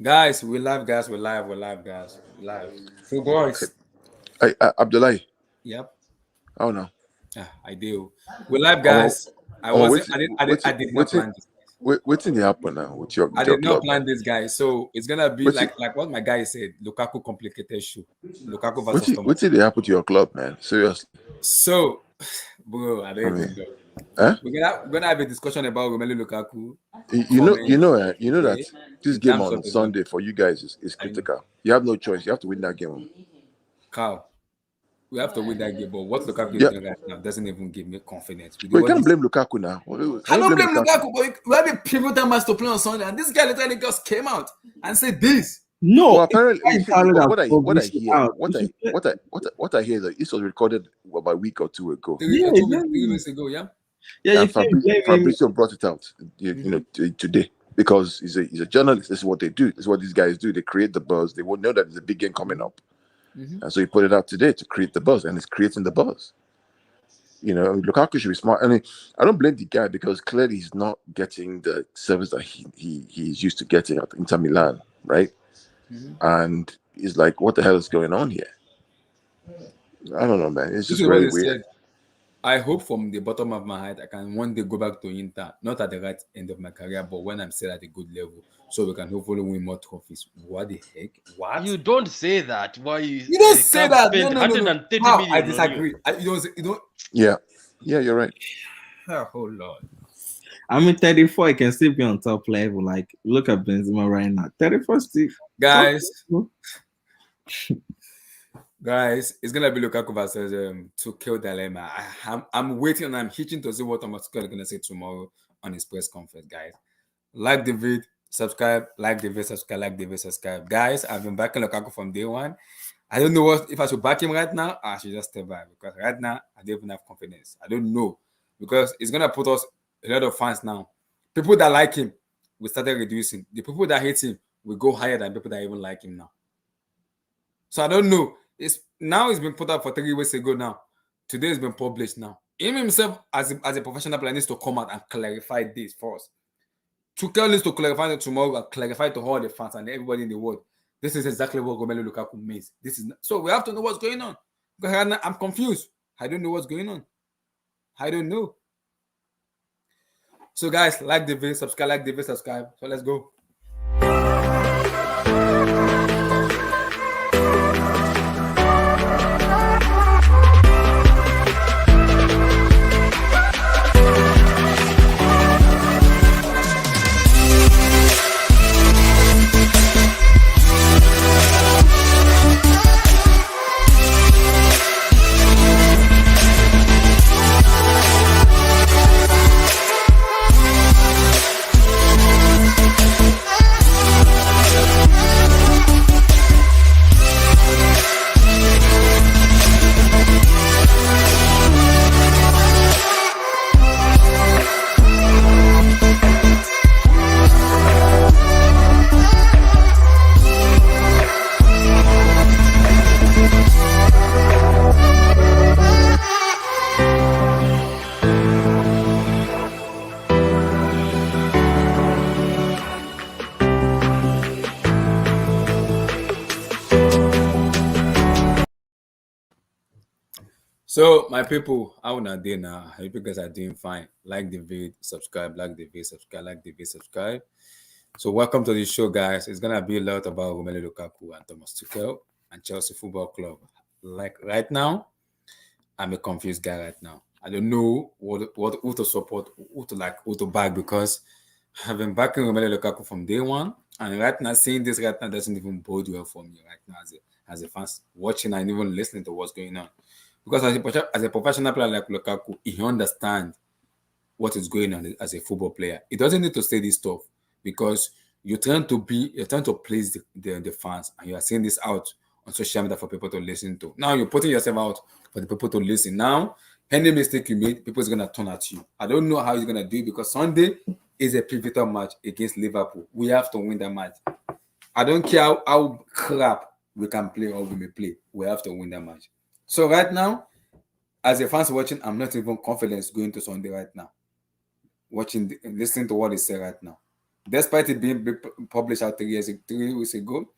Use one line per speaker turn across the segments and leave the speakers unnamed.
Guys, we live, guys. We live, we live, guys. Live. So, boys.
Hey, Abdullahi.
Yep.
Oh no.
I do. We live,
Oh,
guys. I
oh,
wasn't.
wait,
I did not plan this.
what's in the happen now with your
I
with your
did not
club,
plan
man?
this, guys. So it's gonna be
What's
like
it?
what my guy said. Lukaku complicated shoe. Lukaku versus
What's
Thomas.
it? They happen to your club, man? Seriously.
So, bro, I
I
don't
mean,
even know.
huh?
We're gonna have a discussion about Romelu Lukaku
You know,
coming.
you know that
Okay,
this
in
game
terms of
on Sunday for you guys is
I know,
critical. You have no choice. You have to win that game.
Carl. We have to win that game, but what Lukaku is
Yeah,
doing right now doesn't even give me confidence with
but you
what
can't
this.
blame Lukaku now. I
I
don't
don't
blame
blame
Lukaku.
Lukaku, but we have a pivotal match to play on Sunday, and this guy literally just came out and said this.
Well,
No, it's
apparently, you
quite
see,
talent
what
and
what I
publish
hear,
out. You should get,
what I hear is that this was recorded about a week or two ago,
Three,
yeah,
2 weeks, 3 weeks
exactly.
ago, yeah.
Yeah, you
and
can't blame him.
Fabrizio brought it out,
Mm-hmm.
today because he's a journalist. This is what they do. This is what these guys do. They create the buzz. They won't know that there's a big game coming up,
Mm-hmm.
and so he put it out today to create the buzz, and it's creating the buzz. Lukaku should be smart. I mean, I don't blame the guy because clearly he's not getting the service that he's used to getting at Inter Milan, right?
Mm-hmm.
And he's like, what the hell is going on here? I don't know, man. It's
This
just
is what
very
he
weird.
said. I hope from the bottom of my heart I can one day go back to Inter, not at the right end of my career, but when I'm still at a good level, so we can hopefully win more trophies. What the heck? What?
You don't say that. Why
You don't
a
say
club
that. No,
spent
no, no, no.
130
How? I
million on you?
disagree. You don't. You don't.
Yeah, yeah, you're right.
Oh Lord.
I mean, 34, he can still be on top level. Like, look at Benzema right now. 34 still top
Guys,
level.
Guys, it's gonna be Lukaku versus Tuchel dilemma. I'm waiting and I'm hitching to see what Thomas Tuchel is gonna say tomorrow on his press conference, guys. Like the vid, subscribe, like the vid, subscribe, like the vid, subscribe. Guys, I've been backing Lukaku from day one. I don't know what if I should back him right now or I should just stay back because right now I don't even have confidence. I don't know because it's gonna put us a lot of fans now. People that like him, we started reducing. The people that hate him will go higher than people that even like him now. So I don't know. It's been put up for 3 weeks ago now. Today it's been published now. Him himself as a professional player needs to come out and clarify this first. Tuchel needs to clarify it tomorrow and clarify to all the fans and everybody in the world. This is exactly what Romelu Lukaku means. So we have to know what's going on. Because I'm confused. I don't know what's going on. I don't know. So guys, like the video, subscribe, like the video, subscribe. So let's go. So, my people, how are they now? I hope you guys are doing fine. Like the video, subscribe, like the video, subscribe, like the video, subscribe. So, welcome to the show, guys. It's gonna be a lot about Romelu Lukaku and Thomas Tuchel and Chelsea Football Club. Like right now, I'm a confused guy right now. I don't know who to support, who to back because I've been backing Romelu Lukaku from day one, and right now seeing this right now doesn't even bode well for me right now as a fans watching and even listening to what's going on. Because as a professional player like Lukaku, he understands what is going on as a football player. He doesn't need to say this stuff because you're trying to please the fans and you are saying this out on social media for people to listen to. Now you're putting yourself out for the people to listen. Now, any mistake you make, people is gonna turn at you. I don't know how he's gonna do it because Sunday is a pivotal match against Liverpool. We have to win that match. I don't care how crap we can play or we may play. We have to win that match. So right now, as a fans watching, I'm not even confident going to Sunday right now. Listening to what they say right now. despite it being published out 3 weeks ago,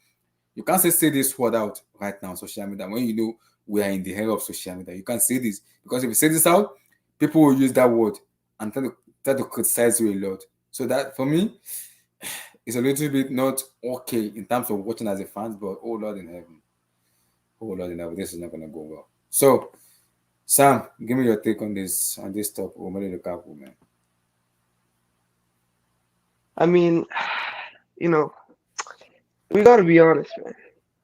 you can't say this word out right now on social media when you know we are in the era of social media. You can't say this because if you say this out, people will use that word and try to criticize you a lot. So that for me, it's a little bit not okay in terms of watching as a fan, but oh Lord in heaven, oh Lord in heaven, this is not gonna go well. So Sam, give me your take on this topic, Romelu Lukaku, man.
I mean, you know, we gotta be honest, man.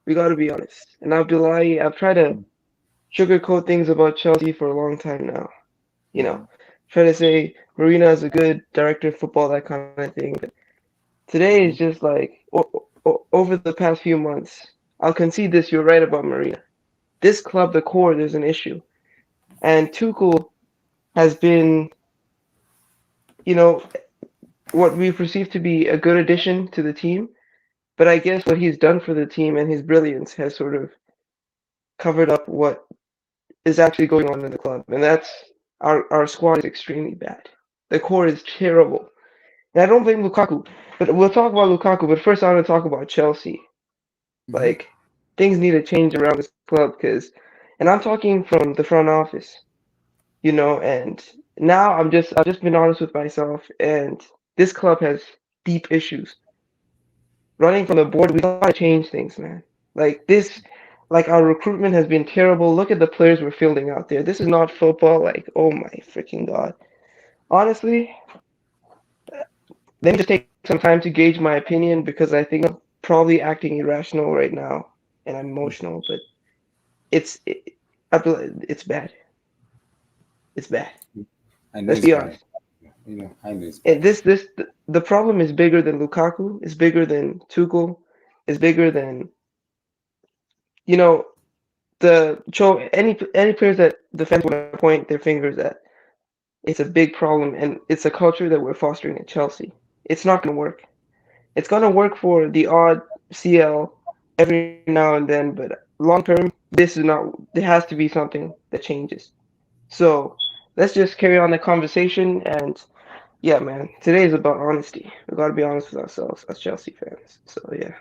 We gotta be honest. And I've tried to sugarcoat things about Chelsea for a long time now. You know, try to say Marina is a good director of football, that kind of thing. But today is just like over the past few months. I'll concede this. You're right about Marina. This club, the core, there's an issue, and Tuchel has been, you know, what we perceive to be a good addition to the team. But I guess what he's done for the team and his brilliance has sort of covered up what is actually going on in the club, and that's our squad is extremely bad. The core is terrible, and I don't blame Lukaku. But we'll talk about Lukaku. But first, I want to talk about Chelsea. Like things need to change around this club and I'm talking from the front office, you know. And now I've just been honest with myself, and this club has deep issues. Running from the board, we gotta change things, man. Like this, like our recruitment has been terrible. Look at the players we're fielding out there. This is not football. Like, oh my freaking god. Honestly, let me just take some time to gauge my opinion because I think I'm probably acting irrational right now and I'm emotional, but it's it, it's bad. It's bad.
I know
Let's
it's
be
bad.
honest.
You know, I know it's bad.
And the problem is bigger than Lukaku. It's bigger than Tuchel. It's bigger than you know any players that the fans want to point their fingers at. It's a big problem, and it's a culture that we're fostering at Chelsea. It's not going to work. It's going to work for the odd CL every now and then, but long term, this is not. There has to be something that changes. So let's just carry on the conversation. And yeah, man, today is about honesty. We got to be honest with ourselves as Chelsea fans. So yeah.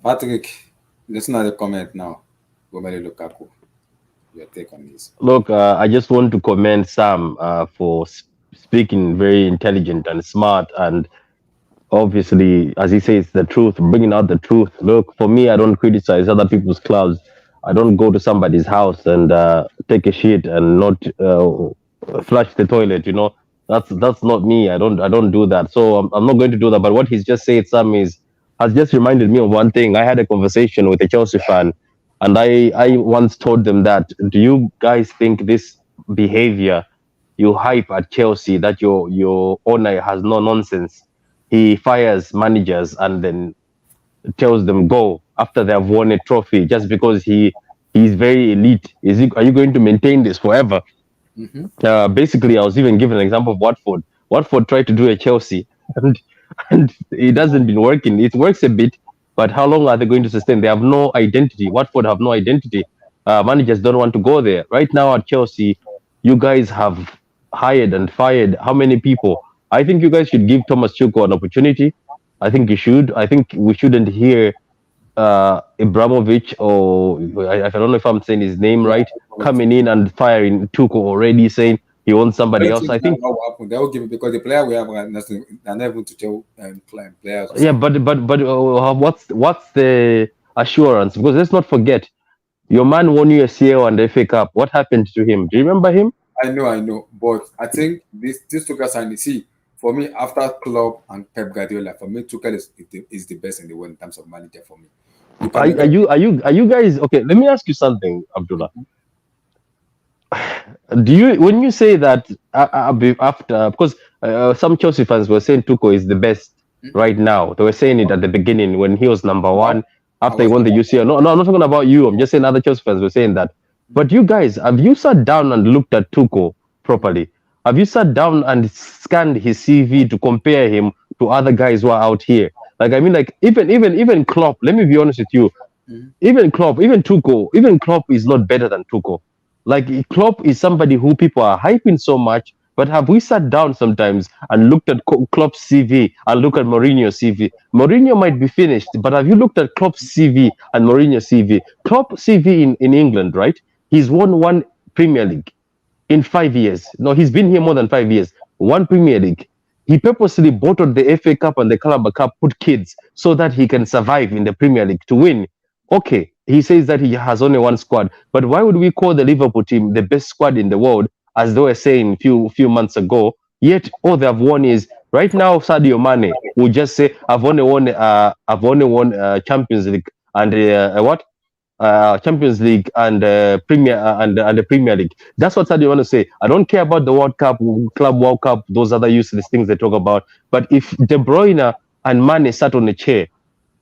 Patrick, listen to the comment now. Romelu Lukaku, your take on this.
Look, I just want to commend Sam for speaking very intelligent and smart, and obviously, as he says, the truth, bringing out the truth. Look, for me, I don't criticize other people's clubs. I don't go to somebody's house and take a shit and not flush the toilet. You know, that's not me. I don't do that. So I'm not going to do that. But what he's just said, Sam, is has just reminded me of one thing. I had a conversation with a Chelsea fan, and I once told them that, do you guys think this behavior you hype at Chelsea, that your owner has no nonsense? He fires managers and then tells them go after they have won a trophy just because he's very elite. Are you going to maintain this forever? Basically, I was even given an example of Watford. Watford tried to do a Chelsea, and it hasn't been working. It works a bit, but how long are they going to sustain? They have no identity. Watford have no identity. Managers don't want to go there. Right now at Chelsea, you guys have hired and fired how many people? I think you guys should give Thomas Tuchel an opportunity. I think you should. I think we shouldn't hear Ibrahimovic, or I don't know if I'm saying his name right, coming in and firing Tuchel already, saying he wants
I
somebody
don't
else.
think
I
that's
think,
what will happen. They will give it because the player we have right now, they're not able to tell players.
yeah, but what's the assurance? Because let's not forget, your man won you a CL and the FA Cup. What happened to him? Do you remember him?
I know, but I think this Tuchel signing. See, for me, after Klopp and Pep Guardiola, for me, Tuchel is the best in the world in terms of manager. For me, you can never.
Are you guys okay? Let me ask you something, Abdullah. Do you, when you say that after, because some Chelsea fans were saying Tuchel is the best right now. They were saying it at the beginning when he was number one
I
after he
was
won the
number
UCL. No, I'm not talking about you. I'm just saying other Chelsea fans were saying that. But you guys, have you sat down and looked at Tuchel properly? Have you sat down and scanned his CV to compare him to other guys who are out here? Like, I mean, like even Klopp. Let me be honest with you. Even Klopp, even Tuchel, even Klopp is not better than Tuchel. Like Klopp is somebody who people are hyping so much. But have we sat down sometimes and looked at Klopp's CV and look at Mourinho's CV? Mourinho might be finished, but have you looked at Klopp's CV and Mourinho's CV? Klopp's CV in England, right? He's won one Premier League in 5 years. No, he's been here more than 5 years. One Premier League. He purposely bottled the FA Cup and the Carabao Cup, put kids so that he can survive in the Premier League to win. Okay, he says that he has only one squad, but why would we call the Liverpool team the best squad in the world, as they were saying few months ago? Yet all they have won is right now. Sadio Mane will just say, I've only won Champions League and what Champions League and Premier and the Premier League. That's what Sadio want to say. I don't care about the World Cup, Club World Cup, those other useless things they talk about. But if De Bruyne and Mane sat on a chair,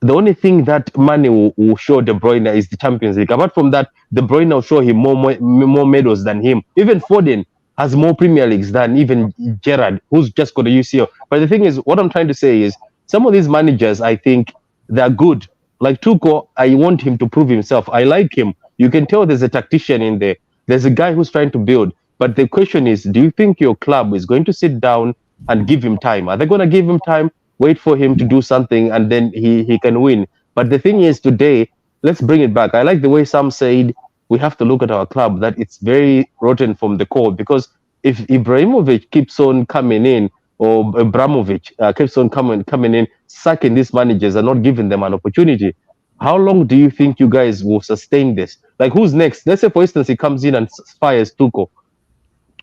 the only thing that Mane will show De Bruyne is the Champions League. Apart from that, De Bruyne will show him more medals than him. Even Foden has more Premier Leagues than even Gerrard, who's just got a UCL. But the thing is, what I'm trying to say is, some of these managers, I think they're good. Like Tuchel, I want him to prove himself. I like him. You can tell there's a tactician in there. There's a guy who's trying to build. But the question is, do you think your club is going to sit down and give him time? Are they going to give him time, wait for him to do something, and then he can win? But the thing is, today, let's bring it back. I like the way Sam said we have to look at our club, that it's very rotten from the core. Because if Ibrahimovic keeps on coming in, or Abramovich keeps on coming in, sacking these managers and not giving them an opportunity, how long do you think you guys will sustain this? Like, who's next? Let's say, for instance, he comes in and fires Tuchel.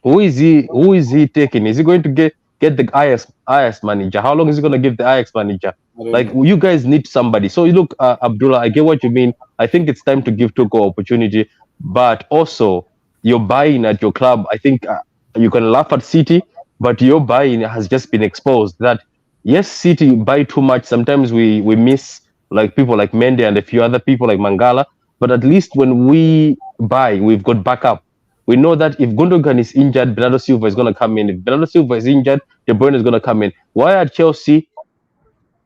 Who is he taking? Is he going to get the Ajax manager? How long is he going to give the Ajax manager? Like, you guys need somebody. So you look, Abdullah, I get what you mean. I think it's time to give Tuchel opportunity, but also you're buying at your club. I think you can laugh at City, but your buying has just been exposed. That yes, City buy too much. Sometimes we miss like people like Mendy and a few other people like Mangala. But at least when we buy, we've got backup. We know that if Gundogan is injured, Bernardo Silva is going to come in. If Bernardo Silva is injured, De Bruyne is going to come in. Why at Chelsea?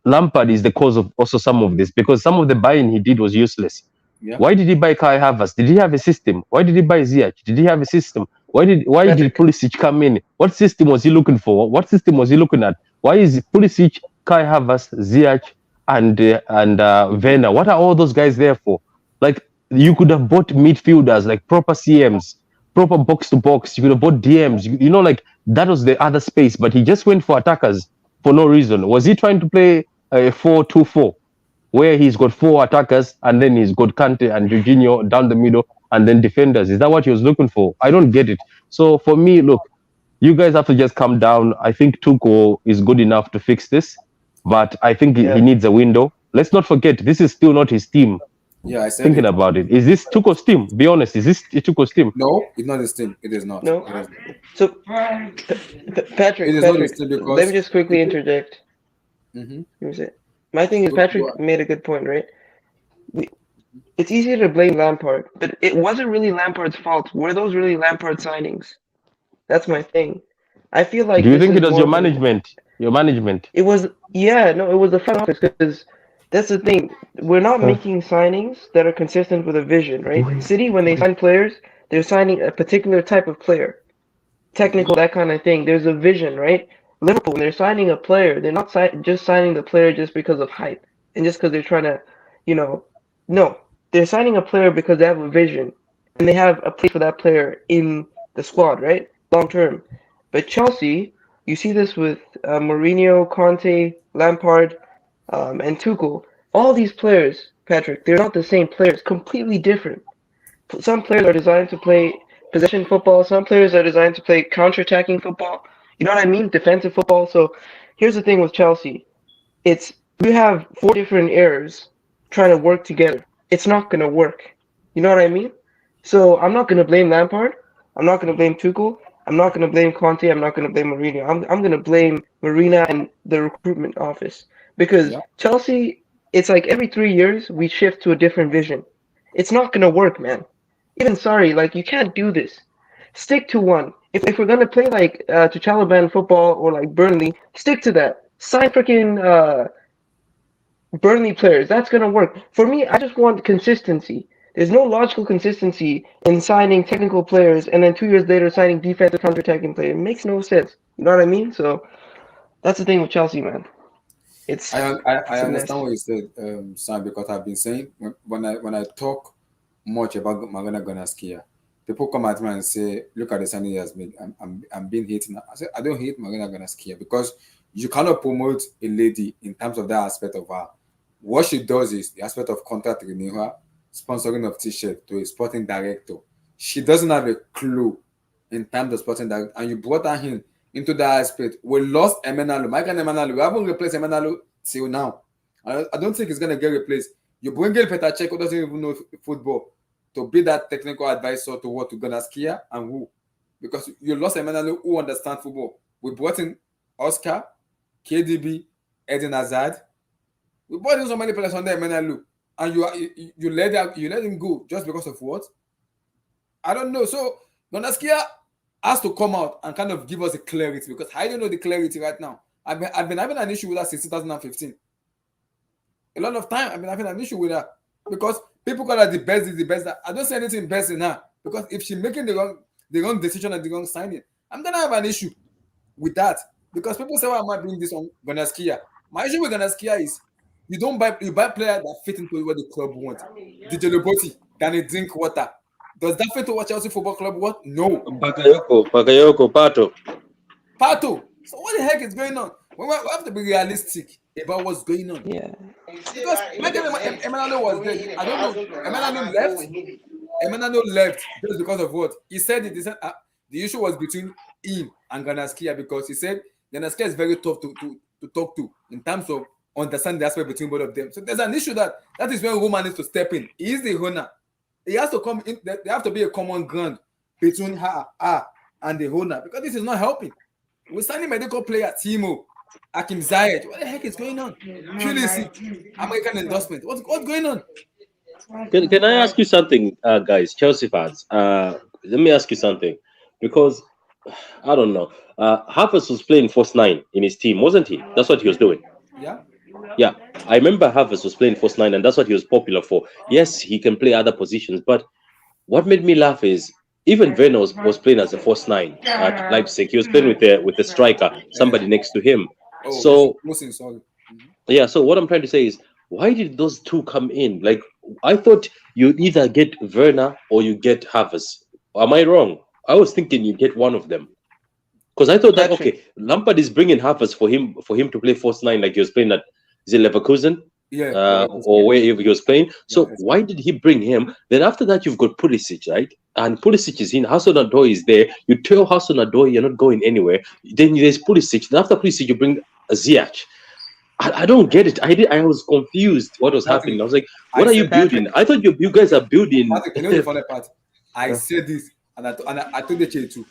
Lampard is the cause of also some of this, because some of the buying he did was useless.
Yeah.
Why did he buy Kai Havertz? Did he have a system? Why did he buy Ziyech? Did he have a system? Why did Pulisic come in? What system was he looking for? What system was he looking at? Why is Pulisic, Kai Havertz, Ziyech, and Werner? What are all those guys there for? Like, you could have bought midfielders, like proper CMs, proper box to box. You could have bought DMs. You know, like that was the other space. But he just went for attackers for no reason. Was he trying to play a 4-2-4? Where he's got four attackers and then he's got Kante and Jorginho down the middle and then defenders. Is that what he was looking for? I don't get it. So for me, look, you guys have to just calm down. I think Tuchel is good enough to fix this, but I think he needs a window. Let's not forget, this is still not his team.
Yeah, I said
Thinking about it. Is this Tuchel's team? Be honest, is this Tuchel's team?
No, it's not his team. It is not.
No.
It is not.
So, Patrick,
not his team because
let me just quickly interject.
Mm-hmm.
My thing is, Patrick made a good point, right? It's easy to blame Lampard, but it wasn't really Lampard's fault. Were those really Lampard signings? That's my thing. I feel like.
Do you think it was your management? Your management?
It was, it was the front office, because that's the thing. We're not making signings that are consistent with a vision, right? City, when they sign players, they're signing a particular type of player, technical, that kind of thing. There's a vision, right? Liverpool, when they're signing a player, they're not just signing the player just because of hype and just because they're trying to, no. They're signing a player because they have a vision and they have a place for that player in the squad, right? Long term. But Chelsea, you see this with Mourinho, Conte, Lampard, and Tuchel. All these players, Patrick, they're not the same players, completely different. Some players are designed to play possession football. Some players are designed to play counter-attacking football. You know what I mean? Defensive football. So here's the thing with Chelsea. You have 4 different errors trying to work together. It's not going to work. You know what I mean? So I'm not going to blame Lampard. I'm not going to blame Tuchel. I'm not going to blame Conte. I'm not going to blame Mourinho. I'm going to blame Marina and the recruitment office. Because Chelsea, it's like every 3 years we shift to a different vision. It's not going to work, man. Even sorry, like, you can't do this. Stick to one. If we're going to play like Tuchel football or like Burnley, stick to that. Sign freaking Burnley players. That's going to work. For me, I just want consistency. There's no logical consistency in signing technical players and then 2 years later signing defensive counter-attacking players. It makes no sense. You know what I mean? So that's the thing with Chelsea, man. It's
I
a
understand
mess.
what you said, Sam, because I've been saying when I talk much about Marina Gonaskia, people come at me and say, "Look at the signing he has made." I'm being hated. I say I don't hate Marina Gonaskia because you cannot promote a lady in terms of that aspect of her. What she does is the aspect of contract renewal, sponsoring of T-shirt to a sporting director. She doesn't have a clue in terms of sporting director, and you brought her in into that aspect. We lost Emenalo. Michael Emenalo. We haven't replaced Emenalo till now. I don't think it's going to get replaced. You bring in Petacek, who doesn't even know football, to be that technical advisor to what to Gonaskia and who. Because you lost Emenalo who understands football. We brought in Oscar, KDB, Eden Hazard. We brought in so many players under Emenalo. And you let him go just because of what? I don't know. So Gonaskia has to come out and kind of give us a clarity because I don't know the clarity right now. I've been having an issue with that since 2015. A lot of time I've been having an issue with that because people call her the best is the best. I don't say anything best in her because if she's making the wrong decision and the wrong signing, I'm gonna have an issue with that because people say, "Why am I doing this on Gonaskia?" My issue with Gonaskia is you buy players that fit into what the club wants. DJ Loboti, can he drink water? Does that fit to what Chelsea Football Club want? No.
Bakayoko, Pato.
Pato. So what the heck is going on? We have to be realistic about what's going on.
Yeah.
Because Emenalo was there. I don't know. Emenalo left. Emenalo left just because of what? He said it. He said the issue was between him and Gonaskia because he said Gonaskia is very tough to talk to in terms of understanding the aspect between both of them. So there's an issue that is when Roman needs to step in. He is the owner. He has to come in. There have to be a common ground between her and the owner because this is not helping. We're signing medical player Timo, Akim Zayed. What the heck is going on? Pulisic, American endorsement. What's going on?
Can I ask you something, guys, Chelsea fans? Let me ask you something because I don't know. Havertz was playing false nine in his team, wasn't he? That's what he was doing.
Yeah.
Yeah, I remember Havertz was playing false nine, and that's what he was popular for. Yes, he can play other positions, but what made me laugh is even Werner was playing as a false nine at Leipzig. He was playing with the striker, somebody next to him.
Oh,
So
listen, sorry.
yeah, so what I'm trying to say is, why did those two come in? Like, I thought you either get Werner or you get Havertz. Am I wrong? I was thinking you get one of them. Because I thought that, okay, Lampard is bringing Havertz for him to play false nine like he was playing at Leverkusen, or where he was playing. So why did he bring him? Then after that, you've got Pulisic, right? And Pulisic is in. Hasan-Odoi is there. You tell Hasan-Odoi you're not going anywhere. Then there's Pulisic. Then after Pulisic, you bring Ziyech. I don't get it. I was confused what was happening. I was like, what are you building? I thought you guys are building.
You know the funny part? I said this, and I told the chair too.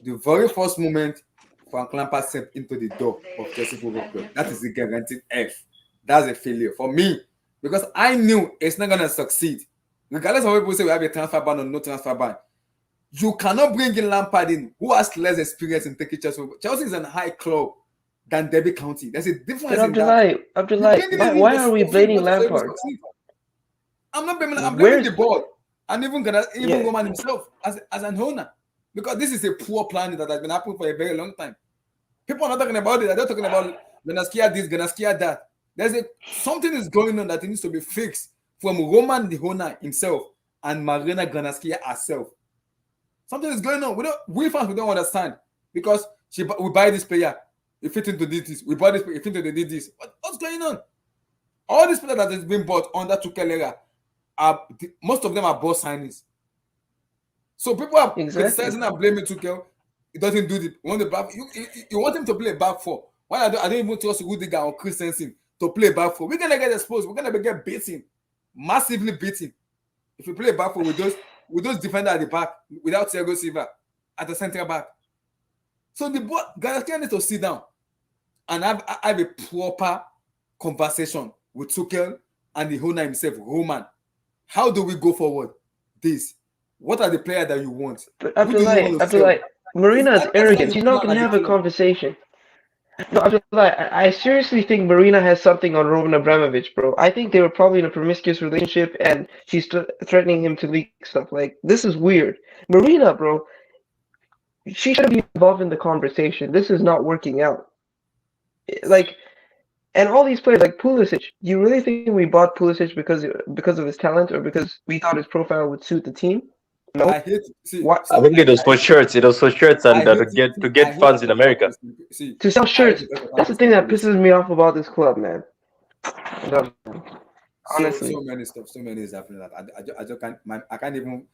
The very first moment Frank Lampard stepped into the door of Chelsea Football Club, that is the guaranteed F. That's a failure for me because I knew it's not gonna succeed. Regardless of what people say we have a transfer ban or no transfer ban, you cannot bring in Lampard in who has less experience in taking Chelsea. Chelsea is a high club than Derby County. There's a difference in that.
Abdullah, why are we blaming Lampard?
I'm not blaming. I'm blaming the board and even Roman himself as an owner. Because this is a poor planning that has been happening for a very long time. People are not talking about it. They're not talking about Gonaskia this, Gonaskia that. Something is going on that needs to be fixed from Roman the owner himself and Marina Gonaskia herself. Something is going on. We fans don't understand because we buy this player, we fit into this. We buy this player, we fit into this. What's going on? All these players that has been bought under Tuchel era most of them are boss signings. So people are criticizing and blaming Tuchel. He doesn't do you want him to play back four. Why I don't even trust Rudiger or Christensen to play back four. We're gonna get exposed. We're gonna get beaten, massively beaten. If we play back four with those defenders at the back without Thiago Silva at the centre back. So the board guys need to sit down and have a proper conversation with Tuchel and the owner himself, Roman. How do we go forward? What are the players that you want?
But Abdullah, Marina is arrogant. She's not going to have a conversation. No, I seriously think Marina has something on Roman Abramovich, bro. I think they were probably in a promiscuous relationship, and she's threatening him to leak stuff. Like, this is weird. Marina, bro, she should be involved in the conversation. This is not working out. Like, and all these players, like Pulisic, you really think we bought Pulisic because of his talent or because we thought his profile would suit the team? No.
I hate see.
What?
I think it was for shirts. It was for shirts
I
and
hate
to
I
get
hate
fans in
because of how
America.
see.
To sell
I hate
shirts.
because of how
That's the thing that
Christian
pisses me off about this club, man. Honestly.
so many stuff, so many is happening that I just can't I can't even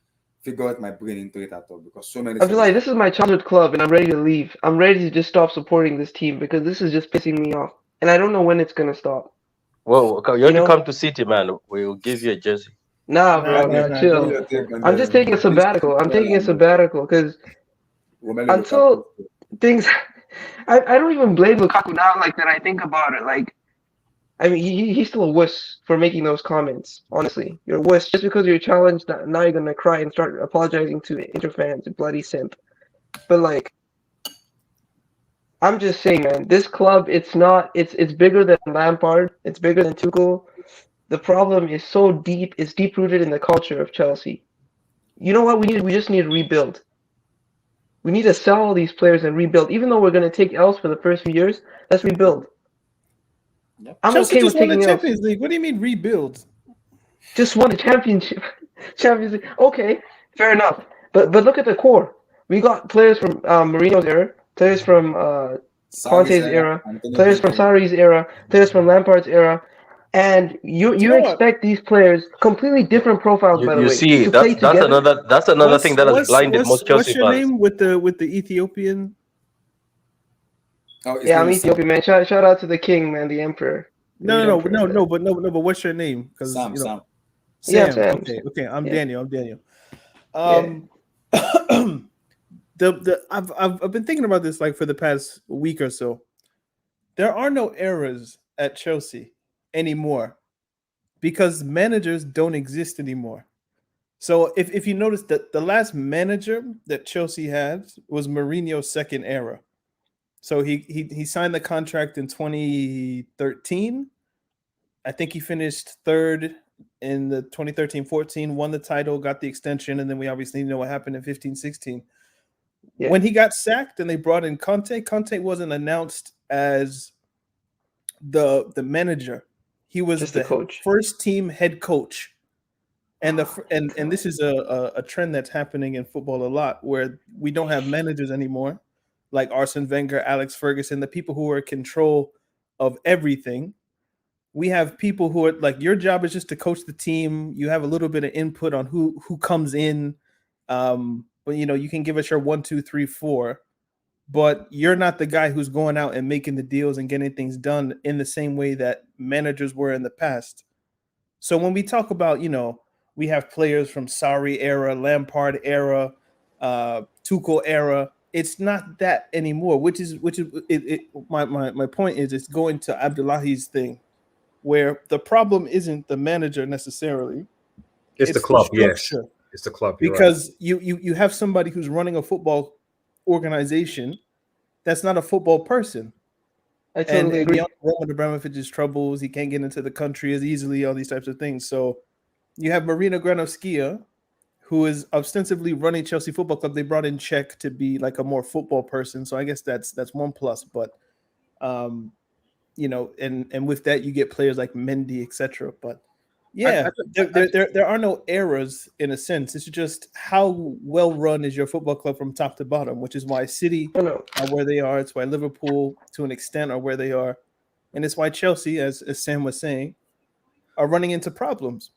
figure out my brain into it at all because so many
I feel
stuff is
like this is my childhood club, and I'm ready to leave. I'm ready to just stop supporting this team because this is just pissing me off, and I don't know when it's gonna stop.
Well, you
You
have to
know?
come to City, man. We'll give you a jersey.
Nah,
Nah,
bro,
nah,
nah,
nah.
happening. What is
chill.
your take on
I'm just taking a sabbatical. I'm taking a sabbatical because
Romelu Lukaku?
until things, I don't even blame Lukaku now. Like that, I think about it. Like, I mean, he's still a wuss for making those comments. Honestly, you're a wuss just because you're challenged. Now you're gonna cry and start apologizing to Inter fans, you bloody simp. But like. I'm just saying, man, this club, it's not, it's bigger than Lampard, it's bigger than Tuchel. The problem is so deep, it's deep rooted in the culture of Chelsea. You know what we need? We just need to rebuild. We need to sell all these players and rebuild. Even though we're going to take L's for the first few years, let's rebuild. I'm
Chelsea
okay with
just won the
taking L's.
Champions League. What do you mean rebuild?
Just won the championship, Champions League. Okay, fair enough. But look at the core. We got players from Mourinho's era, players from Conte's era, players from Sarri's era, players from Lampard's era, and you
You know what?
expect these players, completely different profiles, by the
You
way,
see,
to play together.
that's another thing that has blinded most
What's
Chelsea
your
fans.
name with the Ethiopian?
Oh, his
Yeah,
name
I'm
is Sam.
Ethiopian, man. Shout out to the king, man, the emperor. The
No,
emperor.
but what's your name? Because
Sam, Sam.
Yeah,
Sam.
Sam.
Okay. I'm
Yeah.
Daniel. I'm Daniel.
Yeah.
I've been thinking about this like for the past week or so. There are no eras at Chelsea anymore because managers don't exist anymore. So if you notice that the last manager that Chelsea had was Mourinho's second era. So he signed the contract in 2013. I think he finished third in the 2013-14, won the title, got the extension, and then we obviously know what happened in 15-16.
Yeah.
When he got sacked and they brought in Conte wasn't announced as the manager. He was
Just
the
the coach.
first team head coach. And and this is a trend that's happening in football a lot, where we don't have managers anymore, like Arsene Wenger, Alex Ferguson, the people who are in control of everything. We have people who are like, your job is just to coach the team. You have a little bit of input on who comes in, but you can give us your 1, 2, 3, 4. But you're not the guy who's going out and making the deals and getting things done in the same way that managers were in the past. So when we talk about, we have players from Sarri era, Lampard era, Tuchel era. It's not that anymore. Which is my point is it's going to Abdullahi's thing, where the problem isn't the manager necessarily.
It's the club, yes.
structure.
It's the club.
Because you have somebody who's running a football organization that's not a football person.
I totally agree.
Beyond Roman Abramovich's troubles, he can't get into the country as easily, all these types of things. So you have Marina Granovskia, who is ostensibly running Chelsea Football Club. They brought in Czech to be like a more football person. So I guess that's one plus. But and with that you get players like Mendy, etc. But yeah, there are no eras in a sense. It's just how well run is your football club from top to bottom, which is why City are where they are. It's why Liverpool, to an extent, are where they are, and it's why Chelsea, as Sam was saying, are running into problems.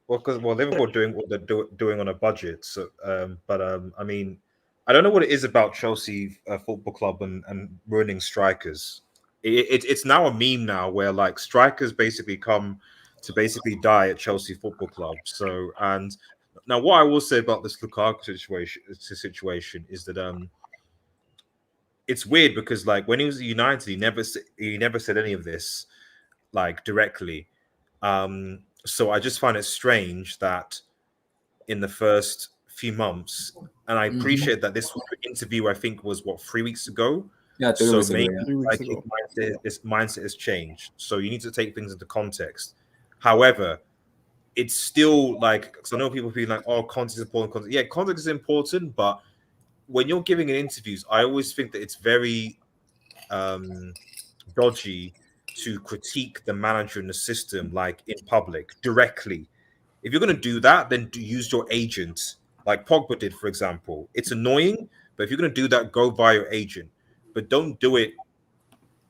Well, because Liverpool doing what they're doing on a budget. So, I mean, I don't know what it is about Chelsea Football Club and ruining strikers. It's now a meme now where like strikers basically come to basically die at Chelsea Football Club. So, and now what I will say about this Lukaku situation is that it's weird because like when he was at United, he never said any of this like directly. So I just find it strange that in the first few months, and I appreciate that this interview I think was 3 weeks ago,
Yeah, 3
So
weeks ago.
maybe
Yeah.
3 weeks
like
ago.
his mindset has changed. So you need to take things into context. However, it's still like, because I know people feel like, oh, context is important. Context. Yeah, context is important, but when you're giving an interviews, I always think that it's very dodgy to critique the manager and the system like in public directly. If you're going to do that, then use your agent, like Pogba did, for example. It's annoying, but if you're going to do that, go via your agent. But don't do it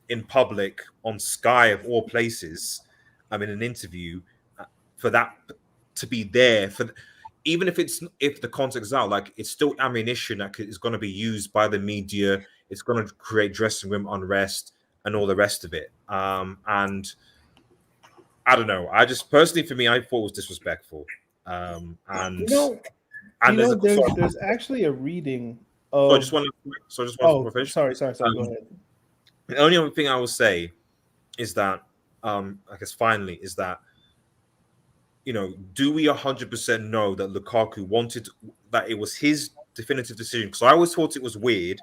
in public on Sky of all places. I'm in an interview for that to be there for. Even if the context is out, like it's still ammunition that is going to be used by the media. It's going to create dressing room unrest and all the rest of it. And I don't know. I just personally, for me, I thought it was disrespectful. And
There's actually a reading of.
So I just want to finish.
Sorry. Go ahead.
The only other thing I will say is that, I guess finally, is that, do we 100% know that Lukaku wanted that it was his definitive decision? Because I always thought it was weird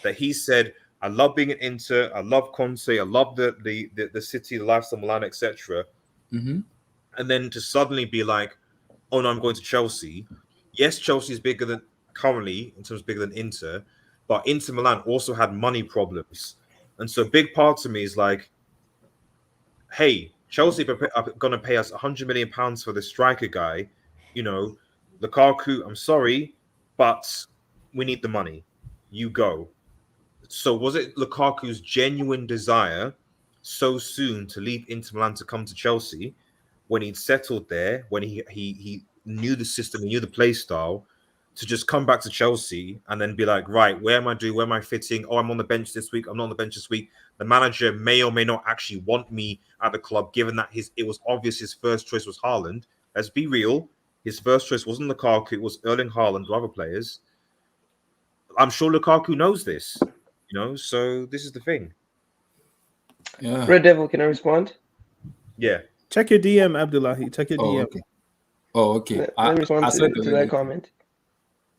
that he said, "I love being at Inter, I love Conte, I love the city, the lifestyle, Milan, etc."
Mm-hmm.
And then to suddenly be like, "Oh no, I'm going to Chelsea." Yes, Chelsea is bigger than currently in terms of bigger than Inter, but Inter Milan also had money problems, and so a big part of me is like, hey, Chelsea are going to pay us £100 million for this striker guy. Lukaku, I'm sorry, but we need the money. You go. So was it Lukaku's genuine desire so soon to leave Inter Milan to come to Chelsea when he'd settled there, when he knew the system, he knew the play style, to just come back to Chelsea and then be like, right, where am I doing? Where am I fitting? Oh, I'm on the bench this week. I'm not on the bench this week. The manager may or may not actually want me at the club, given that it was obvious his first choice was Haaland. Let's be real. His first choice wasn't Lukaku. It was Erling Haaland or other players. I'm sure Lukaku knows this, so this is the thing.
Yeah.
Red Devil, can I respond?
Yeah.
Check your DM, Abdullahi. Check your DM.
Okay. Oh, okay.
Let me respond to that comment.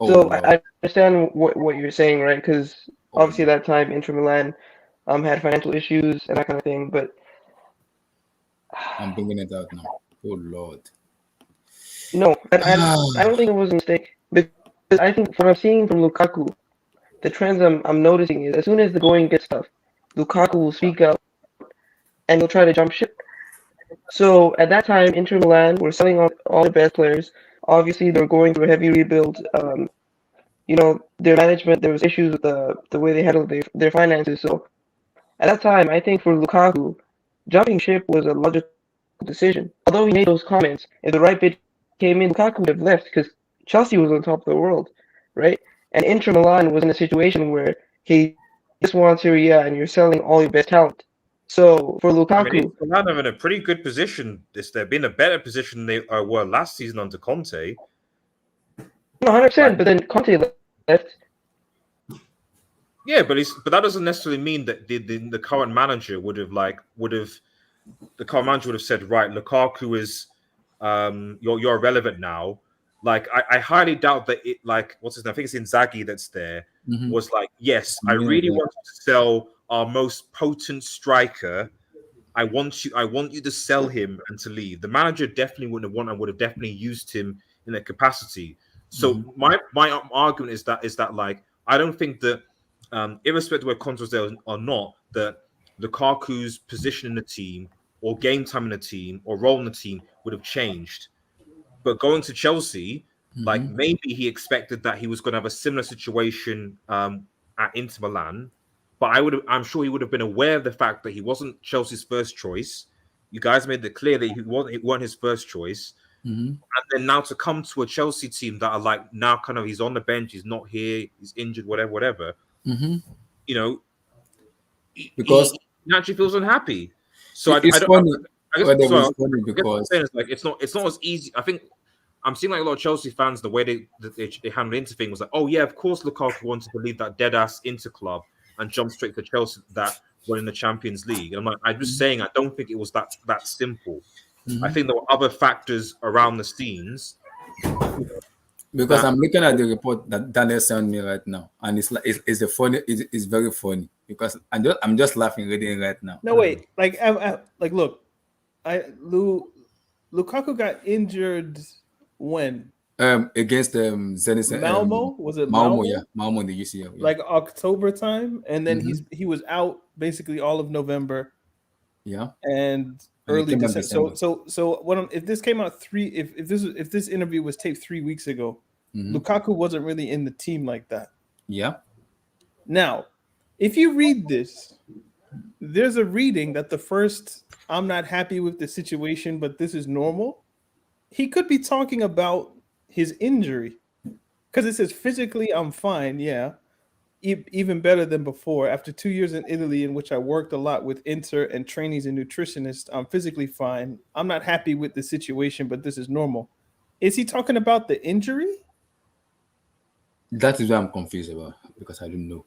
Oh,
So
Lord.
I understand what you're saying, right? Because
Oh,
obviously that time Inter Milan had financial issues and that kind of thing. But
I'm bringing it out now. Oh, Lord.
no, I don't think it was a mistake. Because I think what I'm seeing from Lukaku, the trends I'm noticing is as soon as the going gets tough, Lukaku will speak out and he'll try to jump ship. So at that time, Inter Milan were selling all the best players. Obviously, they were going through a heavy rebuild. Their management, there was issues with the way they handled their finances. So at that time, I think for Lukaku, jumping ship was a logical decision. Although he made those comments, if the right bid came in, Lukaku would have left because Chelsea was on top of the world, right? And Inter Milan was in a situation where he just won Serie A and you're selling all your best talent. So for Lukaku,
Milan are in a pretty good position. They've been a better position than they were last season under Conte.
No, 100%. But then Conte left.
Yeah, but that doesn't necessarily mean that the current manager would have said, right, Lukaku is you're irrelevant now. Like I highly doubt that it, like, what's his name? I think it's Inzaghi that's there.
Mm-hmm.
Was like, yes, I really want to sell our most potent striker. I want you to sell him and to leave. The manager definitely wouldn't have wanted and would have definitely used him in that capacity. So my argument is that like, I don't think that irrespective of where Conte was there or not, that Lukaku's position in the team or game time in the team or role in the team would have changed. But going to Chelsea, like maybe he expected that he was going to have a similar situation at Inter Milan. But I'm sure he would have been aware of the fact that he wasn't Chelsea's first choice. You guys made it clear that he wasn't his first choice. And then now to come to a Chelsea team that are like now kind of he's on the bench, he's not here, he's injured, whatever.
Because
he naturally feels unhappy. So
it's funny.
Because it's not as easy. I think I'm seeing like a lot of Chelsea fans, the way they handled Inter thing was like, oh yeah, of course Lukaku wanted to leave that dead ass Inter club and jump straight to Chelsea that were in the Champions League. And I'm just saying, I don't think it was that simple. I think there were other factors around the scenes
Because I'm looking at the report that Daniel sent me right now, and it's like it's a funny. It's very funny because I'm just laughing reading it right now.
No, wait. Like, look, Lukaku got injured when
Against Zenit,
Malmo, was it
Malmo,
Malmo?
yeah, Malmo in the UCL, yeah.
Like October time, and then
Mhm.
he was out basically all of November
Yeah,
and
and he
early
came back
December.
December.
So if this came out if this interview was taped 3 weeks ago,
Mhm.
Lukaku wasn't really in the team like that.
Yeah,
Now, if you read this, there's a reading that the first I'm not happy with the situation, but this is normal. He could be talking about his injury because it says physically I'm fine. Yeah, even better than before. After 2 years in Italy, in which I worked a lot with Inter and trainees and nutritionists, I'm physically fine. I'm not happy with the situation, but this is normal. Is he talking about the injury?
that is what I'm confused about because I don't know.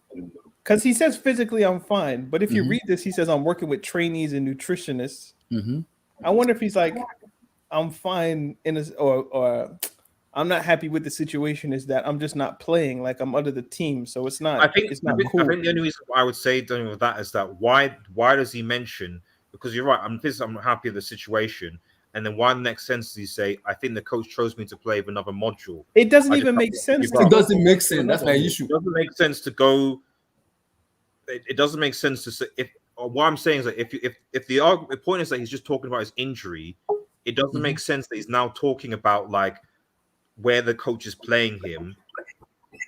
Because he says physically I'm fine, but if you
Mhm.
read this, he says I'm working with trainees and nutritionists.
Mm-hmm.
I wonder if he's like, I'm fine or I'm not happy with the situation is that I'm just not playing, like I'm under the team, so it's not.
I think
it's not
I think,
cool.
I think the only reason I would say Daniel with that is that why does he mention, because you're right, I'm happy with the situation, and then why next sense does he say I think the coach chose me to play with another module?
It doesn't
I just
even
have
make
to
sense.
give
to
up.
It
go
doesn't
from
make
one to
sense. That's my
another.
issue.
It doesn't make sense to go. It doesn't make sense to say if. What I'm saying is that if the point is that he's just talking about his injury, it doesn't
Mhm.
make sense that he's now talking about like where the coach is playing him,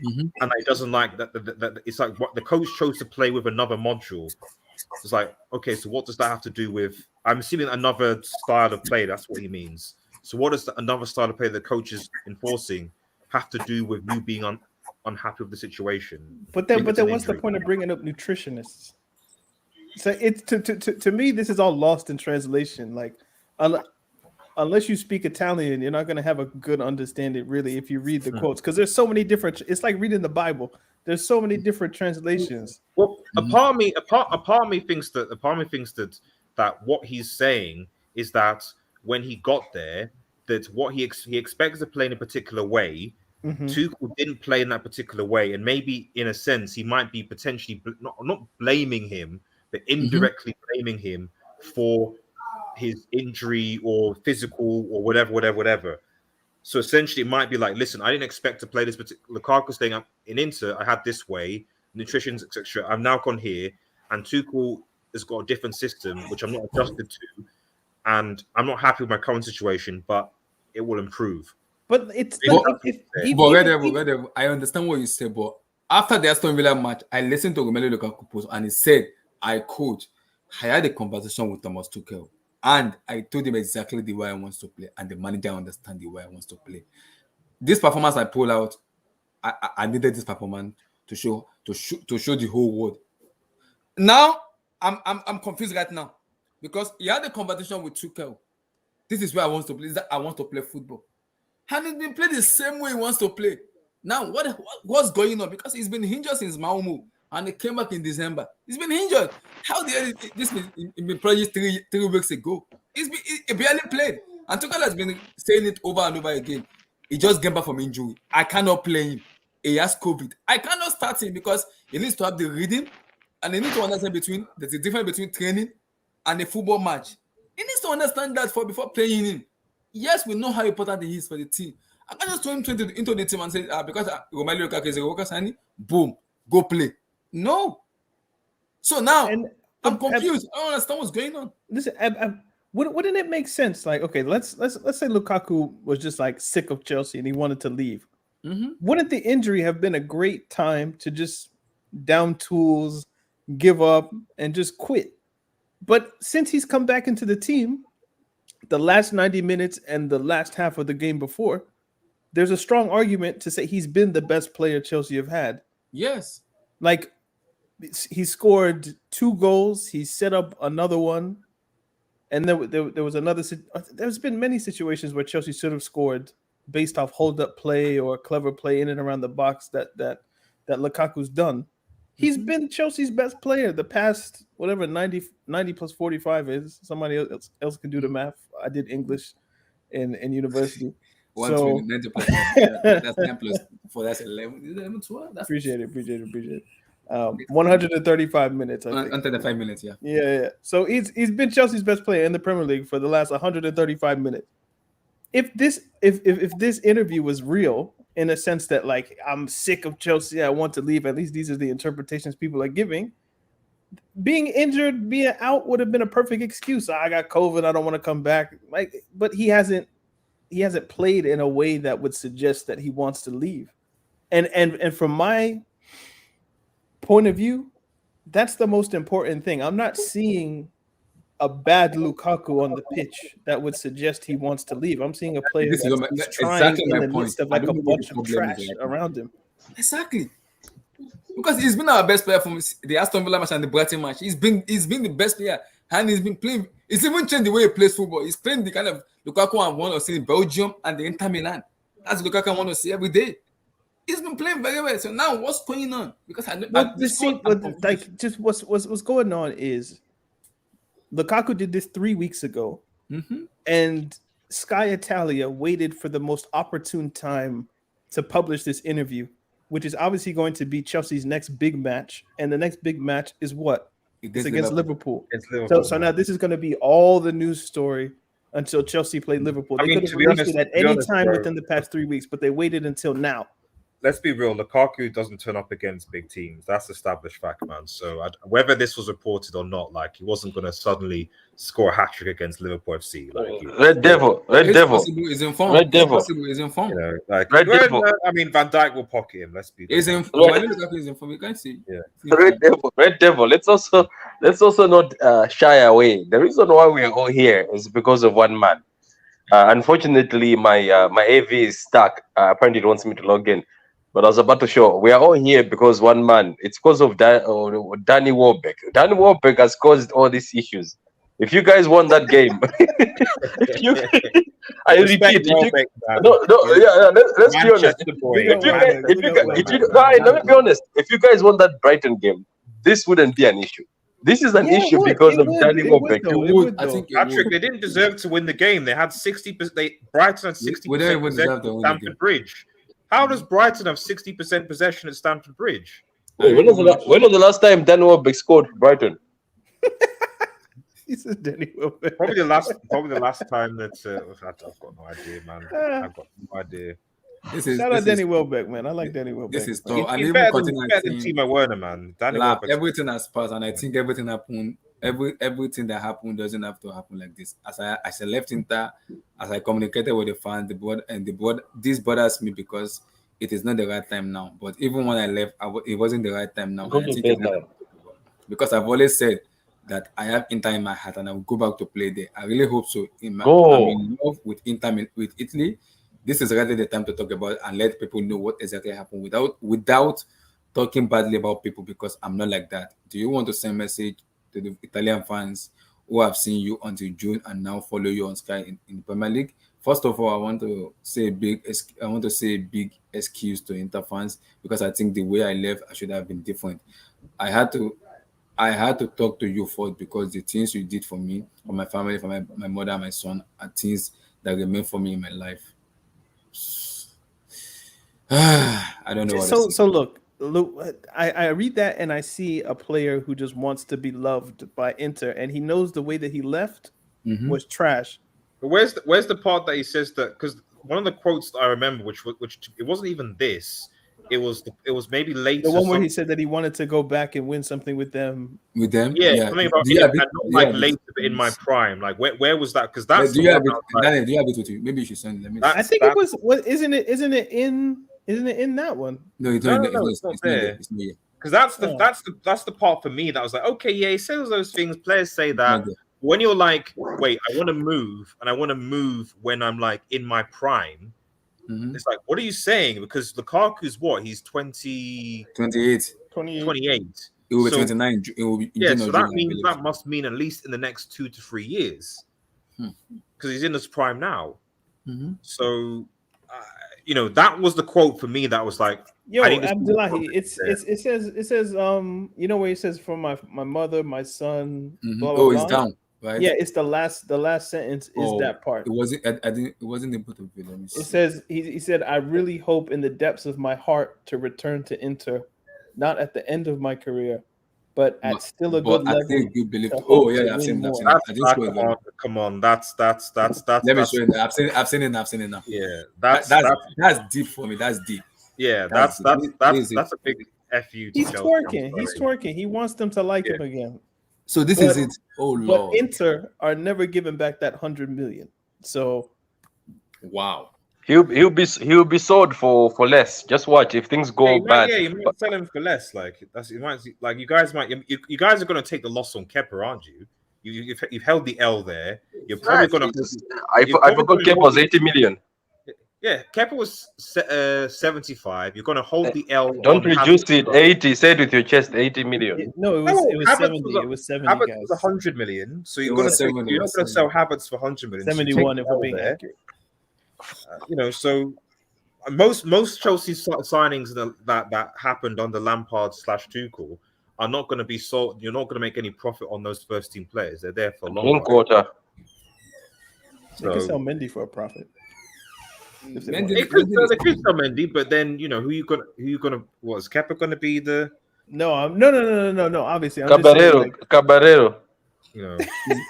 Mhm.
and it doesn't like that. It's like what the coach chose to play with another module. It's like, okay, so what does that have to do with? I'm assuming another style of play. That's what he means. So what does another style of play the coach is enforcing have to do with you being unhappy with the situation?
But
if
then
it's an
what's the
injury?
point of bringing up nutritionists? So it's to me, this is all lost in translation. Like, unless you speak Italian, you're not going to have a good understanding, really, if you read the quotes, because there's so many different. It's like reading the Bible. There's so many different translations.
Well, a
Mhm.
part of me thinks that what he's saying is that when he got there, that what he expects to play in a particular way.
Mhm.
Tuchel didn't play in that particular way, and maybe in a sense he might be potentially not blaming him, but indirectly blaming him for his injury or physical or whatever. So essentially, it might be like, listen, I didn't expect to play this particular Lukaku thing in Inter. I had this way, nutrition, etc. I've now gone here, and Tuchel has got a different system which I'm not adjusted to, and I'm not happy with my current situation, but it will improve.
But it's
Maybe
like
that's what
if,
he said.
if,
But
even,
whether I understand what you say, but after the Aston Villa match, I listened to Romelu Lukaku post and he said, I coach. I had a conversation with Thomas Tuchel and I told him exactly the way I want to play, and the manager understand the way I want to play. This performance I pull out, I needed this performance to show the whole world. Now I'm confused right now because he had a conversation with Tuchel. This is where I want to play. This is that I want to play football. And he's been playing the same way he wants to play. Now, what's going on? Because he's been injured since Malmo and he came back in December. He's been injured. How the hell this been played 3 weeks ago? He barely played. And Tuchel has been saying it over and over again. He just came back from injury. I cannot play him. He has COVID. I cannot start him because he needs to have the rhythm and he needs to understand there's a difference between training and a football match. He needs to understand that before playing him. Yes, we know how important he is for the team. I can't just throw him into the team and say, because Romelu Lukaku is a worker signing, boom, go play. No. So now
and
I'm
but
confused. I don't understand what's going on.
listen, wouldn't it make sense? Like, okay, let's say Lukaku was just like sick of Chelsea and he wanted to leave.
Mm-hmm.
Wouldn't the injury have been a great time to just down tools, give up, and just quit? But since he's come back into the team, the last 90 minutes and the last half of the game before, there's a strong argument to say he's been the best player Chelsea have had.
Yes.
Like, he scored 2 goals, he set up another one, and there was another. There's been many situations where Chelsea should have scored based off hold up play or clever play in and around the box that Lukaku's done. He's been Chelsea's best player the past whatever 90 plus 45 is. Somebody else can do the math. I did English in university.
1
So-
20, 90 plus 9. That's 9 plus 4. That's 11. 11, 12. That's
Appreciate it. 135 minutes, I think.
under the 5 minutes. Yeah.
Yeah. So he's been Chelsea's best player in the Premier League for the last 135 minutes. If this interview was real, in a sense that like I'm sick of Chelsea, I want to leave. At least these are the interpretations people are giving. Being injured, being out would have been a perfect excuse. I got COVID, I don't want to come back. But he hasn't played in a way that would suggest that he wants to leave. And from my point of view, that's the most important thing. I'm not seeing a bad Lukaku on the pitch that would suggest he wants to leave. I'm seeing a player
This is
that's
exactly
trying in
my
the
point.
midst of
I
like a
don't know what
bunch
the
of
problem is
trash
right now.
around him.
Exactly. Because he's been our best player from the Aston Villa match and the Brighton match. He's been the best player, and he's been playing. He's even changed the way he plays football. He's playing the kind of Lukaku I want to see in Belgium and the Inter Milan. That's Lukaku I want to see every day. He's been playing very well. So now what's going on? Because
what's going on is Lukaku did this 3 weeks ago, and Sky Italia waited for the most opportune time to publish this interview, which is obviously going to be Chelsea's next big match. And the next big match is what? It's against Liverpool. So now this is going to be all the news story until Chelsea played Liverpool. They could have released it at any time within the past 3 weeks, but they waited until now.
Let's be real. Lukaku doesn't turn up against big teams. That's established fact, man. So whether this was reported or not, like he wasn't going to suddenly score a hat trick against Liverpool FC.
Red Devil.
He's informed.
Red Devil.
He's informed.
You know, like
Red Devil.
I mean, Van Dijk will pocket him. Let's be.
He's informed. I know Lukaku is informed. You can't see.
Yeah.
Red Devil. Let's also not shy away. The reason why we are all here is because of one man. Unfortunately, my AV is stuck. Apparently, it wants me to log in. But I was about to show we are all here because one man. It's because of Danny Welbeck. Danny Welbeck has caused all these issues. If you guys won that game, I repeat. Let's be honest. Let me be honest. If you guys won that Brighton game, this wouldn't be an issue. This is an issue because of Danny Welbeck.
I think
Patrick, they didn't deserve to win the game. They had 60%. Brighton had 60% possession at Stamford Bridge. How does Brighton have 60% possession at Stamford Bridge?
When was the last time Danny Welbeck scored for Brighton?
He said Danny Welbeck.
Probably the last time that I've got no idea, man. I've got no idea.
Shout out Danny Welbeck, man. I like Danny Welbeck.
This is tough.
He's better than Timo Werner, man. Danny Welbeck.
Everything has passed, and I think everything happened. Everything that happened doesn't have to happen like this. As I left Inter, as I communicated with the fans, the board, this bothers me because it is not the right time now. But even when I left, it wasn't the right time now. Because I've always said that I have Inter in my heart and I will go back to play there. I really hope so. I'm in love with Inter, with Italy. This is rather the time to talk about and let people know what exactly happened without talking badly about people, because I'm not like that. Do you want to send a message to the Italian fans who have seen you until June and now follow you on Sky in the Premier League? First of all, I want to say a big excuse to Inter fans, because I think the way I left, I should have been different. I had to talk to you first, because the things you did for me, for my family, for my mother and my son, are things that remain for me in my life. I don't know what to say.
So look, I read that and I see a player who just wants to be loved by Inter, and he knows the way that he left was trash.
But where's the part that he says that? Because one of the quotes that I remember, which it wasn't even this. It was maybe later.
The one where he said that he wanted to go back and win something with them.
With them,
yeah. Something about later, but in my prime. Like where was that? Because that's.
Do you have it with you? Maybe you should send it.
I think it was. What isn't it? Isn't it in that one?
No, it's not there.
Because that's the part for me that was like, okay, yeah, he says those things. Players say that. When you're like, wait, I want to move, and I want to move when I'm like in my prime. It's like, what are you saying? Because Lukaku's what? He's 28. It
will be 29. It will be,
so that must mean at least in the next 2 to 3 years, because he's in his prime now. So, that was the quote for me. That was like,
yo, Abdullahi. It says, you know where he says from my mother, my son.
It's down. right?
Yeah, it's the last sentence is that part.
It wasn't. I didn't. It wasn't able to be. Let me see.
It says he said, "I really hope in the depths of my heart to return to Inter, not at the end of my career, but at still a good
I
level."
think you believe.
to
Oh
hope
yeah,
to
I've
win
seen it. I've
more.
seen it. I just saw it.
Come on, that's
Let me show you. That. I've seen it. I've seen it now.
yeah,
That's deep for me. That's deep.
yeah,
That's
that's a big fu to
He's
Chelsea.
twerking.
I'm
He's
sorry.
twerking. He wants them to like
Yeah.
him again.
So this
But-
is it. Oh
But
lord!
Inter are never giving back that 100 million. So
Wow.
He'll be sold for less. Just watch if things go bad.
Yeah, you might sell him for less. Like that's you might like you guys are going to take the loss on Kepa, aren't you? You've held the L there. You're probably going to.
I forgot Kepa was 80 million.
Yeah, Kepa was 75. You're going to hold the L.
Don't
on
reduce
Havertz.
it. 80. Say it with your chest. 80 million.
no, it was
Havertz
70.
was a-
It was 70,
Havertz
guys.
was 100 million. So
It
you're going
was
to
70,
you're not going to sell
70.
Havertz for 100 million. So you
71
take
if
the
we're
L
being
there.
accurate.
So most Chelsea signings that happened under Lampard / Tuchel are not going to be sold. You're not going to make any profit on those first team players. They're there for a long
One
run.
quarter.
They can
So-
sell Mendy for a profit. If they want.
Mendy-
They could sell Mendy, but then who you gonna? Was Kepa going to be the?
No. Obviously, I'm just saying, like,
Caballero.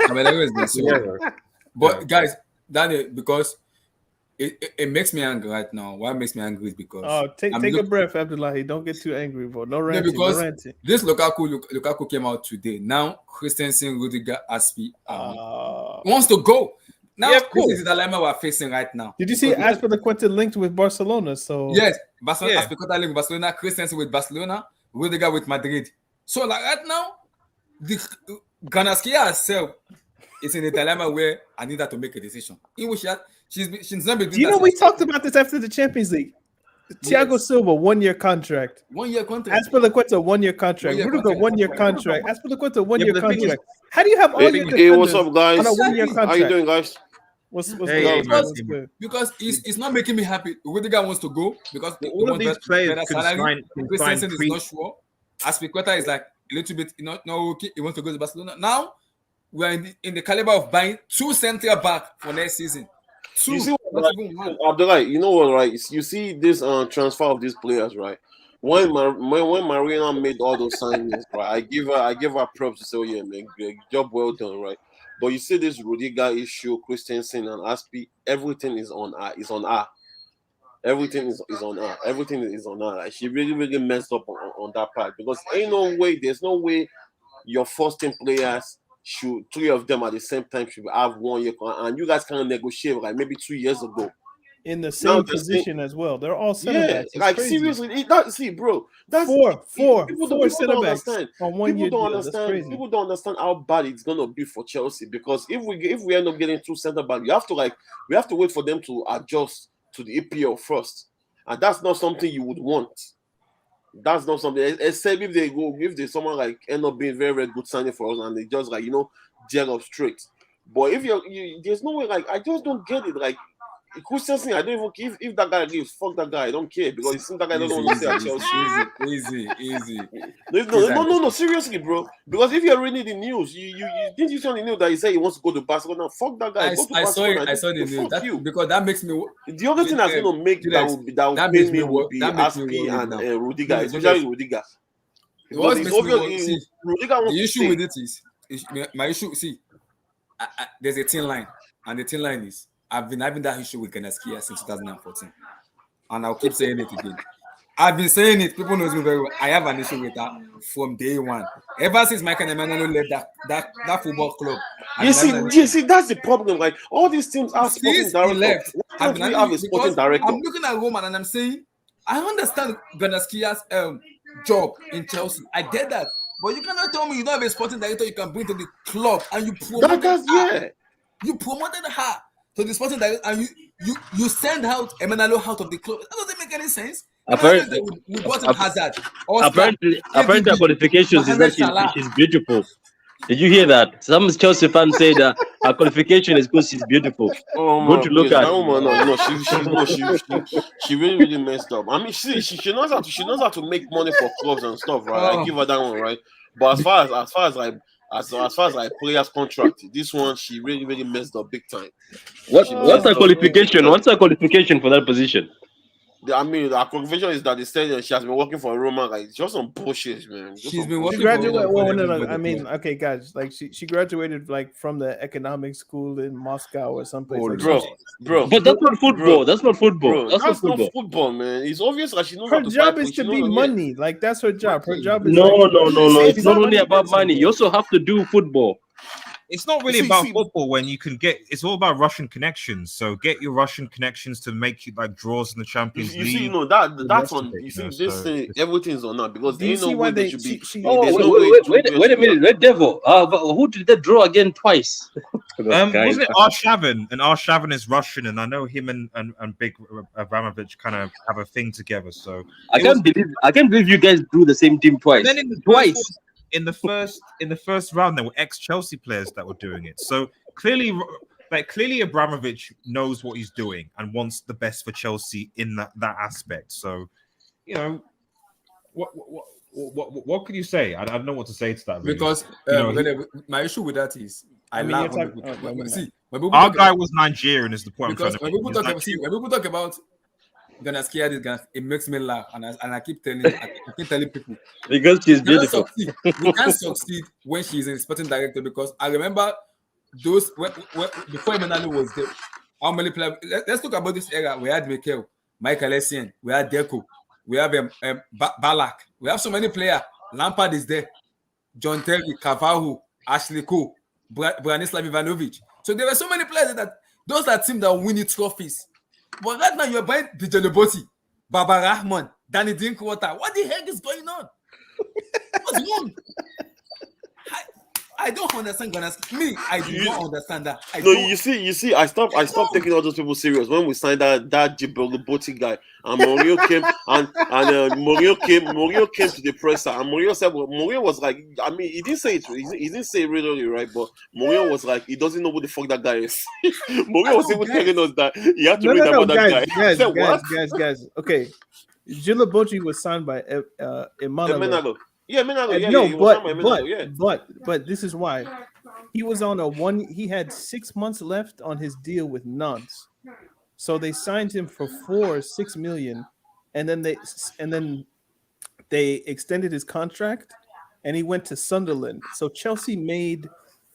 Caballero is the soul.
Yeah.
But guys, Daniel, because it makes me angry right now. Why it makes me angry is because
take
I'm
a
look-
breath, Abdullahi. Don't get too angry, bro. No ranting.
because
no ranting.
this Lukaku came out today. Now Christensen, Rudiger, Aspi wants to go. Now
Yeah, of
this
course.
is the dilemma we're facing right now.
Did you see
Because-
Aspilicueta linked with Barcelona? So
Yes, Barcelona,
Yeah.
Aspilicueta link with Barcelona, Christensen with Barcelona, Rudiger with Madrid. So like right now, the Granaskia herself is in a dilemma where I need her to make a decision. In which she's not been doing
you know
that
we
since-
talked about this after the Champions League. Thiago Silva 1-year contract.
1 year contract.
Aspilicueta 1-year contract.
1-year
Rudiger
contract.
1-year contract. Aspilicueta 1-year
but the thing is-
contract. How do you have all your defenders
Hey, what's up, guys?
on a 1-year
How
contract?
you doing, guys?
What's
Hey,
good?
man.
What's good?
Because it's not making me happy. Rudiger wants to go because they
All of
want
these players
better
can
salary.
sign
Christensen is
pre-
not sure. Aspilicueta is like a little bit not okay. He wants to go to Barcelona. Now we are in the caliber of buying 2 central back for next season. 2,
You see what,
not even 1.
Abdullah, you know what, right? You see this transfer of these players, right? When Marina made all those signings, right? I give her props to say, oh yeah, man, great job, well done, right? But you see this Rudiger issue, Christensen and Aspi, everything is on her. It's on her. Everything is on her. Everything is on her. Like, she really messed up on that part because there's no way your first team players should 3 of them at the same time should have 1 year and you guys can't negotiate like maybe 2 years ago.
In the
Now
same
they're
position as well. They're all center
Yeah,
backs. It's
like
crazy.
seriously, see, bro, that's
Four
people
center
don't
backs
understand.
on 1 year
People don't
deal. That's
understand.
crazy.
People don't understand how bad it's gonna be for Chelsea because if we end up getting 2 center back, we have to wait for them to adjust to the EPL first, and that's not something you would want. That's not something. Except if someone like end up being very very good signing for us, and they just gel up straight. But if you there's no way. Like I just don't get it. Like Christensen, I don't even care if that guy leaves. Fuck that guy. I don't care because it seems that guy doesn't want to stay at Chelsea.
Easy.
No, seriously, bro. Because if you're reading the news, you didn't you see on the news that he said he wants to go to Barcelona. Fuck that guy. Go to Barcelona.
I saw the news.
Fuck you.
Because that makes me.
The only thing that's gonna make that will
that
pay
makes
me
me
would be
that makes me
Aspi
worried
and
now.
Rudiger,
No,
especially Rudiger.
What
Because it's
makes me worried-
obvious
see,
Rudiger wants
The
to
issue
stay.
with it is my issue. See, there's a thin line, and the thin line is I've been having that issue with Ganaskia since 2014, and I'll keep saying it again. I've been saying it. People knows me very well. I have an issue with that from day one. Ever since Michael Emmanuel left that football club.
You see, that's the problem. Like all these teams are sporting
Since he
director.
left,
Why
I've
can't
been
we
having
have a sporting
because
director?
I'm looking at Roman and I'm saying I understand Ganaskia's job in Chelsea. I get that, but you cannot tell me you don't have a sporting director you can bring to the club and you promoted her. You promoted her to the sporting director and you send out Emmanuel out of the club. That doesn't make any sense.
Apparently,
we bought him Hazard.
apparently, her qualifications is that she's beautiful. Did you hear that? Some Chelsea fans say that her qualification is because she's beautiful.
Oh
Good to look at.
that woman, she really messed up. I mean, she knows how to make money for clubs and stuff, right? I give her that one, right? But as far as like As far as like players' contract, this one she really messed up big time.
What's
She
her
messed up big
qualification?
time.
What's her qualification for that position?
I mean, our qualification is that they said she has been working for Roma. Like, it's just some bullshit, man. Just
She's
some
been
bullshit.
working
She graduated.
for
Well, no.
everybody,
I mean,
yeah.
okay, guys. Like she graduated like from the economic school in Moscow or someplace.
Oh,
Like,
bro.
But that's not football.
Bro.
That's not football.
Bro,
That's not
not
football.
football, man. It's obvious that she knows how
her
to
job
fight.
is to be money. Like that's her job. Her job is
No.
like,
It's not only about money. You also have to do football.
It's not really about football when you can get. It's all about Russian connections. So get your Russian connections to make you like draws in the Champions
You
League.
see, that's
rest
on.
of it,
You see,
know,
this
so
thing, everything's on that because
Do you
there ain't no
see why
way
they-
they should be.
she-
Oh,
there's no way
wait a minute. Red Devil. But who did that draw again twice?
Wasn't it Arshavin? And Arshavin is Russian, and I know him and Big Abramovich kind of have a thing together. So
I can't believe you guys drew the same team twice.
then in the
Twice.
in the first round, there were ex-Chelsea players that were doing it. So clearly Abramovich knows what he's doing and wants the best for Chelsea in that aspect. So, you know, what could you say? I don't know what to say to that. Really.
Because my issue with that is I
mean,
laugh.
you're
When
our
people
guy was Nigerian, is the point.
because
I'm
when
trying to
people
make.
when people talk about gonna scare this guy, it makes me laugh, and I keep telling people
Because she's
we can't
beautiful.
succeed. We can't succeed when she's a sporting director because I remember those before Emmanuel was there. How many players? Let's talk about this era. We had Mikel, Michael Essien, we had Deco, we have Balak. We have so many players. Lampard is there, John Terry, Carvalho, Ashley Cole, Branislav Ivanovic. So there were so many players that those are teams that win trophies. But right now you're buying Dijon Boti, Baba Rahman, Danny Drinkwater. What the heck is going on? What's wrong? I don't understand. I do not understand that.
You see, I stopped taking all those people serious when we signed that Djibouti guy, and Mourinho came and Mourinho came to the presser, and Mourinho said, well, Mourinho was like, I mean, he didn't say it, he didn't say it really right, but Mourinho was like, he doesn't know who the fuck that guy is. Mourinho was even telling us that he had to read about that guy.
Guys. Okay, Djibouti was signed by Emmanuel.
Yeah, Menalo.
But this is why he was on he had 6 months left on his deal with Nantes, so they signed him for 4 or 6 million, and then they extended his contract, and he went to Sunderland. So Chelsea made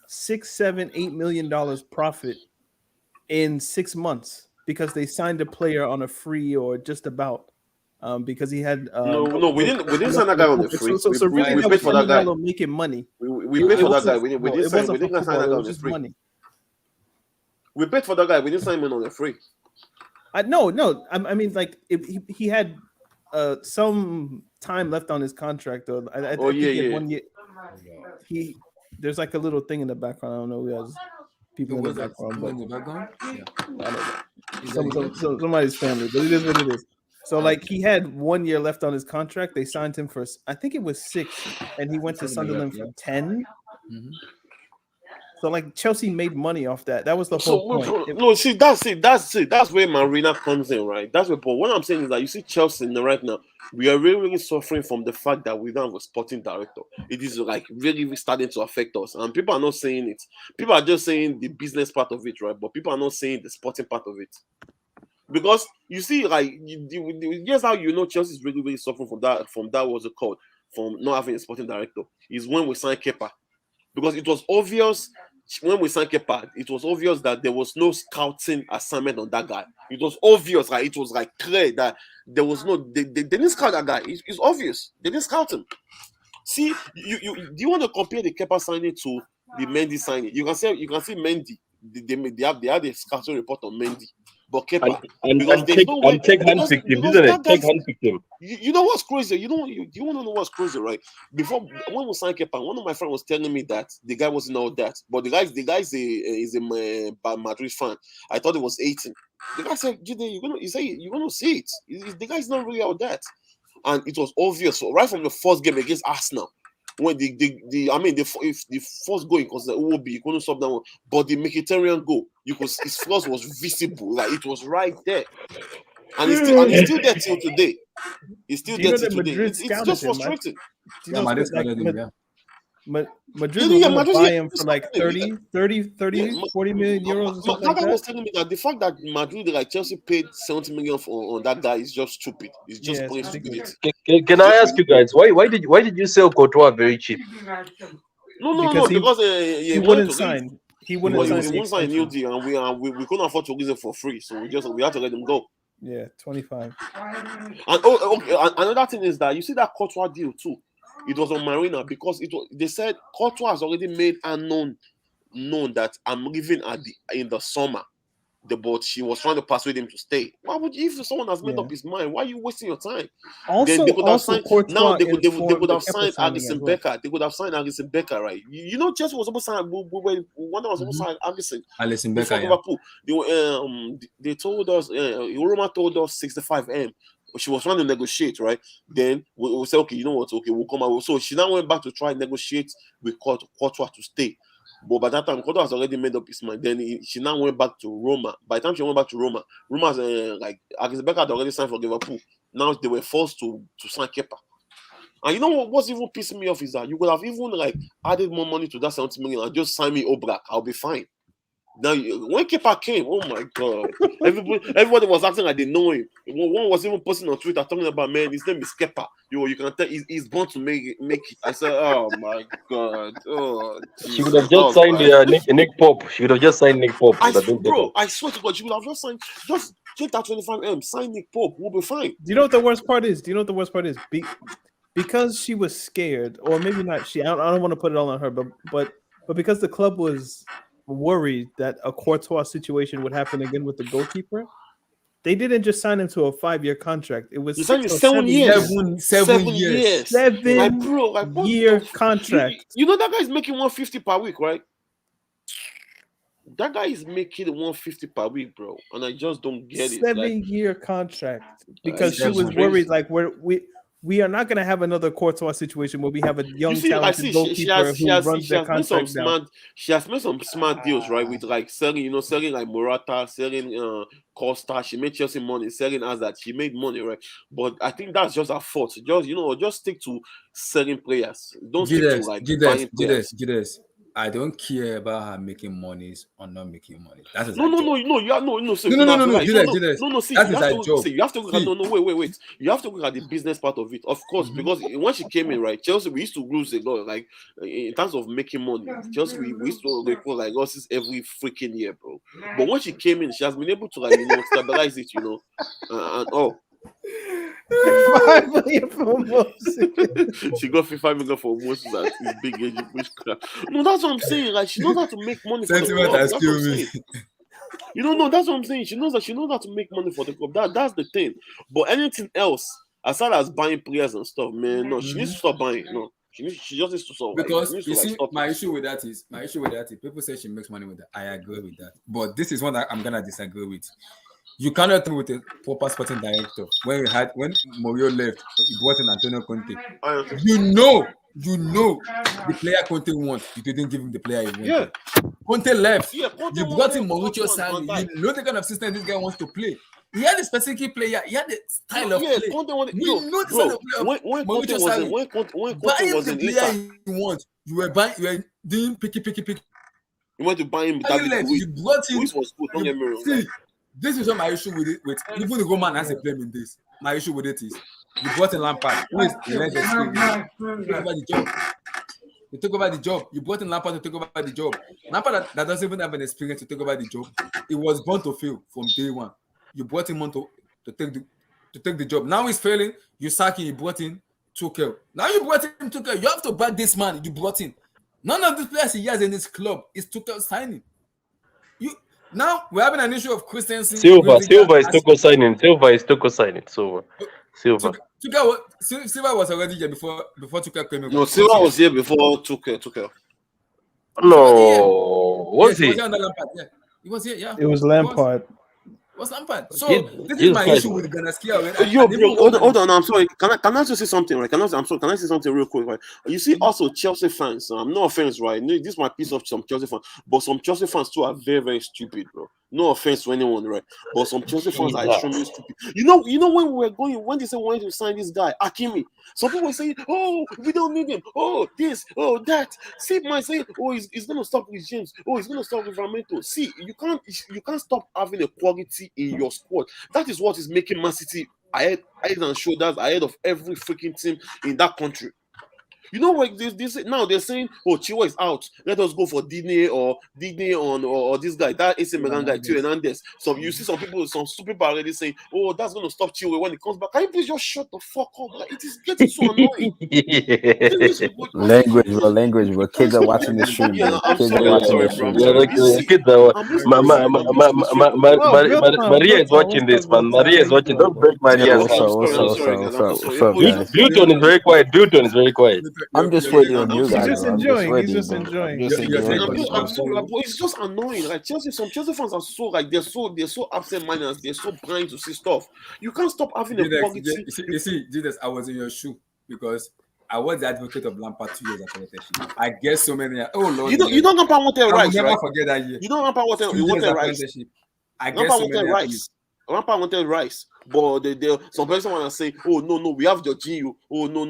$6, $7, $8 million profit in 6 months because they signed a player on a free or just about. Because he had
no, we didn't sign that guy on the free.
So really,
we paid for that guy.
Making money.
We paid for that guy. We didn't sign that guy on the free.
Money.
We paid for that guy. We didn't sign him on the free.
No. I mean, like if he had some time left on his contract, or I think he had 1 year. There's like a little thing in the background. I don't know who has people in the background. Somebody's family, but it is what it is. So like he had 1 year left on his contract. They signed him for I think it was 6, and he went to Sunderland for 10. Mm-hmm. So like Chelsea made money off that. That was the whole point.
No, see, that's it. That's where Marina comes in, right? That's where. But what I'm saying is that you see Chelsea right now, we are really suffering from the fact that we don't have a sporting director. It is like really starting to affect us, and people are not saying it. People are just saying the business part of it, right? But people are not saying the sporting part of it. Because you see, like, here's how you know Chelsea is really suffering from that what's it called? From not having a sporting director. Is when we signed Kepa. Because it was obvious when we signed Kepa, it was obvious that there was no scouting assignment on that guy. It was obvious, like it was like clear that there was they didn't scout that guy. It's obvious. They didn't scout him. See, do you want to compare the Kepa signing to the Mendy signing? You can see Mendy. They had a scouting report on Mendy. But Kepa,
and take handpicked him, isn't it? Take handpicked him.
You know what's crazy? You want to know what's crazy, right? Before when we signed Kepa, one of my friends was telling me that the guy wasn't all that, but the guy is a Madrid fan. I thought it was 18. The guy said, "You're gonna see it. The guy's not really all that," and it was obvious. So right from the first game against Arsenal. When the first goal because the OB you couldn't stop that one, but the Mkhitaryan goal, his flaws was visible, like it was right there, and he's still there till today. He's still there till today. It's just frustrating.
Madrid will want to buy him for like
yeah,
40 million euros or something
that guy
like
was
that.
telling me that the fact that Madrid, like Chelsea, paid 70 million on that guy is just stupid. It's just
Yeah,
plain
it's ridiculous.
stupidity.
Can I ask you guys why did you sell Courtois very cheap?
No, because
he
wanted
wouldn't
to
sign. He
he
wouldn't sign the
won't sign a new
extension.
deal, and we couldn't afford to lose it for free, so we had to let him go.
Yeah, 25.
And okay, another thing is that you see that Courtois deal too. It was on Marina because they said Courtois has already made known that I'm leaving in the summer. But she was trying to persuade him to stay. Why would you, if someone has made up his mind? Why are you wasting your time?
Also,
they could have signed. Now
Courtois
they could
informed
have
the Kepa
signed
signing as
Alisson
well.
Becker. They could have signed Alisson Becker, right? You know, Chelsea was supposed to sign. One was supposed to sign
Alisson
before
Becker.
Liverpool. They told us. Roma told us 65M. She was trying to negotiate, right? Then we said, okay, you know what? Okay, we'll come out. So she now went back to try and negotiate with Courtois to stay. But by that time, Courtois has already made up his mind. Then she now went back to Roma. By the time she went back to Roma's like Alisson Becker had already signed for Liverpool. Now they were forced to sign Kepa. And you know what's even pissing me off is that you could have even like added more money to that 70 million and just sign me Oblak. I'll be fine. Now, when Kepa came, oh my God, everybody was acting like they know him. One was even posting on Twitter talking about, man, his name is Kepa. You can tell he's born to make it. I said, oh my God, oh. Jesus.
She would have just signed Nick Pope. She would have just signed Nick Pope.
I swear to God, she would have just signed. Just take that 25M, sign Nick Pope. We'll be fine.
Do you know what the worst part is? Because she was scared, or maybe not. I don't want to put it all on her, but because the club was worried that a Courtois situation would happen again with the goalkeeper, they didn't just sign him to a 5-year contract. It was
7 years.
7 years. 7-year contract.
You know that guy's making 150 per week, right? That guy is making 150 per week, bro, and I just don't get it.
7-year contract because she was worried, like we are not going to have another Courtois situation where we have a young talented goalkeeper who runs their contract down.
She has made some smart deals, right? With like selling like Morata, selling Costa. She made Chelsea money, selling us that. She made money, right? But I think that's just her fault. Just stick to selling players. Don't stick to like buying players.
I don't care about her making monies or not making money. That's
no. You have to look at wait. You have to look at the business part of it, of course, because when she came in, right, Chelsea, we used to lose a lot, like in terms of making money. Chelsea, we used to like losses every freaking year, bro. But when she came in, she has been able to like stabilize it, and
5 million for Moses.
She got 5 million for Moses at his big age. No, that's what I'm saying. Like, she knows how to make money for the club. That's what I'm saying. No, that's what I'm saying. She knows how to make money for the club. That's the thing. But anything else, aside as buying players and stuff, man, no, she needs to stop buying. No, she just needs to stop.
Because you see, my issue with that is people say she makes money with that. I agree with that. But this is one that I'm gonna disagree with. You cannot do with a proper sporting director. When Mourinho left, you brought in Antonio Conte. You know the player Conte wants. You didn't give him the player he wanted.
Yeah.
Conte left.
Yeah, Conte
you brought in Mauricio Sarri. You know the kind of system this guy wants to play. He had a specific player. He had the style of play.
Conte wanted,
we know the style of play.
When Conte was in
the player you want, you were doing picky.
You went to buy him.
You brought in.
Which was good. Don't get me wrong.
This is what my issue with it. With even the Roman has a blame in this. My issue with it is you brought in Lampard, who is the less experienced. You took over the job. You brought in Lampard to take over the job. Lampard that doesn't even have an experience to take over the job. It was born to fail from day one. You brought him on to take the job. Now he's failing. You sack him. You brought in Tuchel. Now you brought in Tuchel. You have to back this man. You brought in. None of the players he has in this club is Tuchel signing. Now we're having an issue of Christensen.
Silva is Tuchel signing. Silva
was already here before Tuchel came in.
No, Silva was here before Tuchel.
No, was he?
He was here. Yeah.
It was Lampard.
Was Lampard. So this is my issue with Ganaskia.
Yo, bro, hold on. I'm sorry. Can I just say something, right? Can I say something real quick, right? You see, also Chelsea fans. I'm no offense, right? This might piss off some Chelsea fans, but some Chelsea fans too are very, very stupid, bro. No offense to anyone, right? But some Chelsea fans are extremely stupid. You know when we were going, when they said we wanted to sign this guy, Hakimi, some people were saying, "Oh, we don't need him. Oh, this, oh, that." See, man saying, "Oh, he's gonna stop with James. Oh, he's gonna stop with Ramento." See, you can't stop having a quality in your squad. That is what is making Man City head and shoulders ahead of every freaking team in that country. You know what this now they're saying, oh, Chiwa is out. Let us go for Digne or this guy, that AC Milan guy, Tio Hernandez. So you see some people are already saying, oh, that's gonna stop Chiwa when he comes back. Can you please just shut the fuck up? Like, it is getting so annoying.
Language, bro. Kids are watching the stream,
Yeah,
bro.
I'm
Kids
sorry,
are
I'm
watching
sorry,
the
bro.
stream.
I'm sorry.
Kids are.
I'm used to this shit.
Maria is watching this, man. Maria is watching. Don't break
Yo,
Maria's
what's
heart.
up? What's up?
I'm
What's
sorry,
up?
guys.
What's
I'm
up?
so sorry.
What's up, guys?
Bluetooth is very quiet. Bluetooth is very quiet.
I'm just
Yeah,
waiting on
I'm
you
sorry.
guys,
just
bro. I'm
enjoying.
just
He's
waiting,
just
bro.
enjoying.
I'm just
Yeah,
enjoying
I'm
this,
so
bro.
like, but it's just annoying. Like some Chelsea fans are so like they're so absent-minded. They're so blind to see stuff. You can't stop having a quality.
You see, Jesus, I was in your shoe because I was the advocate of Lampard 2 years after the I guess so many. Oh Lord,
You don't Lampard wanted
I will
rice,
never
right?
forget that year.
You know Lampard
2 years
wanted
after
rice.
the I guess
Lampard
so
wanted
many
rice. Lampard wanted rice, but some person want to say, "Oh no, we have Jorginho." Oh no,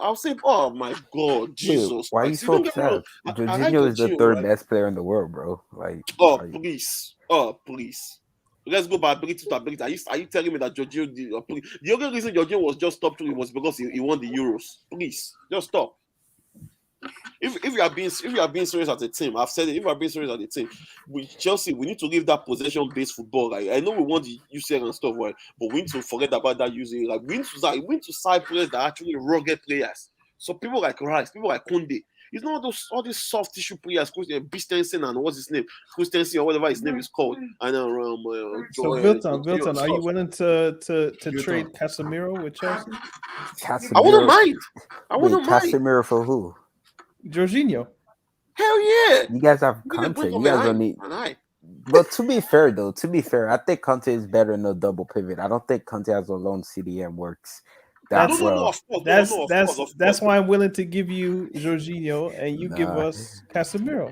I'll say, "Oh my God, Jesus
Why are you
Christ!" You
so
don't get me wrong.
obsessed?
I like
Jorginho is the
Jorginho,
third
right?
best player in the world, bro. Like,
Oh please. Let's go by ability to ability. Are you telling me that Jorginho the only reason Jorginho was just top 3 was because he won the Euros? Please, just stop. If you are being serious as a team, I've said it. If you are being serious as a team, with Chelsea, we need to leave that possession-based football. Like, I know we want the UCL and stuff, right? But we need to forget about that using. Like, we need to side players that are actually rugged players. So people like Rice, people like Kunde. It's not all these soft tissue players, Christensen and what's his name, Christensen or whatever his name is called. And
So Vilton, are you willing to trade Casemiro with Chelsea?
I wouldn't mind.
Casemiro for who?
Jorginho.
Hell yeah!
You guys have Conte. You guys don't need. But to be fair, I think Conte is better in a double pivot. I don't think Conte as a lone CDM works. That's
why I'm willing to give you Jorginho and you give us Casemiro.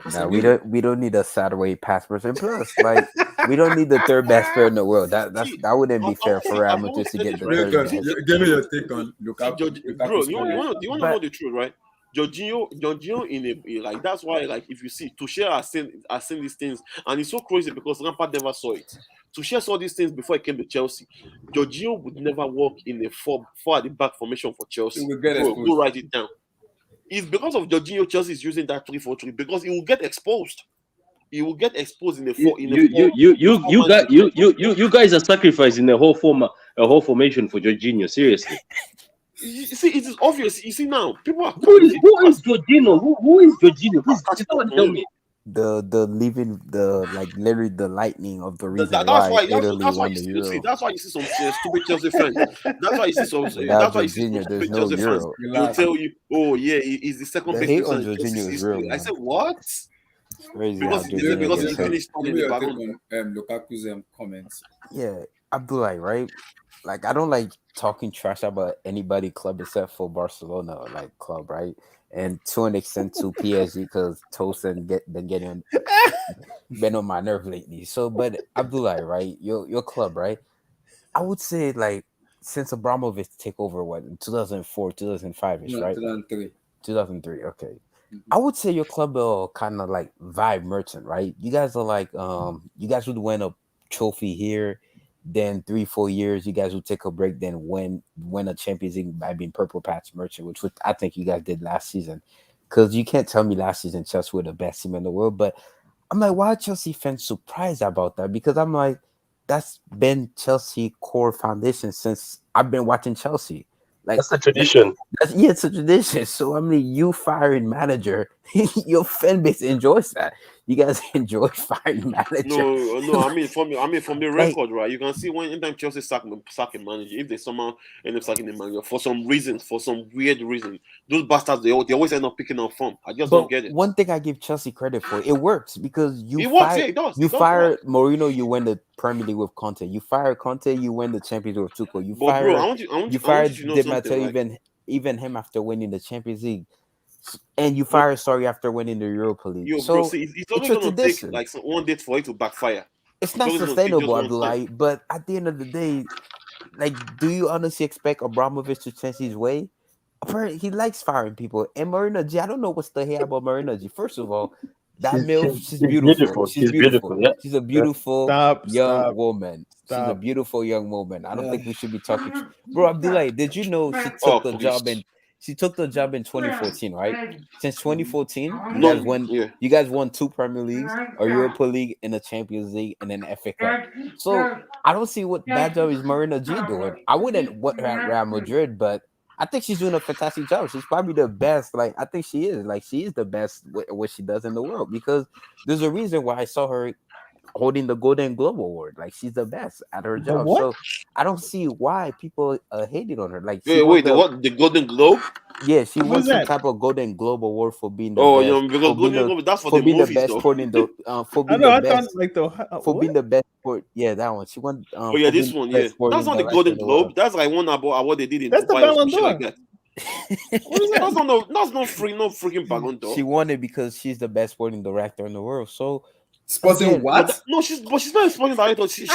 We don't need a Saturday pass person. Plus, like, we don't need the third best player in the world. That wouldn't be fair for Real Madrid to get the third best.
Give me your take on
Lukaku. Bro, you want to know the truth, right? Jorginho in like that's why, like, if you see Tuchel has seen these things, and it's so crazy because Lampard never saw it. Tuchel saw these things before he came to Chelsea. Jorginho would never work in a four at the back formation for Chelsea. Go write it down. It's because of Jorginho Chelsea is using that 3-4-3 because he will get exposed. He will get exposed in the four.
You guys are sacrificing a whole formation for Jorginho. Seriously.
You see, it is obvious. You see now, people are.
Who is Jorginho? Who is Jorginho? Please, someone tell me.
The leaving literally the lightning of the reason
that's
why
why
Italy won the
you
Euro.
see, that's why you see some stupid Chelsea fans. That's why you see some. That's why you see some stupid Chelsea fans. They'll tell you, "Oh yeah, he's the second best person."
Jorginho is real,
I said, "What?"
It's crazy
because he finished on the background.
Lukaku's comments.
Yeah, Abdullah, right? Like, I don't like talking trash about anybody club except for Barcelona, like, club, right? And to an extent to PSG because Tosin been on my nerve lately. So, but Abdullah, right? Your club, right? I would say, like, since Abramovich take over, what, in 2004, 2005-ish, right? 2003, okay. Mm-hmm. I would say your club are kind of like vibe merchant, right? You guys are like, you guys would win a trophy here. Then 3-4 years, you guys will take a break. Then win a Champions League by being purple patch merchant, which I think you guys did last season. Because you can't tell me last season Chelsea were the best team in the world. But I'm like, why are Chelsea fans surprised about that? Because I'm like, that's been Chelsea core foundation since I've been watching Chelsea. Like,
that's a tradition.
It's a tradition. So I mean, you firing manager, your fan base enjoys that. You guys enjoy firing manager.
No. I mean, from the record, right? You can see anytime Chelsea sack a manager, if they somehow end up sacking the manager for some weird reason, those bastards they always end up picking up form. I just don't get it.
One thing I give Chelsea credit for, it works because you fire Mourinho, you win the Premier League with Conte. You fire Conte, you win the Champions League with Tuchel. You fire Di Matteo, even him after winning the Champions League. And you fire Sorry after winning the Europa League.
It's always going to take like one date for it to backfire.
It's not
Because it's just
sustainable,
one time.
Abdullah. But at the end of the day, like, do you honestly expect Abramovich to change his way? Apparently, he likes firing people. And Marina G, I don't know what's the hair about Marina G. First of all, that MILF, she's
she's
beautiful.
beautiful.
She's
She's
beautiful.
beautiful. Yeah.
She's a
Yeah.
beautiful
Stop,
young
stop,
woman. She's a
stop.
beautiful young woman. I don't
Yeah.
think we should be talking. Bro, Abdullah, did you know she
Oh,
took the
please.
job in 2014, right? Since 2014, you
No,
guys won.
yeah.
You guys won 2 Premier Leagues, a Europa League, and a Champions League, and an FA Cup. So I don't see what bad job is Marina G doing. I wouldn't want her at Real Madrid, but I think she's doing a fantastic job. She's probably the best. Like, I think she is. Like, she is the best what she does in the world, because there's a reason why I saw her holding the Golden Globe Award. Like, she's the best at her
The
job.
what?
So I don't see why people hated on her. Like, she
Wait,
won
wait, the what? The Golden Globe?
yeah, she
What
won
is
some
that?
type of Golden Globe Award for being the
Oh,
best,
because Golden Globe, that's for the
being the
movies,
best
though.
sport in the for
I
being
know.
the
I thought
best
like the
for
what?
being the best sport. Yeah, that one. She won
Oh, yeah,
for being
this
the
one,
best
yeah.
sport
That's
in
not the
director
Golden
in the
Globe.
world.
That's like one about what they did in
That's the
Dubai or
Ballon
some shit
d'Or.
like that.
What is that?
That's not free, no freaking Ballon d'Or.
She won it because she's the best sporting director in the world. So
Sporting
again,
what?
No, she's not a sporting director. She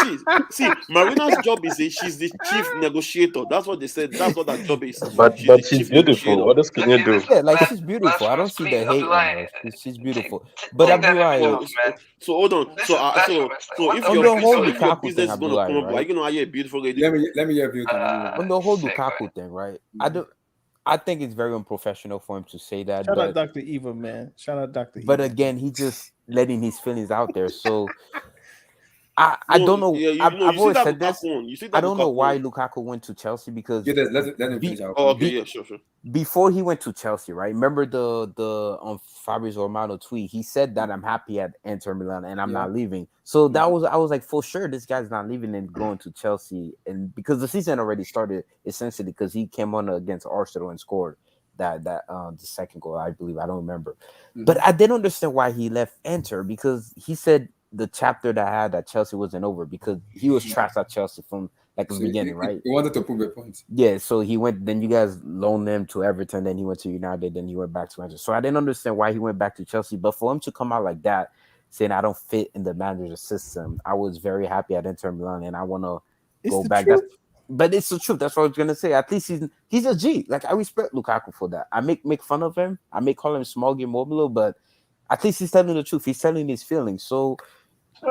see, Marina's job is she's the chief negotiator. That's what they said. That's what that job is.
But
She's the
she's
chief
beautiful.
negotiator.
What else can you do?
yeah, like, she's beautiful. I don't see the hate on her. She's beautiful. But Abdullah,
So hold on. So if
on
your
the whole
so if your
Lukaku thing,
business is gonna
Abdullah,
come up, are
right?
you gonna hire a beautiful lady?
Let me hear you.
On the whole Lukaku thing, right? I think it's very unprofessional for him to say that.
Shout out
But
Dr. Eva, man. Shout out Dr.
but
Eva.
again, he just letting his feelings out there. So I don't know.
Yeah,
I've
you see
always
that
said this.
Lukaku one. You see
I
that
don't know
Lukaku
why
one.
Lukaku went to Chelsea, because
Yeah, let him finish out.
Oh, okay, yeah, sure.
before he went to Chelsea, right? Remember the Fabrizio Romano tweet? He said that I'm happy at Inter Milan and I'm not leaving. So that was I was like, for sure, this guy's not leaving and going to Chelsea, and because the season already started essentially, because he came on against Arsenal and scored that the second goal, I believe. I don't remember, but I didn't understand why he left Inter, because he said the chapter that I had at Chelsea wasn't over, because he was trash at Chelsea from like the beginning, right?
He wanted to prove a point.
Yeah, so he went. Then you guys loaned him to Everton. Then he went to United. Then he went back to Manchester. So I didn't understand why he went back to Chelsea. But for him to come out like that, saying I don't fit in the manager's system, I was very happy at Inter Milan, and I want to go back. But it's the truth. That's what I was gonna say. At least he's a G. Like, I respect Lukaku for that. I make fun of him. I may call him Smoggy Mobile, but at least he's telling the truth. He's telling his feelings. So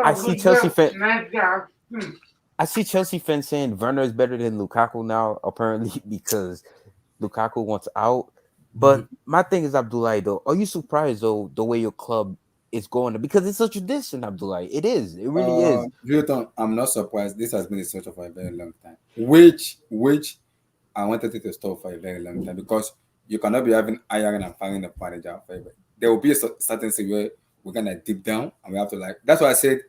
I see Chelsea fans. I see Chelsea fans saying Werner is better than Lukaku now, apparently, because Lukaku wants out. But my thing is, Abdullah, though, are you surprised, though, the way your club is going? Because it's a tradition, Abdullah. It is. It really is.
Vilton, I'm not surprised. This has been a structure for a very long time. Which I wanted it to stop for a very long time, because you cannot be having iron and firing the manager forever. There will be a certain thing where we're gonna deep down and we have to, like. That's why I said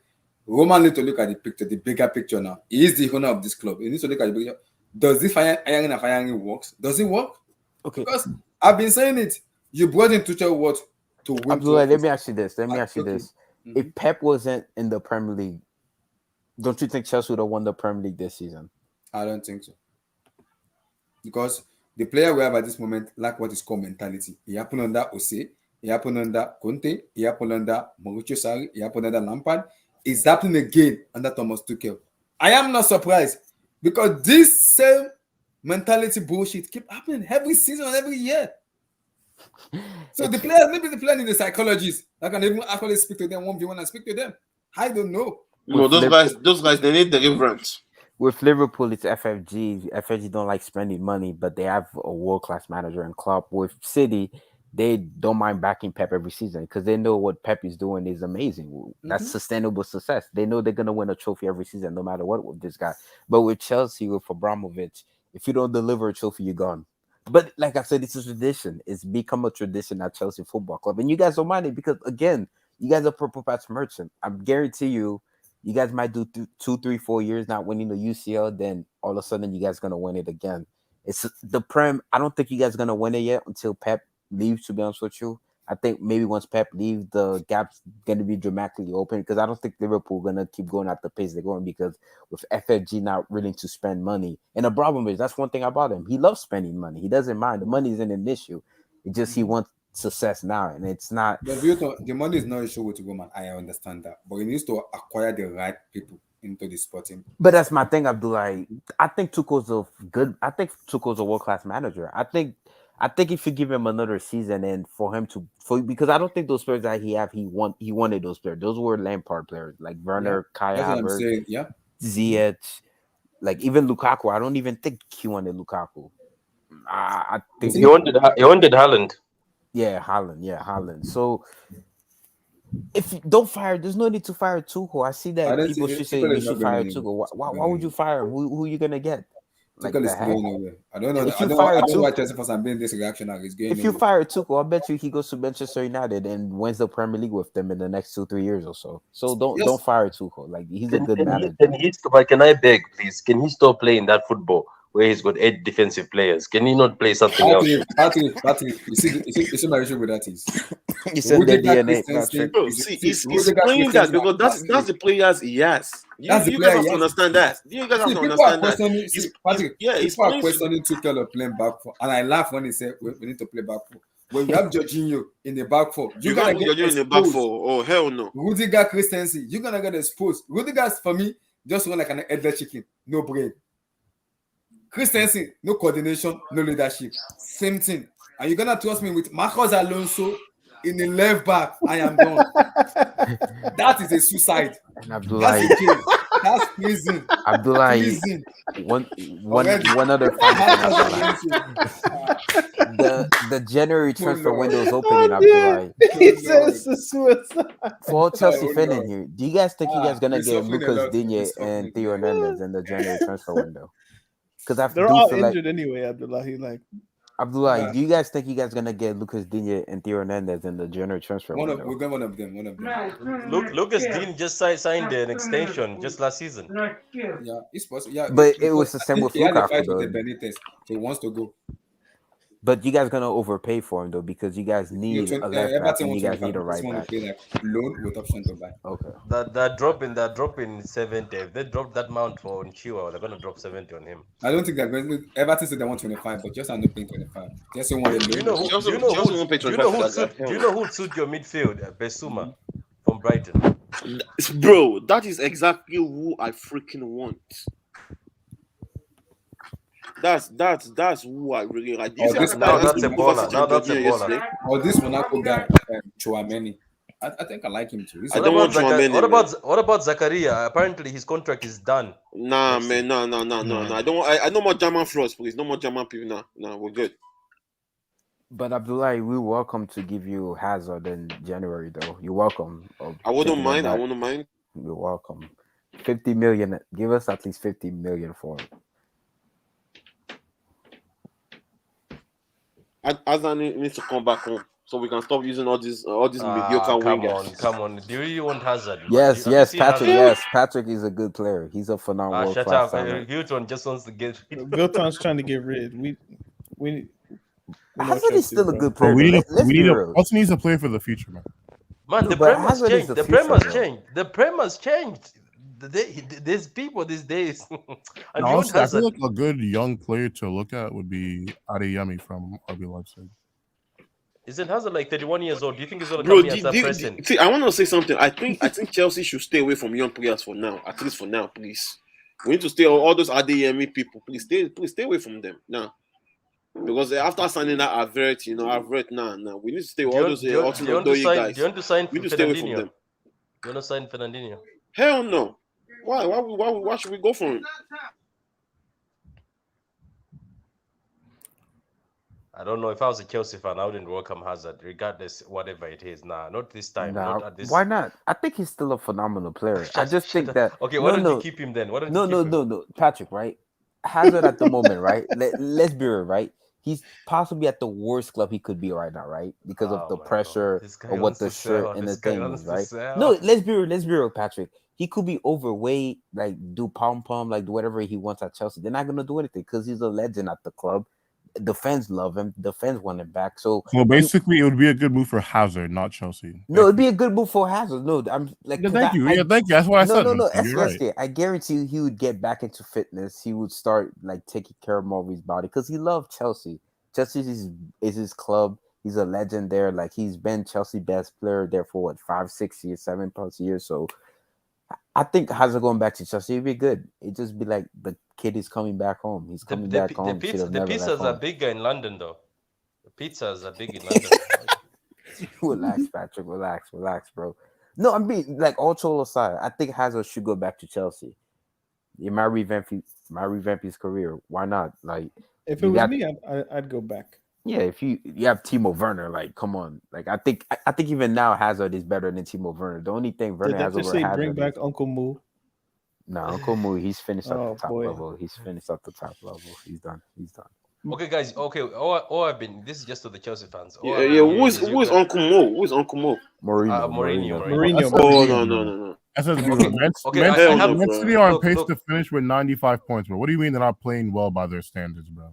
Roman needs to look at the picture, the bigger picture now. He is the owner of this club. He needs to look at the picture. Does this iron and firing works? Does it work?
Okay.
Because I've been saying it. You brought in Tuchel what to win.
Abdullah, let me ask you this. If Pep wasn't in the Premier League, don't you think Chelsea would have won the Premier League this season?
I don't think so. Because the player we have at this moment lack what is called mentality. It happened under Ose, it happened under Conte, it happened under Mauricio Sarri, it happened under Lampard. It's happening again under Thomas Tuchel. I am not surprised, because this same mentality bullshit keep happening every season and every year. So maybe the player needs a psychologist that can even actually speak to them 1v1 and speak to them. I don't know.
No, those guys, they need deliverance.
With Liverpool, it's FFG. FFG don't like spending money, but they have a world-class manager in Klopp. With City, they don't mind backing Pep every season, because they know what Pep is doing is amazing. That's sustainable success. They know they're going to win a trophy every season, no matter what with this guy. But with Chelsea, with Abramovich, if you don't deliver a trophy, you're gone. But like I said, it's a tradition. It's become a tradition at Chelsea Football Club. And you guys don't mind it, because, again, you guys are purple patch merchant. I guarantee you, you guys might do 2, 3, 4 years not winning the UCL. Then all of a sudden, you guys are going to win it again. It's the Prem. I don't think you guys are going to win it yet until Pep leaves, to be honest with you. I think maybe once Pep leaves, the gap's going to be dramatically open, because I don't think Liverpool going to keep going at the pace they're going, because with FFG not willing to spend money. And Abramovich, that's one thing about him. He loves spending money. He doesn't mind. The money isn't an issue. It's just he wants success now, and it's not.
The money is not a issue to go, man. I understand that, but he needs to acquire the right people into the sporting.
But that's my thing, Abdullah. I think Tuchel's a world class manager. I think if you give him another season and because I don't think those players that he wanted those players. Those were Lampard players like Werner, Kai
That's what I'm
Havertz,
saying. Yeah,
Ziyech, like even Lukaku. I don't even think he wanted Lukaku. I think
He wanted Haaland.
Yeah, Haaland. So if you don't fire, there's no need to fire Tuchel. I see
I
that
don't
people
see
should say
Tuchel
you
is not
should
going
fire
anywhere.
Tuchel. Why would you fire him? Who are you gonna get? Like
Tuchel
the
is
heck?
going nowhere. I don't know.
If
I
you
don't
fire
know why
Tuchel,
Chelsea fans are being this reactionary. He's going
if you
nowhere.
fire Tuchel, I bet you he goes to Manchester United and wins the Premier League with them in the next 2-3 years or so. So don't fire Tuchel. Like he's a good manager.
Can I beg, please? Can he stop playing that football where he's got 8 defensive players? Can he not play something else?
Patrick, you see my issue with that is
You said the DNA,
Christensen,
Patrick.
Bro, see, he's
Rudiger
playing that
Christensen
because
are
that's the players he has.
That's the
You
player
guys have
he
to
has.
understand that. You guys have
See,
to
people are
understand that.
questioning. Patrick,
He's
people are
playing.
questioning Tuchel of playing back four, and I laugh when he said we need to play back four. When you have Jorginho in the back four,
You
gonna
got
get
you're in the back
exposed.
four. Oh hell no.
Rudiger Christensen, you're gonna get exposed. Rudiger for me just run like an headless chicken, no brain. Christensen, no coordination, no leadership. Same thing. And you're gonna trust me with Marcos Alonso in the left back. I am done. That is a suicide.
And Abdullah,
That's prison.
Abdullah,
Prison.
one
Already.
other fun thing, Abdullah. The January transfer window is opening, Abdullah.
He says it's suicide.
For all Chelsea
Oh,
fan
no.
in here, do you guys think you guys gonna
we're
get
suffering a
Lucas
lot. We're
Digne
suffering
and Theo Hernandez in the January transfer window? Because I
They're
do
all
feel like
injured anyway, Abdullah. Like
Abdullah,
Yeah.
do you guys think you guys gonna get Lucas Digne and Theo Hernandez in the January transfer
We'll
window?
get one of them.
Lucas Dean just signed an extension just last season.
Yeah, it's possible. Yeah,
But it was the
I
same
think
with
he had a
Lukaku,
fight with
though.
the Benitez, so he wants to go.
But you guys gonna overpay for him though because you guys need a left back
Everton
and you
wants
guys need a right
want
back.
to play like loan with option to buy.
Okay.
That drop in 70. If they drop that amount for Chua, they're gonna drop 70 on him.
I don't think they're going to. Everton said they want 25, but just are not paying 25. Just want a loan.
Do you know
Chelsea won't pay 25 for that guy.
who would suit your midfield? Besuma from Brighton.
Bro, that is exactly who I freaking want. That's who I really like.
Oh,
You see,
now
I
that's a
see
baller.
Liverpool
Now that's a
Jorginho
baller.
yesterday.
Or this Monaco guy, Chouameni. I think I like him too.
I don't want Chouameni,
What about Zakaria? Apparently his contract is done.
Nah,
Next
man, no. I don't. I no more German frost, please. No more German people. Nah, we're good.
But Abdullah, we're welcome to give you Hazard in January though. You're welcome.
I wouldn't
taking him
mind. I
back.
wouldn't mind.
You're welcome. 50 million. Give us at least 50 million for him.
Hazard needs to come back home so we can stop using all these mediocre wingers.
Come on. Do you really want Hazard?
Yes,
Have you
yes,
seen
Patrick.
Hazard?
Yes, Patrick is a good player. He's a phenomenal
Shut
class
up.
talent.
Hilton just wants to get
Bilton's trying to get rid. We know
Hazard
Chelsea,
is still a
bro.
good
But
player.
we need
Let's be real.
also needs a player for the future, man.
Man,
No,
the
but
Prem has
Hazard is
changed.
the
The Prem
future,
has
bro.
changed. The Prem has changed. There's people these days. And
And
you want
honestly, I
Hazard.
feel like a good young player to look at would be Adeyemi from RB Leipzig.
Isn't Hazard like 31 years old? Do you think he's gonna
Bro,
come here and start pressing?
see, I want to say something. I think Chelsea should stay away from young players for now. At least for now, please. We need to stay all those Adeyemi people. Please stay away from them now. Because after signing that Avert, now we need to stay with all those
Do you want
guys.
to sign
We need to stay away from
Fernandinho?
them.
You want to sign Fernandinho?
Hell no. Why should we go for him?
I don't know. If I was a Chelsea fan, I wouldn't welcome Hazard, regardless whatever it is. Nah, not this time.
Nah,
Not at this.
why not? I think he's still a phenomenal player. I just think that.
Okay, why don't you keep him then? Why don't you keep him?
No, Patrick, right? Hazard at the moment, right? Let's be real, right? He's possibly at the worst club he could be right now, right? Because of the pressure of what the shirt and the thing is, right? No, let's be real, Patrick. He could be overweight, like do pom, like do whatever he wants at Chelsea. They're not gonna do anything because he's a legend at the club. The fans love him. The fans want him back. So
basically, it would be a good move for Hazard, not Chelsea.
No, it'd be a good move for Hazard. No, I'm like.
Yeah, thank you. Thank you. That's what I said.
No.
You're right.
I guarantee you, he would get back into fitness. He would start like taking care of more of his body because he loved Chelsea. Chelsea is his club. He's a legend there. Like he's been Chelsea best player there for what 5, 6 years, 7+ years. So I think Hazard going back to Chelsea would be good. It just be like the kid is coming back home. He's coming back home. Should have
The
never left
pizzas are
home.
bigger in London, though. The pizzas are big in London.
Relax, Patrick. Relax, bro. No, I mean, like all troll aside, I think Hazard should go back to Chelsea. It might revamp his career. Why not? Like,
if it was me, I'd go back.
Yeah, if you have Timo Werner, like, come on. Like, I think even now Hazard is better than Timo Werner. The only thing Werner has over Hazard.
Bring back Uncle Moo.
No, Uncle Moo, he's finished at the top
boy.
level. He's finished at the top level. He's done.
Okay, guys. Okay, all I've been. This is just to the Chelsea fans.
Who is Uncle Mo? Who is Uncle Mo?
Mourinho.
Oh no.
That's Man City are on pace to finish with 95 points, bro. What do you mean they're not playing well by their standards, bro?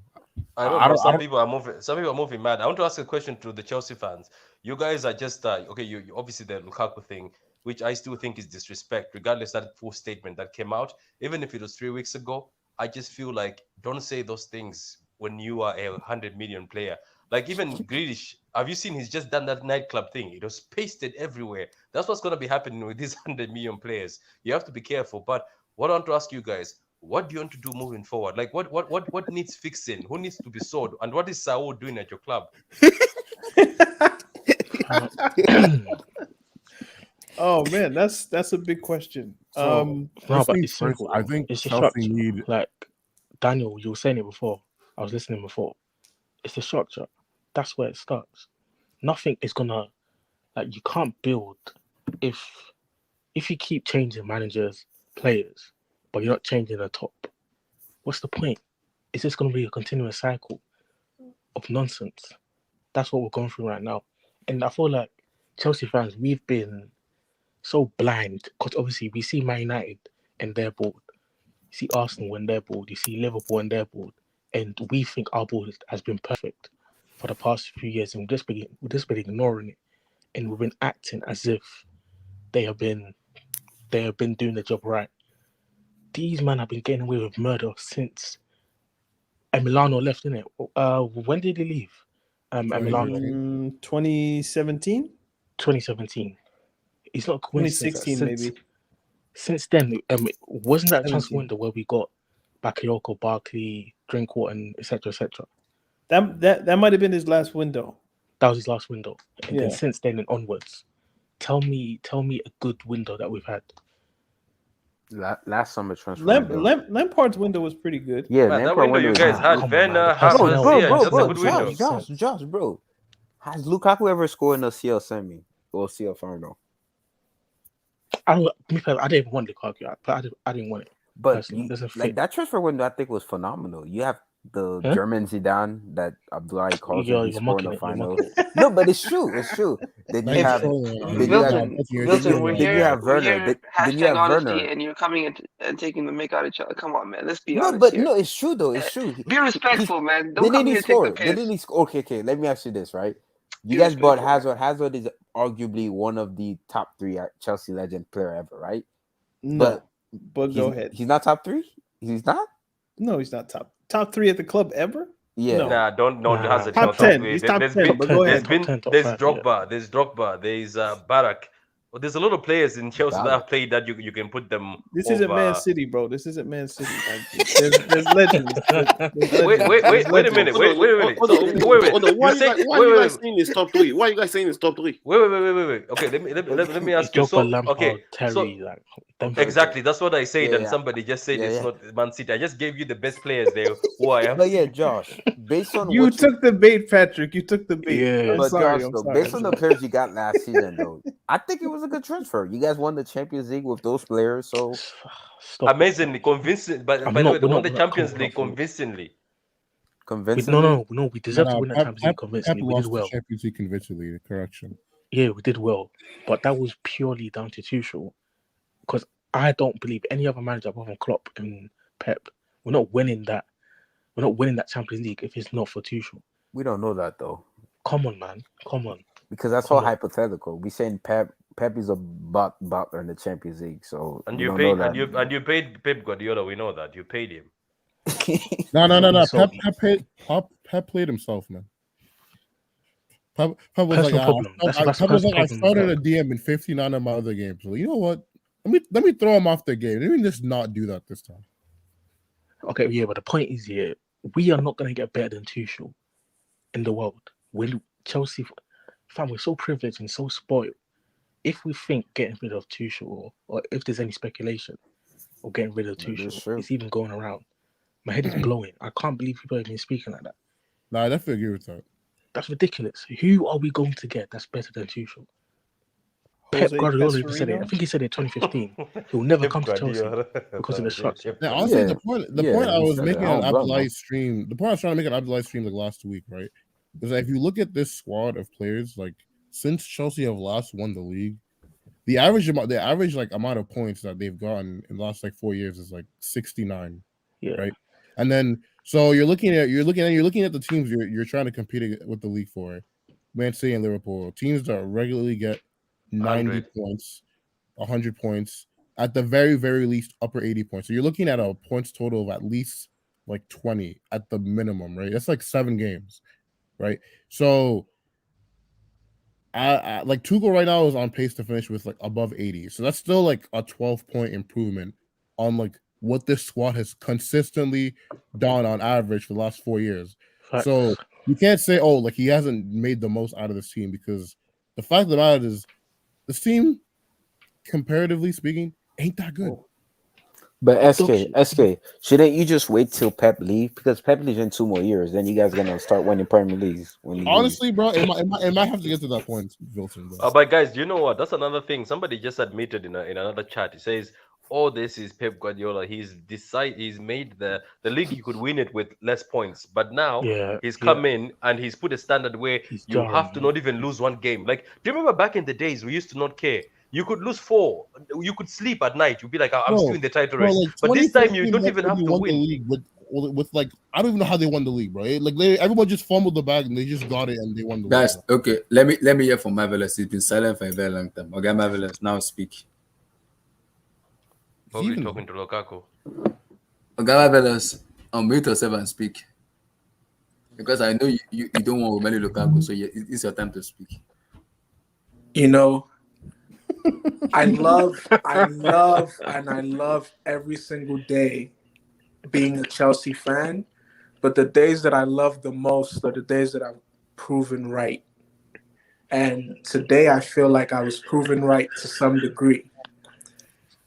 I don't know. Some people are moving mad. I want to ask a question to the Chelsea fans. You guys are just okay. You obviously the Lukaku thing, which I still think is disrespect, regardless of that full statement that came out. Even if it was 3 weeks ago, I just feel like don't say those things when you are a 100 million player. Like even Grealish, have you seen he's just done that nightclub thing? It was pasted everywhere. That's what's going to be happening with these 100 million players. You have to be careful. But what I want to ask you guys, what do you want to do moving forward? Like what needs fixing? Who needs to be sold? And what is Saul doing at your club?
Oh man, that's a big question.
No, but it's simple. I think
it's
Chelsea need,
like Daniel, you were saying it before. I was listening before. It's the structure. That's where it starts. Nothing is gonna, like, you can't build if you keep changing managers, players, but you're not changing the top. What's the point? It's just gonna be a continuous cycle of nonsense. That's what we're going through right now. And I feel like Chelsea fans, we've been so blind because obviously we see Man United and they're bored. You see Arsenal when they're bored. You see Liverpool when they're bored. And we think our board has been perfect for the past few years, and we've just been ignoring it, and we've been acting as if they have been doing the job right. These men have been getting away with murder since Milano left, innit? When did he leave? Milano.
2017.
2017. It's not a coincidence.
2016 maybe.
Since then, wasn't that transfer window where we got Bakayoko, Barkley, Drinkwater, and etc. etc.
That might have been his last window.
That was his last window, and then since then and onwards, tell me a good window that we've had.
Last summer transfer.
Lampard's window was pretty good.
Yeah,
man, that window you guys had. Werner,
Josh, bro. Has Lukaku ever scored in a CL semi or CL final?
I didn't even want Lukaku, but I didn't want it.
But like that transfer window, I think was phenomenal. You have the German Zidane that Abdullahi calls him scored in the final. No, but it's true. It's true. Then you have Werner. Then you have Werner,
and you're coming and taking the mick out of each other. Come on, man. Let's be honest.
No, it's true though. It's true.
Be respectful, man. Don't come here and take the piss.
Okay. Let me ask you this, right? You guys bought Hazard. Hazard is arguably one of the top 3 Chelsea legend player ever, right?
No, but go ahead.
He's not top 3. He's not.
No, he's not top 3 at the club ever.
Yeah.
No. Nah, don't Hazard.
Top 10. He's top 10. But go ahead.
There's Drogba. There's Drogba. There's Barak. Well, there's a lot of players in Chelsea that have played that you can put them.
This isn't Man City, bro. This isn't Man City. There's legends.
Wait a minute. Wait.
Why are you guys saying it's top 3? Why are you guys saying it's top 3?
Wait. Okay, let me ask you. Exactly. That's what I said, and somebody just said it's not Man City. I just gave you the best players there who I am.
But yeah, Josh, based on
you took the bait, Patrick. You took the bait.
Yeah. I'm sorry. Based on the players you got last season, though, I think it was a good transfer. You guys won the Champions League with those players, so
amazingly convincing. But by the way, they won the Champions League convincingly.
No, we deserve to win the Champions League convincingly. We did well.
Champions League convincingly, correction.
Yeah, we did well, but that was purely down to Tuchel. Because I don't believe any other manager apart from Klopp and Pep, we're not winning that Champions League if it's not for Tuchel.
We don't know that though.
Come on, man. Come on.
Because that's all hypothetical. We saying Pep is a butler in the Champions League, so
and you paid Pep Guardiola. We know that you paid him.
No. Pep played himself, man. Pep was like,
Personal problem. That's a
Pep was
personal
like, I
problem.
started a DM in 59 of my other games. So you know what? Let me throw him off the game. Let me just not do that this time.
Okay, yeah, but the point is here, we are not going to get better than Tuchel in the world. Chelsea, fam, we're so privileged and so spoiled. If we think getting rid of Tuchel, or if there's any speculation or getting rid of Tuchel, it's even going around. My head is blowing. I can't believe people have been speaking like that.
No, I definitely agree with that.
That's ridiculous. Who are we going to get that's better than Tuchel? Pep Guardiola even said it. I think he said it in 2015. He'll never come to Chelsea because of the structure.
Yeah, honestly, the point I was making on Abdullah's stream, the point I was trying to make on Abdullah's stream like last week, right, is that if you look at this squad of players, like since Chelsea have last won the league, the average like amount of points that they've gotten in the last like 4 years is like 69, right? And then so you're looking at the teams you're trying to compete with the league for, Man City and Liverpool, teams that regularly get 90
100
points, 100 points, at the very, very least upper 80 points. So you're looking at a points total of at least like 20 at the minimum, right? That's like 7 games, right? So I like Tuchel right now is on pace to finish with like above 80. So that's still like a 12-point improvement on like what this squad has consistently done on average for the last 4 years. So you can't say, oh, like he hasn't made the most out of this team, because the fact of the matter is this team, comparatively speaking, ain't that good.
But SK, shouldn't you just wait till Pep leave? Because Pep leaves in 2 more years, then you guys are gonna start winning Premier Leagues.
Honestly, bro, it might have to get to that point, Wilson.
But guys, you know what? That's another thing. Somebody just admitted in another chat. He says, "Oh, this is Pep Guardiola. He's made the league. He could win it with less points, but now he's come in and he's put a standard where you have to not even lose one game. Like, do you remember back in the days we used to not care? You could lose 4. You could sleep at night. You'd be like, I'm still in the title race.
Like
but this time you don't even have to win.
The league with like, I don't even know how they won the league, bro. Like everyone just fumbled the bag and they just got it and they won the
league. Guys,
bro.
Okay, let me hear from Marvelous. He's been silent for a very long time. Okay, Marvelous, now speak.
Probably talking to Lukaku.
Okay, Marvelous, unmute yourself and speak. Because I know you don't want Romelu Lukaku, so it's your time to speak.
You know, I love every single day being a Chelsea fan, but the days that I love the most are the days that I've proven right. And today I feel like I was proven right to some degree.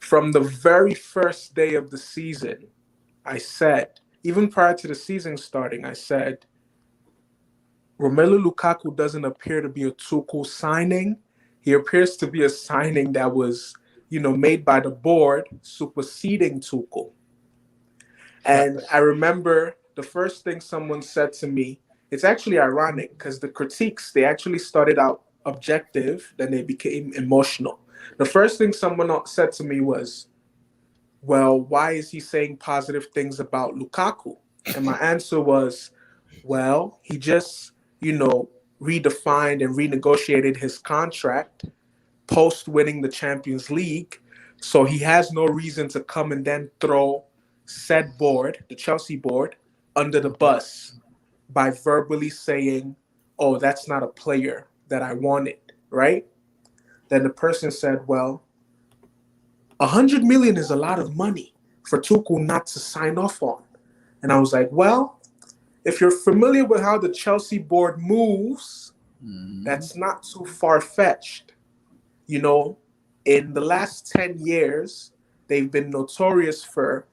From the very first day of the season, I said, even prior to the season starting, I said, Romelu Lukaku doesn't appear to be a Tuchel signing. He appears to be a signing that was, made by the board, superseding Tuchel. And I remember the first thing someone said to me, it's actually ironic because the critiques, they actually started out objective, then they became emotional. The first thing someone said to me was, well, why is he saying positive things about Lukaku? And my answer was, well, he just, redefined and renegotiated his contract post winning the Champions League. So he has no reason to come and then throw said board, the Chelsea board, under the bus by verbally saying, oh, that's not a player that I wanted, right? Then the person said, well, 100 million is a lot of money for Tuchel not to sign off on. And I was like, well, if you're familiar with how the Chelsea board moves, that's not too far-fetched. In the last 10 years, they've been notorious for,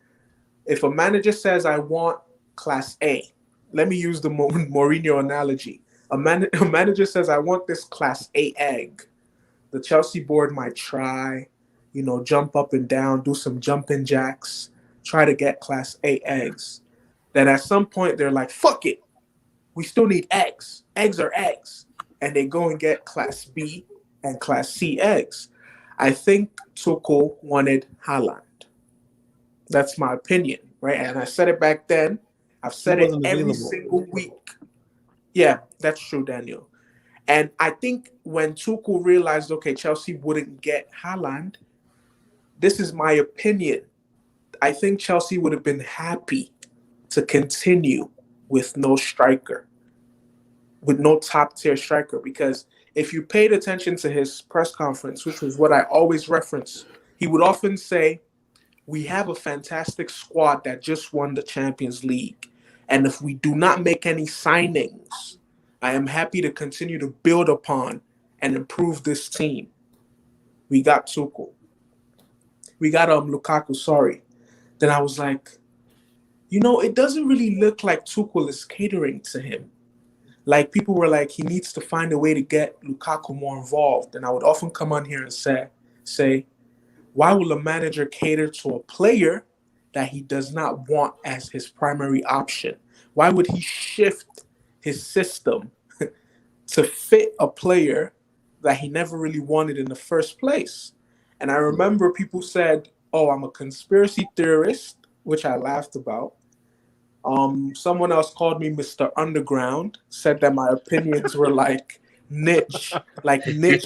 if a manager says, I want Class A, let me use the Mourinho analogy. A manager says, I want this Class A egg. The Chelsea board might try, jump up and down, do some jumping jacks, try to get Class A eggs. Then at some point, they're like, fuck it. We still need eggs. Eggs are eggs. And they go and get Class B and Class C eggs. I think Tuchel wanted Haaland. That's my opinion, right? And I said it back then. I've said it every single week. Yeah, that's true, Daniel. And I think when Tuchel realized, okay, Chelsea wouldn't get Haaland, this is my opinion. I think Chelsea would have been happy to continue with no striker. with no top tier striker. Because if you paid attention to his press conference, which was what I always reference, he would often say, "We have a fantastic squad that just won the Champions League. And if we do not make any signings, I am happy to continue to build upon and improve this team." We got Tuchel. We got Lukaku, sorry. Then I was like, it doesn't really look like Tuchel is catering to him. Like, people were like, he needs to find a way to get Lukaku more involved. And I would often come on here and say, why will a manager cater to a player that he does not want as his primary option? Why would he shift his system to fit a player that he never really wanted in the first place? And I remember people said, "Oh, I'm a conspiracy theorist," which I laughed about. Someone else called me Mr. Underground, said that my opinions were like niche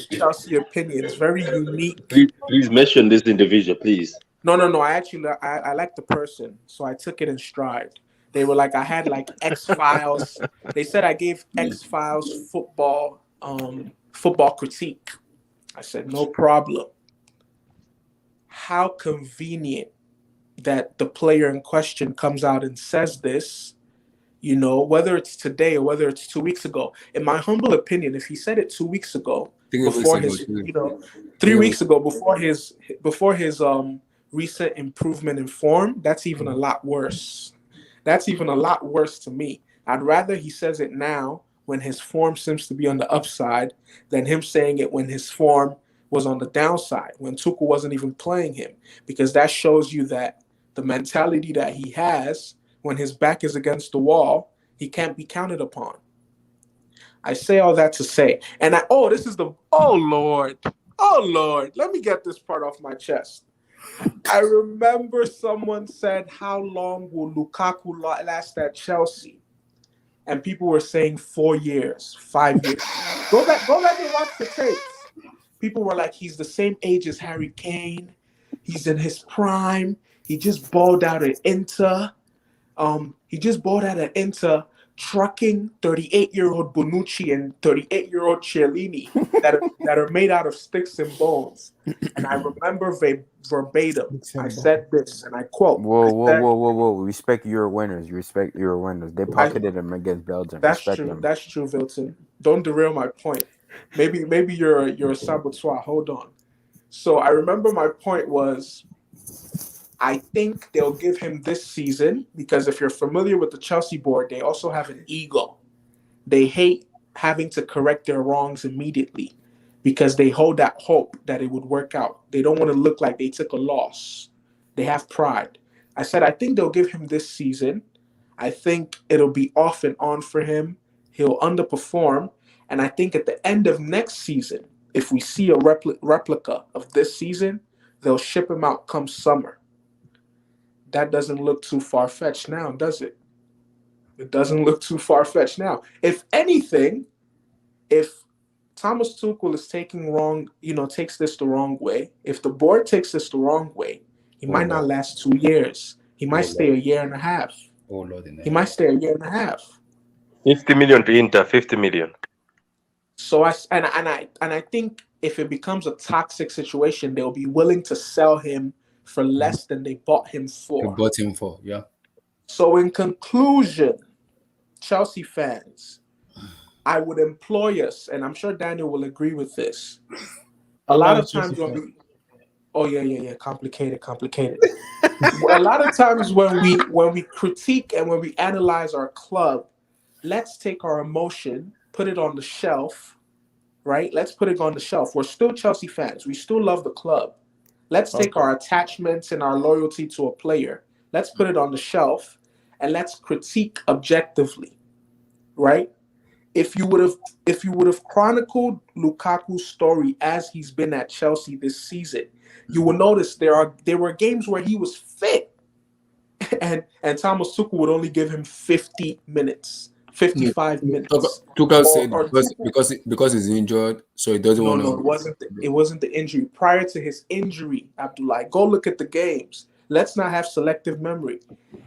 Chelsea opinions, very unique.
Please mention this individual, please.
No. I like the person, so I took it in stride. They were like, I had like X-Files. They said I gave X-Files football critique. I said, no problem. How convenient that the player in question comes out and says this, whether it's today or whether it's 2 weeks ago. In my humble opinion, if he said it 2 weeks ago, before his, 3 weeks ago, before his recent improvement in form, that's even a lot worse. That's even a lot worse to me. I'd rather he says it now when his form seems to be on the upside than him saying it when his form was on the downside, when Tuchel wasn't even playing him, because that shows you that the mentality that he has when his back is against the wall, he can't be counted upon. I say all that to say, and Lord, let me get this part off my chest. I remember someone said, how long will Lukaku last at Chelsea? And people were saying 4 years, 5 years. Go back and watch the tapes. People were like, he's the same age as Harry Kane. He's in his prime. He just balled out at Inter. Trucking 38-year-old Bonucci and 38-year-old Chiellini that are made out of sticks and bones. And I remember verbatim, I said this, and I quote.
Whoa. Respect your winners. They pocketed him against Belgium.
That's true. That's true, Vilton. Don't derail my point. Maybe you're a saboteur. Hold on. So I remember my point was, I think they'll give him this season because if you're familiar with the Chelsea board, they also have an ego. They hate having to correct their wrongs immediately because they hold that hope that it would work out. They don't want to look like they took a loss. They have pride. I said, I think they'll give him this season. I think it'll be off and on for him. He'll underperform. And I think at the end of next season, if we see a replica of this season, they'll ship him out come summer. That doesn't look too far-fetched now, does it? It doesn't look too far-fetched now. If anything, if Thomas Tuchel is takes this the wrong way, if the board takes this the wrong way, he might not last 2 years. He might stay a year and a half. He might stay a year and a half.
50 million to Inter, 50 million.
So I think if it becomes a toxic situation, they'll be willing to sell him for less than they bought him for.
Yeah.
So in conclusion, Chelsea fans, I would implore us, and I'm sure Daniel will agree with this. A lot of times when complicated. A lot of times when we critique and when we analyze our club, let's take our emotion, put it on the shelf, right? Let's put it on the shelf. We're still Chelsea fans. We still love the club. Let's take our attachments and our loyalty to a player. Let's put it on the shelf and let's critique objectively, right? If you would have chronicled Lukaku's story as he's been at Chelsea this season, you will notice there were games where he was fit, and Thomas Tuchel would only give him 50 minutes. 55 minutes.
Tuchel said because he's injured, so he doesn't want to.
No, it wasn't the injury. Prior to his injury, Abdullah, go look at the games. let's not have selective memory.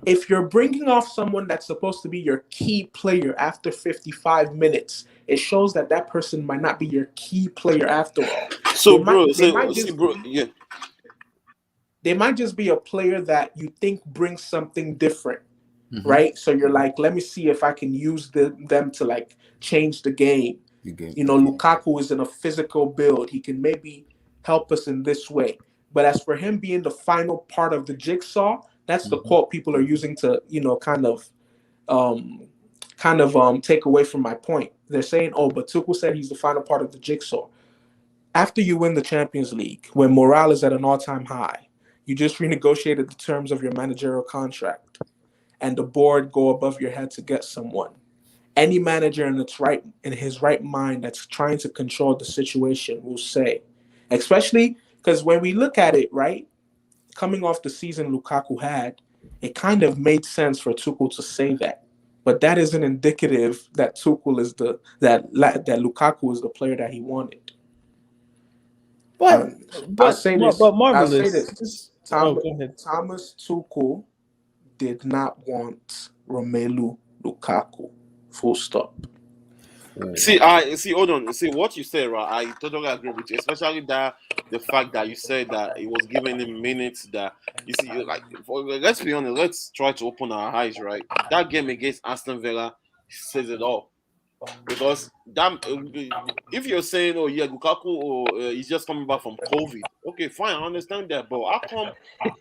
If you're bringing off someone that's supposed to be your key player after 55 minutes, it shows that that person might not be your key player after all.
So,
They might just be a player that you think brings something different, right? So you're like, let me see if I can use them to like change the game. You know, Lukaku is in a physical build. He can maybe help us in this way. But as for him being the final part of the jigsaw, that's the quote people are using to, you know, kind of take away from my point. They're saying, oh, but Tuchel said he's the final part of the jigsaw. After you win the Champions League, when morale is at an all-time high, you just renegotiated the terms of your managerial contract, and the board go above your head to get someone. Any manager in his right mind that's trying to control the situation will say, especially because when we look at it, right, coming off the season Lukaku had, it kind of made sense for Tuchel to say that. But that isn't indicative that Tuchel is that Lukaku is the player that he wanted.
But
I'll say this.
Marvelous.
Thomas,
go ahead.
Thomas Tuchel did not want Romelu Lukaku. Full stop.
See, hold on. See what you said, right? I totally agree with you, especially that the fact that you said that it was giving him minutes. That you see, like, let's be honest. Let's try to open our eyes, right? That game against Aston Villa says it all. Because if you're saying, oh yeah, Lukaku he's just coming back from COVID, okay, fine, I understand that. But how come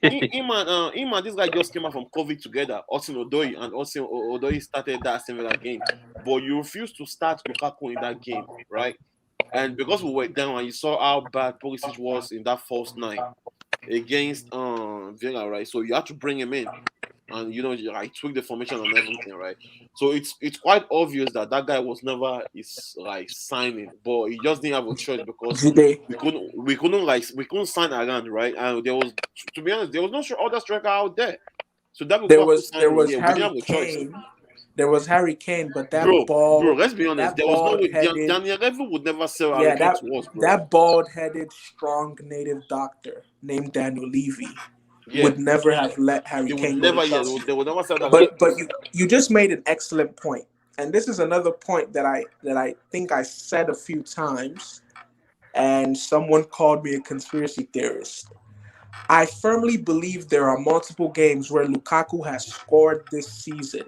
him and this guy just came back from COVID together? Austin Odoi and Austin Odoi started that similar game, but you refused to start Lukaku in that game, right? And because we were down and you saw how bad Pulisic was in that first night against Villa, right? So you had to bring him in. And you know, I tweak the formation and everything, right? So it's quite obvious that guy was never signing, but he just didn't have a choice because we couldn't sign around, right? And there was, to be honest, there was no other striker out there. So that
there was Harry Kane. There was Harry Kane, but that
bro, let's be honest. There was no way Daniel Levy would never sell Harry Kane to us, bro.
That bald-headed, strong native doctor named Daniel Levy would never have let Harry Kane go to Chelsea.
They would never sell that.
But you just made an excellent point, and this is another point that I think I said a few times, and someone called me a conspiracy theorist. I firmly believe there are multiple games where Lukaku has scored this season,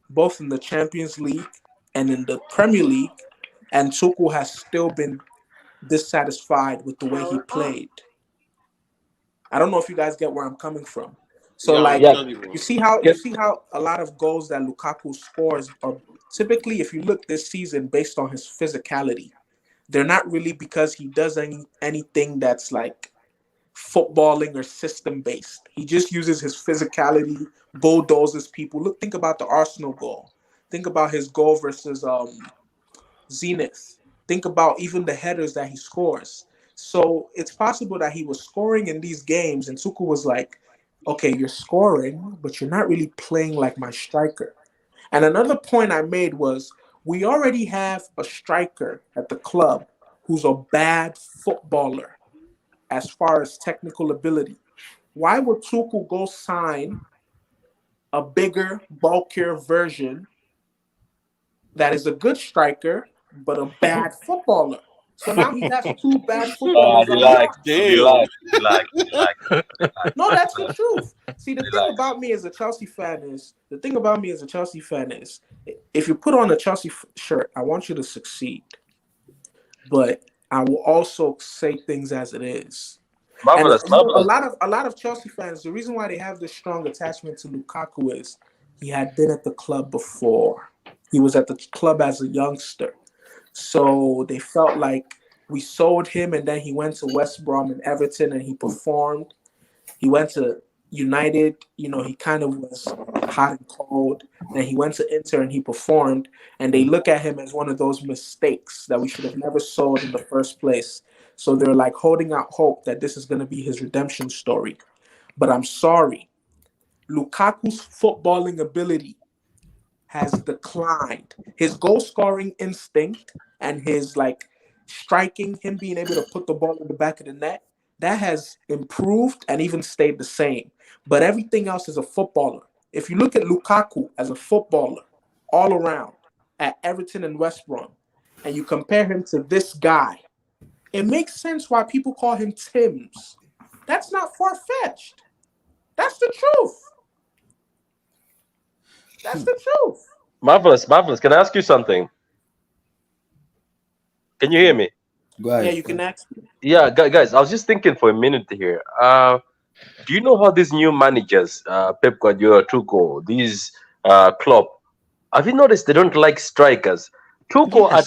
both in the Champions League and in the Premier League, and Tuchel has still been dissatisfied with the way he played. I don't know if you guys get where I'm coming from. So, you see how a lot of goals that Lukaku scores are typically, if you look this season, based on his physicality. They're not really because he does anything that's like footballing or system based. He just uses his physicality, bulldozes people. Think about the Arsenal goal. Think about his goal versus Zenit. Think about even the headers that he scores. So it's possible that he was scoring in these games, and Tuchel was like, okay, you're scoring, but you're not really playing like my striker. And another point I made was we already have a striker at the club who's a bad footballer as far as technical ability. Why would Tuchel go sign a bigger, bulkier version that is a good striker, but a bad footballer? So now he has two bad footballers.
Relax.
No, that's the truth. See, the thing about me as a Chelsea fan is, if you put on a Chelsea shirt, I want you to succeed. But I will also say things as it is.
Marvelous.
A lot of Chelsea fans, the reason why they have this strong attachment to Lukaku is he had been at the club before. He was at the club as a youngster. So they felt like we sold him, and then he went to West Brom and Everton and he performed. He went to United, he kind of was hot and cold. And he went to Inter and he performed. And they look at him as one of those mistakes that we should have never sold in the first place. So they're like holding out hope that this is going to be his redemption story. But I'm sorry. Lukaku's footballing ability has declined. His goal-scoring instinct and his striking, him being able to put the ball in the back of the net, that has improved and even stayed the same. But everything else is a footballer. If you look at Lukaku as a footballer all around at Everton and West Brom, and you compare him to this guy, it makes sense why people call him Tim's. That's not far-fetched. That's the truth. That's the truth.
Marvelous. Can I ask you something? Can you hear me?
Go ahead.
Yeah, you can ask me.
Yeah, guys, I was just thinking for a minute here. Do you know how these new managers, Pep Guardiola, Tuchel, these Klopp, have you noticed they don't like strikers? Tuchel at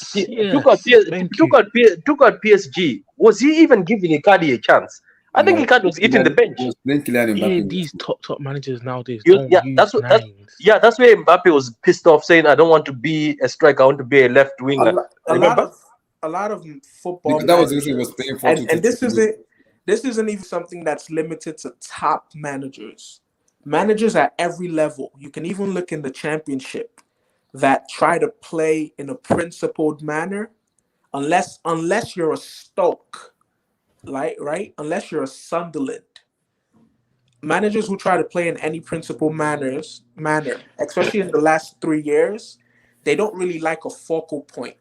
PSG, was he even giving Icardi a chance? I think Icardi was eating the bench.
Yeah, these top managers nowadays don't use nines.
That's where Mbappe was pissed off, saying, "I don't want to be a striker. I want to be a left winger."
A lot of football
because that was
managers,
the was paying for
and this isn't even something that's limited to top managers. Managers at every level. You can even look in the championship that try to play in a principled manner, unless you're a Stoke, right? Unless you're a Sunderland. Managers who try to play in any principled manner, especially in the last 3 years, they don't really like a focal point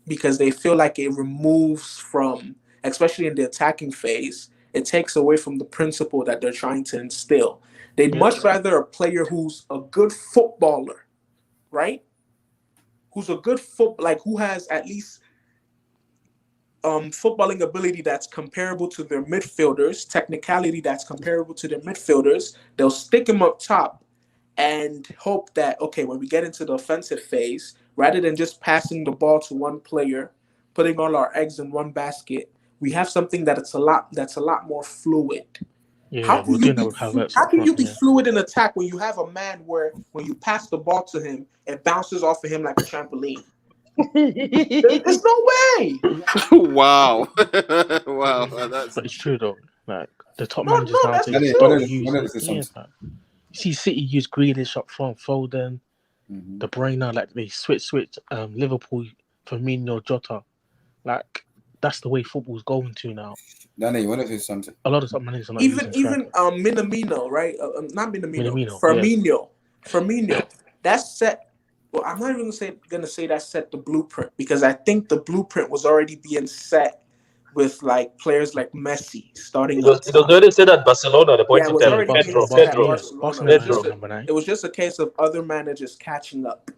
because they feel like it removes from, especially in the attacking phase, it takes away from the principle that they're trying to instill. They'd much rather a player who's a good footballer, right? Who's a good who has at least footballing ability that's comparable to their midfielders, technicality that's comparable to their midfielders. They'll stick him up top and hope that, okay, when we get into the offensive phase, rather than just passing the ball to one player, putting all our eggs in one basket, we have something that's a lot more fluid.
Yeah,
how can you be
yeah.
fluid in attack when you have a man where when you pass the ball to him, it bounces off of him like a trampoline? There's no way.
Wow. Wow.
But it's true though. Like the top
No,
managers
that's the
nowadays
truth.
don't use it. Yeah, like, you see City use Grealish up front, Foden, De Bruyne, like they switch Liverpool, Firmino, Jota. Like that's the way football's going to now.
Danny, you want to say something?
A lot of top managers are not
Even Minamino, right? Not Minamino. Firmino. That's set. Well, I'm not even gonna say that set the blueprint because I think the blueprint was already being set with like players like Messi starting.
It was already said at Barcelona. The point
it
in
was
time.
already being set at Barcelona. It was just a case of other managers catching up.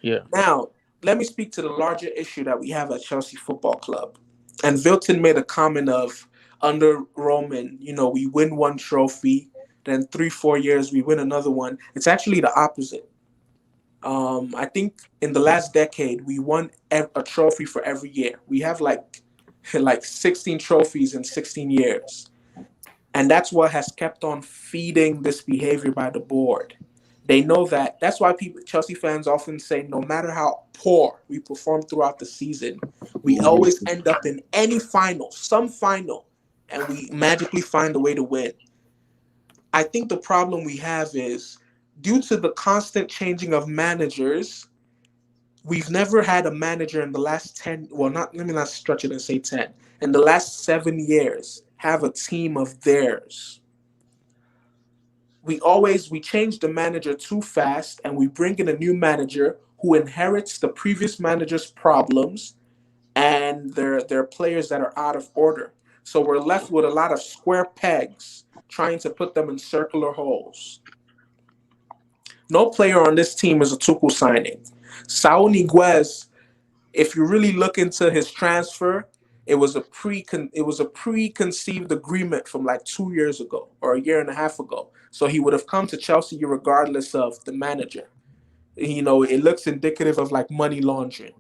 Yeah.
Now, let me speak to the larger issue that we have at Chelsea Football Club. And Wilton made a comment of under Roman, we win one trophy, then 3-4 years we win another one. It's actually the opposite. I think in the last decade we won a trophy for every year. We have like 16 trophies in 16 years. And that's what has kept on feeding this behavior by the board. They know that. That's why Chelsea fans often say no matter how poor we perform throughout the season, we always end up in some final, and we magically find a way to win. I think the problem we have is due to the constant changing of managers, we've never had a manager in the last 10, let me not stretch it and say 10, in the last 7 years have a team of theirs. We change the manager too fast and we bring in a new manager who inherits the previous manager's problems and their players that are out of order. So we're left with a lot of square pegs trying to put them in circular holes. No player on this team is a Tuchel signing. Saul Niguez, if you really look into his transfer, it was a preconceived agreement from like 2 years ago or a year and a half ago. So he would have come to Chelsea regardless of the manager. It looks indicative of like money laundering.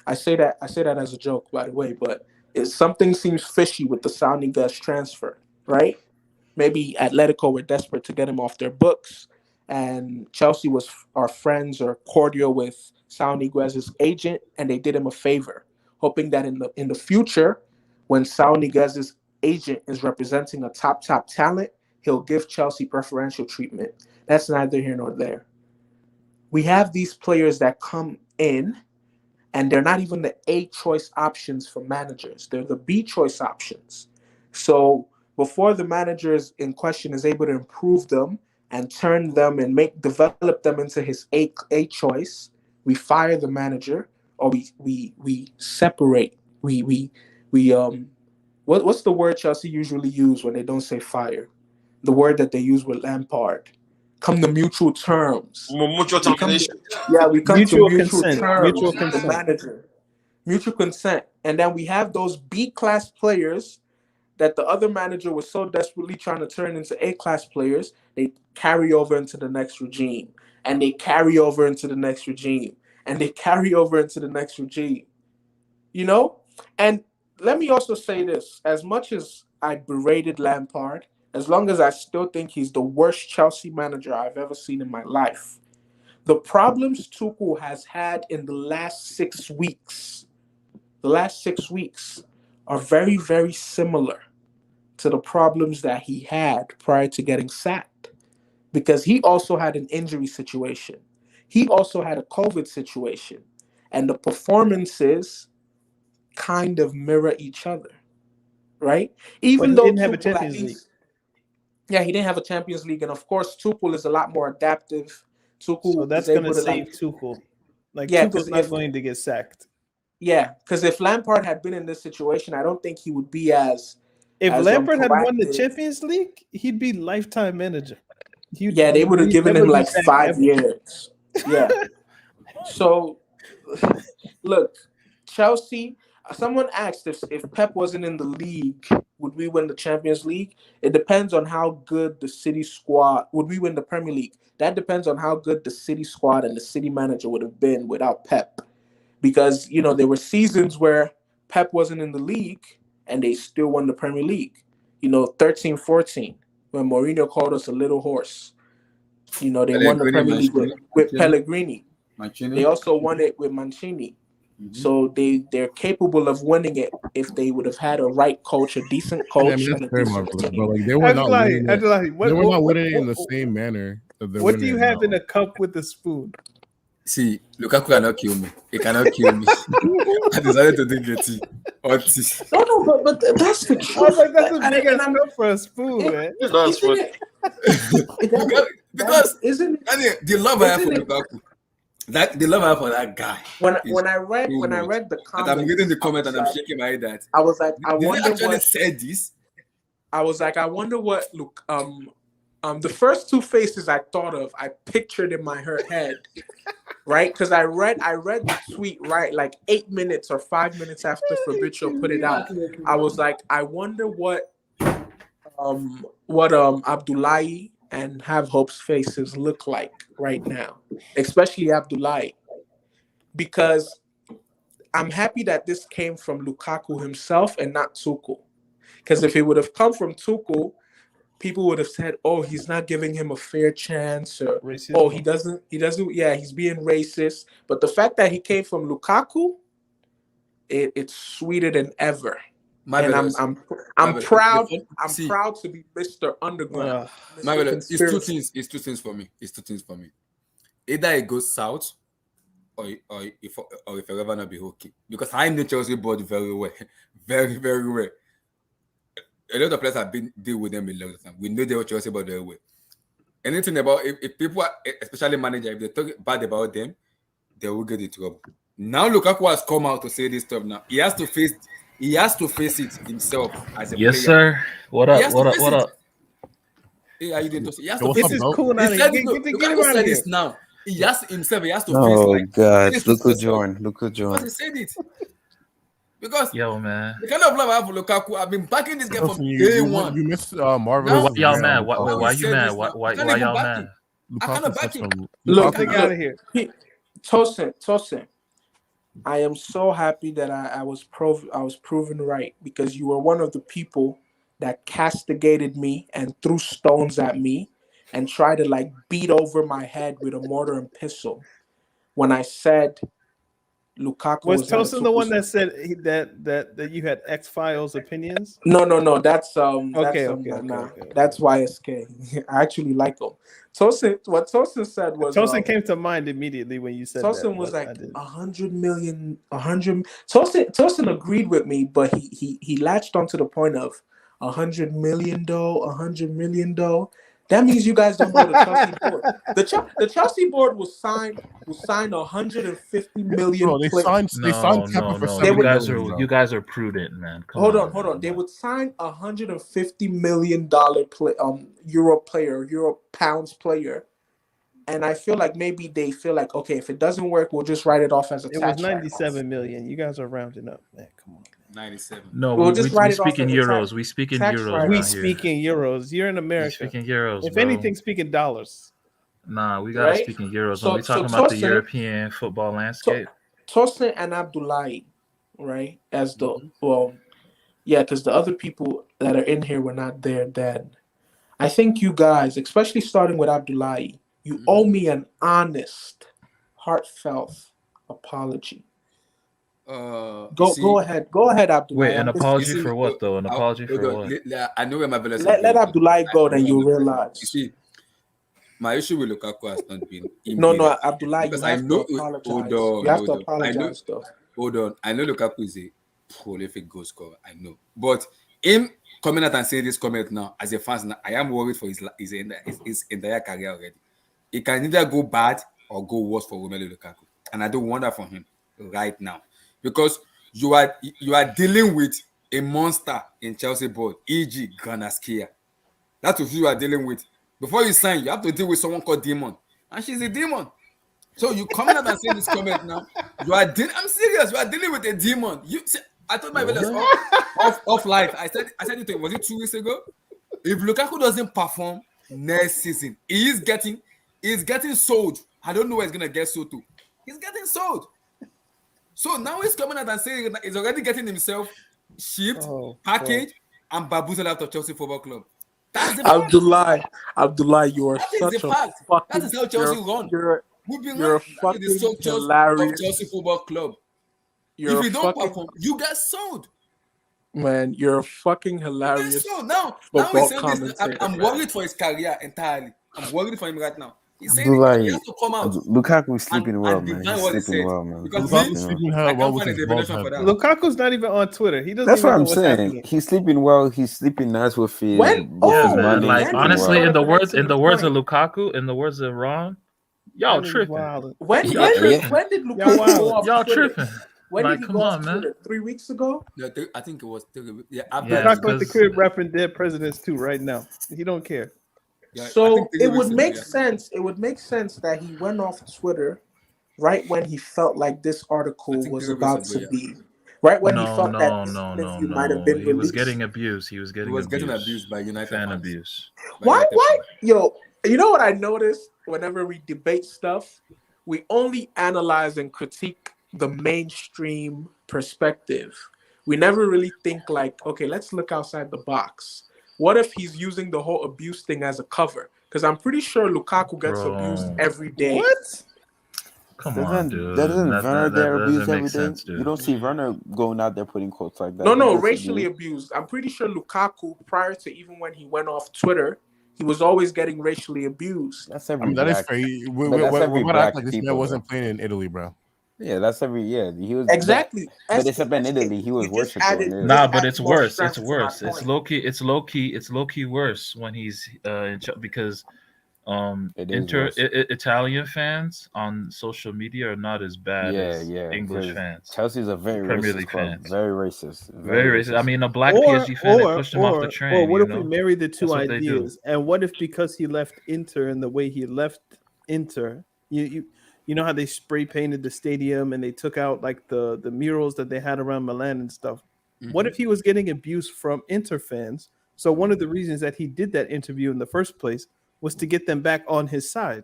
I say that as a joke, by the way, but something seems fishy with the Saul Niguez transfer, right? Maybe Atletico were desperate to get him off their books, and Chelsea are friends or cordial with Saul Niguez's agent, and they did him a favor, hoping that in the future, when Saul Niguez's agent is representing a top talent, he'll give Chelsea preferential treatment. That's neither here nor there. We have these players that come in, and they're not even the A choice options for managers. They're the B choice options. So before the manager in question is able to improve them and turn them and develop them into his A choice, we fire the manager, or we separate. What's the word Chelsea usually use when they don't say fire? The word that they use with Lampard. Come to mutual terms.
Mutual termination.
We come
Mutual
to mutual
consent.
terms
Mutual
with the
consent.
manager. Mutual consent. And then we have those B-class players that the other manager was so desperately trying to turn into A-class players. They carry over into the next regime. And they carry over into the next regime. And they carry over into the next regime. You know? And let me also say this. As much as I berated Lampard, as long as I still think he's the worst Chelsea manager I've ever seen in my life, the problems Tuchel has had in the last 6 weeks are very, very similar to the problems that he had prior to getting sacked. Because he also had an injury situation. He also had a COVID situation. And the performances kind of mirror each other, right? Even though
he didn't have a
Tuchel
Champions League.
Yeah, he didn't have a Champions League, and of course, Tuchel is a lot more adaptive. Tuchel
So that's
is
going
able
to
to
save Tuchel.
Yeah,
Tuchel's not going to get sacked.
Yeah, because if Lampard had been in this situation, I don't think he would be as.
If Lampard had won the
proactive.
Champions League, he'd be lifetime manager.
They would have given him like 5 years. Yeah. So, look, Chelsea. Someone asked if Pep wasn't in the league, would we win the Champions League? It depends on how good the City squad. Would we win the Premier League? That depends on how good the City squad and the City manager would have been without Pep. Because, there were seasons where Pep wasn't in the league and they still won the Premier League. 13-14, when Mourinho called us a little horse. They won the Premier League with Pellegrini.
Mancini.
They also won it with Mancini. Mm-hmm. So they're capable of winning it if they would have had a right coach, a decent coach.
That's fair, but they were not winning it. They were not winning in the same manner.
What do you have in a cup with a spoon?
See, Lukaku cannot kill me. He cannot kill me. I decided to drink a tea. Or tea.
No, but that's the truth.
I was like, that's a big ass cup for a spoon, man.
That's what.
Because isn't the love I have for Lukaku. The love I have for that guy.
When I read the comment,
I'm reading the comment and I'm shaking my head that
I was like, I wonder
they actually
what
said this.
I was like, I wonder what the first two faces I thought of, I pictured in my head, right? Because I read the tweet right like 8 minutes or 5 minutes after Fabrizio put it out. I was like, I wonder what Abdullahi and Have Hope's faces look like right now, especially Abdullahi, because I'm happy that this came from Lukaku himself and not Tuchel. Because if it would have come from Tuchel, people would have said, "Oh, he's not giving him a fair chance," or
Racism.
"Oh, he doesn't." Yeah, he's being racist. But the fact that he came from Lukaku, it's sweeter than ever.
Marvelous.
And I'm proud. I'm proud to be Mr. Underground.
Marvelous. It's two things. It's two things for me. Either it goes south, or if ever not be okay. Because I know Chelsea board very well, very very well. A lot of players have been deal with them a lot of time. We know they were Chelsea board very well. Anything about if people, especially manager, if they talk bad about them, they will get in trouble. Now Lukaku has come out to say this stuff. Now he has to face it himself as a player.
Yes, sir. What up? What up?
Hey, are you doing this?
This is cool now. Get him out of here.
Now he has to face.
Oh God, Luka join.
He said it because
yo, man,
the kind of love I have for Lukaku, I've been backing this guy from day one.
You missed Marvel.
Why y'all mad? Why you mad? Why y'all mad?
I cannot back him.
Look,
get out of here.
Tosin. I am so happy that I was proven right, because you were one of the people that castigated me and threw stones at me and tried to like beat over my head with a mortar and pistol when I said Lukaku
was Tosin the one that said that you had X-Files opinions?
No. That's
okay.
That's YSK. I actually like him. What Tosin said was
Tosin came to mind immediately when you said
Tosin
that.
was like 100 million. Tosin agreed with me, but he latched onto the point of 100 million though, 100 million though. That means you guys don't know the Chelsea board. The Chelsea board will sign 150 million.
Bro, they signed Kepa for 70 million, bro.
You guys are prudent, man.
Hold on. They would sign $150 million Euro pounds player. And I feel like maybe they feel like, okay, if it doesn't work, we'll just write it off as a
It was 97 million. You guys are rounding up, man. Come on.
97.
No,
We'll
we speak in euros. We speak in euros.
We speak in euros. You're in America.
We speak in euros.
If
bro.
anything, speak in dollars.
Nah, we gotta speak in euros when we talking about the European football landscape.
Tosin and Abdullahi, right? As the because the other people that are in here were not there then. I think you guys, especially starting with Abdullahi, you owe me an honest, heartfelt apology. Go ahead, Abdullahi.
Wait, an apology for what though? An apology for what?
I know where my balance.
Let Abdullahi go, then you realize.
You see, my issue with Lukaku has not been.
No, Abdullahi,
because
you have to apologize. You have to apologize, though.
Hold on, I know Lukaku is a prolific goal scorer. I know, but him coming out and saying this comment now as a fan, I am worried for his entire career already. It can either go bad or go worse for Romelu Lukaku, and I don't want that for him right now because you are dealing with a monster in Chelsea board, e.g. Granaskia. That's what you are dealing with. Before you sign, you have to deal with someone called Demon, and she's a demon. So you come out and say this comment now. I'm serious. You are dealing with a demon. I told my brothers off live. I said it. Was it 2 weeks ago? If Lukaku doesn't perform next season, he's getting sold. I don't know where he's gonna get sold to. He's getting sold. So now he's coming out and saying he's already getting himself shipped, packaged, and bamboozled out of Chelsea Football Club. That's the
Abdullahi, you are such a fucking.
That is how Chelsea run. We've been
you're fucking hilarious.
Chelsea Football Club. If you don't perform, you get sold.
Man, you're fucking hilarious.
So now he's saying this. I'm worried for his career entirely. I'm worried for him right now. He's saying he has to come out.
Lukaku is sleeping well, man. He's sleeping well, man.
Because Lukaku's
not even on Twitter. He doesn't.
That's
even
what I'm
know
saying.
happening.
He's sleeping well. He's sleeping nice with his.
Man, like honestly, in the words of Lukaku, in the words of Ron, y'all tripping.
When did Lukaku
y'all tripping?
When did he go off Twitter? 3 weeks ago?
Yeah, I think it was 3 weeks.
Lukaku at the crib repping dead presidents too right now. He don't care.
Yeah, so it would make sense. It would make sense that he went off Twitter right when he felt like this article was about to be. Right when he felt that he might have been released.
He was getting abused. He was getting
abused by United
fan
fans.
abuse.
Why? Yo, you know what I noticed whenever we debate stuff? We only analyze and critique the mainstream perspective. We never really think like, okay, let's look outside the box. What if he's using the whole abuse thing as a cover? Because I'm pretty sure Lukaku gets abused every day.
What?
Come on, dude.
Doesn't Werner get abused every day?
Sense, dude.
You don't see Werner going out there putting quotes like that.
No, racially abused. I'm pretty sure Lukaku, prior to even when he went off Twitter, he was always getting racially abused.
That's every
that is crazy. We're like this man wasn't playing in Italy, bro.
Yeah, that's every year. He was
exactly.
But except in Italy, he was worshipping.
Nah, but it's worse. It's worse. It's low key. It's low key worse when he's because Italian fans on social media are not as bad as English fans.
Chelsea's a very
Premier
racist
League
club.
fans.
Very racist.
Very racist. I mean, a black PSG fan that pushed him off the train.
Or what if
we
marry the two ideas? And what if because he left Inter and the way he left Inter, you know how they spray painted the stadium and they took out like the murals that they had around Milan and stuff. Mm-hmm. What if he was getting abuse from Inter fans? So one of the reasons that he did that interview in the first place was to get them back on his side.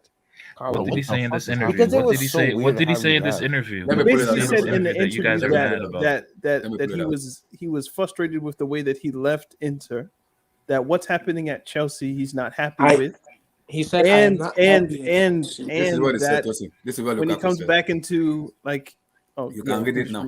What did he say in this interview? What did he say? What did he say in this interview?
He basically said in the interview that he was frustrated with the way that he left Inter, that what's happening at Chelsea he's not happy with.
He said,
and
this is what
that
this is what
when he
Lukaku
comes
said.
back into like,
you can read it now.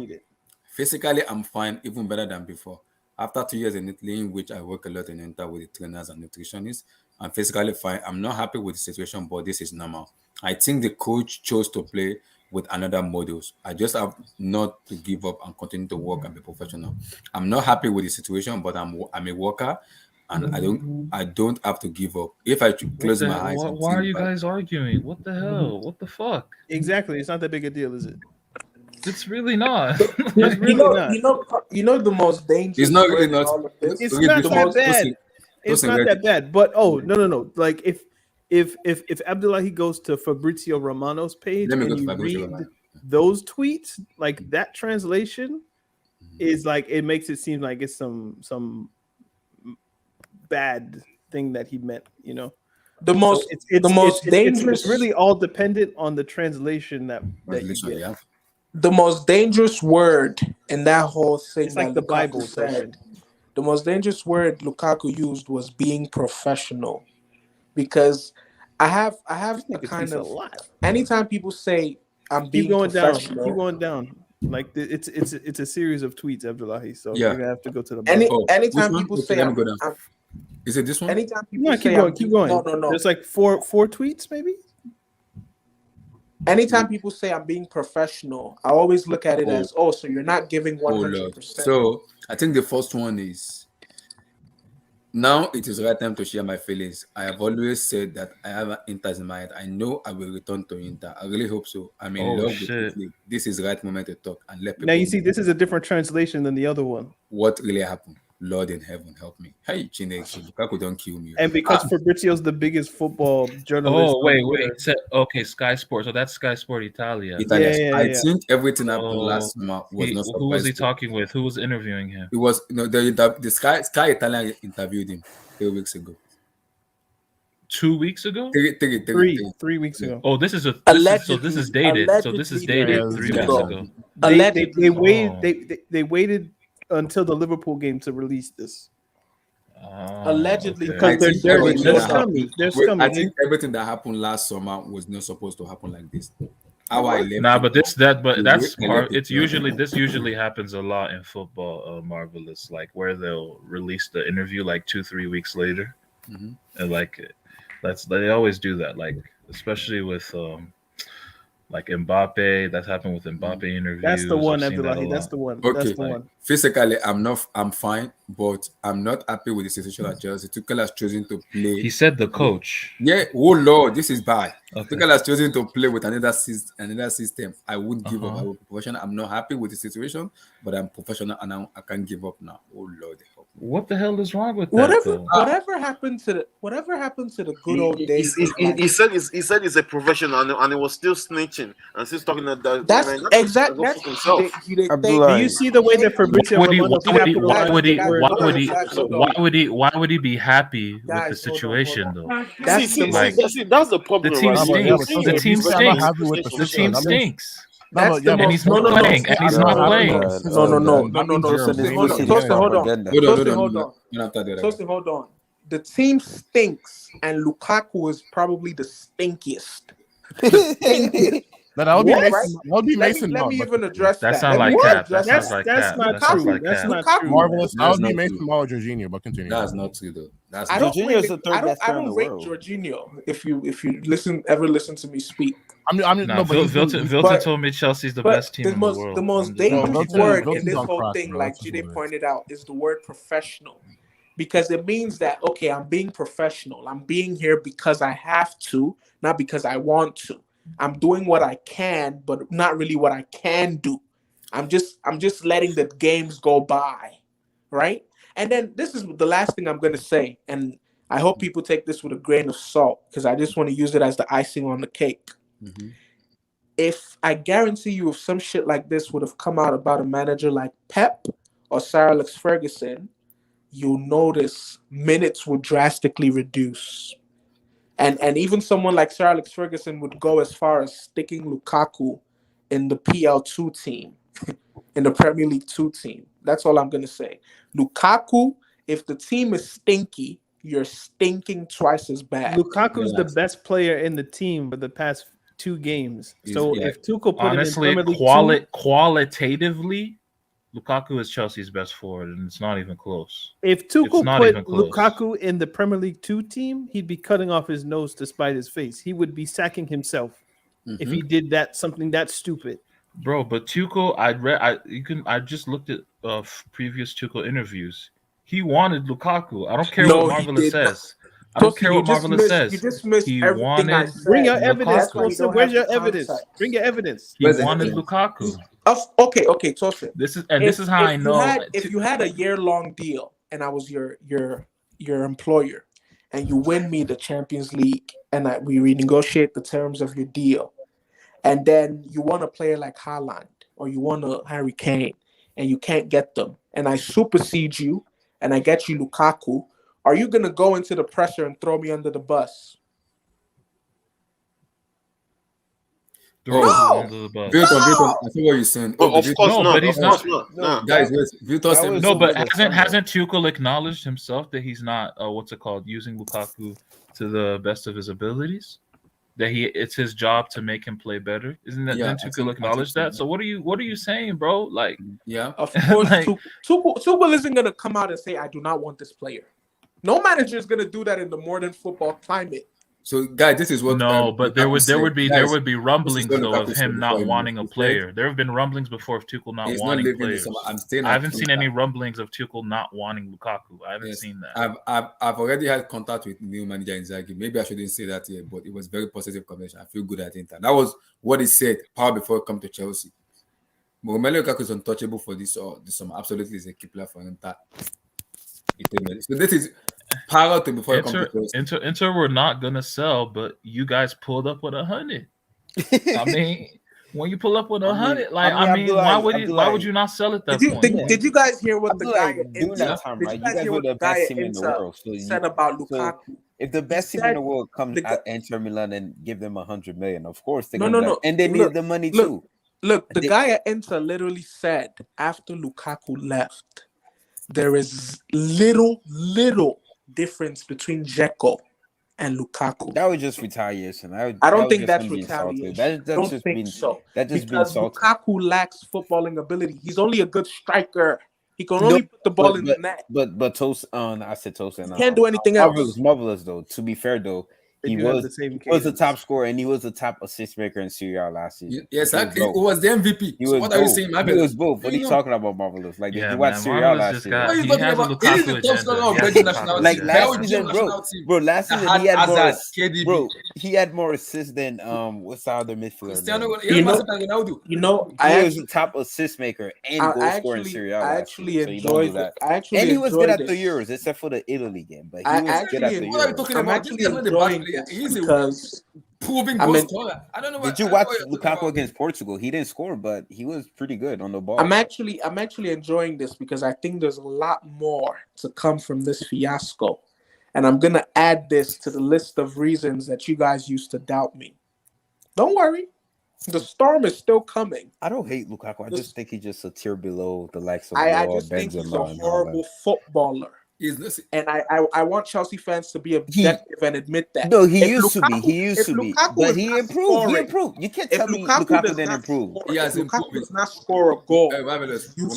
Physically, I'm fine, even better than before. After 2 years in Italy, in which I work a lot in Inter with the trainers and nutritionists, I'm physically fine. I'm not happy with the situation, but this is normal. I think the coach chose to play with another models. I just have not to give up and continue to work and be professional. I'm not happy with the situation, but I'm a worker, and I don't have to give up. If I close my eyes and
Why are
think
you
back,
guys arguing? What the hell? What the fuck?
Exactly. It's not that big a deal, is it?
It's really not.
It's really not.
You know the most dangerous
it's not really
word in
not.
all of this.
It's not
before-
that bad.
Tosin,
It's
Tosin,
not
ready?
that bad. But no. Like if Abdullahi goes to Fabrizio Romano's page
Let me
and
go to
you
Fabrizio
read
Romano.
those tweets, like that translation is like it makes it seem like it's some bad thing that he meant, you know.
The most
It's
dangerous
really all dependent on the translation that you
Translation,
get.
yeah.
the most dangerous word in that whole thing
It's like
that
the
Lukaku
Bible
said. The most dangerous word Lukaku used was being professional, because I have a kind
a
of
lot.
anytime people say I'm
Keep
being
going down.
professional.
Keep going down. Like it's a series of tweets, Abdullahi. So
Yeah.
you're gonna have to go to the bottom.
Anytime
Which one?
people
Okay,
say
let me go down.
I'm
Is it this one?
anytime people
No,
say
keep going.
I'm
Keep
being-
going.
No.
There's like four tweets, maybe.
Anytime people say I'm being professional, I always look at it as, so you're not giving
Oh
100%.
Lord. So I think the first one is, now it is the right time to share my feelings. I have always said that I have Inter in my head. I know I will return to Inter. I really hope so. I'm in love with this league. This is the right moment to talk and let people
Now you see,
know
this is a different translation than the other one.
what really happened. Lord in heaven, help me. Hey, Chineke, Lukaku don't kill me.
And because Fabrizio's the biggest football journalist.
Oh
on
wait.
Twitter.
Okay, Sky Sports. So that's Sky Sport Italia.
Italia. I think everything happened last summer was not
Who was he
surprising.
talking with? Who was interviewing him?
It was the Sky Italian interviewed him 3 weeks ago.
2 weeks ago?
3 weeks ago.
Oh, this is dated. So this is dated 3 weeks ago.
They waited. They waited until the Liverpool game to release this.
Allegedly,
because they're dirty. They're scummy. They're scummy.
I think everything that happened last summer was not supposed to happen like this.
That's part. It's usually this usually happens a lot in football. Marvelous, like where they'll release the interview like 2-3 weeks later, and like they always do that. Like especially with like Mbappe, that's happened with Mbappe interviews.
That's the one,
I've seen that a
Abdullahi. That's
lot.
the one.
Okay.
That's the one.
Physically, I'm fine, but I'm not happy with the situation at Chelsea. Tuchel has chosen to play.
He said the coach.
Yeah. Oh Lord, this is bad.
Okay.
Tuchel has chosen to play with another system. I would give up. I will be professional. I'm not happy with the situation, but I'm professional and I can't give up now. Oh Lord.
What the hell is wrong with that?
Whatever happened to the good old days?
He said he's a professional and he was still snitching and still talking that.
That's exactly.
Do you see the way that Fabrizio Romano
why would he be happy with the situation though?
That's the problem.
The team stinks. The team stinks. The team stinks. And he's not playing. And he's not playing.
Tosin, hold on. The team stinks, and Lukaku is probably the stinkiest.
That would be Mason.
Let me even address that.
That sounds like cap. That's
not true. That's not true.
Marvelous. That would be Mason Mount or Jorginho, but continue.
That's not true though.
I don't rate Jorginho. If you ever listen to me speak.
Wilton told me Chelsea's the best team in the world.
The most dangerous word in this whole thing, like Jide pointed out, is the word professional. Because it means that, okay, I'm being professional. I'm being here because I have to, not because I want to. I'm doing what I can, but not really what I can do. I'm just letting the games go by, right? And then this is the last thing I'm going to say, and I hope people take this with a grain of salt because I just want to use it as the icing on the cake. If I guarantee you, if some shit like this would have come out about a manager like Pep or Sir Alex Ferguson, you'll notice minutes would drastically reduce. And even someone like Sir Alex Ferguson would go as far as sticking Lukaku in the PL2 team, in the Premier League 2 team. That's all I'm going to say. Lukaku, if the team is stinky, you're stinking twice as bad.
Lukaku's the best player in the team for the past 2 games. So if Tuchel put him in Premier League
qualitatively, Lukaku is Chelsea's best forward, and it's not even close.
If Tuchel put Lukaku in the Premier League 2 team, he'd be cutting off his nose to spite his face. He would be sacking himself. if he did something that stupid.
Bro, but Tuchel, I just looked at previous Tuchel interviews. He wanted Lukaku. I don't care
No,
what
he
Marvelous
did not.
says. I don't care
You
what
just
Marvelous
missed. You
says.
just missed
He
everything I
wanted
said.
Bring your evidence,
That's why you
Lukaku.
don't
Where's
have
your
the
evidence?
context.
Bring your evidence.
He wanted Lukaku.
Okay, Tosin.
This is how I know.
If you had a year-long deal and I was your employer, and you win me the Champions League, and we renegotiate the terms of your deal, and then you want a player like Haaland or you want a Harry Kane, and you can't get them, and I supersede you, and I get you Lukaku, are you gonna go into the pressure and throw me under the bus?
Under the bus.
Vilton, I see what you're saying.
Oh, of course not.
But he's not.
Guys, Vilton said
no, but hasn't Tuchel acknowledged himself that he's not using Lukaku to the best of his abilities? That it's his job to make him play better. Isn't that? Didn't Tuchel acknowledge that? So what are you saying, bro? Like,
yeah,
of course, Tuchel isn't gonna come out and say I do not want this player. No manager is gonna do that in the modern football climate.
So, guys, this is what.
No, but there would be rumblings though of him not wanting a
moved.
player. There have been rumblings before of Tuchel not wanting players. I haven't seen any rumblings of Tuchel not wanting Lukaku. I haven't seen that.
I've already had contact with new manager Inzaghi. Maybe I shouldn't say that yet, but it was very positive conversation. I feel good at it. That was what he said power before he come to Chelsea. Romelu Lukaku is untouchable for this summer. Absolutely, is a key player for Inter. So this is power to before
Inter were not gonna sell, but you guys pulled up with 100. I mean, when you pull up with 100, why would you not sell at that point?
Did you guys hear what the guy
during that time, right? You guys were the best team in the world. So
said about Lukaku.
If the best team in the world comes at Inter Milan and give them 100 million, of course they're gonna and they need the money too.
Look, the guy at Inter literally said after Lukaku left, there is little difference between Dzeko and Lukaku.
That was just retaliation.
I don't think that's retaliation.
That's just being
so.
That just being salty.
Lukaku lacks footballing ability. He's only a good striker. He can only put the ball in the net.
But Toast, I said Toast.
He can't do anything else.
Marvelous though. To be fair though, he was the top scorer and he was the top assist maker in Serie A last season.
Yes, exactly. It was the MVP.
So what
are you saying?
He was both. What are you talking about, Marvelous? Like, did you watch Serie A last season?
What are you talking about? He is the top scorer of Belgian national team.
Like last season, bro. Last season he had more. Bro, he had more assists than what's the other midfielder?
He was
the top assist maker and goal scorer in Serie A.
I actually enjoyed that.
And he was good at the Euros, except for the Italy game. But he was good at the Euros.
I'm actually enjoying this because
proving goal scorer. I don't know.
Did you watch Lukaku against Portugal? He didn't score, but he was pretty good on the ball.
I'm actually enjoying this because I think there's a lot more to come from this fiasco, and I'm gonna add this to the list of reasons that you guys used to doubt me. Don't worry, the storm is still coming.
I don't hate Lukaku. I just think he's just a tier below the likes of
I just think he's a horrible footballer. And I want Chelsea fans to be objective and admit that.
No, he used to be. But he improved. You can't tell me Lukaku didn't improve.
He has Lukaku does not score a goal.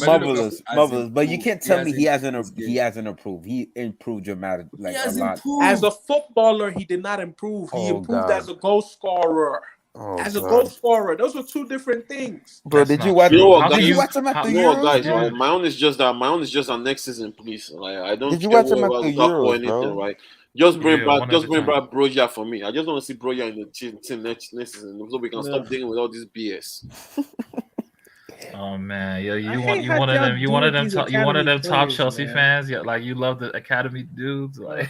Marvelous. But you can't tell me he hasn't improved. He improved dramatically, like a lot.
As a footballer, he did not improve. He improved as a goal scorer. A goal scorer, those were two different things.
Bro, did you watch? Did you watch him at the Euros?
Guys, right? My own is just our next season, please. Like, I don't.
Did you watch him at the Euros,
bro? Right? Just bring back Broja for me. I just want to see Broja in the team next season, so we can stop dealing with all this BS.
Oh man, you one of them top Chelsea fans. Yeah, like you love the academy dudes. Like,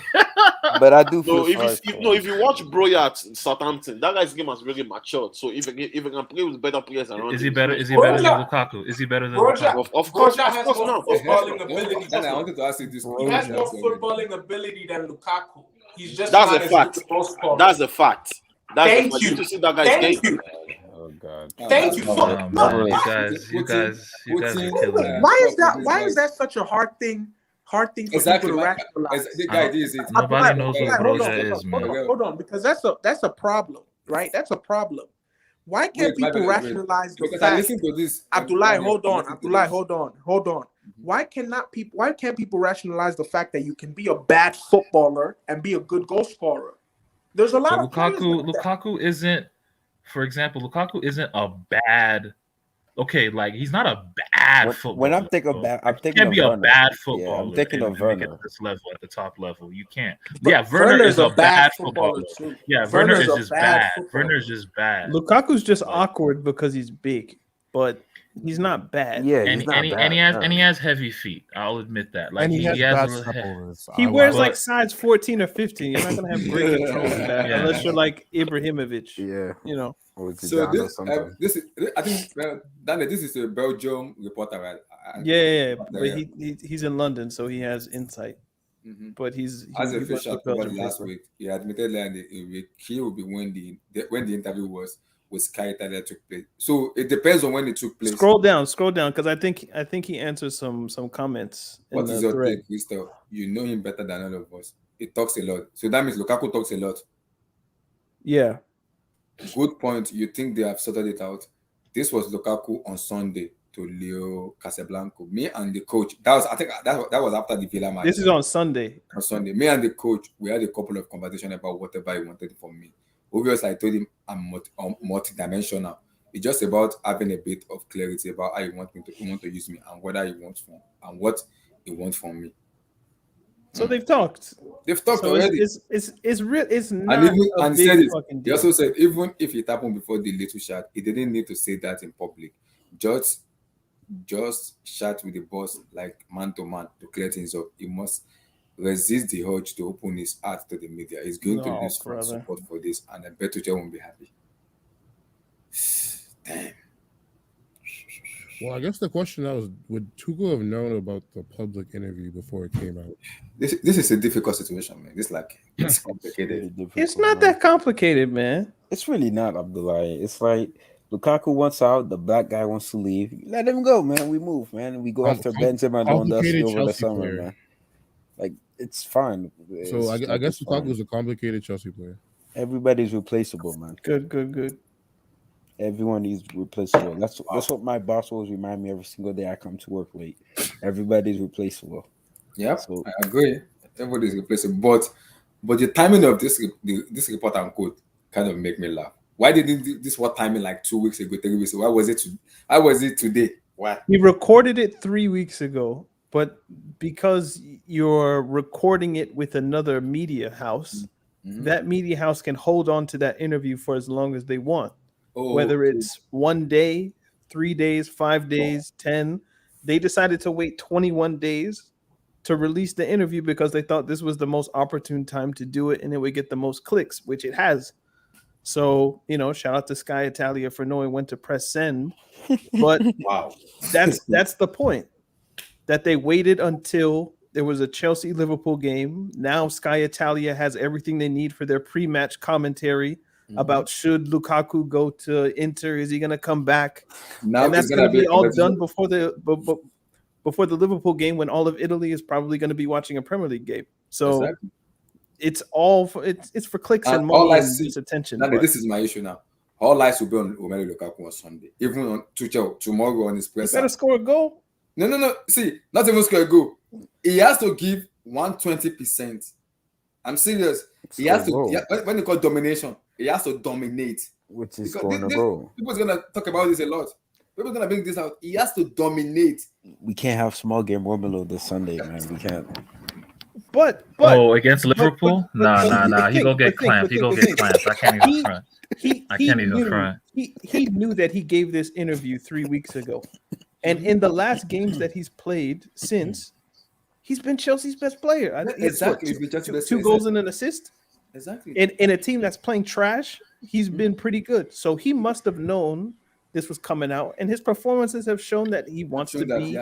but I do feel
if you watch Broja at Southampton, that guy's game has really matured. So if he can play with better players around,
is he better than Lukaku? Is he better than Lukaku?
Of course,
Broja has more footballing ability.
I wanted to ask you this.
He has more footballing ability than Lukaku. He's just
that's a fact. That's a fact.
Thank you.
To see that guy's game.
Oh God!
Thank you.
You guys are killing me.
Why is that such a hard thing for people to rationalize?
Nobody knows what Broja is, man.
Hold on, because that's a problem, right? That's a problem. Why can't people rationalize the fact?
I listen to this.
Abdullah, hold on. Why can't people rationalize the fact that you can be a bad footballer and be a good goal scorer? There's a lot of
Lukaku isn't for example, Lukaku isn't a bad. Okay, like he's not a bad footballer.
When I'm thinking of bad, I'm
You
thinking
can't
of
be a
Werner.
bad
Yeah,
footballer
I'm thinking
and
of
make it
Werner.
at this level, at the top level. You can't.
But
Yeah, Werner
Werner's
is a bad
footballer
footballer.
too.
Yeah, Werner
Werner's
is
a
just
bad
bad.
footballer.
Werner's just bad.
Lukaku's just
Like,
awkward because he's big, but he's not bad.
Yeah,
and
he's not
he
bad.
has heavy feet. I'll admit that. Like
And he has
has a
bad
little
stepovers.
He wears
but-
like size 14 or 15. You're not gonna have great control with that
Yeah.
unless you're like Ibrahimovic.
Yeah.
You know.
Or
So
Zidane or
this,
something.
this is, I think, Daniel, this is a Belgium reporter, right?
Yeah, but he's in London, so he has insight.
Mhm.
But he's
As a
he works
official
with
covered
Belgian
last
paper.
week, he admitted that he will be when the interview was with Sky Italia took place. So it depends on when it took place.
Scroll down, because I think he answers some comments in
What
the
is your
thread.
take, Crystal? You know him better than all of us. He talks a lot. So that means Lukaku talks a lot.
Yeah.
Good point. You think they have sorted it out? This was Lukaku on Sunday to Leo Casablanco. Me and the coach. That was after the Villa match.
This is on Sunday.
On Sunday, me and the coach, we had a couple of conversations about whatever he wanted from me. Obviously, I told him I'm multidimensional. It's just about having a bit of clarity about how he want to use me and whether he wants from and what he wants from me.
So they've talked.
They've talked
So
already.
It's real. It's not
And even
a
and
big
said it.
fucking
He
deal.
also said even if it happened before the little shot, he didn't need to say that in public. Just chat with the boss like man to man to clear things up. He must resist the urge to open his heart to the media. He's going to
No,
lose fan
brother.
support for this, and I bet Tuchel won't be happy. Damn.
Well, I guess the question now is, would Tuchel have known about the public interview before it came out?
This is a difficult situation, man. It's complicated.
It's not that complicated, man.
It's really not, Abdullah. It's like Lukaku wants out, the black guy wants to leave. Let him go, man. We move, man. We go after Benzema and Lewandowski over the summer,
player.
man. Like, it's fine.
So I guess
it's fine.
Lukaku is a complicated Chelsea player.
Everybody's replaceable, man.
Good.
Everyone is replaceable. That's what my boss always remind me every single day I come to work late. Everybody's replaceable.
Yeah,
So-
I agree. Everybody's replaceable, but the timing of this report and quote kind of make me laugh. Why didn't this what timing like 2 weeks ago, 3 weeks ago? Why was it today? Why?
He recorded it 3 weeks ago, but because you're recording it with another media house, that media house can hold on to that interview for as long as they want. Whether it's 1 day, 3 days, 5 days, 10. They decided to wait 21 days to release the interview because they thought this was the most opportune time to do it and it would get the most clicks, which it has. So, shout out to Sky Italia for knowing when to press send. But
wow,
that's the point. That they waited until there was a Chelsea-Liverpool game. Now Sky Italia has everything they need for their pre-match commentary about should Lukaku go to Inter? Is he going to come back?
Now
and that's
it's
going to be
a
all
competition.
done before the Liverpool game, when all of Italy is probably going to be watching a Premier League game. So
Exactly.
it's all for, it's for clicks and
all
money
I
and
see,
just attention.
Now,
but-
this is my issue now. All eyes will be on Romelu Lukaku on Sunday, even on Tuchel tomorrow on his
He
press.
better score a goal.
No. See, not even score a goal. He has to give 120%. I'm serious. He has to. When they call domination, he has to dominate.
Which is
Because
scoring a goal.
People's gonna talk about this a lot. People's gonna bring this out. He has to dominate.
We can't have small game Romelu this Sunday, man. We can't.
But
against Liverpool? Nah. He gonna get clamped. He gonna get clamped. I can't even front. I can't even front.
He knew that he gave this interview 3 weeks ago, and in the last games that he's played since, he's been Chelsea's best player.
Exactly. He's been Chelsea's best
two
player.
goals and an assist.
Exactly.
In a team that's playing trash, he's been pretty good. So he must have known this was coming out, and his performances have shown that he wants to be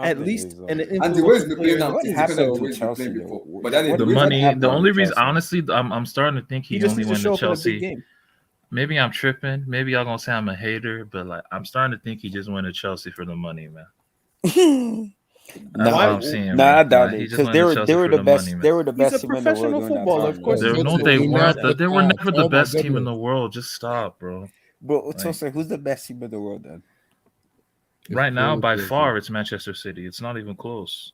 at least an influential
and the way he's been playing now,
What
he's
happened
different
to
than the way he's been
Chelsea,
playing
though?
before. But then
The money, the only reason, honestly, I'm starting to think
He
he
just
only
needs to
went
show
to
up in a big
Chelsea.
game.
Maybe I'm tripping. Maybe y'all gonna say I'm a hater, but like I'm starting to think he just went to Chelsea for the money, man. That's what I'm seeing.
Nah, I
man.
doubt
Like,
it,
he just
because
went
they
to
were
Chelsea for
the
the
best.
money, man.
They were the best
He's a
team in the world
professional
during that
footballer,
time,
of course.
man.
No, they weren't. They were never the
Oh my
best team in
goodness.
the world. Just stop, bro.
Bro, so say, who's the best team in the world then?
Right now, by
Chelsea.
far, it's Manchester City. It's not even close.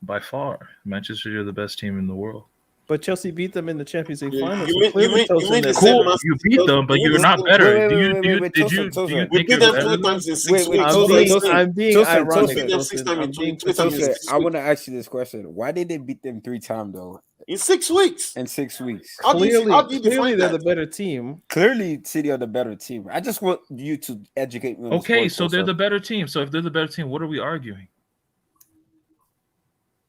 By far, Manchester City are the best team in the world.
But Chelsea beat them in the Champions League
You,
final.
you
So
mean you
clearly
mean you
Tosin
mean the
is
same
better.
man?
You beat them, but
You mean
you're
the
not
same?
better. Do you
Tosin,
think
We
you're
beat them
better
3
than them?
times in 6
Wait,
weeks.
Tosin,
I'm being
Tosin,
ironic.
We beat them 6
Tosin.
times
I'm
in
being
3 times in
Tosin,
6
I
weeks.
want to ask you this question: why did they beat them 3 times though
In 6 weeks.
in 6 weeks?
How do you
clearly
define
they're the
that?
better team.
Clearly, City are the better team. I just want you to educate me on the
Okay,
sport.
so they're
Tosin.
the better team. So if they're the better team, what are we arguing?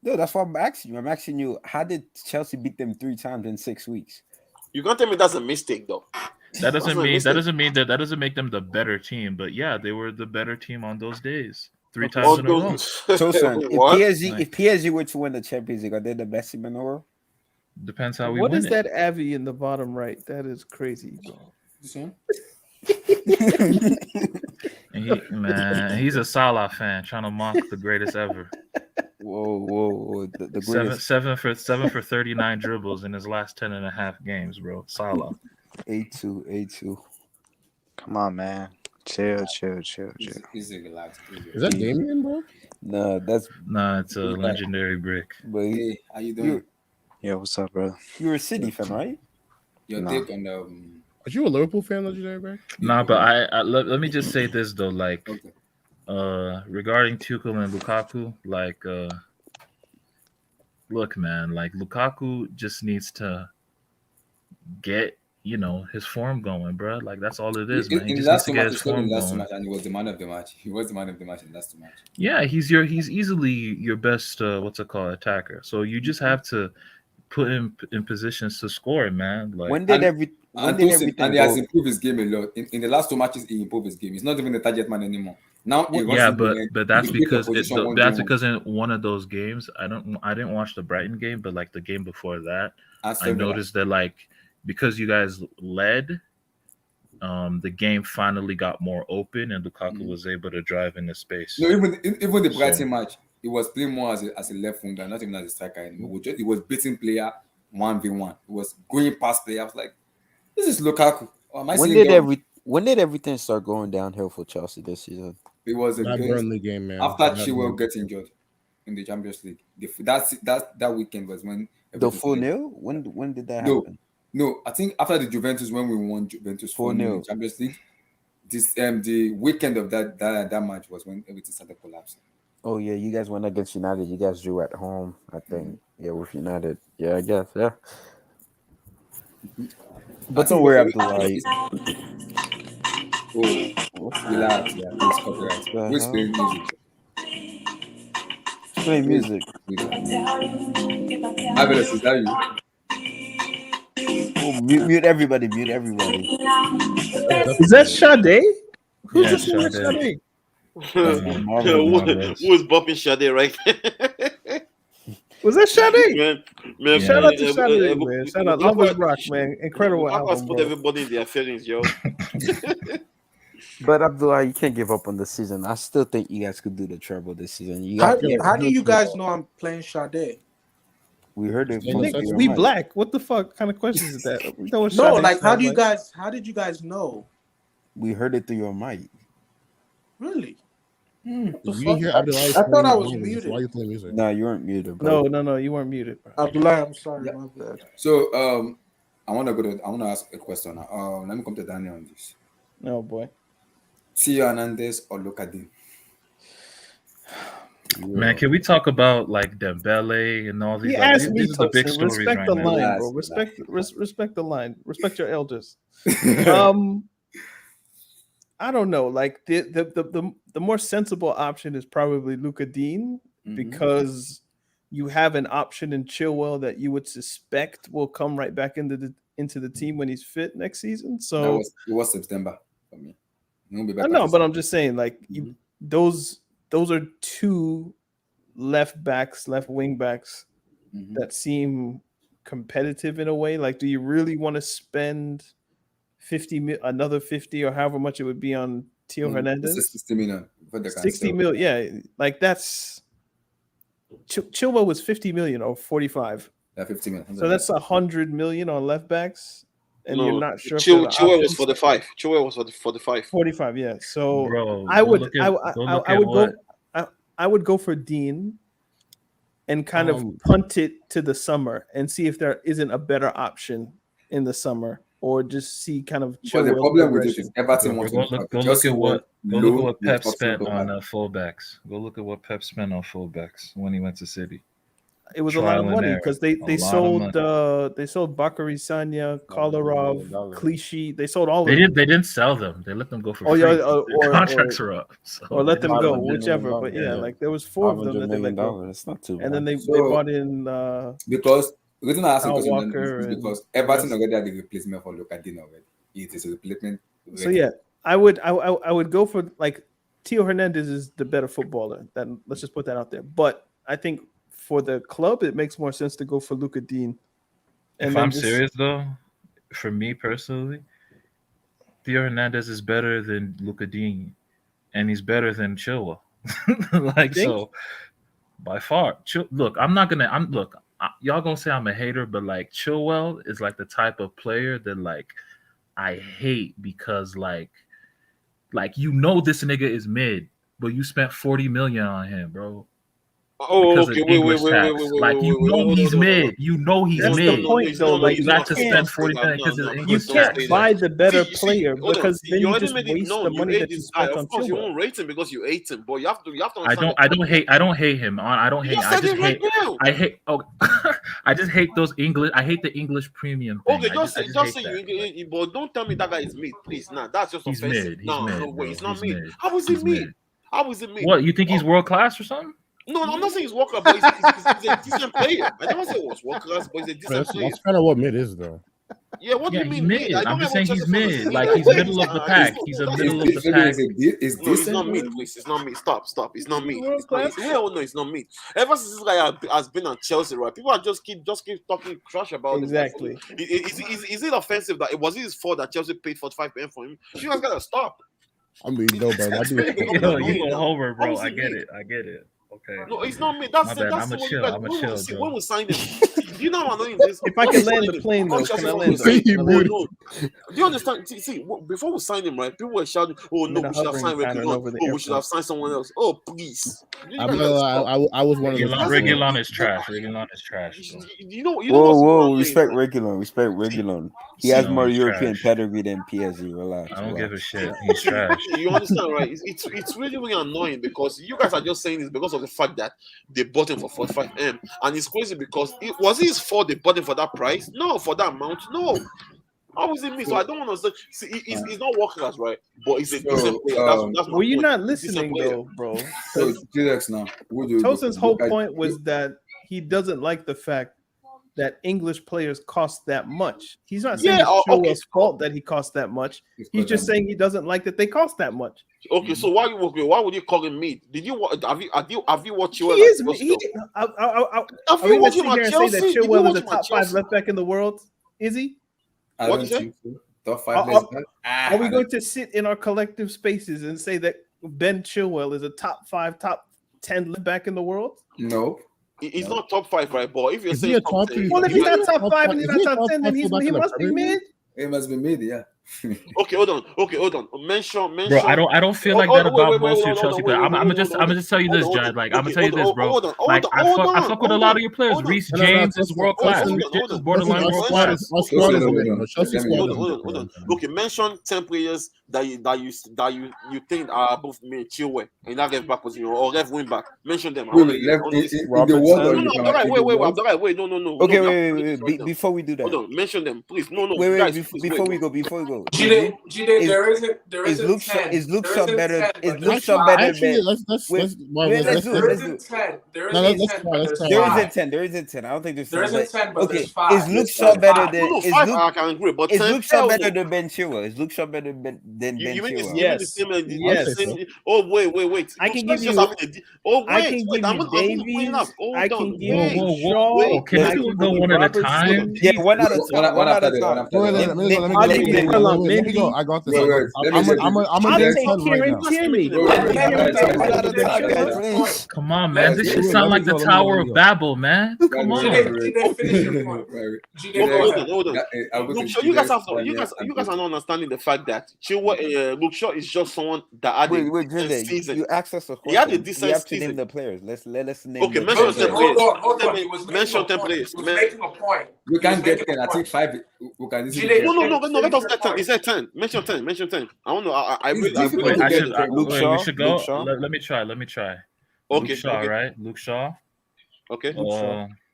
No, that's why I'm asking you. I'm asking you, how did Chelsea beat them 3 times in 6 weeks?
You can't tell me that's a mistake, though.
That
That's
doesn't
not a
mean
mistake.
that doesn't make them the better team. But yeah, they were the better team on those days, 3
Okay.
times in a row.
Tosin,
What?
if PSG were to win the Champions League, are they the best team in the world?
Depends how we
What
win
is
it.
that Avi in the bottom right? That is crazy, bro.
And he's a Salah fan trying to mock the greatest ever.
Whoa! The greatest.
Seven for 39 dribbles in his last 10.5 games, bro. Salah.
A2.
Come on, man. Chill.
Easy, relax.
Is that Damien, bro?
No,
it's a legendary brick.
But
Hey, how you doing?
Yo, what's up, bro?
You're a City fan, right?
Your
Nah.
take on
Are you a Liverpool fan, legendary, bro?
Nah, but I let me just say this though, like
okay.
Regarding Tuchel and Lukaku, like look, man, like Lukaku just needs to get his form going, bro. Like that's all it is, man. He
In the
just needs
last
to
two
get
matches,
his
he scored in
form
the last two
going.
matches, and he was the man of the match. He was the man of the match in the last two matches.
Yeah, he's easily your best attacker. So you just have to put him in positions to score, man. Like
When did everything
he has
go?
improved his game a lot. In the last two matches, he improved his game. He's not even a target man anymore. Now he runs
yeah,
in the
but that's
he gets a
because
position
that's
1v1.
because in one of those games, I didn't watch the Brighton game, but like the game before that, I noticed that like because you guys led, the game finally got more open, and Lukaku was able to drive into space.
No, even the Brighton match, he was playing more as a left winger, not even as a striker anymore. He was beating player 1v1. He was going past player. I was like, this is Lukaku.
When did everything start going downhill for Chelsea this season?
It was
That Burnley game, man.
after Chilwell gets injured in the Champions League. That weekend was when
The 4-0? When did that happen?
No, I think after the Juventus, when we won Juventus 4-0 in the Champions League, this the weekend of that match was when everything started collapsing.
Oh yeah, you guys went against United. You guys drew at home, I think. Yeah, with United. Yeah, I guess. Yeah. But don't worry, Abdullah.
Relax, yeah, please copyright. Who's playing music?
Playing music.
Marvelous, is that you?
Oh, mute everybody. Mute everybody.
Is that Sade? Who's
Yeah,
this one?
Sade.
Sade?
Who is bopping Sade right?
Was that Sade?
Man,
Shout out to Sade, man. Shout out, Lovers Rock, man. Incredible
Lukaku has
album,
put
bro.
everybody in their feelings, yo.
But Abdullah, you can't give up on the season. I still think you guys could do the treble this season.
How do you guys know I'm playing Sade?
We heard it.
Nick, we black. What the fuck kind of questions is that? We know what
No,
Sade
like how
sounds
how did you guys know?
We heard it through your mic.
Really?
You didn't hear Abdullah.
I thought I was muted.
Why are you playing music?
No, you weren't muted, bro.
No, you weren't muted, bro.
Abdullah, I'm sorry, my bad.
So I want to ask a question now. Let me come to Daniel on this.
No, boy.
Theo Hernandez or Lukaku?
Man, can we talk about like Dembele and all these?
He
Like,
asked me,
these are the big
Tosin,
stories
respect
right
the
now.
line, bro. Respect the line. Respect your elders. I don't know. Like the more sensible option is probably Luka Dean because you have an option in Chilwell that you would suspect will come right back into the team when he's fit next season. So
it was September for me.
I know, but I'm just saying, like those are two left wing backs that seem competitive in a way. Like, do you really want to spend another 50 or however much it would be on Theo Hernandez?
60 million.
60 million, yeah. Like that's Chilwell was 50 million or 45.
Yeah, 50 million.
So that's 100 million on left backs. And
No,
you're not sure.
Chilwell was 45. Chilwell was 45.
45, yeah. So
Bro,
I would go for Dean. and kind of punt it to the summer and see if there isn't a better option in the summer, or just see kind of.
But the problem with it is Everton wants to
go look at what Pep spent on fullbacks. Go look at what Pep spent on fullbacks when he went to City.
It was a lot of money because they sold Bakary Sagna, Kolarov, Clichy. They sold all of them.
They didn't sell them. They let them go for free. Their contracts are up. So.
Or let them go, whichever. But yeah, like there was 4 of them that they let go.
That's not too bad.
And then they bought in
because the reason I asked
Kyle
is
Walker
because Everton already had the replacement for Lukaku already. It is a replacement.
So yeah, I would go for like Theo Hernandez is the better footballer. Let's just put that out there. But I think for the club, it makes more sense to go for Luka Dean.
If I'm serious though, for me personally, Theo Hernandez is better than Luka Dean, and he's better than Chilwell. So, by far. Look, y'all gonna say I'm a hater, but like Chilwell is like the type of player that like I hate because like this nigga is mid, but you spent 40 million on him, bro.
Okay, wait.
Like he's mid. You know he's
That's
mid.
the point, though. Like
you got to spend 40 million because of
you can't buy the better player because then you just
waste
the money that you spent on
Chilwell. You won't rate him because you hate him, but you have to.
I don't hate him. I don't hate. I just hate those English. I hate the English premium thing.
Okay, just say you. But don't tell me that guy is mid, please. Nah, that's just offensive. No way, he's not mid. How is he mid? How is it mid?
What, you think he's world class or something?
No, I'm not saying he's world class, but he's a decent player. I never said he was world class, but he's a decent player.
That's kind of what mid is, though.
Yeah, what do you mean mid?
I'm just saying he's mid. Like he's middle of the pack. He's a middle of the pack.
It's not mid, please. It's not mid. Stop. It's not mid. It's not mid. Ever since this guy has been at Chelsea, right? People are just keep talking trash about him.
Exactly.
Is it offensive that it was his fault that Chelsea paid 45 million for him? You guys gotta stop.
I mean, no, but
you go Homer, bro. I get it. Okay.
No, it's not me. That's
I'm a chill.
When we signed him, you know how annoying this.
If I can land the plane, though, can I land?
Do you understand? See, before we signed him, right? People were shouting, "Oh no, we should have signed Reguilon. Oh, we should have signed someone else. Oh, please."
I was one of those.
Reguilon is trash. Reguilon is trash.
You know.
Whoa! Respect Reguilon. He has more European pedigree than PSG. Relax.
I don't give a shit. He's trash.
You understand, right? It's really annoying because you guys are just saying this because of the fact that they bought him for 45 M, and it's crazy because was it his fault they bought him for that price? No, for that amount, no. How is it me? So I don't understand. See, he's not world class, right? But he's a decent player. That's
well, you're not listening though, bro.
So Julex now.
Tosin's whole point was that he doesn't like the fact that English players cost that much. He's not saying it's Chilwell's fault that he cost that much. He's just saying he doesn't like that they cost that much.
Okay, so why would you call him mid? Did you have you watched Chilwell?
He is. Are we going to sit here and say that Chilwell is the top 5 left back in the world? Is he?
What did you say?
Top 5 left back.
Are we going to sit in our collective spaces and say that Ben Chilwell is a top 5, top 10 left back in the world?
No.
He's not top 5, right? But if you're saying
top 10,
well, if he's not top 5 and he's not top 10, then he must be mid.
It must be mid, yeah.
Okay, hold on. Mention.
Bro, I don't feel like that about most of your Chelsea players. I'm gonna just tell you this, John. Like I'm gonna tell you this, bro. Like I fuck with a lot of your players. Reece James is world class. Is borderline world class.
Hold on. Okay, mention 10 players that you think are above me, Chilwell, in that left back position or left wing back. Mention them.
Wait. No.
Okay, wait. Before we do that,
hold on. Mention them, please. No.
Wait. Before we go.
Gide, there isn't 10.
Is Luke Shaw better? Is Luke Shaw better than?
Let's
do it. There isn't 10. I don't think there's 10.
There isn't 10, but there's 5.
Is Luke Shaw better than?
I can agree, but
is Luke Shaw better than Ben Chilwell? Is Luke Shaw better than Ben Chilwell?
Yes.
Oh wait.
I can give you. I can give you Davies. I can give you Shaw.
Can you go one at a time?
Yeah, one at a time.
Let
Let me go. I got this. I'm gonna get 10 right now.
Come on, man. This shit sound like the Tower of Babel, man. Come on.
Hold on. Look, Shaw, you guys are not understanding the fact that Luke Shaw is just someone that had a decent season.
You asked us a question.
He had a decent
you have to
season.
name the players. Let's name.
Okay, mention 10 players. Mention 10 players.
Making a point. We can't get 10. I think 5. We can
No. Let us get 10. He said 10. Mention 10. Mention 10. I don't know. I really.
We should go. Let me try.
Okay.
Luke Shaw, right? Luke Shaw.
Okay.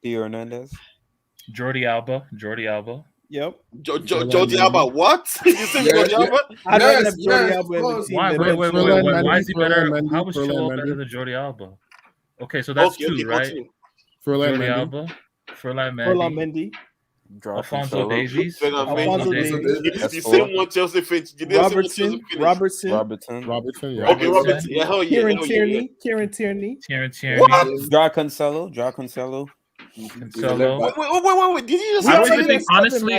Theo Hernandez.
Jordi Alba.
Yep.
Jordi Alba. What? You said Jordi Alba?
I don't have Jordi Alba in the team.
Why? Wait. Why is he better? How is Chilwell better than Jordi Alba? Okay, so that's two, right? Jordi Alba, Furlan Mendy. Alfonso Davies.
The same one Chelsea fans.
Robertson.
Yeah. Okay, Robertson. Yeah, hell yeah.
Kieran Tierney.
Joao Cancelo.
Wait. Did you just
I don't even think honestly,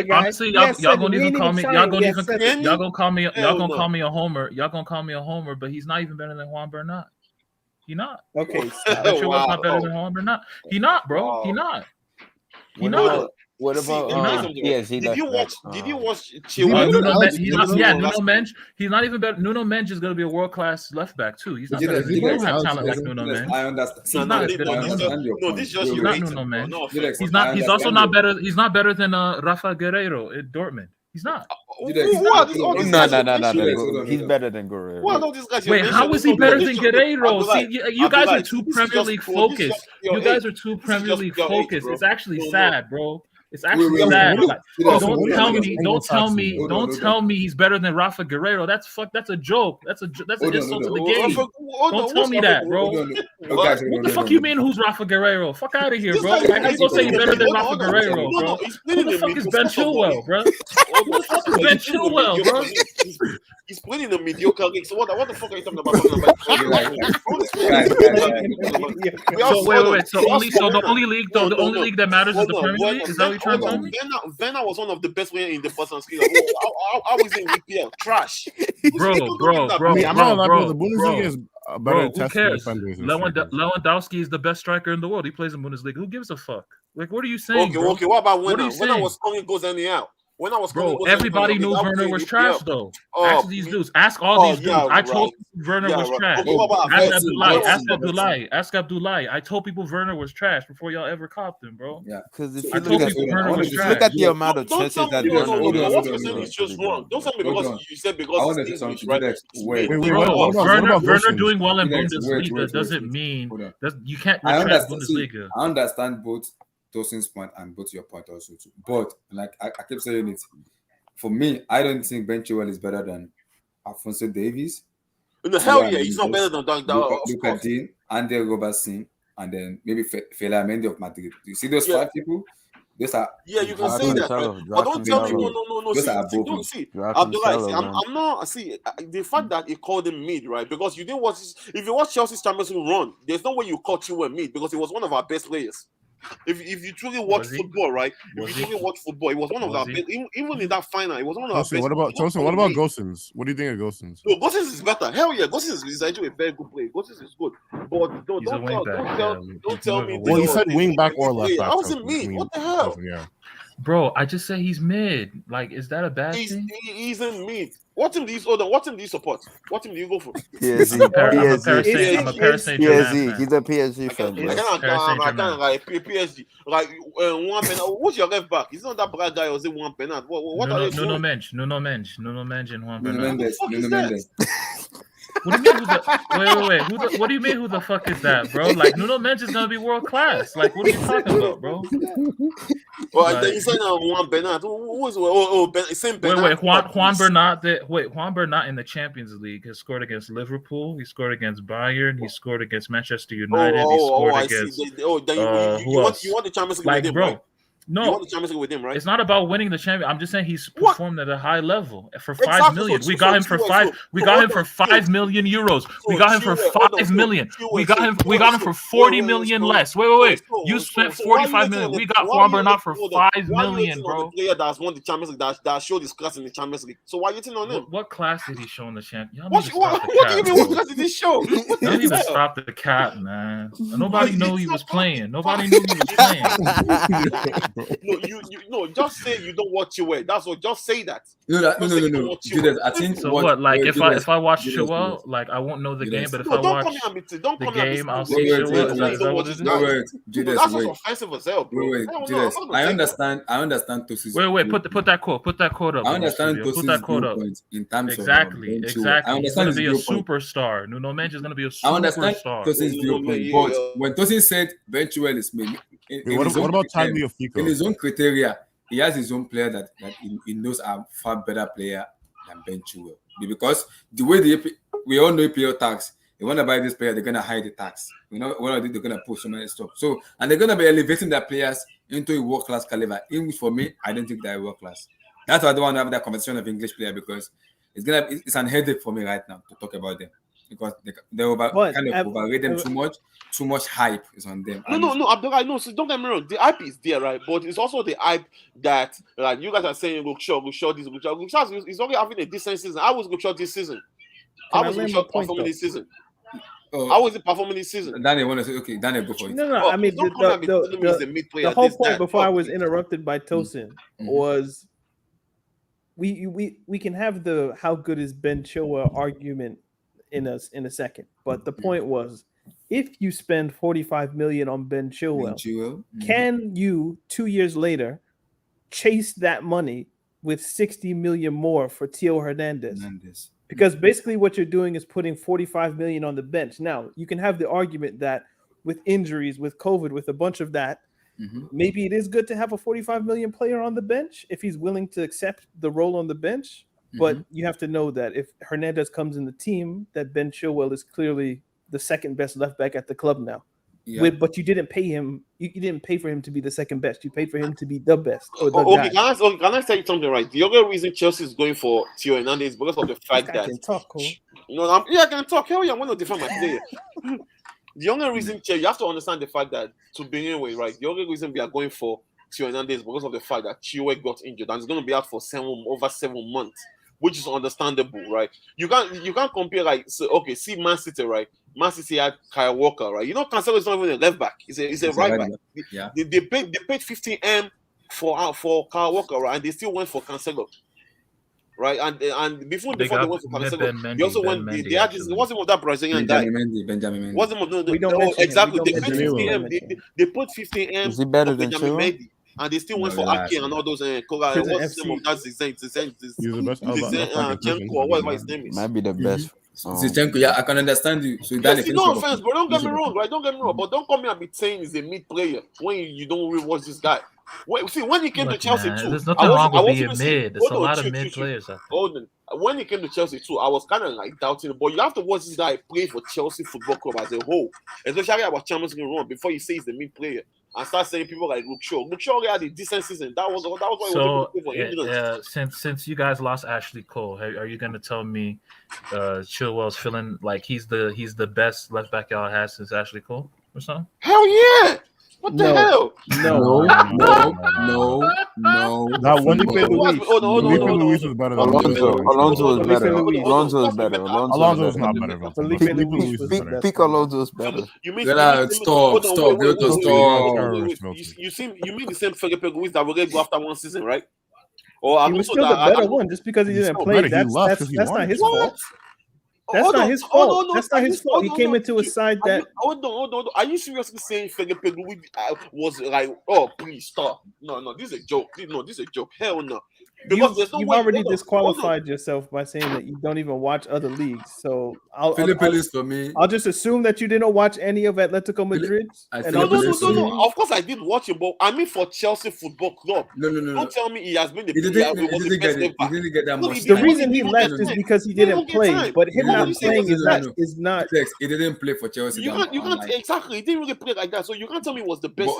y'all gonna even call me. Y'all gonna call me a homer. Y'all gonna call me a homer, but he's not even better than Juan Bernat. He not.
Okay.
Chilwell's not better than Juan Bernat. He not, bro.
Wow.
He not.
What about PSG?
Did you watch Chilwell?
Nuno Mensch. He's not even better. Nuno Mensch is going to be a world class left back too. He's not. He doesn't have talent like Nuno Mensch.
I understand.
He's not as good as Nuno Mensch. He's not. He's also
not
not better. He's not better than Rafa Guerreiro in Dortmund. He's not.
No. He's better than Guerreiro.
Wait, how is he better than Guerreiro? See, you guys are too Premier League focused. You guys are too Premier League focused. It's actually sad, bro. It's actually sad. Don't tell me he's better than Rafa Guerreiro. That's a joke. That's an insult to the game. Don't tell me that, bro. What the fuck you mean? Who's Rafa Guerreiro? Fuck out of here, bro. I ain't gonna say he's better than Rafa Guerreiro, bro. Who the fuck is Ben Chilwell, bro? Who the fuck is Ben Chilwell, bro?
He's playing in the mediocre league. So what the fuck are you talking about?
Wait. So the only league that matters is the Premier League. Is that what you're trying to tell me?
Werner was one of the best players in the first and skill. How is it in EPL? Trash.
Bro.
I'm not allowed to. The Bundesliga is better test for defenders.
Lewandowski is the best striker in the world. He plays in Bundesliga. Who gives a fuck? Like, what are you saying?
Okay. What about Werner? Werner was scoring goals anyhow.
Everybody knew Werner was trash, though. Ask these dudes. Ask all these dudes. I told people Werner was trash. Ask Abdullahi. I told people Werner was trash before y'all ever copped him, bro.
Yeah, because if
I told people Werner was trash.
Look at the amount of chances that
what you're saying is just wrong. Don't tell me because you said because it's English, right?
Werner doing well in Bundesliga doesn't mean you can't retract Bundesliga.
I understand both Tosin's point and both your point also too. But like I keep saying it, for me, I don't think Ben Chilwell is better than Alfonso Davies.
Hell yeah, he's not better than
Luka Dean, Andy Robertson, and then maybe Fela Mendy of Madrid. You see those 5 people? Those are
you can say that, right? But don't tell me no. See, Abdullah, I'm not. See, the fact that he called him mid, right? Because you didn't watch. If you watch Chelsea's Champions League run, there's no way you call Chilwell mid because he was one of our best players. If you truly watch football, right? He was one of our best. Even in that final, he was one of our best.
What about Gosens? What do you think of Gosens?
No, Gosens is better. Hell yeah, Gosens is actually a very good player. Gosens is good, but don't tell me.
Well, he said wing back or left back.
I wasn't mid. What the hell?
Yeah.
Bro, I just say he's mid. Like, is that a bad thing?
He's in mid. What team do you support? What team do you go for?
PSG.
I'm a Paris Saint-Germain.
He's a PSG fan.
I can't like PSG. Like one penalty. Who's your left back? He's not that black guy or is it one penalty? What are they
Nuno Mensch and Juan Bernat.
Nuno Mendes.
What do you mean? Wait. What do you mean? Who the fuck is that, bro? Like Nuno Mensch is gonna be world class. Like, what are you talking about, bro?
Well, then you said Juan Bernat. Who is same Bernat?
Wait. Juan Bernat. Juan Bernat in the Champions League has scored against Liverpool. He scored against Bayern. He scored against Manchester United. He scored against.
You want the Champions League,
like, bro.
Right?
No,
you won the Champions League with him, right?
It's not about winning the champion. I'm just saying he's performed at a high level for 5
Exactly.
million.
So-
We
so-
got him
so
for
Chilwell-
five.
so-
We
so
got
hold
him for
on,
5 million euros. We got him for
Chilwell,
5 million. We got him for 40 million less. Wait. You spent 45 million. We got Juan Bernat for 5 million,
bro. On the player that's won the Champions League, that showed his class in the Champions League. So why are you hitting on him?
What class did he show in the champ? Y'all
What
need to stop the
do you
cap,
mean?
bro.
What class did he show? What
Y'all
the
need to
hell?
stop the cap, man. Nobody knew he was playing. Nobody knew he was playing.
No, just say you don't watch Chilwell. That's what. Just say that.
No.
Judas,
I think
So what? Like if I watch
Judas,
Chilwell, like I won't know the game, but if
No,
I
don't
watch
come here and be don't
the
come here and be
game, I'll
saying,
see
wait,
Chilwell.
wait,
Is that what it is?
Judas,
that's just offensive as hell, bro.
Wait,
Hell no,
Judas,
I'm not gonna
I
take
understand Tosis.
Wait, put that quote. Put that quote up.
I understand
Studio. Put
Tosis'
that quote up.
viewpoint in terms
Exactly.
of Ben Chilwell. I
He's gonna
understand
be a
his viewpoint.
superstar. Nuno Mendes is gonna be a
I understand
superstar.
Tosis' viewpoint, but when Tosis said Ben Chilwell is maybe
What about Tagliafico?
in his own criteria, he has his own player that he knows are far better player than Ben Chilwell. Because the way we all know player tax, they want to buy this player, they're gonna hide the tax. You know, what they're gonna push so many stuff. So and they're gonna be elevating their players into a world class caliber. In which for me, I don't think they're world class. That's why I don't want to have that conversation of English player because it's an headache for me right now to talk about them because they overrate them too much. Too much hype is on them.
No, Abdullah, no. So don't get me wrong. The hype is there, right? But it's also the hype that, like, you guys are saying, Luke Shaw, this. Luke Shaw is only having a decent season. How was Luke Shaw this season? How was Luke Shaw performing this season? How was he performing this season?
Daniel, want to say, okay, Daniel, go for it.
No. I mean, the whole point before I was interrupted by Tosin was we can have the how good is Ben Chilwell argument in a second, but the point was, if you spend 45 million on Ben Chilwell, can you 2 years later chase that money with 60 million more for Theo Hernandez? Because basically what you're doing is putting 45 million on the bench. Now, you can have the argument that with injuries, with COVID, with a bunch of that, maybe it is good to have a 45 million player on the bench if he's willing to accept the role on the bench. But you have to know that if Hernandez comes in the team, that Ben Chilwell is clearly the second best left back at the club now. Yeah. But you didn't pay him. You didn't pay for him to be the second best. You paid for him to be the best. Or the guy.
Can I say something right? The only reason Chelsea is going for Theo Hernandez is because of the fact that
can talk, cool.
I can talk. Hell yeah, I want to defend my player. The only reason you have to understand the fact that to begin with, right? The only reason we are going for Theo Hernandez is because of the fact that Chilwell got injured and he's going to be out for over 7 months. Which is understandable, right? You can't compare see Man City, right? Man City had Kyle Walker, right? You know, Cancelo is not even a left back; he's a right back. Yeah. They paid 15M for Kyle Walker, right? And they still went for Cancelo, right? And before they went for Cancelo, they also went. They had this. What's the name of that Brazilian guy?
Benjamin Mendy.
What's the name of exactly? They paid 15M. They put 15M.
Is he better than
Benjamin Mendy? And they still went for Aki and all those. What's the name of that? Zichenko, whatever his name is.
Might be the best.
Zichenko, yeah, I can understand you. So
no offense, but don't get me wrong, right? Don't get me wrong, but don't come here and be saying he's a mid player when you don't really watch this guy. When he came to Chelsea too,
there's nothing wrong with being mid. There's a lot of mid players.
When he came to Chelsea too, I was kind of like doubting, but you have to watch this guy play for Chelsea Football Club as a whole, especially about Champions League run before you say he's the mid player. And start saying people like Luke Shaw. Luke Shaw had a decent season. That was why he was able to play for England.
Since you guys lost Ashley Cole, are you going to tell me Chilwell's feeling like he's the best left back y'all had since Ashley Cole or something?
Hell yeah! What the hell?
No.
That one
Luis was better. Alonso is better. Alonso is better.
Alonso is not better.
Pick Alonso is better.
You mean
stop?
You mean the same Felipe Luis that will go after one season, right? Or
he was still the better one just because he didn't play. That's not his fault. That's not his fault. That's not his fault. He came into a side that.
Hold on. Are you seriously saying Felipe Luis was like, oh, please stop? No, this is a joke. No, this is a joke. Hell no. Because there's no
you've
way.
already
Hold on.
disqualified yourself by saying that you don't even watch other leagues. So
Philippines for me.
I'll just assume that you didn't watch any of Atletico Madrid.
No. Of course, I did watch him, but I mean for Chelsea Football Club.
No.
Don't tell me he has been the
He didn't get that much.
The reason he left is because he didn't play. But him not playing is not.
He didn't play for Chelsea.
You can't exactly. He didn't really play like that, so you can't tell me he was the best.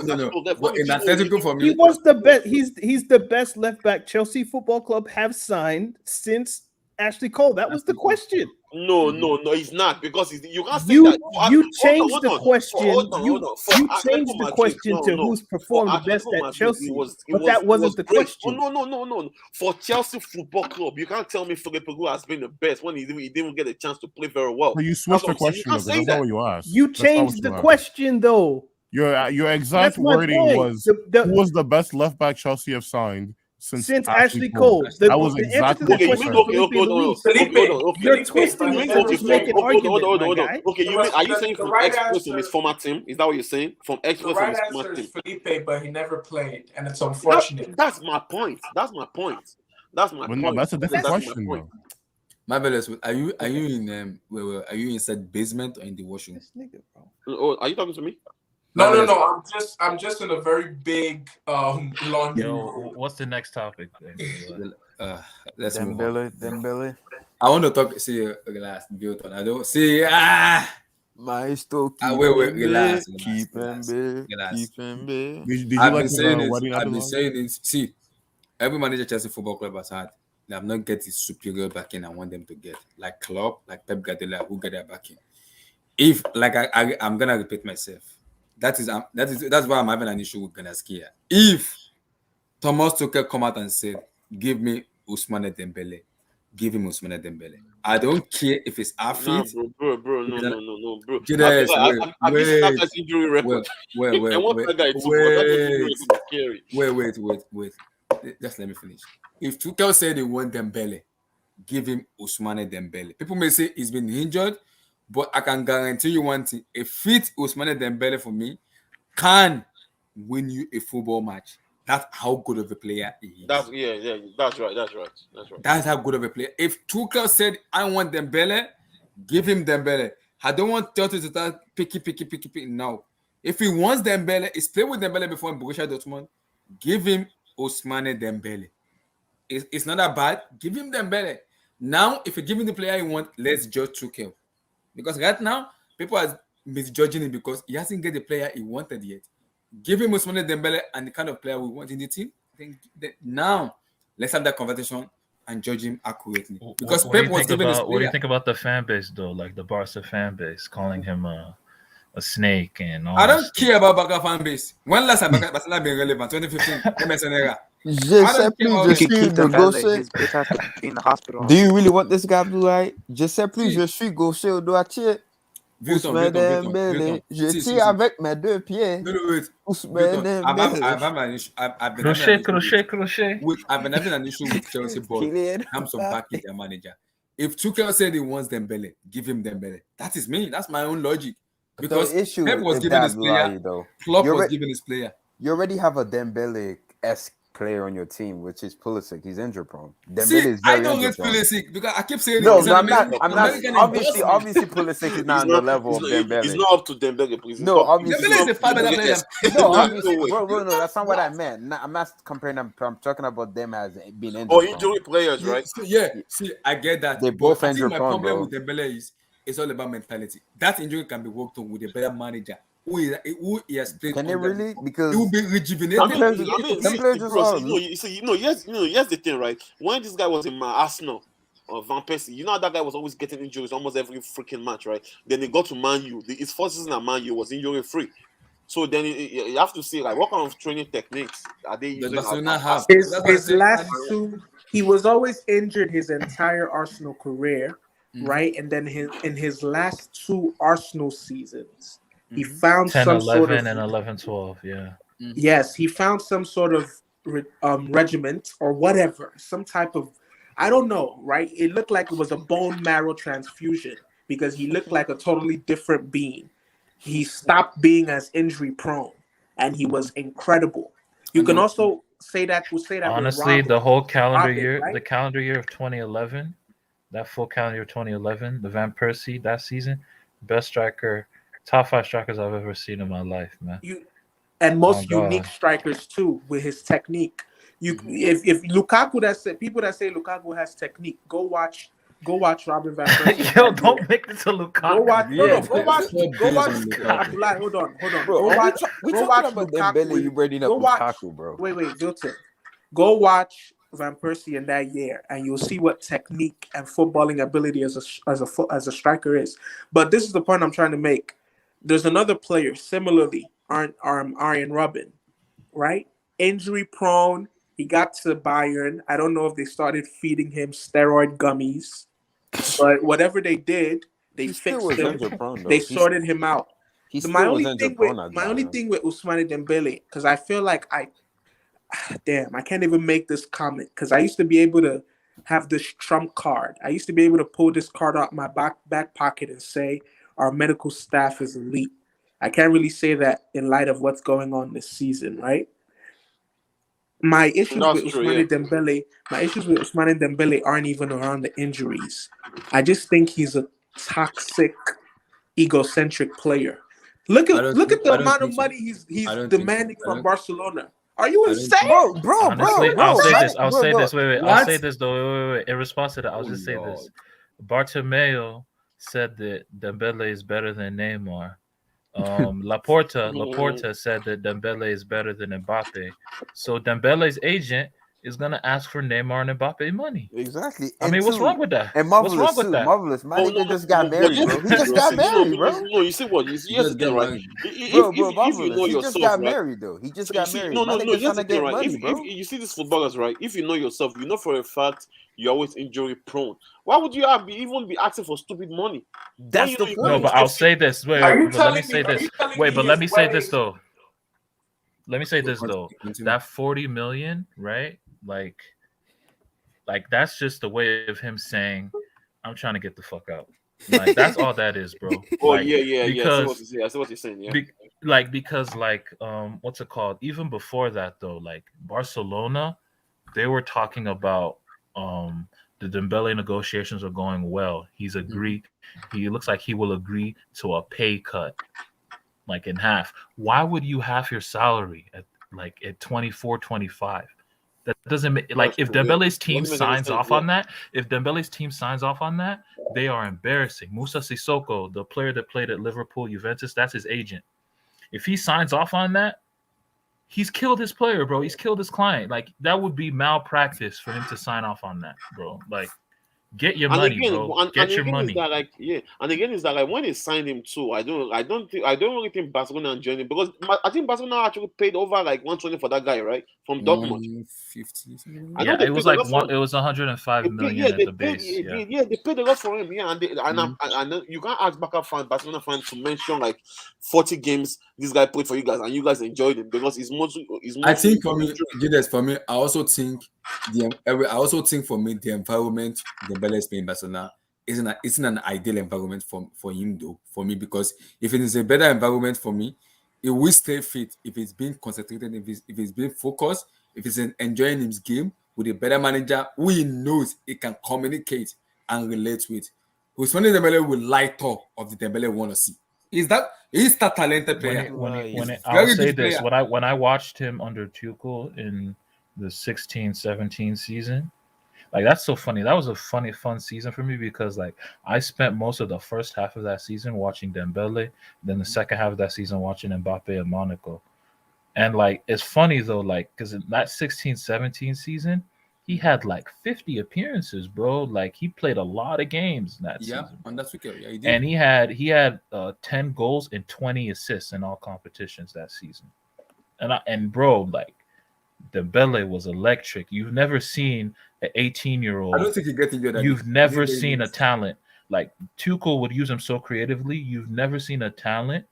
But in Atletico for me,
he was the best. He's the best left back Chelsea Football Club have signed since Ashley Cole. That was the question.
No, he's not, because you can't say
You
that.
you changed the question.
Hold on.
You changed the question to who's performed the best at Chelsea, but that wasn't the question.
No. For Chelsea Football Club, you can't tell me Philippe Coutinho has been the best when he didn't get a chance to play very well.
But you switched the question.
You can't say
That's
that.
not what you asked.
You changed the question, though.
Your exact wording was who was the best left back Chelsea have signed since Ashley Cole.
That
was exactly
Okay,
you're twisting it. Making argument,
Okay, are you saying from Express in his former team? Is that what you're saying? From Express in his former team?
Felipe, but he never played, and it's unfortunate.
That's my point. That's my point.
No, that's a different question, though.
Marvelous. Are you in are you inside basement or in the washroom?
Oh, are you talking to me?
No. I'm just in a very big laundry.
Yo, what's the next topic?
Let's move on.
Dembele.
I want to talk. See, relax, build on. I don't see.
Maestro,
wait, relax.
Keep him big.
Did you
I've
like
been saying it.
wedding?
I've been saying it. See, every manager Chelsea Football Club has had, they have not get the superior backing I want them to get. Like Klopp, like Pep Guardiola, who get their backing. If like I'm gonna repeat myself. That's why I'm having an issue with Ganaskia. If Thomas Tuchel come out and said, "Give me Ousmane Dembele," give him Ousmane Dembele. I don't care if it's our feet.
Bro, no, bro.
Wait. Just let me finish. If Tuchel said they want Dembele, give him Ousmane Dembele. People may say he's been injured, but I can guarantee you one thing: a fit Ousmane Dembele for me can win you a football match. That's how good of a player he is.
That's right.
That's how good of a player. If Tuchel said, "I want Dembele," give him Dembele. I don't want Tuchel to start picky now. If he wants Dembele, he's played with Dembele before in Borussia Dortmund. Give him Ousmane Dembele. It's not that bad. Give him Dembele. Now, if you give him the player you want, let's judge Tuchel. Because right now, people are misjudging him because he hasn't get the player he wanted yet. Give him Ousmane Dembele and the kind of player we want in the team. Now, let's have that conversation and judge him accurately. Because
what do you think about the fan base, though? Like the Barca fan base calling him a snake and all.
I don't care about Barca fan base. When last time Barcelona been relevant? 2015, MSN era.
Do you really want this guy to do right? Je sais plus, je suis gaucher au droitier. Ousmane Dembele, je tire avec mes deux pieds. Ousmane Dembele.
Crochet. I've been having an issue with Chelsea ball. I'm some backing their manager. If Tuchel said he wants Dembele, give him Dembele. That is me. That's my own logic. Because Pep was giving his player, Klopp was giving his player.
You already have a Dembele-esque player on your team, which is Pulisic. He's injury prone.
I don't get Pulisic because I keep saying
I'm not. Obviously, Pulisic is not on the level of Dembele.
He's not up to Dembele, please.
No, obviously.
Dembele is a far better player.
No, obviously. Bro, no, that's not what I meant. I'm not comparing them. I'm talking about them as being injury
prone. Injury players, right?
See, I get that.
They both injury
prone. My problem with Dembele is it's all about mentality. That injury can be worked on with a better manager. Who he has played.
Can it really? Because
he will be rejuvenated.
Here's the thing, right? When this guy was in my Arsenal or Van Persie, that guy was always getting injuries almost every freaking match, right? Then he got to Man U. His first season at Man U was injury free. So then you have to see, like, what kind of training techniques are they using?
His last two, he was always injured his entire Arsenal career, right? And then in his last two Arsenal seasons, he found
10,
some
11,
sort of
and 11-12, yeah.
Yes, he found some sort of regiment or whatever, some type of, I don't know, right? It looked like it was a bone marrow transfusion because he looked like a totally different being. He stopped being as injury prone, and he was incredible. You can also say that with
Honestly, the whole calendar year,
right?
the calendar year of 2011, that full calendar year of 2011, the Van Persie that season, best striker, top 5 strikers I've ever seen in my life, man.
And
Oh
most unique
God.
strikers too with his technique. If Lukaku, people that say Lukaku has technique, go watch Robin van Persie.
Yo, don't make this a Lukaku.
Go watch.
Yeah.
Go watch.
Lukaku.
Abdullah, hold on.
Bro,
Go watch.
we
Go
talking
watch
about
Lukaku.
Dembele. You bringing up
Go watch.
Lukaku, bro.
Wait, Vilton. Go watch Van Persie in that year, and you'll see what technique and footballing ability as a striker is. But this is the point I'm trying to make. There's another player similarly, Arjen Robben, right? Injury prone. He got to Bayern. I don't know if they started feeding him steroid gummies, but whatever they did, they fixed him. They sorted him out. My only thing with Ousmane Dembele, because I feel like I can't even make this comment because I used to be able to have this trump card. I used to be able to pull this card out my back pocket and say our medical staff is elite. I can't really say that in light of what's going on this season, right? My issues with Ousmane Dembele aren't even around the injuries. I just think he's a toxic, egocentric player. Look at the amount of money he's demanding from Barcelona. Are you insane,
bro?
Honestly, I'll say this. Wait. I'll say this though. Wait. In response to that, I'll just say this. Bartomeu said that Dembele is better than Neymar. Laporta said that Dembele is better than Mbappe. So Dembele's agent is gonna ask for Neymar and Mbappe money.
Exactly.
I mean, what's wrong with that?
And Marvelous
what's wrong with
too.
that?
Marvelous. My nigga just got married, bro. He just got married, bro.
No, you see what? You see the thing, right?
Bro, Marvelous. He just got married, though. He just got married.
No,
here's
the
to
thing, right?
money,
If you see these footballers, right? If you know yourself, you know for a fact you're always injury prone. Why would you even be asking for stupid money?
That's the point.
No, but I'll say this. Wait, but let me say this. Wait, but let me say this though. Let me say this though. That 40 million, right? Like that's just a way of him saying, "I'm trying to get the fuck out." Like that's all that is, bro.
Oh
like,
yeah.
Because,
I see what you're saying. Yeah.
Because what's it called? Even before that though, like Barcelona, they were talking about the Dembele negotiations are going well. He's agreed. He looks like he will agree to a pay cut, like in half. Why would you half your salary at 24, 25? That doesn't make if Dembele's team signs off on that, they are embarrassing. Moussa Sissoko, the player that played at Liverpool, Juventus, that's his agent. If he signs off on that, he's killed his player, bro. He's killed his client. Like that would be malpractice for him to sign off on that, bro. Like get your money, bro. Get your money.
And again, is that like when they signed him too, I don't really think Barcelona joined him because I think Barcelona actually paid over like 120 for that guy, right? From Dortmund.
50.
Yeah, it was like it was 105 million at the base.
They paid a lot for him. Yeah, and you can't ask Barca fans, Barcelona fans to mention like 40 games this guy played for you guys and you guys enjoyed him because it's mostly
I think for me, I also think for me the environment Dembele is playing Barcelona isn't an ideal environment for him though, for me, because if it is a better environment for me, it will stay fit if it's being concentrated, if it's being focused, if it's enjoying his game with a better manager who he knows he can communicate and relate with. Ousmane Dembele will light up of the Dembele we want to see. He's that talented player.
I'll say this: when I watched him under Tuchel in the 16-17 season, like that's so funny. That was a fun season for me because like I spent most of the first half of that season watching Dembele, then the second half of that season watching Mbappe and Monaco. And like it's funny though, like because in that 16-17 season, he had like 50 appearances, bro. Like he played a lot of games in that season.
On that weekend, he did.
And he had 10 goals and 20 assists in all competitions that season. And bro, like Dembele was electric. You've never seen an 18-year-old.
I don't think he gets injured.
You've never seen a talent like Tuchel would use him so creatively. You've never seen a talent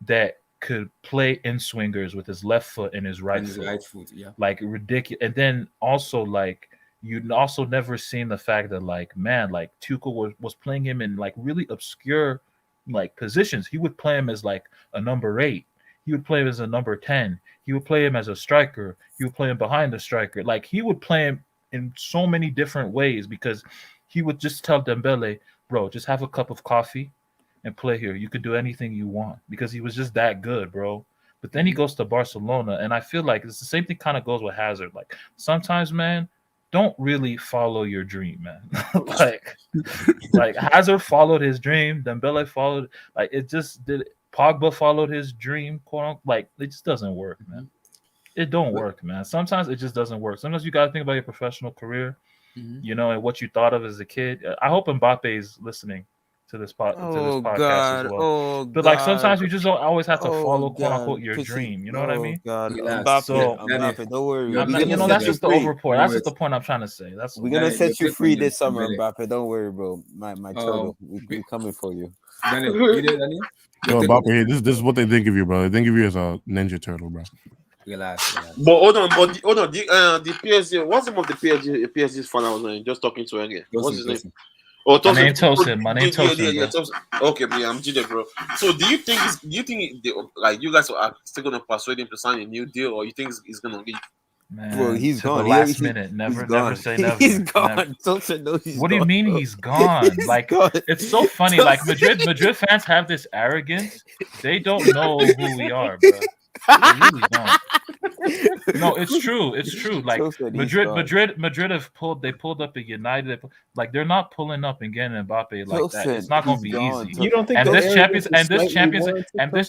that could play in swingers with his left foot and his right foot.
Yeah.
Like ridiculous. And then also like you'd also never seen the fact that like man, like Tuchel was playing him in like really obscure like positions. He would play him as like a number 8. he would play him as a number 10. He would play him as a striker. He would play him behind the striker. Like, he would play him in so many different ways because he would just tell Dembele, bro, just have a cup of coffee and play here. You could do anything you want because he was just that good, bro. But then he goes to Barcelona, and I feel like it's the same thing kind of goes with Hazard. Like, sometimes, man, don't really follow your dream, man. like Hazard followed his dream. Dembele followed. Like, it just did. Pogba followed his dream, quote unquote. Like, it just doesn't work, man. It don't work, man. Sometimes it just doesn't work. Sometimes you got to think about your professional career, you know, and what you thought of as a kid. I hope Mbappe is listening to this podcast as well. But like, sometimes you just don't always have to follow, quote unquote, your dream. You know what I mean?
Mbappe, don't worry.
You know, that's just the overpoint. That's just the point I'm trying to say.
We're gonna set you free this summer, Mbappe. Don't worry, bro. My turtle, we're coming for you.
Yo, Mbappe, this is what they think of you, bro. They think of you as a Ninja Turtle, bro.
Relax. But hold on. The PSG. What's the name of the PSG's fan I was just talking to again? What's his name? Oh,
my name Tosin. My name Tosin.
Yeah, Tosin. Okay, yeah, I'm GJ, bro. So, do you think you guys are still gonna persuade him to sign a new deal, or you think he's gonna leave?
Man, bro, he's gone. The last minute. Never say never.
He's gone.
What do you mean he's gone? Like, it's so funny. Like, Madrid fans have this arrogance. They don't know who we are, bro. They really don't. No, it's true. It's true. Like, Madrid have pulled up a United. Like, they're not pulling up and getting Mbappe like that. It's not going to be easy.
You don't think?
And this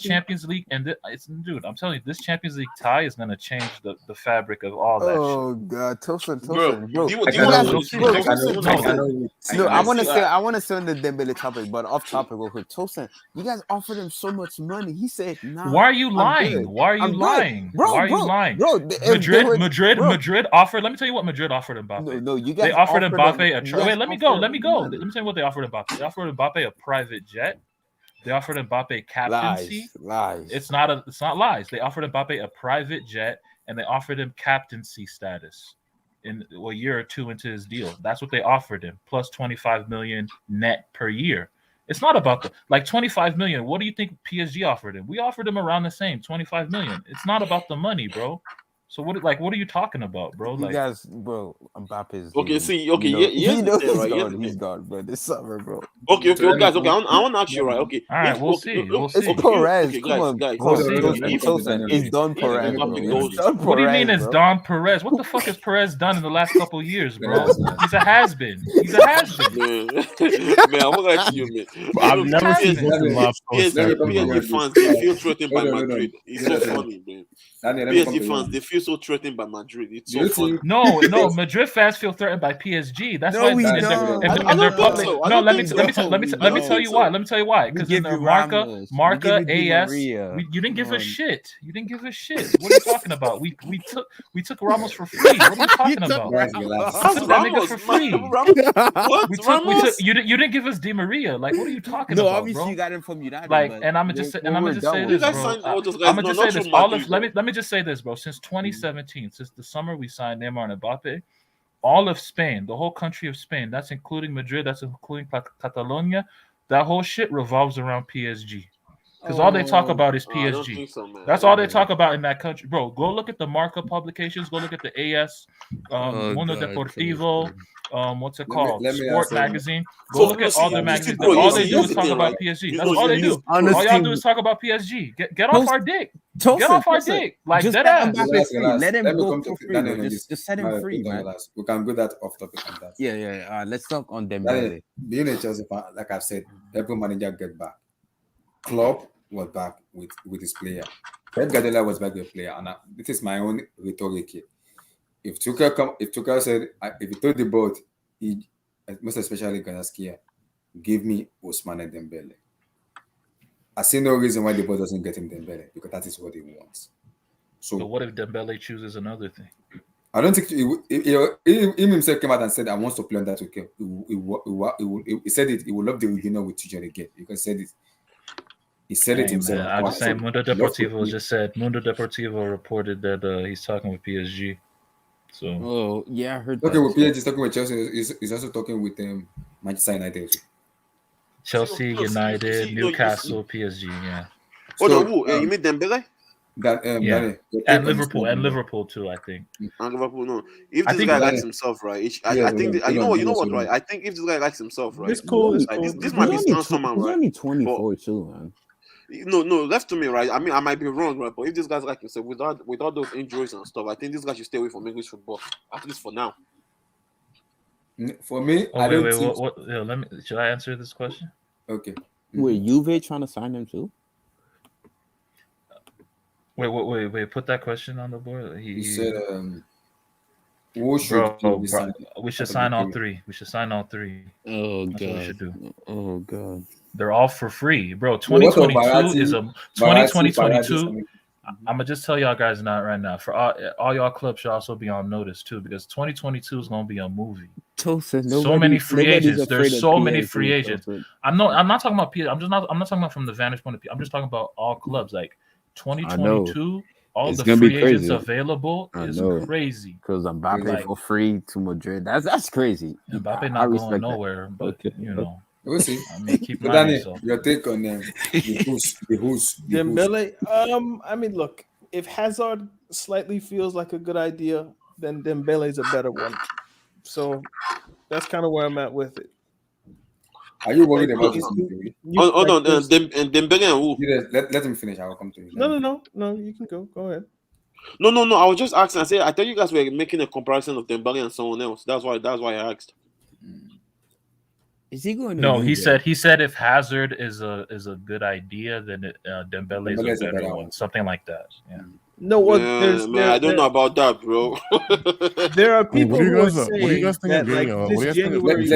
Champions League, dude, I'm telling you, this Champions League tie is going to change the fabric of all that.
Oh God, Tosin,
bro.
No, I want to say on the Dembele topic, but off topic real quick. Tosin, you guys offered him so much money. He said, "Nah."
Why are you lying? Why are you lying? Why are you lying?
Bro,
Madrid offered. Let me tell you what Madrid offered Mbappe.
No, you guys.
They offered Mbappe Wait, let me go. Let me tell you what they offered Mbappe. They offered Mbappe a private jet. They offered Mbappe captaincy.
Lies.
It's not lies. They offered Mbappe a private jet, and they offered him captaincy status in a year or two into his deal. That's what they offered him, plus 25 million net per year. It's not about 25 million. What do you think PSG offered him? We offered him around the same, 25 million. It's not about the money, bro. So what are you talking about, bro?
You guys, bro, Mbappe is
okay.
He's gone, bro. This summer, bro.
Okay, guys. Okay, I want to ask you, right? Okay,
all right, we'll see.
It's Perez. Come on, guys. It's Don Perez.
What do you mean it's Don Perez? What the fuck has Perez done in the last couple of years, bro? He's a has-been. Man,
I'm gonna ask you, man.
I've never seen
PSG fans, they feel threatened by Madrid. It's so funny, man. PSG fans, they feel so threatened by Madrid. It's so funny.
No, Madrid fans feel threatened by PSG. That's why
we
in their public. No, let me tell you why. Because in their Marca AS, you didn't give a shit. You didn't give a shit. What are you talking about? We took Ramos for free. What are you talking about? We took that nigga for free.
What?
You didn't give us Di Maria. Like, what are you talking about,
obviously
bro?
you got him from United.
Like, and I'm gonna just say this, bro. I'm gonna just say this. Let me just say this, bro. Since 2017, since the summer we signed Neymar and Mbappe, all of Spain, the whole country of Spain, that's including Madrid, that's including Catalonia, that whole shit revolves around PSG. Because all they talk about is PSG. That's all they talk about in that country. Bro, go look at the Marca publications. Go look at the AS, Mundo Deportivo, what's it called? Sport magazine. Go look at all the magazines. All they do is talk about PSG. That's all they do. All y'all do is talk about PSG. Get off our dick. Get off our dick. Like,
just
dead ass.
Let him go for free. Just set him free, man.
We can go that off topic on that.
Yeah. Let's talk on Dembele.
Being a Chelsea fan, like I've said, every manager get back. Klopp was back with his player. Pep Guardiola was back with a player, and this is my own rhetoric here. If Tuchel said, if he told the board, most especially Ganaskia, give me Ousmane Dembele. I see no reason why the board doesn't get him Dembele, because that is what he wants.
So what if Dembele chooses another thing?
I don't think he himself came out and said, I want to play on that Tuchel. He said it. He would love the reunion with Tuchel again. Because he said it himself.
Man, I'm just saying, Mundo Deportivo reported that he's talking with PSG. So,
I heard.
Talking with PSG, talking with Chelsea. He's also talking with Manchester United.
Chelsea, United, Newcastle, PSG. Yeah.
You mean Dembele?
That
Yeah,
Danny,
and Liverpool too. I think.
And Liverpool, no. If
I
this
think
guy
Danny,
likes himself, right? I think you know what, right? I think if this guy likes himself, right?
It's cool. It's
Like
cool.
this might be somehow,
He's
right?
only 24 too, man.
No, left to me, right? I mean, I might be wrong, right? But if this guy's like himself, without those injuries and stuff, I think this guy should stay away from English football, at least for now.
For me,
I don't think. What? Let me. Should I answer this question?
Okay.
Wait, Juve trying to sign him too?
Wait. Put that question on the board.
He said, "Who should
we should sign all three. We should sign all three.
Oh
That's
god.
what we should do.
Oh god.
They're all for free, bro. 2022 is a 2022. I'm gonna just tell y'all guys right now. For all y'all clubs should also be on notice too, because 2022 is gonna be a movie. So many free agents. There's so many free agents. I'm not talking about I'm not talking about from the vantage point of I'm just talking about all clubs. Like 2022, all
it's
the free agents available is crazy.
Because Mbappe for free to Madrid. That's crazy.
Mbappe not going nowhere, but you know.
We'll see.
I mean, keep
so Danny, your take on the host.
Dembele. I mean, look, if Hazard slightly feels like a good idea, then Dembele is a better one. So that's kind of where I'm at with it.
Are you worried about this?
Hold on, Dembele and who?
Let him finish. I will come to you.
No. You can go. Go ahead.
No. I was just asking. I thought you guys were making a comparison of Dembele and someone else. That's why I asked.
Is he going to
No, he said if Hazard is a good idea, then Dembele is a better one. Something like that. Yeah.
No, what?
I don't know about that, bro.
There are people who are saying
what do you guys think
that this January
window,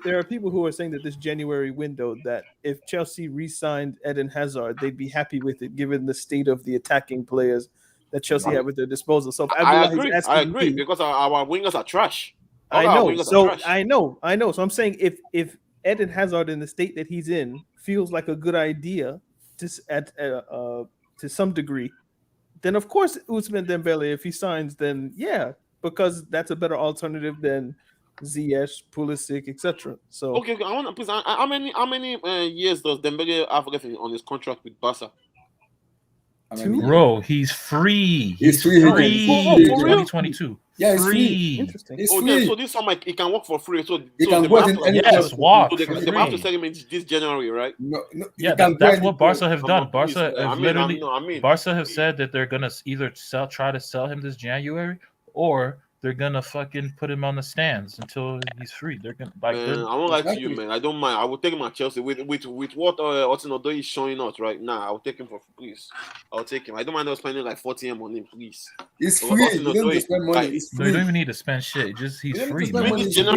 there are people who are saying that this January window, that if Chelsea re-signed Eden Hazard, they'd be happy with it, given the state of the attacking players that Chelsea have at their disposal. So
I agree because our wingers are trash.
I know. So I'm saying if Eden Hazard in the state that he's in feels like a good idea to some degree, then of course Ousmane Dembele, if he signs, then yeah, because that's a better alternative than Ziyech, Pulisic, etc. So
okay, I want to please. How many years does Dembele have left on his contract with Barca?
Bro, he's free.
He's free.
2022.
Yeah, it's free.
Interesting.
It's
free. Yeah, so this summer he can work for free. So
he can go in any
walk.
So they have to sell him in this January, right?
No.
Yeah, that's what Barca have done. Barca have said that they're gonna either try to sell him this January, or they're gonna fucking put him on the stands until he's free. They're gonna
I won't lie to you, man. I don't mind. I will take him at Chelsea with what Otinodo is showing us right now. I will take him please. I'll take him. I don't mind us spending like 40M on him, please.
It's free. You don't need to spend money. It's free.
You don't even need to spend shit. He's free.
This January, this January.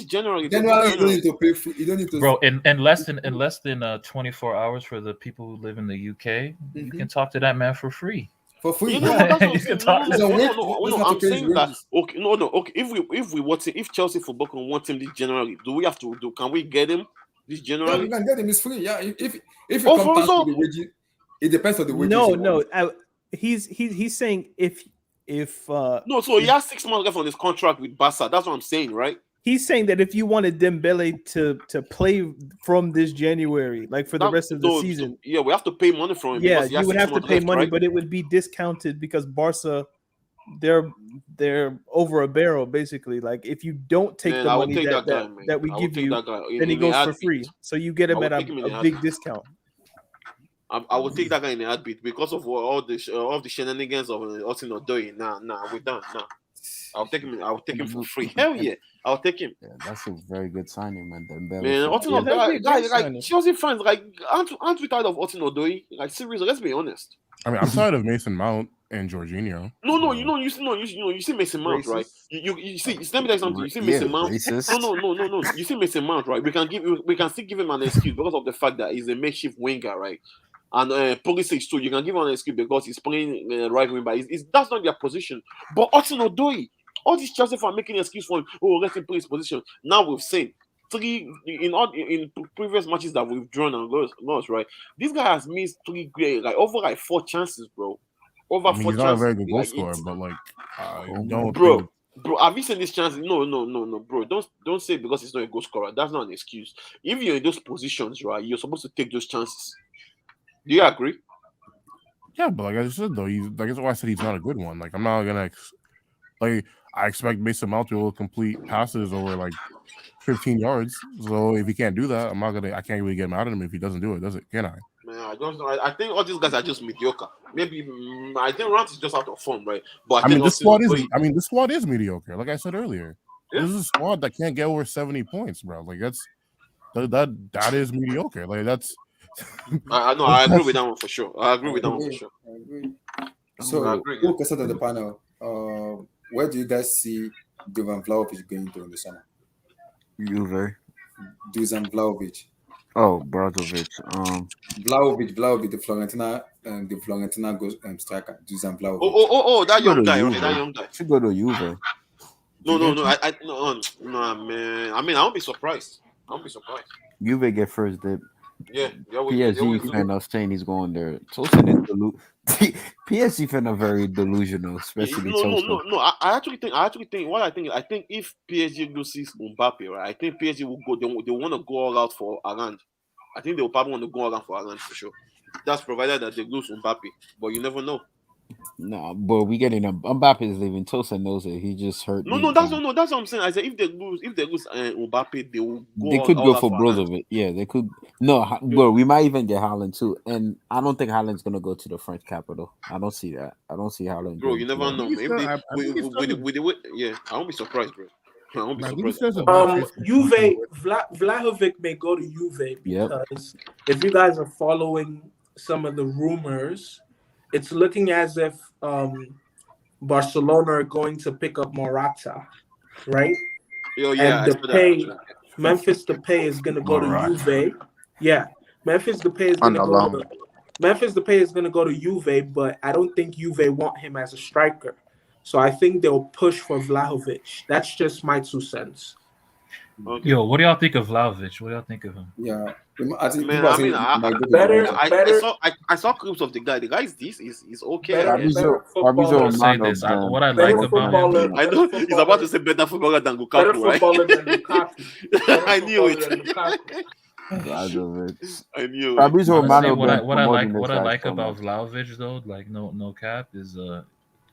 January, you don't need to pay free. You don't need to.
Bro, in less than 24 hours for the people who live in the UK, you can talk to that man for free.
For free,
I'm saying that. Okay. If Chelsea Football can want him this January, can we get him this January?
Yeah, we can get him. It's free. Yeah, if it comes down to the wages, it depends on the wages.
No. He's saying if
no, so he has 6 months left on his contract with Barca. That's what I'm saying, right?
He's saying that if you wanted Dembele to play from this January, like for the rest of the season,
yeah, we have to pay money from him.
Yeah, you would have to pay money, but it would be discounted because Barca, they're over a barrel basically. Like if you don't take the money that we give you, then he goes for free. So you get him at a big discount.
I will take that guy in a heartbeat because of all the shenanigans of Otinodo. Nah, we're done. Nah. I'll take him for free. Hell yeah, I'll take him.
Yeah, that's a very good signing, man.
Like Chelsea fans, like aren't we tired of Otinodo? Like seriously, let's be honest.
I mean, I'm tired of Mason Mount and Jorginho.
No, you see Mason Mount, right? You see, let me tell you something. You see Mason Mount. No. You see Mason Mount, right? We can still give him an excuse because of the fact that he's a makeshift winger, right? And Pulisic too, you can give him an excuse because he's playing right wing, but that's not their position. But Otinodo, all these Chelsea fans making an excuse for him. Oh, let him play his position. Now we've seen in previous matches that we've drawn and lost, right? This guy has missed 3 great, over 4 chances, bro. Over 4 chances.
He's not a very good goal scorer, but
Bro, have you seen this chance? No, bro. Don't say because it's not a goal scorer. That's not an excuse. If you're in those positions, right, you're supposed to take those chances. Do you agree?
Yeah, but like I said though, that's why I said he's not a good one. Like I'm not gonna like I expect Mason Mount to complete passes over like 15 yards. So if he can't do that, I can't really get mad at him if he doesn't do it, can I?
Man, I don't know. I think all these guys are just mediocre. Maybe I think Rant is just out of form, right? But
I mean, this squad is mediocre. Like I said earlier, this is a squad that can't get over 70 points, bro. Like that is mediocre. Like that's.
I know. I agree with that one for sure. I agree.
So, who percent of the panel? Where do you guys see Dusan Vlahovic going to in the summer?
Juve.
Dusan Vlahovic.
Oh, Brozovic.
Vlahovic, the Florentina goes striker. Dusan Vlahovic.
Oh, that young guy, right? That young guy.
Should go to Juve.
No, man. I mean, I won't be surprised.
Juve get first dip.
Yeah,
PSG fan are saying he's going there. Tosin is PSG fan are very delusional, especially
No. I actually think I think if PSG loses Mbappe, right, I think PSG will go. They want to go all out for Arand. I think they will probably want to go all out for Arand for sure. That's provided that they lose Mbappe, but you never know.
No, but we getting him. Mbappe is leaving. Tosin knows it. He just hurt.
That's what I'm saying. I said if they lose Mbappe, they will go.
They could go for Brozovic. Yeah, they could. No, bro, we might even get Haaland too. And I don't think Haaland's gonna go to the French capital. I don't see that. I don't see Haaland.
Bro, you never know. I won't be surprised, bro. I won't be surprised.
Vlahovic may go to Juve because if you guys are following some of the rumors, it's looking as if Barcelona are going to pick up Morata, right?
And
Memphis Depay is going to go to Juve. Yeah, Memphis Depay is going to go to Juve, but I don't think Juve want him as a striker. So I think they'll push for Vlahovic. That's just my 2 cents.
Okay. Yo, what do y'all think of Vlahovic? What do y'all think of him?
Yeah,
I saw clips of the guy. The guy is okay.
I'll say this. What I like about him,
I know he's about to say better footballer than Lukaku, right? I knew it. I knew it.
What I like about Vlahovic though, like no cap, is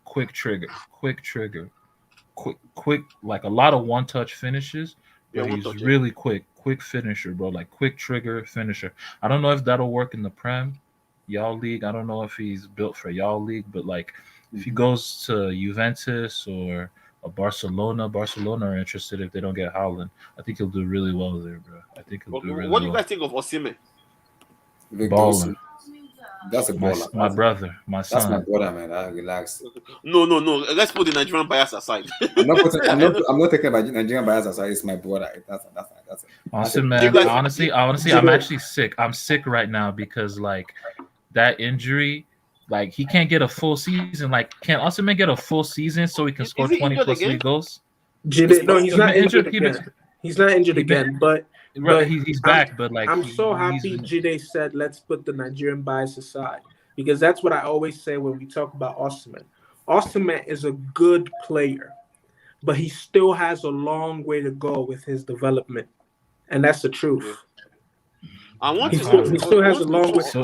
quick trigger, quick, like a lot of one-touch finishes. But he's really quick finisher, bro. Like quick trigger finisher. I don't know if that'll work in the Prem, y'all league. I don't know if he's built for y'all league, but like if he goes to Juventus or a Barcelona are interested if they don't get Haaland. I think he'll do really well there, bro. I think he'll do really well.
What do you guys think of Osimhen?
Balling.
That's a baller.
My brother, my son.
That's my brother, man. I relax.
No. Let's put the Nigerian bias aside.
I'm not taking my Nigerian bias aside. It's my brother. That's it.
Awesome, man. Honestly, I'm actually sick. I'm sick right now because like that injury, like he can't get a full season. Like, can Osimhen get a full season so he can score 20 plus league goals?
No, he's not injured again. He's not injured again, but
he's back. But like,
I'm so happy Jide said, let's put the Nigerian bias aside, because that's what I always say when we talk about Osimhen. Osimhen is a good player, but he still has a long way to go with his development, and that's the truth. He still has a long way.
So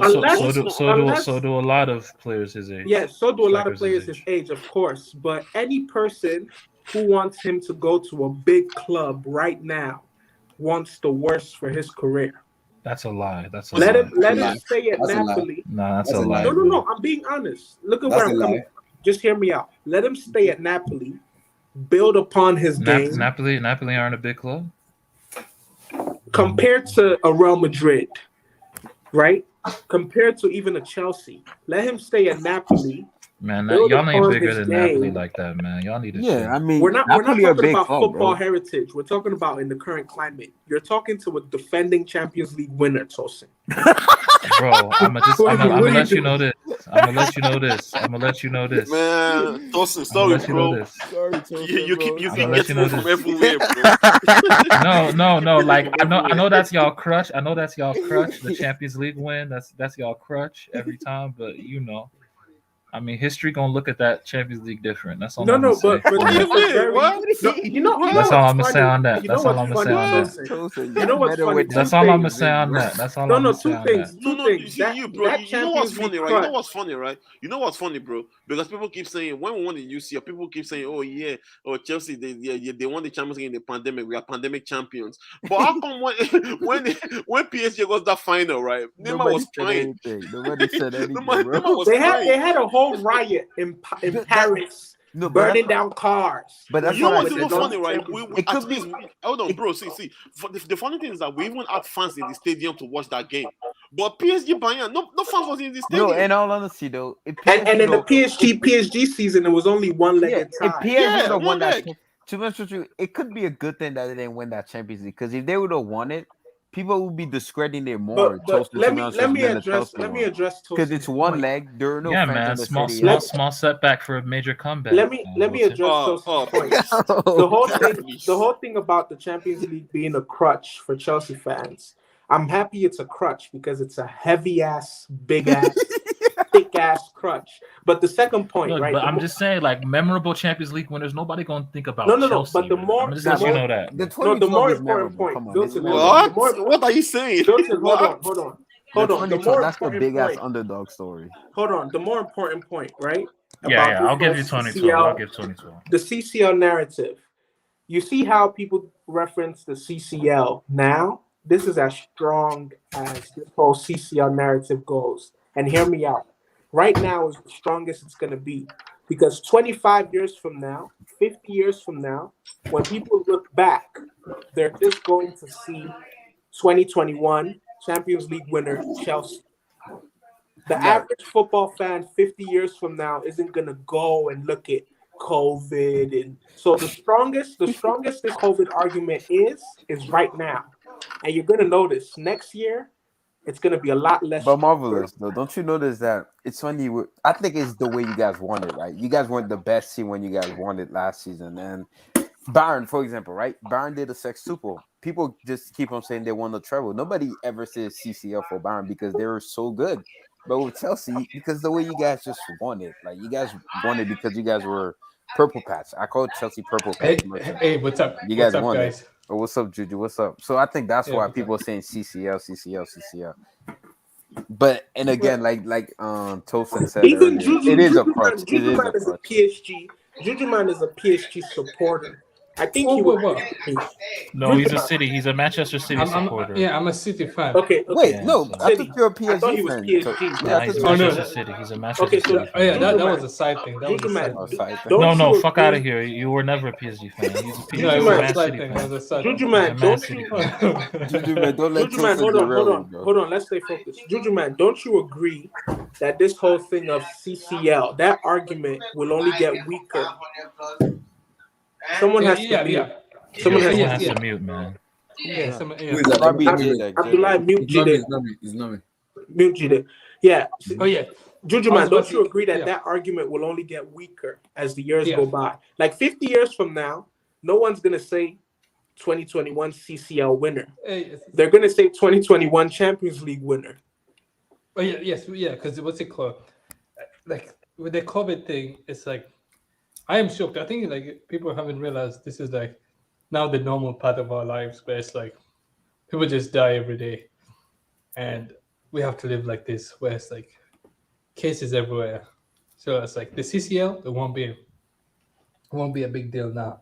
do a lot of players his age.
Yeah, so do a lot of players his age, of course. But any person who wants him to go to a big club right now wants the worst for his career.
That's a lie.
Let him stay at Napoli.
Nah, that's a lie.
No. I'm being honest. Look at where I'm coming from. Just hear me out. Let him stay at Napoli. Build upon his game.
Napoli aren't a big club.
Compared to a Real Madrid, right? Compared to even a Chelsea. Let him stay at Napoli.
Man, y'all ain't bigger than Napoli like that, man. Y'all need to.
Yeah, I mean,
we're not talking about
club,
football heritage. We're talking about in the current climate. You're talking to a defending Champions League winner, Tosin.
Bro, I'm gonna let you know this. I'm gonna let you know this.
Man, Tosin, sorry, bro.
Sorry, Tosin,
you keep using it from everywhere, bro.
No. Like I know that's y'all crutch. The Champions League win. That's y'all crutch every time. But you know. I mean, history gonna look at that Champions League different. That's all
No,
I'm gonna
no,
say.
but
What do you
that's a
mean?
very
What?
no, you know
That's all
what's
I'm gonna say
funny?
on that.
You know
That's all
what's
I'm gonna say
funny,
on that.
Tosin? You know what's funny?
That's
Two
all I'm gonna
things.
say on that. That's all
No,
I'm
no,
gonna say
two
on
things.
that.
No,
Two
no. You
things.
see, bro.
That
You know what's
Champions League
funny, right? You know
crutch.
what's funny, right? You know what's funny, bro? Because people keep saying when we won the UCL, people keep saying, "Oh yeah, oh Chelsea, they won the Champions League in the pandemic. We are pandemic champions." But how come when PSG got that final, right? Neymar
Nobody
was
said
crying.
anything. Nobody said anything,
Neymar
bro.
was
They
crying.
had a whole riot in
That
Paris,
no, but
burning down cars.
but that's
You know
what I
what's
said
even
though.
funny, right?
Champions League.
It
At
could
least,
be.
hold on,
It,
bro. See, the funny thing is that we even had fans in the stadium to watch that game. But PSG Bayern, no fans was in the
no,
stadium.
in all honesty though, if
And
PSG
in the
don't,
PSG season, it was only one-legged
if
tie.
PSG
Yeah,
would have won
one
that,
leg.
to be honest with you, it could be a good thing that they didn't win that Champions League. Because if they would have won it, people would be discrediting it more.
But
Chelsea, to be honest,
let me
than the
address
Chelsea one. Because it's
Tosin's
one
point.
leg. There are no
Yeah,
fans
man.
in the
Small
stadium.
small setback for a major comeback.
Let me address Tosin's point.
Please.
The whole thing about the Champions League being a crutch for Chelsea fans. I'm happy it's a crutch because it's a heavy ass, big ass, thick ass crutch. But the second point,
Look,
right?
but I'm just saying, like memorable Champions League winners, nobody gonna think about
No.
Chelsea.
But the
man.
more,
I'm just
the
letting you
more,
know that.
The
no, the
2012
more
is
important
memorable.
point,
Come on, it's
Milton,
memorable.
What are you saying?
Milton,
What?
hold on.
The
The
2012,
more
that's the
important
big ass
point.
underdog story.
Hold on. The more important point, right?
Yeah.
About
I'll
this
give you
whole
2012. I'll
CCL,
give 2012.
the CCL narrative. You see how people reference the CCL now? This is as strong as this whole CCL narrative goes. And hear me out. Right now is the strongest it's going to be. Because 25 years from now, 50 years from now, when people look back, they're just going to see 2021 Champions League winner Chelsea. The average football fan 50 years from now isn't going to go and look at COVID. And so the strongest this COVID argument is right now. And you're going to notice next year, it's going to be a lot less.
But marvelous though, don't you notice that it's funny? I think it's the way you guys won it, right? You guys weren't the best team when you guys won it last season, and Bayern, for example, right? Bayern did a sextuple. People just keep on saying they won the treble. Nobody ever says CCL for Bayern because they were so good. But with Chelsea, because the way you guys just won it, like you guys won it because you guys were purple patch. I call Chelsea purple patch.
Hey, what's up?
You guys
what's up,
won
guys?
it. Oh, what's up, Juju? What's up? So I think that's
Yeah,
why
what's
people are saying CCL. But and again, like Tosin said
Even
earlier, it is a crutch. It
Juju
is
Man
a
is a
crutch.
PSG. Juju Man is a PSG supporter. I think he would agree with me.
No, he's a City. He's a Manchester City supporter.
I'm a City fan.
Okay.
Wait, no, I
City.
thought you're a PSG
I thought he was
fan.
PSG.
Nah, he's
Oh,
Manchester City. He's a Manchester City fan.
Oh yeah, that
Juju
was
Man.
a side thing. That was
Juju
a
Man.
side thing.
Don't
No,
you
fuck out of
agree-
here. You were never a PSG fan. He's a PSG
No, it
he's
was
a
a
Man
side
City
thing. It
fan.
was a side
Juju
thing.
Man,
Man
don't
City
you?
fan.
Juju man, don't let
Juju Man,
Tosin
hold
derail you,
on.
bro.
Hold on, let's stay focused. Juju Man, don't you agree that this whole thing of CCL, that argument will only get weaker? Someone has to mute. Someone has
to mute, man.
Yeah,
Who is that?
Probably
Let me
Jade,
wait.
like,
Abdullah, mute
It's not me.
Jide.
It's not me. It's not me.
Mute Jide. Yeah.
Oh yeah.
Juju
I was
Man,
about
don't
to-
you agree that
yeah.
that argument will only get weaker as the years
Yeah.
go by? Like 50 years from now, no one's going to say 2021 CCL winner.
Hey,
They're going to say 2021 Champions League winner.
oh yeah, yes, yeah. Because what's it called? Like with the COVID thing, it's like I am shocked. I think like people haven't realized this is like now the normal part of our lives, where it's like people just die every day, and we have to live like this, where it's like cases everywhere. So it's like the CCL, it won't be a big deal now,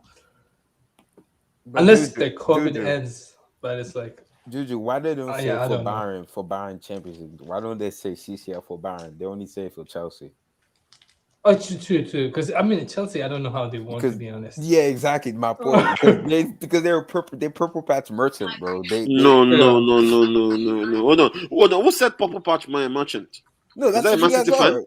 But
unless
Juju,
the COVID
Juju.
ends. But it's like
Juju, why they don't say
yeah, I
for
don't know.
Bayern Champions League? Why don't they say CCL for Bayern? They only say it for Chelsea.
Oh, true. Because I mean, Chelsea, I don't know how they want to be honest.
Yeah, exactly. My point. because they're purple patch merchant, bro.
No. Hold on. Who said Purple Patch merchant?
No,
Is
that's
that a
what you
Man
guys
City fan?
are.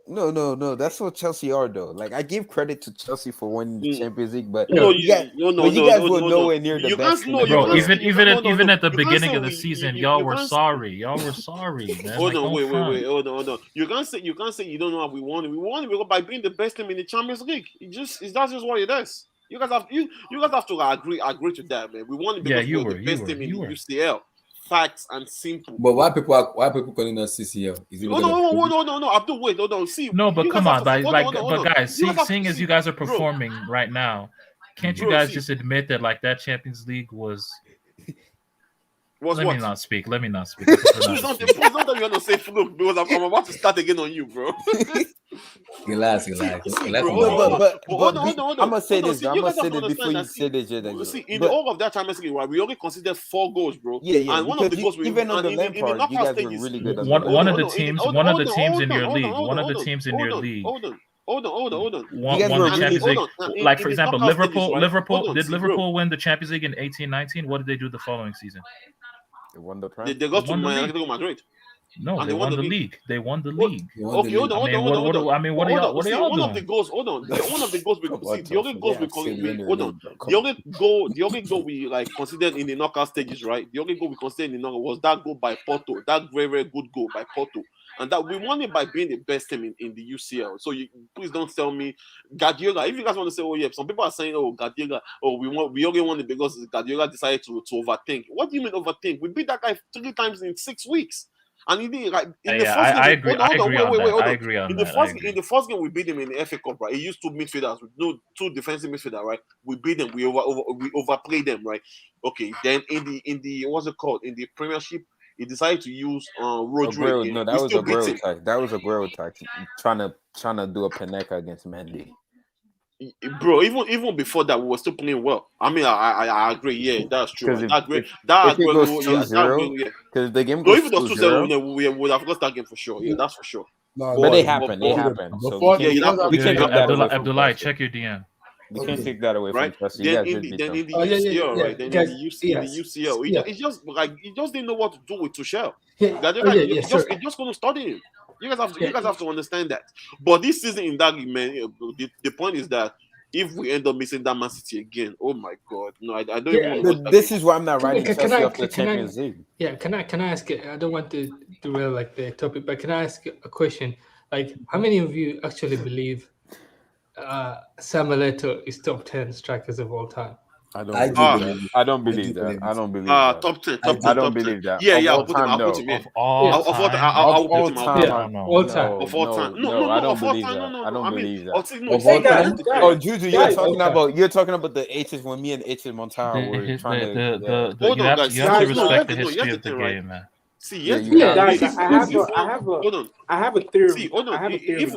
No. That's what Chelsea are, though. Like I give credit to Chelsea for winning the Champions League, but
No,
you guys were nowhere near the best team.
Bro, even
no,
at the
you can't
beginning
say
of the
we-
season,
you
y'all
can't
were
say-
sorry. Y'all were sorry, man.
Hold
Like,
on,
don't front.
wait. Hold on. You can't say you don't know how we won it. We won it by being the best team in the Champions League. That's just what it is. You guys have to agree to that, man. We won it because we were the best team in the UCL. facts and simple.
But why people calling us CCL? Is it
no, Abdul, wait, hold on. See,
no, but come on, but guys, seeing as you guys are
bro,
performing right now, can't you guys just admit that like that Champions League was? Let me not speak. Please
don't tell me you're gonna say fluke because I'm about to start again on you, bro.
Relax.
But I'm gonna say this. I'm gonna say this before you say this.
See, in the whole of that Champions League, right, we only considered 4 goals, bro.
Yeah.
And one of the goals
even on the Lampard, you guys were really good.
One of the teams in your league. One of the teams in your league.
Hold on.
Won the Champions League. Like for example, Liverpool. Did Liverpool win the Champions League in 18-19? What did they do the following season?
They won the
They got to Atletico Madrid.
No, they won the league. They won the league.
Okay, hold on.
I mean, what are y'all doing?
One of the goals. Hold on. One of the goals we see. The only goals we The only goal we like considered in the knockout stages, right? The only goal we considered in the knockout was that goal by Porto. That very, very good goal by Porto. And that we won it by being the best team in the UCL. So please don't tell me Guardiola. If you guys want to say, oh yeah, some people are saying, oh Guardiola, we only won it because Guardiola decided to overthink. What do you mean overthink? We beat that guy 3 times in 6 weeks. And he did like in the first game.
I agree on that.
In the first game we beat him in the FA Cup, right? He used 2 midfielders with 2 defensive midfielders, right? We beat them, we overplayed them, right? Okay, then in the what's it called? In the Premiership, he decided to use Rodri.
No, that was a Aguero attack. That was a Aguero attack. Trying to do a Panenka against Mendy.
Bro, even before that, we were still playing well. I mean, I agree. Yeah, that's true.
Because the game goes
if it was 2-0, we would have lost that game for sure. Yeah, that's for sure.
But they happened. So we can't
Abdullah, check your DM.
We can't take that away from Chelsea.
Then in the UCL, right? Then in the UCL, he just didn't know what to do with Tuchel. He's just going to study him. You guys have to understand that. But this season in that league, man, the point is that if we end up missing that Man City again, oh my God, no, I don't even know.
This is why I'm not writing Chelsea off the Champions League.
Yeah, can I ask it? I don't want to derail like the topic, but can I ask a question? Like, how many of you actually believe Samuel Eto'o is top 10 strikers of all time?
I don't believe that.
Top 10.
I don't believe that.
Yeah, I'll put him in. All time.
No, I don't believe that. I don't believe that. Oh, Juju, you're talking about the H's when me and H and Montaro were trying to.
Hold on, guys.
You have to respect the history of the game, man.
See,
guys, I have a theory.
See, hold on. If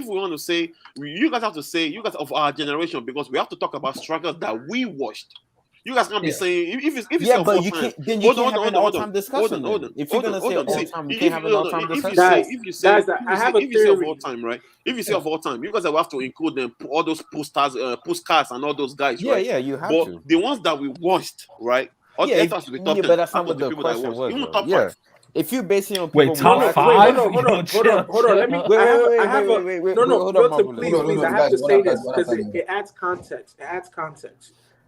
we want to say, you guys have to say, you guys of our generation, because we have to talk about strikers that we watched. You guys can't be saying if you say
but you can't. Then you can't have an all-time discussion. If you're gonna say all-time, you can't have an all-time discussion.
If you say of all time, right? If you say of all time, you guys will have to include them, all those Puskás and all those guys, right?
Yeah, you have
to.
But
the ones that we watched, right?
But that's not what the question was.
Even top 5.
If you're basing on
people, top 5.
Hold on. Let me. I have a please. I have to say this because it adds context.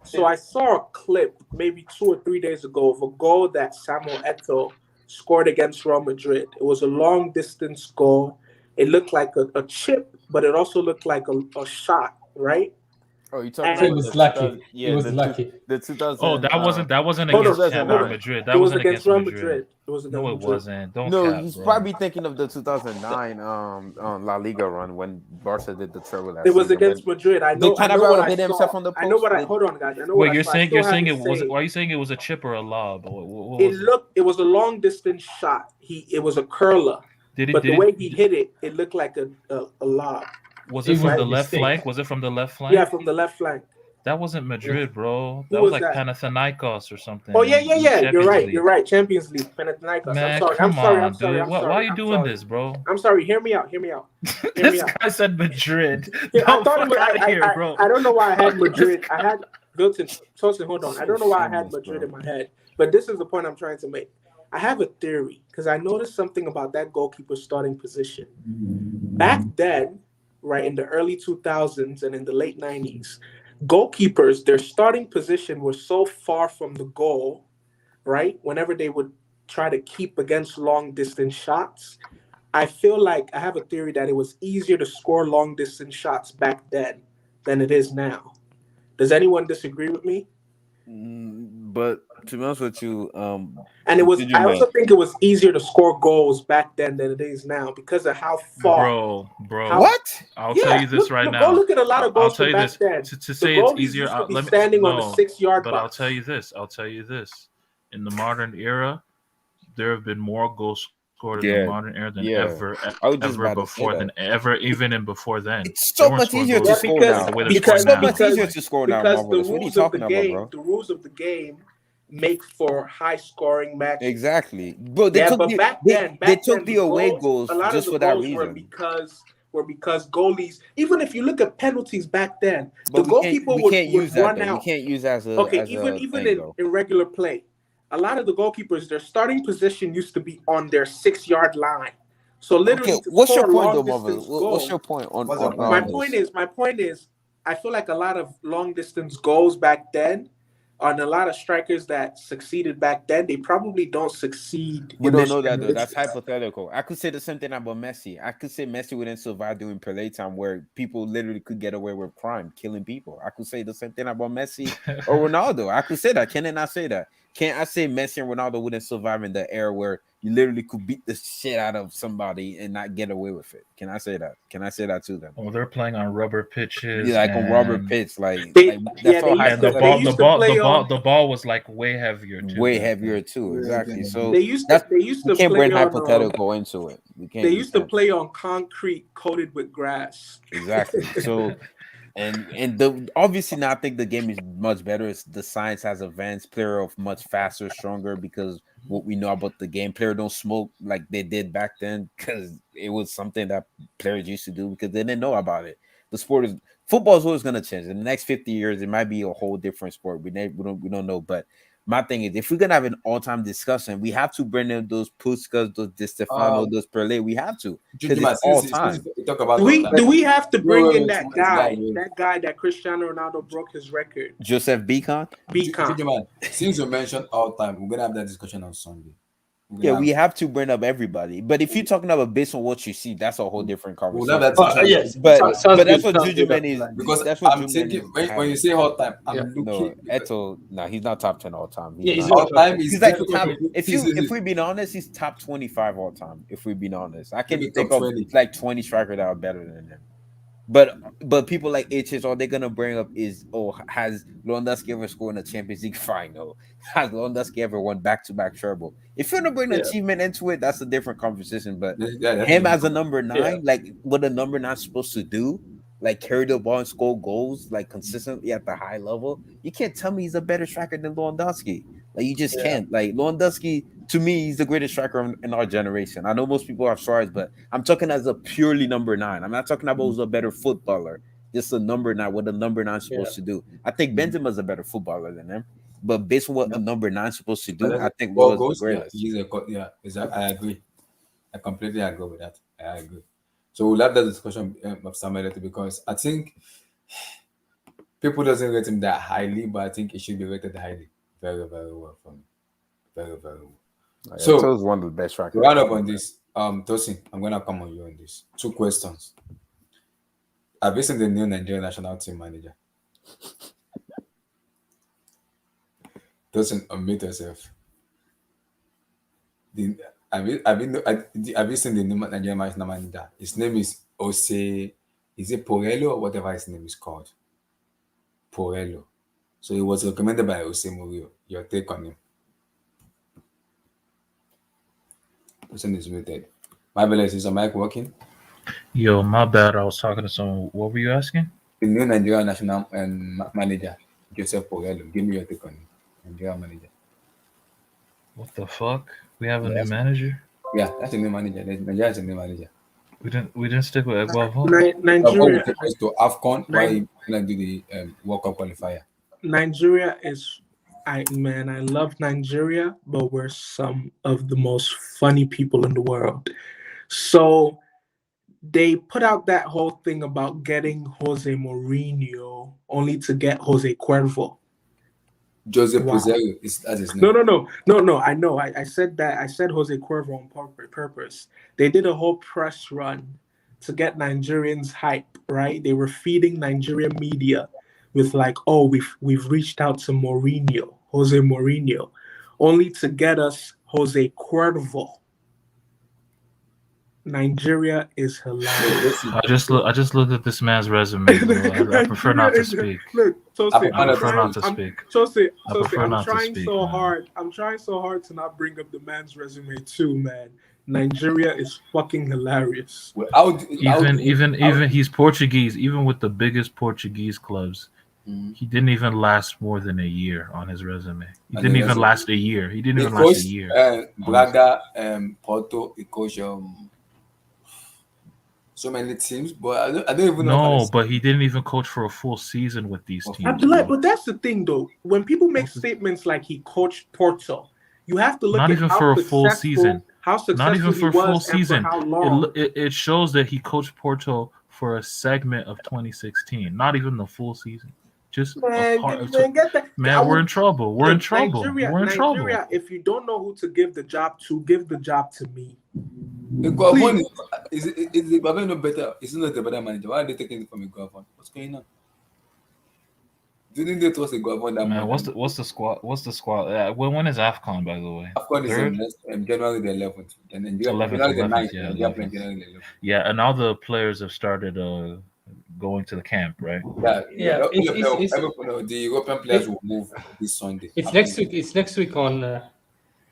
So I saw a clip maybe 2 or 3 days ago of a goal that Samuel Eto'o scored against Real Madrid. It was a long distance goal. It looked like a chip, but it also looked like a shot, right?
Oh, you talking
about? It was lucky. It was lucky.
The 2000.
Oh, that wasn't against Real Madrid. That wasn't against Real Madrid. No, it wasn't.
He's probably thinking of the 2009 La Liga run when Barca did the treble.
It was against Madrid. I know. I know what I. Hold on, guys. I know.
Wait, you're saying it was? Why are you saying it was a chip or a lob?
It was a long distance shot. It was a curler. But the way he hit it, it looked like a lob.
Was it from the left flank? Was it from the left flank?
Yeah, from the left flank.
That wasn't Madrid, bro. That was like Panathinaikos or something.
Oh, yeah. You're right. Champions League. Panathinaikos.
Man, I'm sorry. Why are you doing this, bro?
I'm sorry. Hear me out.
This guy said Madrid.
Yeah, I thought it was, bro. I don't know why I had Madrid. I had Milton. Hold on. I don't know why I had Madrid in my head. But this is the point I'm trying to make. I have a theory because I noticed something about that goalkeeper's starting position. Back then, right, in the early 2000s and in the late 90s, goalkeepers, their starting position was so far from the goal, right? Whenever they would try to keep against long distance shots, I feel like I have a theory that it was easier to score long distance shots back then than it is now. Does anyone disagree with me?
But To be honest with you,
And it was. I
man,
also think it was easier to score goals back then than it is now because of how far.
Bro.
What?
I'll tell you this right now.
Go look at a lot of
I'll
goals
tell
from
you
back
this.
then.
To say
the
it's
goalies
easier,
used to be standing on the 6-yard
but
box.
I'll tell you this. In the modern era, there have been more goals scored in the modern era than ever even before then.
It's so much easier to score now.
Because
to score now,
the rules of the game, the rules of the game make for high scoring matches.
Exactly. Bro, they took the away goals
a lot
just
of the
for that
goals
reason.
were because goalies, even if you look at penalties back then,
but
the goalkeeper would run out.
We can't use that as a
in regular play. A lot of the goalkeepers, their starting position used to be on their 6-yard line. So literally,
what's your point, though, Marvel? What's your point on
my point is, I feel like a lot of long distance goals back then, and a lot of strikers that succeeded back then, they probably don't succeed.
We don't know that though. That's hypothetical. I could say the same thing about Messi. I could say Messi wouldn't survive during Pelé time, where people literally could get away with crime, killing people. I could say the same thing about Messi or Ronaldo. I could say that. Can I not say that? Can't I say Messi and Ronaldo wouldn't survive in the era where you literally could beat the shit out of somebody and not get away with it? Can I say that? Can I say that to them?
Oh, they're playing on rubber pitches.
Yeah, like on rubber pitch, like
that's all. The ball was like way heavier too.
Exactly. So
they used to
can't
play
bring hypothetical into it. We can't.
They used to play on concrete coated with grass.
Exactly. So. And the obviously now I think the game is much better. It's the science has advanced. Player of much faster, stronger because what we know about the game. Player don't smoke like they did back then because it was something that players used to do because they didn't know about it. The sport is football is always gonna change. In the next 50 years, it might be a whole different sport. We don't know. But my thing is, if we're gonna have an all-time discussion, we have to bring in those Puskas, those Di Stefano, those Perle. We have to because it's all time.
Do we have to bring in that guy that Cristiano Ronaldo broke his record?
Joseph Beacon.
Since you mentioned all time, we're gonna have that discussion on Sunday.
Yeah, we have to bring up everybody. But if you're talking about based on what you see, that's a whole different conversation.
We'll have that
yes,
but that's what Juju Man is.
Because
that's what
I'm thinking when you say all time, I'm looking.
Eto, he's not top 10 all time.
He's
all time.
He's like top. If we're being honest, he's top 25 all time. If we're being honest, I can think of like 20 strikers that are better than him. But people like HS, all they're gonna bring up is, has Lewandowski ever scored in a Champions League final? Has Lewandowski ever won back-to-back treble? If you're gonna bring achievement into it, that's a different conversation. But him as a number 9, like what a number 9 is supposed to do, like carry the ball and score goals like consistently at the high level, you can't tell me he's a better striker than Lewandowski. Like you just can't. Like Lewandowski, to me, he's the greatest striker in our generation. I know most people have strikers, but I'm talking as a purely number 9. I'm not talking about who's a better footballer. Just a number 9, what a number 9 is supposed to do. I think Benzema's a better footballer than him. But based on what a number 9 is supposed to do, I think was the greatest.
Exactly. I agree. I completely agree with that. I agree. So we'll have that discussion of Samuel later because I think people doesn't rate him that highly, but I think he should be rated highly. Very, very well for me. Very, very well.
So it was one of the best strikers.
Round up on this. Tosin, I'm gonna come on you on this. 2 questions. Have you seen the new Nigerian national team manager? Tosin, unmute yourself. Have you seen the new Nigerian national manager? His name is Ose. Is it Porello or whatever his name is called? Porello. So he was recommended by Jose Mourinho. Your take on him? Person is muted. My bad, is your mic working?
Yo, my bad. I was talking to someone. What were you asking?
The new Nigerian national manager, Joseph Porello. Give me your take on him. Nigerian manager.
What the fuck? We have a new manager?
Yeah, that's a new manager. Nigeria is a new manager.
We didn't stick with Eguavo.
Nigeria
to AFCON. Why you gonna do the World Cup qualifier?
Nigeria is, I love Nigeria, but we're some of the most funny people in the world. So they put out that whole thing about getting Jose Mourinho only to get Jose Cuervo.
Jose Pizarro is his name.
No. I know. I said that. I said Jose Cuervo on purpose. They did a whole press run to get Nigerians hype, right? They were feeding Nigerian media with like, we've reached out to Mourinho. Jose Mourinho, only to get us Jose Cuervo. Nigeria is hilarious.
I just looked at this man's resume, bro. I prefer not to speak.
Look, Chelsea,
I prefer not to speak.
Chelsea,
prefer
I'm
not to
trying
speak,
so
man.
hard. I'm trying so hard to not bring up the man's resume too, man. Nigeria is fucking hilarious.
Even he's Portuguese. Even with the biggest Portuguese clubs, he didn't even last more than a year on his resume. He didn't even last a year. He didn't even last a year.
Braga, Porto, he coached so many teams, but I don't even know.
No, but he didn't even coach for a full season with these teams.
Abdullah, but that's the thing, though. When people make statements like he coached Porto, you have to look
not
at
even
how
for a full season.
How successful
not even for a full season.
How long.
It shows that he coached Porto for a segment of 2016. Not even the full season. Just a part of we're in trouble. We're in trouble. We're in trouble.
Nigeria, if you don't know who to give the job to, give the job to me.
Iguavon is Iguavon no better? Is not the better manager? Why are they taking it from Iguavon? What's going on? Didn't they trust Iguavon that
man? What's the squad? What's the squad? When is AFCON, by the way?
AFCON is January the 11th, and then January the 9th.
Yeah, and all the players have started going to the camp, right?
Yeah. The European players will move this Sunday.
It's next week. It's next week on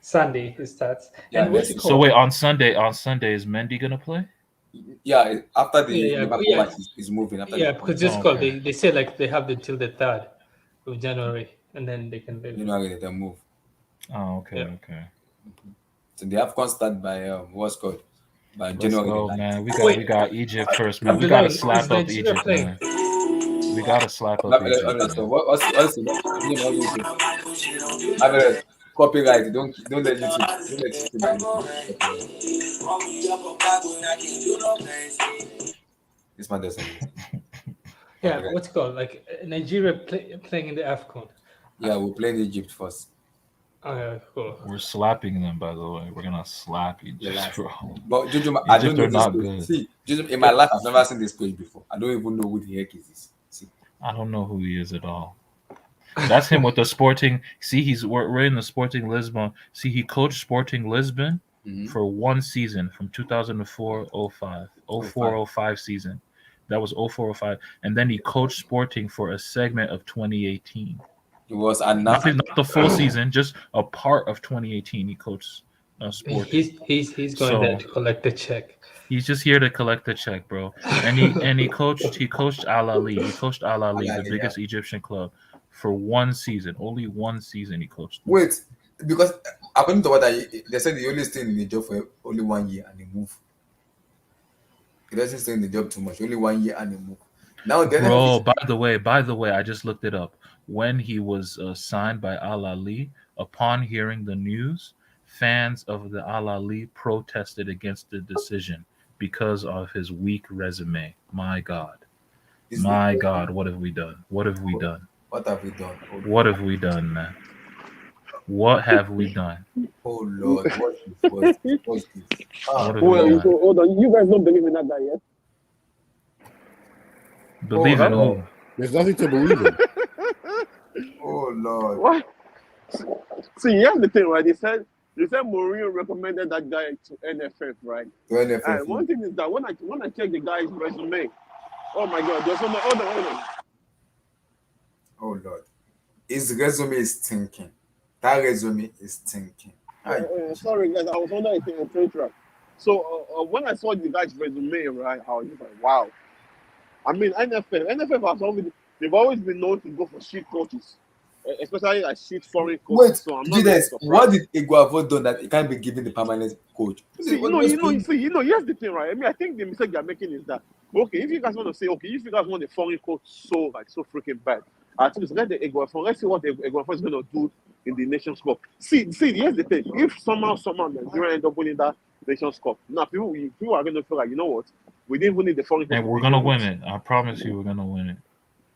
Sunday. It starts.
Yeah,
and
so wait, on Sunday is Mendy gonna play?
Yeah, after the match is moving.
Because this call they say like they have until the 3rd of January, and then they can leave.
January they move.
Oh, okay.
So they have start by what's called by
Let's
January.
Go, man. We got Egypt first, man. We gotta slap up Egypt, man. We gotta slap up Egypt.
So what's copyright? Don't let YouTube. This man doesn't.
Yeah, what's it called? Like Nigeria playing in the AFCON.
Yeah, we're playing Egypt first.
Okay, cool.
We're slapping them, by the way. We're gonna slap Egypt, bro.
But Jojo, I don't know
not
this
good.
See, Jojo, in my life, I've never seen this coach before. I don't even know who the heck is this. See.
I don't know who he is at all. That's him with the Sporting. See, we're in the Sporting Lisbon. See, he coached Sporting Lisbon for one season from 2004-05, 04-05 season. That was 04-05, and then he coached Sporting for a segment of 2018.
It was
not the full season, just a part of 2018. He coached Sporting.
He's going there to collect the check.
He's just here to collect the check, bro. And he coached Al Ahly. He coached Al Ahly, the biggest Egyptian club, for one season. Only one season he coached.
Wait, because according to what they said, he only stayed in the job for only 1 year and he moved. He doesn't stay in the job too much. Only 1 year and he moved. Now,
bro. By the way, I just looked it up. When he was signed by Al Ahly, upon hearing the news, fans of the Al Ahly protested against the decision because of his weak resume. My God, what have we done? What have we done?
What have we done?
What have we done, man? What have we done?
Oh Lord, what is this?
Hold on, you guys don't believe in that guy yet?
Believe in who?
There's nothing to believe in.
Oh Lord.
What? See, here's the thing, right? They said Mourinho recommended that guy to NFF, right?
To NFF.
And one thing is that when I check the guy's resume, oh my God, there's so much. Hold on.
Oh Lord, his resume is stinking. That resume is stinking.
Sorry guys, I was on a train track. So when I saw the guy's resume, right, I was just like, wow. I mean, NFF they've always been known to go for shit coaches, especially like shit foreign coaches.
Wait,
so I'm not
what did Iguavon do that he can't be given the permanent coach?
Here's the thing, right? I mean, I think the mistake they're making is that if you guys want to say, if you guys want the foreign coach so freaking bad, at least let the Iguavon. Let's see what the Iguavon is going to do in the Nations Cup. See, here's the thing: if somehow Nigeria end up winning that Nations Cup, now people are going to feel like, you know what, we didn't even need the foreign coach.
And we're gonna win it. I promise you, we're gonna win it.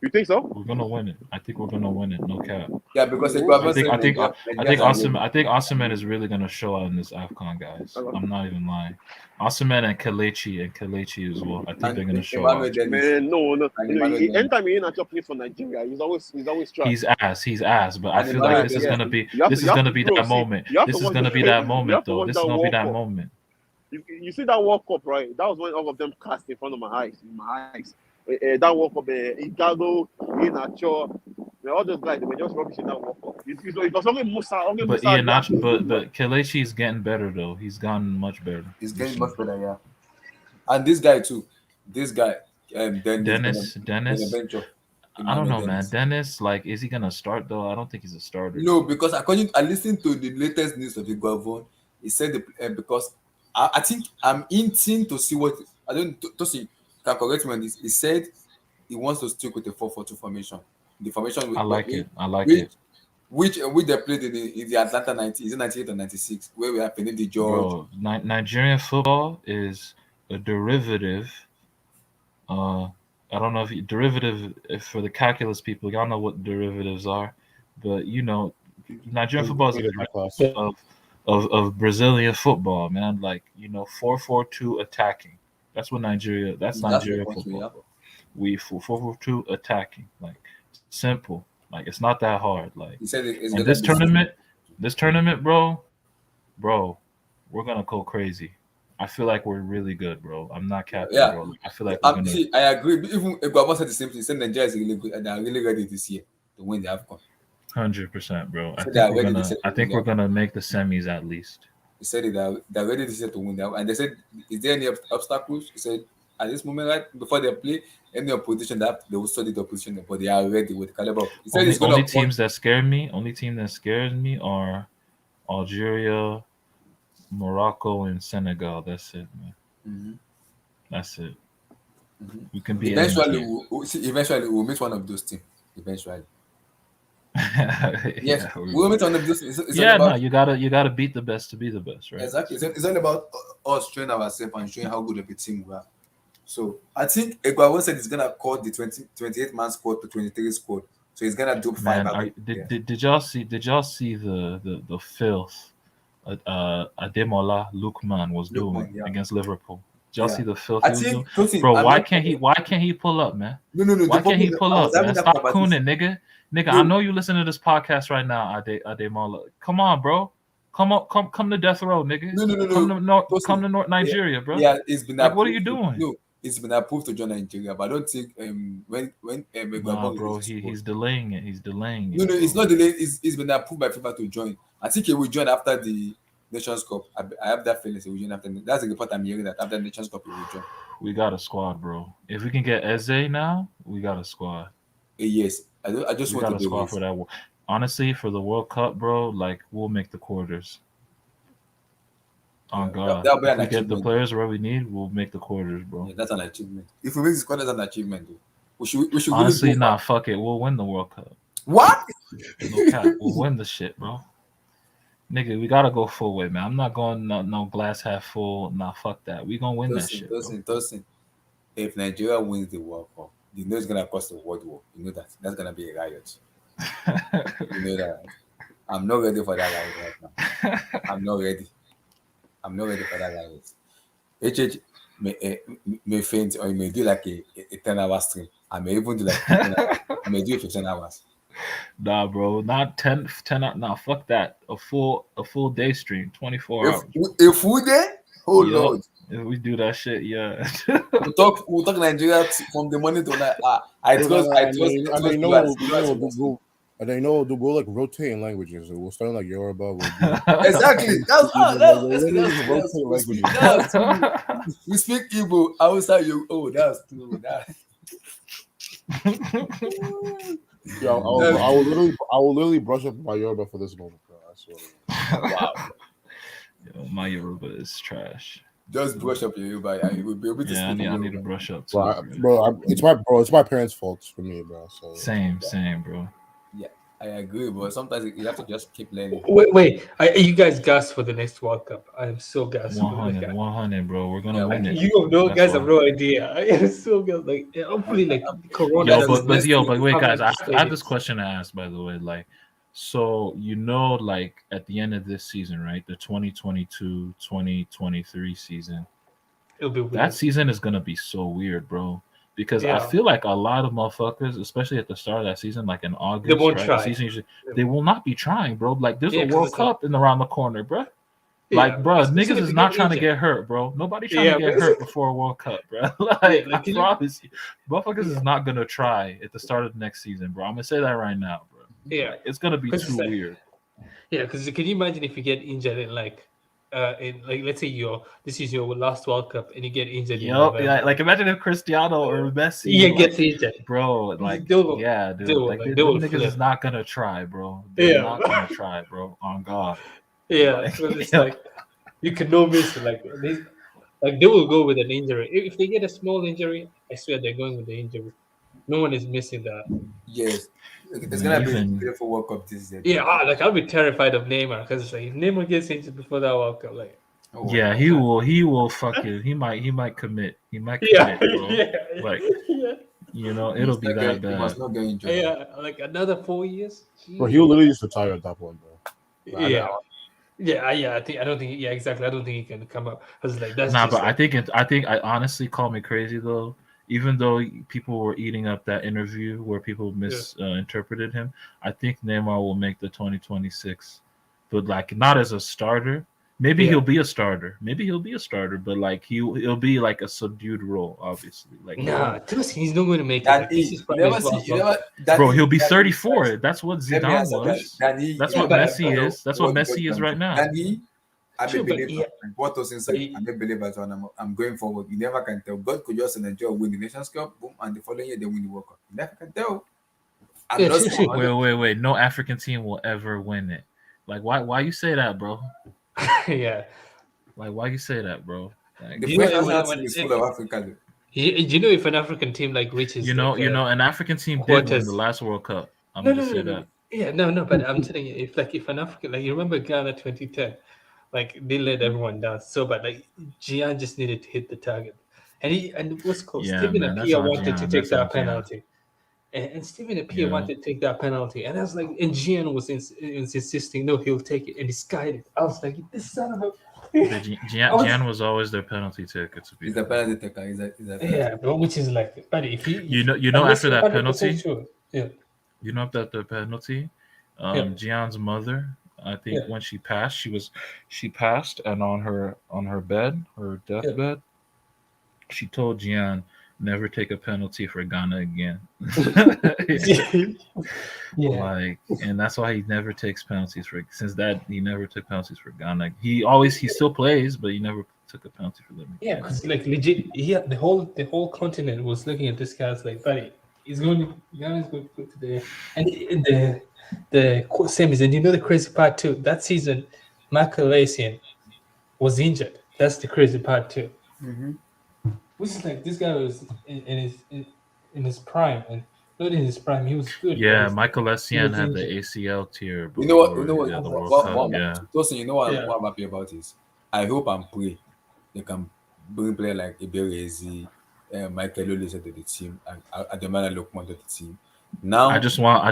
You think so?
We're gonna win it. I think we're gonna win it. No cap.
Yeah, because
I think Osimhen is really gonna show out in this AFCON, guys. I'm not even lying. Osimhen and Kelechi as well. I think they're gonna show out.
Man, no. Anytime you're not playing for Nigeria, he's always trying.
He's ass. But I feel like this is gonna be that moment. This is gonna be that moment, though. This is gonna be that moment.
You see that World Cup, right? That was when all of them cast in front of my eyes. That World Cup, Igalo, Iheanacho, all those guys, they were just rubbish in that World Cup. It was only Musa.
But Kelechi is getting better, though. He's gotten much better.
He's getting much better, yeah. And this guy too.
Dennis. I don't know, man. Dennis, like, is he gonna start though? I don't think he's a starter.
No, because I listened to the latest news of Iguavon. He said because I think I'm hinting to see what I don't to see. Can correct me on this. He said he wants to stick with the 4-4-2 formation. The formation with
I like it.
Which they played in the Atlanta 90, is it 98 or 96, where we have Penny George.
Bro, Nigerian football is a derivative. I don't know if for the calculus people, y'all know what derivatives are, but you know, Nigerian football is a derivative of Brazilian football, man. Like, you know, 4-4-2 attacking. That's Nigeria football. Yeah. We 4-4-2 attacking, like simple, like it's not that hard. Like this tournament, bro, we're gonna go crazy. I feel like we're really good, bro. I'm not capping, bro. I feel like
I agree. Even Iguavon said the same thing. He said Nigeria is really good and they're really ready this year to win the AFCON.
100%, bro. I think we're gonna make the semis at least.
He said they're ready this year to win that. And they said, is there any obstacles? He said, at this moment, right before they play, any opposition they will study the opposition, but they are ready with caliber. He said
only teams that scares me are Algeria, Morocco, and Senegal. That's it, man.
Mm-hmm.
That's it. Mm-hmm. We can be
eventually we'll meet one of those teams. Eventually. Yes, we'll meet one of those teams.
You gotta beat the best to be the best, right?
Exactly. It's all about us training ourselves and showing how good of a team we are. So I think Iguavon said he's gonna call the 28 man squad to 23 squad. So he's gonna do 5.
Did y'all see the filth Ademola Lookman was doing against Liverpool? Did y'all see the filth he was doing? Bro, why can't he pull up, man?
No.
Why can't he pull up, man? Stop cooning, nigga. Nigga, I know you listen to this podcast right now, Ademola. Come on, bro. Come to death row, nigga.
No.
Come to North Nigeria, bro.
Yeah, it's been
like, what are you doing?
No, it's been approved to join Nigeria, but I don't think when
bro, he's delaying it. He's delaying it.
No, it's not delayed. It's been approved by FIFA to join. I think he will join after the Nations Cup. I have that feeling he will join after. That's the report I'm hearing, that after the Nations Cup he will join.
We got a squad, bro. If we can get Eze now, we got a squad.
Yes, I just want to do
squad for that. Honestly, for the World Cup, bro, like we'll make the quarters. On God, if we get the players where we need, we'll make the quarters, bro.
Yeah, that's an achievement. If we make the squad, that's an achievement, dude. We should
honestly,
really
fuck it. We'll win the World Cup.
What?
No cap. We'll win the shit, bro. Nigga, we gotta go full way, man. I'm not going no glass half full. Nah, fuck that. We gonna win that shit.
Listen. If Nigeria wins the World Cup, you know it's gonna cost the world war. You know that. That's gonna be a riot. You know that. I'm not ready for that riot right now. I'm not ready for that riot. May faint, or you may do like a 10-hour stream. I may even do like 15 hours. I may do it for 10 hours.
Nah, bro, not 10 hours. Nah, fuck that. A full day stream, 24 hours.
A full day? Oh Lord.
If we do that shit, yeah.
we'll talk Nigeria from the morning to night.
And I know they'll go like rotating languages. We'll start like Yoruba.
Exactly. We speak Igbo outside you. Oh, that's true.
Yeah, I will literally brush up my Yoruba for this moment, bro. I swear.
Wow.
Yo, my Yoruba is trash.
Just brush up your Yoruba, and you will be able to.
Yeah, I need to brush up too.
It's my parents' fault for me, bro. So
same, bro.
Yeah, I agree, but sometimes you have to just keep learning.
Wait. Are you guys gassed for the next World Cup? I am so gassed.
100, bro. We're gonna win it.
You guys have no idea. I am so gassed. Like, hopefully, like Corona.
But wait, guys. I have this question to ask. By the way, like, so like at the end of this season, right? The 2022-2023 season.
It'll be weird.
That season is gonna be so weird, bro. Because
Yeah.
I feel like a lot of motherfuckers, especially at the start of that season, like in August,
They won't
right?
try.
The season usually, they will not be trying, bro. Like there's
Yeah,
a
'cause
World
it's like-
Cup in around the corner, bro.
Yeah,
Like, bro,
especially
niggas
if
is
you
not
get
trying to
injured.
get hurt, bro. Nobody trying
Yeah,
to get
but-
hurt before a World Cup, bro. Like,
like,
I promise you, motherfuckers is not gonna try at the start of next season, bro. I'm gonna say that right now, bro.
Yeah,
Like, it's gonna be
'Cause
too
it's like-
weird.
Yeah, because can you imagine if you get injured in let's say this is your last World Cup and you get injured in
Yo,
November.
yeah, like imagine if Cristiano or Messi,
Yeah,
like,
gets injured,
bro. Like,
They'll-
yeah, dude.
they'll-
Like,
like,
them
they will
niggas is
flip.
not gonna try, bro. They're
Yeah,
not
bro.
gonna try, bro. On God.
Yeah,
Like,
so it's
yeah.
like you can no miss. Like they will go with an injury. If they get a small injury, I swear they're going with the injury. No one is missing that.
Yes, it's gonna be a beautiful World Cup this year.
Yeah, I'll be terrified of Neymar because it's like if Neymar gets injured before that World Cup, like
Yeah, he will fucking he might commit. He might
Yeah,
commit, bro.
yeah,
Like,
yeah.
it'll be that
He must
bad.
not get injured.
Yeah, like another 4 years.
Bro, he'll literally just retire at that point, bro.
Yeah. I don't think. Yeah, exactly. I don't think he can come up because like that's
Nah,
just
but I think I honestly call me crazy though. Even though people were eating up that interview where people misinterpreted him, I think Neymar will make the 2026, but like not as a starter. Maybe he'll be a starter. But like he'll be like a subdued role, obviously. Like
he's not going to make it. Like, this is probably his last World Cup.
bro, he'll be 34. That's what
Let me
Zidane
answer that.
was.
Danny,
That's
yeah,
what
but-
Messi is. That's what Messi is right now.
Danny, I'm
Sure,
a
but
believer. What was inside? I'm a believer, so I'm going forward. You never can tell. God could just enjoy win the Nations Cup, boom, and the following year they win the World Cup. You never can tell. I'm
Yeah,
not
sure,
saying-
sure.
Wait. No African team will ever win it. Like, why you say that, bro?
Yeah.
Like, why you say that, bro? Like,
The
You know,
French
when-
national
when-
team is full of Africans.
You know, if an African team like reaches,
you know,
like,
an African team did
quarters.
win the last World Cup. I'm
No,
gonna say
no.
that.
Yeah, no. But I'm telling you, if an African, like you remember Ghana 2010, like they let everyone down so bad. Like Gian just needed to hit the target, and what's called
Yeah,
Stephen
man, that's
Appiah
on
wanted
Gian,
to take
that's on
that
Gian.
penalty. And Stephen Appiah
Yeah.
wanted to take that penalty, and I was like, and Gian was insisting, no, he'll take it, and he skied it. I was like, this son of a.
Gian was always their penalty ticket to be.
He's a penalty taker. He's a
Yeah, bro, which is like, but if he,
You know,
unless
after
you're
that
100%
penalty,
sure. Yeah.
you know, after the penalty,
Yeah.
Gian's mother, I think
Yeah.
when she passed, and on her bed, her deathbed, she told Gian, never take a penalty for Ghana again.
Yeah.
Like, and that's why he never takes penalties since that he never took penalties for Ghana. He still plays, but he never took a penalty for them.
Yeah, because like legit, the whole continent was looking at this guy as like, buddy, Ghana's going to go to the semis. And you know the crazy part too, that season, Michael Essien was injured. That's the crazy part too.
Mm-hmm.
Which is like this guy was in his prime, and not in his prime, he was good.
Yeah,
but
Michael
he
Essien
was
had the
injured.
ACL tear.
You know what?
before,
You know what?
yeah, the World
what,
Cup,
what,
yeah.
Tosin, you know what?
Yeah.
What I'm happy about is I hope and pray they can bring player like Eberezi, Michael Olise to the team, and Ademana Lokman to the team. Now
I just want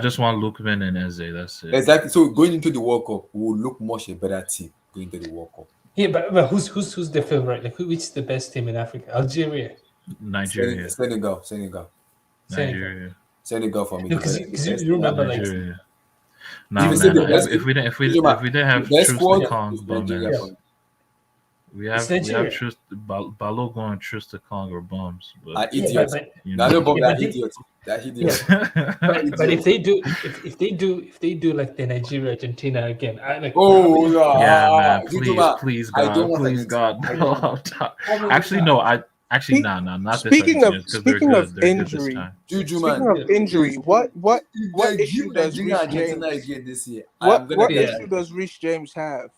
Lookman and Eze. That's it.
exactly. So going into the World Cup, we will look much a better team going into the World Cup.
Yeah, but who's the favorite? Like which is the best team in Africa? Algeria.
Nigeria.
Senegal for me.
No, because you remember like
Nigeria. Nah,
If you say
man.
the best-
If we didn't have
the best
Truth
squad
to Kong,
is
bum
Nigeria
ass.
for me.
We
It's
have
Nigeria.
Truth. Balo going Truth to Kong or bums, but
Idiot.
you
Now,
know.
no,
Yeah,
that
but
idiot. That idiot.
but if they do like the Nigeria Argentina again, I like.
Oh no!
Yeah, man.
Jujuma,
Please,
I don't
God,
want
please,
Argentina.
God.
I
No,
don't
I'm actually, no. Actually, not
Speaking
this
of-
Argentina, 'cause they're
speaking
good.
of
They're good this
injury,
time.
Juju,
Speaking
man.
of injury, what issue does
Nigeria
Rich
Argentina
James?
again this year?
What
get
issue does Rich James have?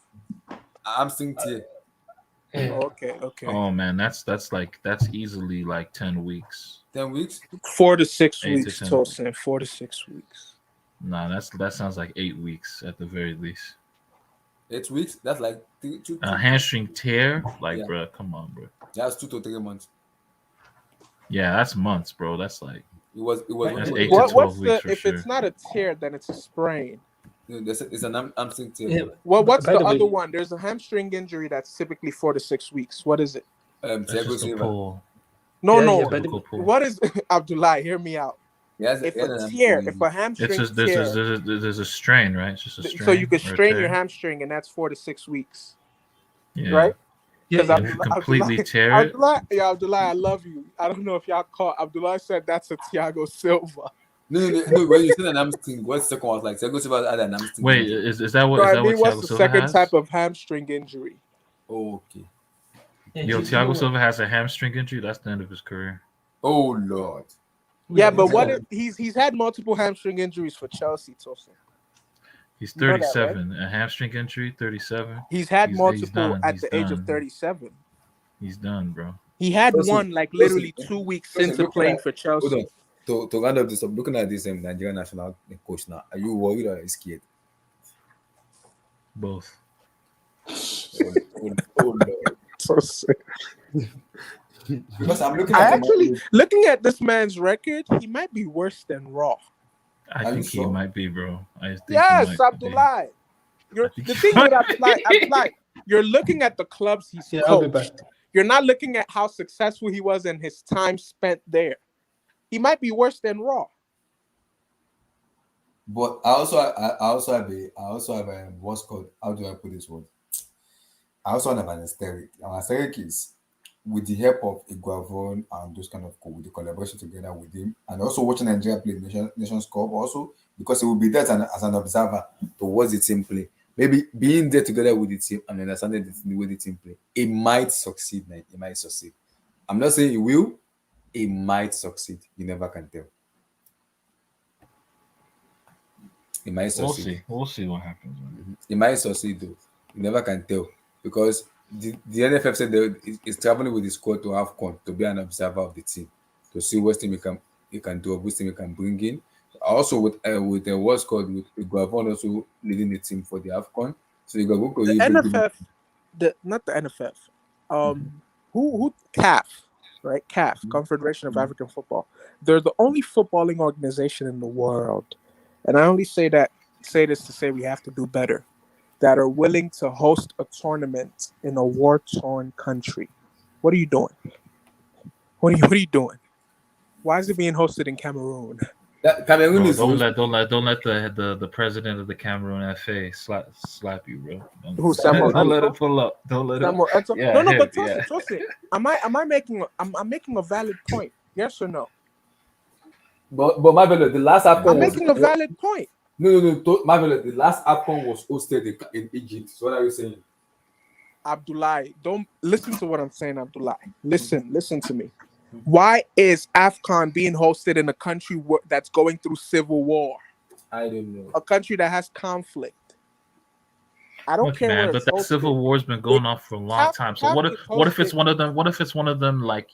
I'm saying here.
Oh, okay.
Oh man, that's easily like 10 weeks.
10 weeks.
4 to 6
8 to
weeks,
10.
Tosin. 4 to 6 weeks.
Nah, that sounds like 8 weeks at the very least.
8 weeks? That's like two.
A hamstring tear, like,
Yeah.
bro, come on, bro.
That's 2 to 3 months.
Yeah, that's months, bro. That's like that's 8 to 12 weeks for
if
sure.
it's not a tear, then it's a sprain.
No, it's an hamstring tear.
Yeah.
What's
By
the
the way-
other one? There's a hamstring injury that's typically 4 to 6 weeks. What is it?
That's
Thiago
just a
Silva.
pull.
No,
Yeah,
no.
yeah, but
What is Abdullah? Hear me out. If a tear, if a hamstring
It's just
tear,
there's a strain, right? It's just a strain.
so you could
or a
strain your
tear.
hamstring, and that's 4 to 6 weeks,
Yeah.
right?
Yeah,
Because
If you completely tear it,
Abdullah, I love you. I don't know if y'all caught. Abdullah said that's a Thiago Silva.
No. When you said an hamstring, what second was like? Thiago Silva had an hamstring.
wait,
injury.
is that what
So
is
I
that
mean,
what
what's
Thiago
the
Silva
second
has?
type of hamstring injury?
Oh, okay.
Yo, Thiago Silva has a hamstring injury. That's the end of his career.
Oh Lord.
Yeah, but what if he's had multiple hamstring injuries for Chelsea, Tosin?
He's
You know that,
37. A hamstring injury, 37.
He's had
He's
multiple
done.
at
He's
the age of
done.
37.
He's done, bro.
He had
Tosin,
one like
Tosin,
literally
Tosin,
2 weeks
Tosin,
into
looking
playing
at-
for
Hold
Chelsea.
on. To round up this up, looking at this Nigerian national coach now, are you worried or are you scared?
Both.
Oh Lord. Because I'm looking
I
at
actually looking at this man's record, he might be worse than Raw.
I think he might be, bro. I think
Yes,
he might
Abdullah. The
think
thing
he
with Abdullah, you're looking at the clubs he's
Yeah, I'll be
coached. You're not looking at how successful he was and his time spent there. He might be worse than Raw.
But I also have a what's called, how do I put this word? I also have an aesthetic. An aesthetic is with the help of Iguavon and those kind of with the collaboration together with him, and also watching Nigeria play Nations Cup, also because he will be there as an observer towards the team play. Maybe being there together with the team and understanding the way the team play, it might succeed. Man. It might succeed. I'm not saying it will. It might succeed. You never can tell. It might succeed.
We'll see what happens.
It might succeed though. You never can tell because the NFF said it's traveling with the squad to AFCON to be an observer of the team to see what team he can do, which team he can bring in. Also with the what's called with Guavon also leading the team for the AFCON. So you go
The NFF, not the NFF. Who CAF, right? CAF, Confederation of African Football. They're the only footballing organization in the world, and I only say this to say we have to do better, that are willing to host a tournament in a war-torn country. What are you doing? What are you doing? Why is it being hosted in Cameroon?
Cameroon
Bro,
is
don't let the president of the Cameroon FA slap you, bro. Don't let it pull up. Don't let it. Yeah,
no,
him,
but
yeah.
Tosin, am I making a valid point? Yes or no?
But Marvelo, the last AFCON
I'm making a valid point.
No. Marvelo, the last AFCON was hosted in Egypt. So what are you saying?
Abdullah, don't listen to what I'm saying, Abdullah. Listen to me. Why is AFCON being hosted in a country that's going through civil war?
I don't know.
A country that has conflict. I don't care
man,
where
but
it's
that
hosted.
civil war's been going on for a long time. So what if it's one of them? What if it's one of them, like,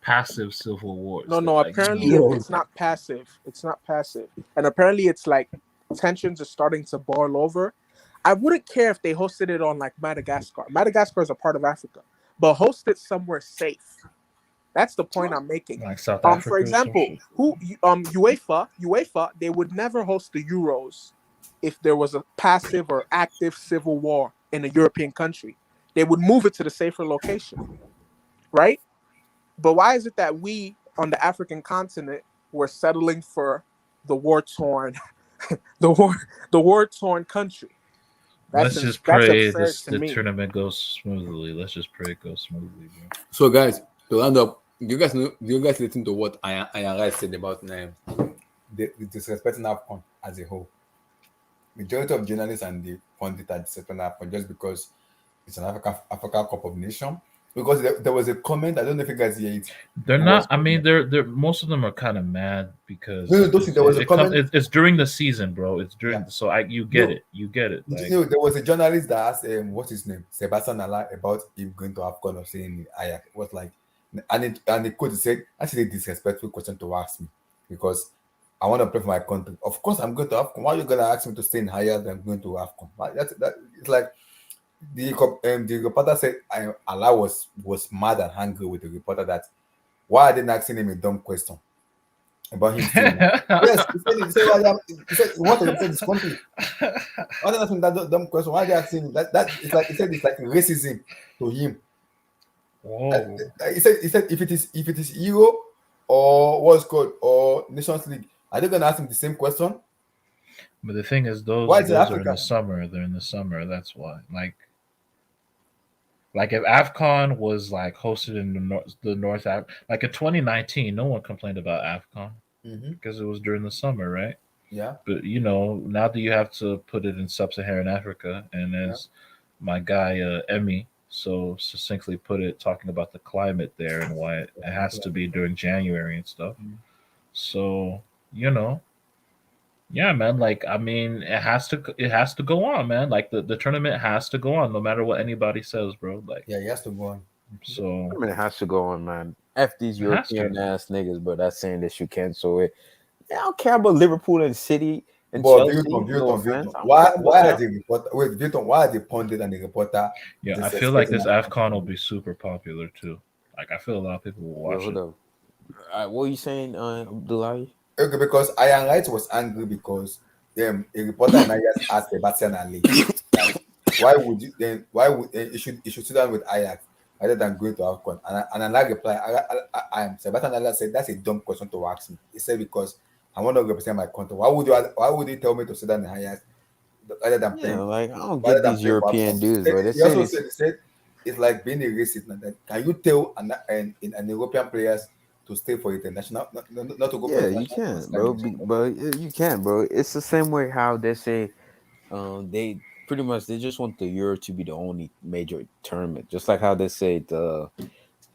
passive civil wars?
No. Apparently, it's not passive. It's not passive, and apparently, it's like tensions are starting to boil over. I wouldn't care if they hosted it on like Madagascar. Madagascar is a part of Africa, but host it somewhere safe. That's the point I'm making.
Like South Africa.
For example, UEFA, they would never host the Euros if there was a passive or active civil war in a European country. They would move it to the safer location, right? But why is it that we on the African continent were settling for the war-torn, the war-torn country?
Let's just pray the tournament goes smoothly. Let's just pray it goes smoothly, bro.
So, guys, to round up, do you guys listen to what Ayan said about the disrespecting AFCON as a whole? Majority of journalists and the pundits are disrespecting AFCON just because it's an Africa Cup of Nations. Because there was a comment, I don't know if you guys hear it.
They're not. I mean, they're most of them are kind of mad because
there was a comment.
It's during the season, bro. It's during. So you get it. Like,
there was a journalist that asked what's his name, Sebastian Alla, about him going to AFCON or saying Ajax. Was like, and the coach said, actually, a disrespectful question to ask me because I want to play for my country. Of course, I'm going to AFCON. Why are you gonna ask me to stay in higher than going to AFCON? That it's like the reporter said. Allah was mad and angry with the reporter that why are they not asking him a dumb question about him staying? Yes, he said he wanted to represent his country. Why are they asking that dumb question? Why are they asking him that? It's like he said it's like racism to him.
Whoa.
He said if it is Euro or what's called or Nations League, are they gonna ask him the same question?
But the thing is, those
Why is it
are in
Africa?
the summer. They're in the summer. That's why. Like if AFCON was like hosted in the North like in 2019, no one complained about AFCON because it was during the summer, right?
Yeah.
But you know, now that you have to put it in sub-Saharan Africa, and as my guy Emmy so succinctly put it, talking about the climate there and why it has to be during January and stuff. So you know, yeah, man. Like, I mean, it has to go on, man. Like the tournament has to go on, no matter what anybody says, bro. Like,
yeah, it has to go on.
So
I mean, it has to go on, man. F these
It has to.
European ass niggas, but that's saying that you cancel it. I don't care about Liverpool and City and
But
Chelsea.
Why are the reporter? Wait, Vilton, why are the pundit and the reporter?
Yeah, I feel like this AFCON will be super popular too. Like, I feel a lot of people will watch
hold
it.
up. What are you saying, Abdullahi?
Okay, because Ian Wright was angry because a reporter in Ajax asked Sebastian Ali, like, why would you should sit down with Ajax rather than going to AFCON? And I reply, Sebastian Ali said that's a dumb question to ask me. He said because I want to represent my country. Why would you tell me to sit down in Ajax rather than playing?
Like I don't get these European dudes, bro.
He also said it's like being a racist. Can you tell an European players to stay for international, not to go for
you can, bro. But you can, bro. It's the same way how they say, they pretty much they just want the Euro to be the only major tournament, just like how they say the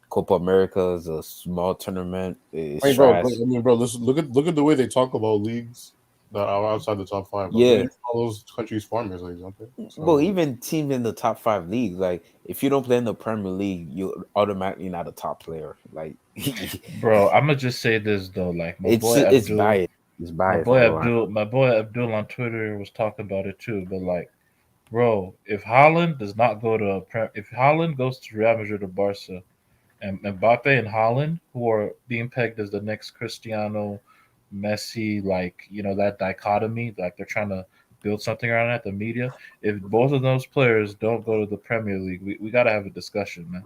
Copa America is a small tournament.
Bro, look at the way they talk about leagues that are outside the top five. Bro.
Yeah.
They use all those countries' farmers leagues, don't they? So,
Well, even teams in the top 5 leagues, like if you don't play in the Premier League, you're automatically not a top player. Like,
bro, I'm gonna just say this though. Like my
it's
boy Abdul,
biased. It's biased.
My boy Abdul on Twitter was talking about it too. But like, bro, if Holland does not go to if Holland goes to Real Madrid or Barca, and Mbappe and Holland, who are being pegged as the next Cristiano, Messi, like, you know, that dichotomy, like they're trying to build something around that, the media. If both of those players don't go to the Premier League, we got to have a discussion, man.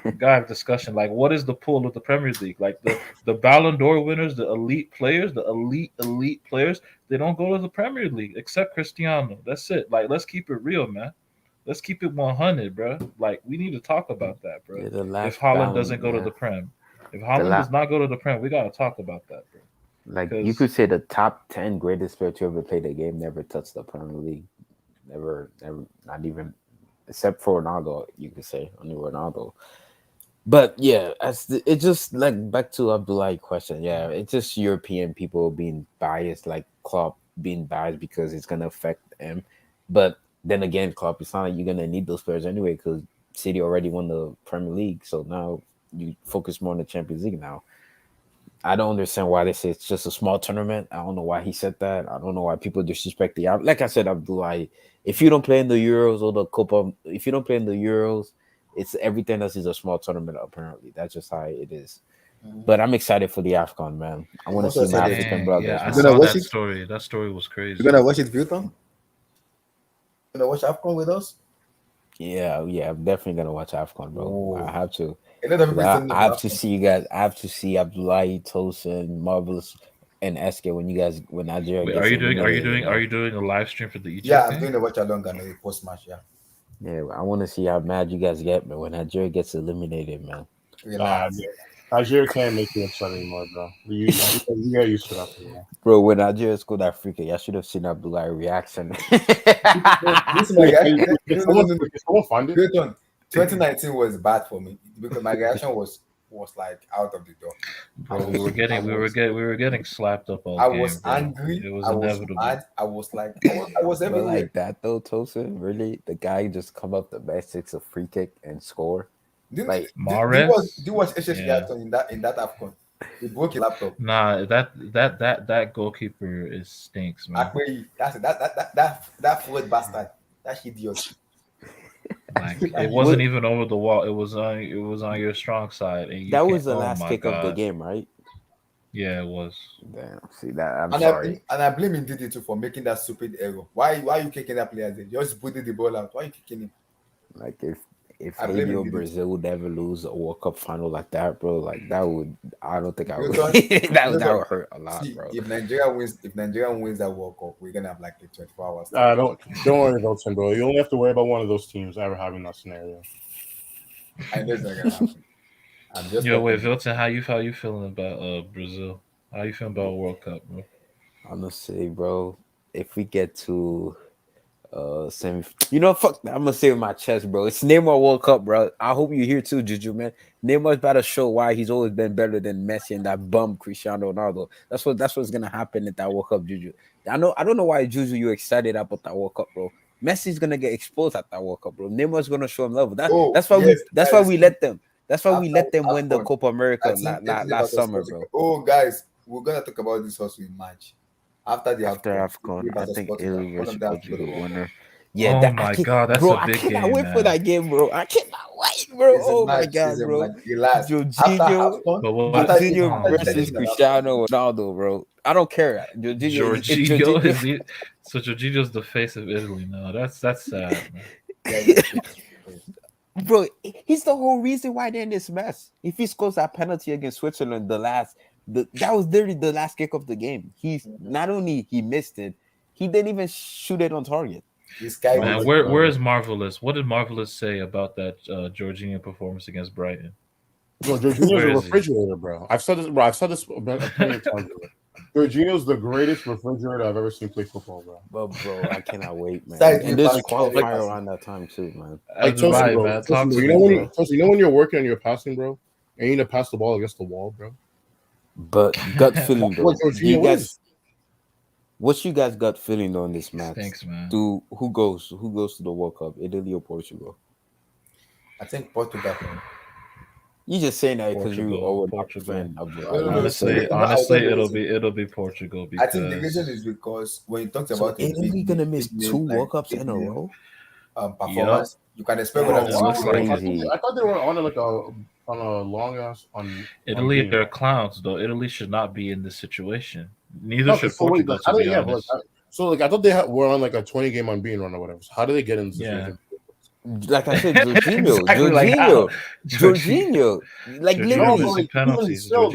We got to have a discussion. Like, what is the pool of the Premier League? Like, the Ballon d'Or winners, the elite players, the elite players, they don't go to the Premier League except Cristiano. That's it. Like, let's keep it real, man. Let's keep it 100, bro. Like, we need to talk about that, bro. If Holland doesn't go to the Prem. If Holland does not go to the Prem, we got to talk about that, bro.
Like, you could say the top 10 greatest players to ever play the game never touched the Premier League. Never, not even, except for Ronaldo, you could say, only Ronaldo. But yeah, it's just like back to Abdullahi's question. Yeah, it's just European people being biased, like Klopp being biased because it's going to affect them. But then again, Klopp, it's not like you're going to need those players anyway because City already won the Premier League. So now you focus more on the Champions League now. I don't understand why they say it's just a small tournament. I don't know why he said that. I don't know why people disrespect the. Like I said, Abdullahi, if you don't play in the Euros or the Copa, if you don't play in the Euros, it's everything else is a small tournament. Apparently, that's just how it is. But I'm excited for the AFCON, man. I want to see my African brothers.
Yeah, I saw that story. That story was crazy.
You're gonna watch it, Vilton? You gonna watch AFCON with us?
Yeah, I'm definitely gonna watch AFCON, bro.
Oh.
I have to.
I
have to see you guys. I have to see Abdullahi, Tosin, Marvelous, and SK when Nigeria.
Wait, are you doing a live stream for the Egypt?
Yeah, I'm doing the watch along and the post match. Yeah.
Yeah, I want to see how mad you guys get, man, when Nigeria gets eliminated, man.
Nigeria can't make you upset anymore, bro. You get used to that.
Bro, when Nigeria scored Africa, y'all should have seen Abdullahi reaction.
This my reaction. 2019 was bad for me because my reaction was like out of the door.
Bro, we were getting slapped up all
I
game,
was
bro.
angry.
It was
I
inevitable.
was mad. I was like, I was everywhere.
Like that though, Tosin. Really, the guy just come up the basics of free kick and score.
Do you watch SSK in that AFCON? He broke his laptop.
Nah, that goalkeeper stinks, man.
That forward bastard. That idiot.
Like it wasn't even over the wall. It was on your strong side, and you
That
can't.
was the
Oh
last
my
kick of the
god.
game, right?
Yeah, it was.
Damn. See that? I'm
And
sorry.
I blame Ndidi too for making that stupid error. Why are you kicking that player there? Just putting the ball out. Why are you kicking him?
Like if
I blame
Haiti or
Ndidi.
Brazil would ever lose a World Cup final like that, bro, like that would. I don't think I would.
Milton,
that would hurt a lot,
see,
bro.
if Nigeria wins that World Cup, we're gonna have like a 24 hours.
Don't worry, Wilson, bro. You only have to worry about one of those teams ever having that scenario.
I know it's not gonna happen. I'm just
Yo, wait, Vilton, how you feeling about Brazil? How you feeling about World Cup, bro?
I'm gonna say, bro, if we get to semi, you know, fuck that. I'm gonna say with my chest, bro. It's Neymar World Cup, bro. I hope you're here too, Juju, man. Neymar's about to show why he's always been better than Messi and that bum Cristiano Ronaldo. That's what's gonna happen at that World Cup, Juju. I don't know why, Juju, you're excited about that World Cup, bro. Messi's gonna get exposed at that World Cup, bro. Neymar's gonna show him level. That's why we let them. That's why we let them win the Copa America last summer, bro.
Oh, guys, we're gonna talk about this also in March. After
AFCON, I think Italy is supposed to be the winner.
Yeah, oh my god, that's a big game.
I cannot wait for that game, bro. I cannot wait, bro. Oh my god, bro. Jorginho versus Cristiano Ronaldo, bro. I don't care.
Jorginho so Jorginho's the face of Italy now. That's sad, man.
Bro, he's the whole reason why they're in this mess. If he scores that penalty against Switzerland, that was literally the last kick of the game. He's not only he missed it, he didn't even shoot it on target.
Man, where is Marvelous? What did Marvelous say about that Jorginho performance against Brighton?
No, Jorginho's a refrigerator, bro. I've said this, bro. I've said this plenty of times, bro. Jorginho's the greatest refrigerator I've ever seen play football, bro.
But bro, I cannot wait, man. And this qualifier around that time too, man.
Like, Tosi, bro. You know when you're working on your passing, bro, and you need to pass the ball against the wall, bro.
But gut feeling, bro.
What
what's you guys' gut feeling on this match?
Thanks, man.
Who goes to the World Cup? Italy or Portugal?
I think Portugal.
You just saying that because you are a
Portugal.
Honestly,
it'll be Portugal. Because
I think the reason is because when you talked about
Italy gonna miss 2 World Cups in a row.
Performance, you can expect what
I thought they were on a long ass on
Italy. They're clowns, though. Italy should not be in this situation. Neither should Portugal.
So I thought they were on like a 20 game unbeaten run or whatever. So how do they get in this situation?
Like I said, Jorginho. Like literally
penalties.
Last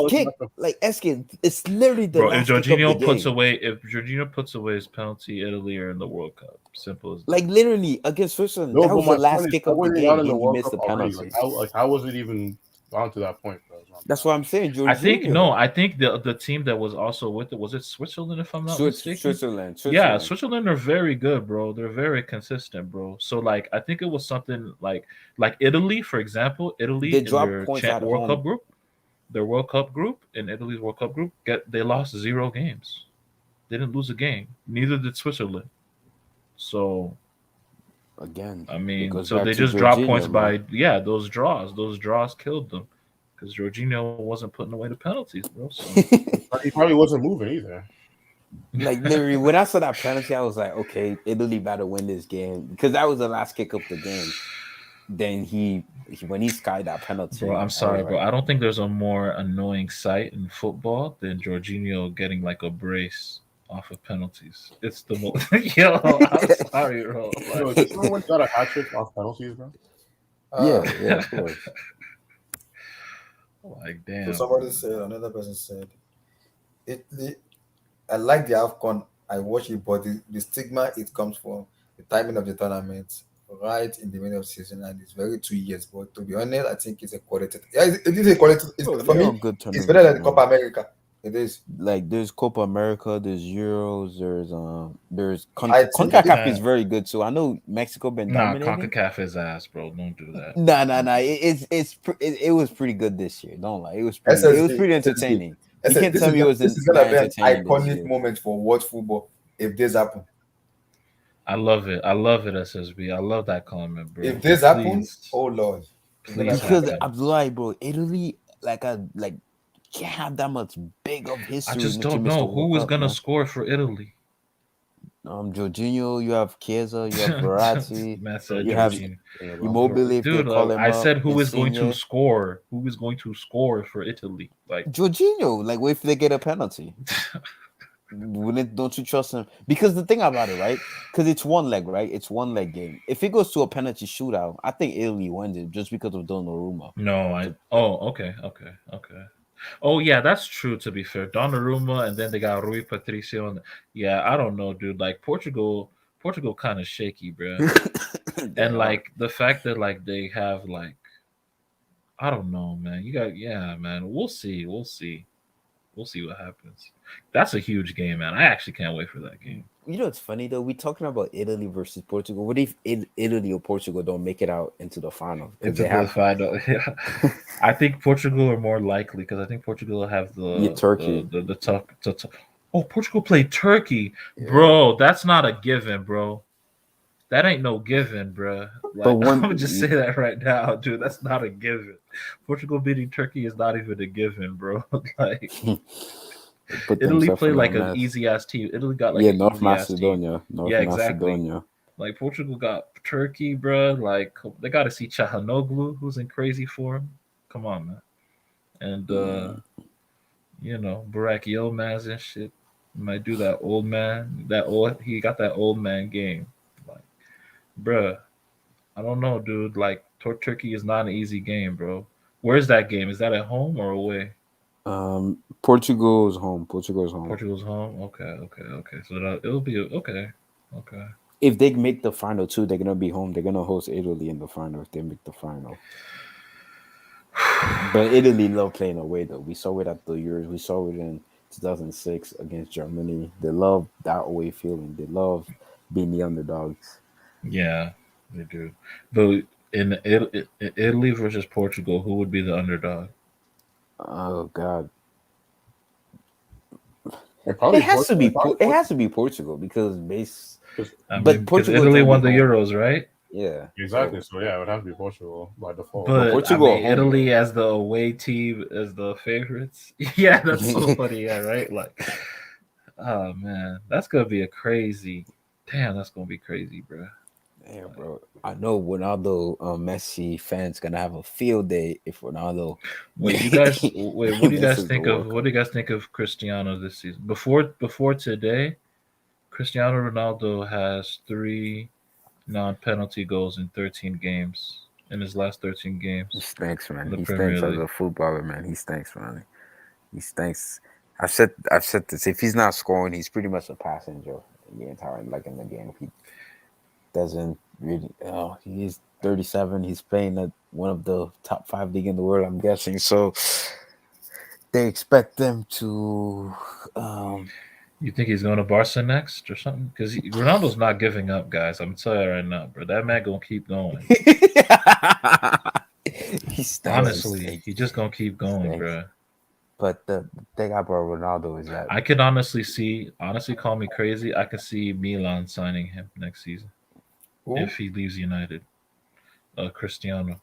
kick, like Eskin, it's literally the last
if
kick of the
if Jorginho puts away his penalty, Italy are in the World Cup. Simple as that.
Like literally against Switzerland, that was the last kick of the game. He missed the penalty.
Like how was it even gone to that point, bro?
That's what I'm saying. Jorginho.
I think the team that was also with it was Switzerland, if I'm not mistaken.
Switzerland.
Yeah, Switzerland are very good, bro. They're very consistent, bro. So like I think it was something like Italy, for example. Italy
they
in their World Cup group, their World Cup group in Italy's World Cup group, they lost 0 games. They didn't lose a game. Neither did Switzerland. So
again,
I mean, so they just dropped points by those draws. Those draws killed them. Because Jorginho wasn't putting away the penalties, bro. So.
He probably wasn't moving either.
Like literally, when I saw that penalty, I was like, okay, Italy better win this game because that was the last kick of the game. Then when he skied that penalty,
bro, I'm sorry, bro. I don't think there's a more annoying sight in football than Jorginho getting like a brace off of penalties. It's the most. Yo, I'm sorry, bro.
Did someone got a hat trick off penalties, bro?
Yeah, of course.
Like damn.
So another person said, Italy. I like the AFCON. I watch it, but the stigma it comes from the timing of the tournament, right in the middle of the season, and it's very 2 years. But to be honest, I think it's a quality. Yeah, it is a quality. For me, it's better than Copa America. It is.
Like there's Copa America, there's Euros, there's CONCACAF is very good too. I know Mexico been dominating.
CONCACAF is ass, bro. Don't do that.
Nah. It was pretty good this year. Don't lie. It was pretty entertaining. You can't tell me it was
this is gonna be an iconic moment for world football if this happen.
I love it, SSB. I love that comment, bro.
If this happens, oh Lord.
Because Abdullah, bro, Italy, can't have that much big of history.
I just don't know who was gonna score for Italy.
Jorginho, you have Chiesa, you have Verratti, you have Immobile. If
Dude,
they call him
I said
up,
who is going to
Insigne.
score? Who is going to score for Italy? Like
Jorginho. Like, what if they get a penalty? Don't you trust him? Because the thing about it, right? Because it's one leg, right? It's one leg game. If it goes to a penalty shootout, I think Italy wins it just because of Donnarumma.
No, okay. Oh yeah, that's true. To be fair, Donnarumma, and then they got Rui Patricio. Yeah, I don't know, dude. Like Portugal kind of shaky, bro. And like the fact that like they have like, I don't know, man. Man. We'll see what happens. That's a huge game, man. I actually can't wait for that game.
You know, it's funny though. We're talking about Italy versus Portugal. What if Italy or Portugal don't make it out into the final?
Into the final, yeah. I think Portugal are more likely because I think Portugal will have
Turkey.
The tough. Oh, Portugal played Turkey, bro. That's not a given, bro. That ain't no given, bro. Like, I'm gonna just say that right now, dude. That's not a given. Portugal beating Turkey is not even a given, bro. Like. Italy played like an easy ass team. Italy got like
North Macedonia.
Exactly. Like Portugal got Turkey, bro. Like they got to see Çalhanoğlu, who's in crazy form. Come on, man. And Burak Yilmaz and shit. Might do that old man. He got that old man game. Like, bruh, I don't know, dude. Like Turkey is not an easy game, bro. Where's that game? Is that at home or away?
Portugal's home. Portugal's home.
Okay. So it'll be okay.
If they make the final too, they're gonna be home. They're gonna host Italy in the final if they make the final. But Italy love playing away though. We saw it at the Euros. We saw it in 2006 against Germany. They love that away feeling. They love being the underdogs.
Yeah, they do. But in Italy versus Portugal, who would be the underdog?
Oh God.
It
has to be Portugal because
Portugal Italy won the Euros, right?
Yeah,
exactly. So yeah, it would have to be Portugal by default.
But Portugal, Italy as the away team as the favorites. Yeah, that's so funny. Yeah, right. Like, oh man, that's gonna be that's gonna be crazy, bro.
Yeah, bro. I know Ronaldo, Messi fans gonna have a field day if Ronaldo.
What do you guys think of? What do you guys think of Cristiano this season? Before today, Cristiano Ronaldo has 3 non-penalty goals in 13 games in his last 13 games.
He stinks, man. He stinks as a footballer, man. He stinks, man. He stinks. I've said this. If he's not scoring, he's pretty much a passenger in the entire in the game. He doesn't really. He's 37. He's playing at one of the top 5 league in the world, I'm guessing. So they expect them to.
You think he's going to Barca next or something? Because Ronaldo's not giving up, guys. I'm telling you right now, bro. That man gonna keep going. Honestly, he's just gonna keep going, bro.
But the thing about Ronaldo is that
I could honestly, call me crazy. I could see Milan signing him next season if he leaves United. Cristiano.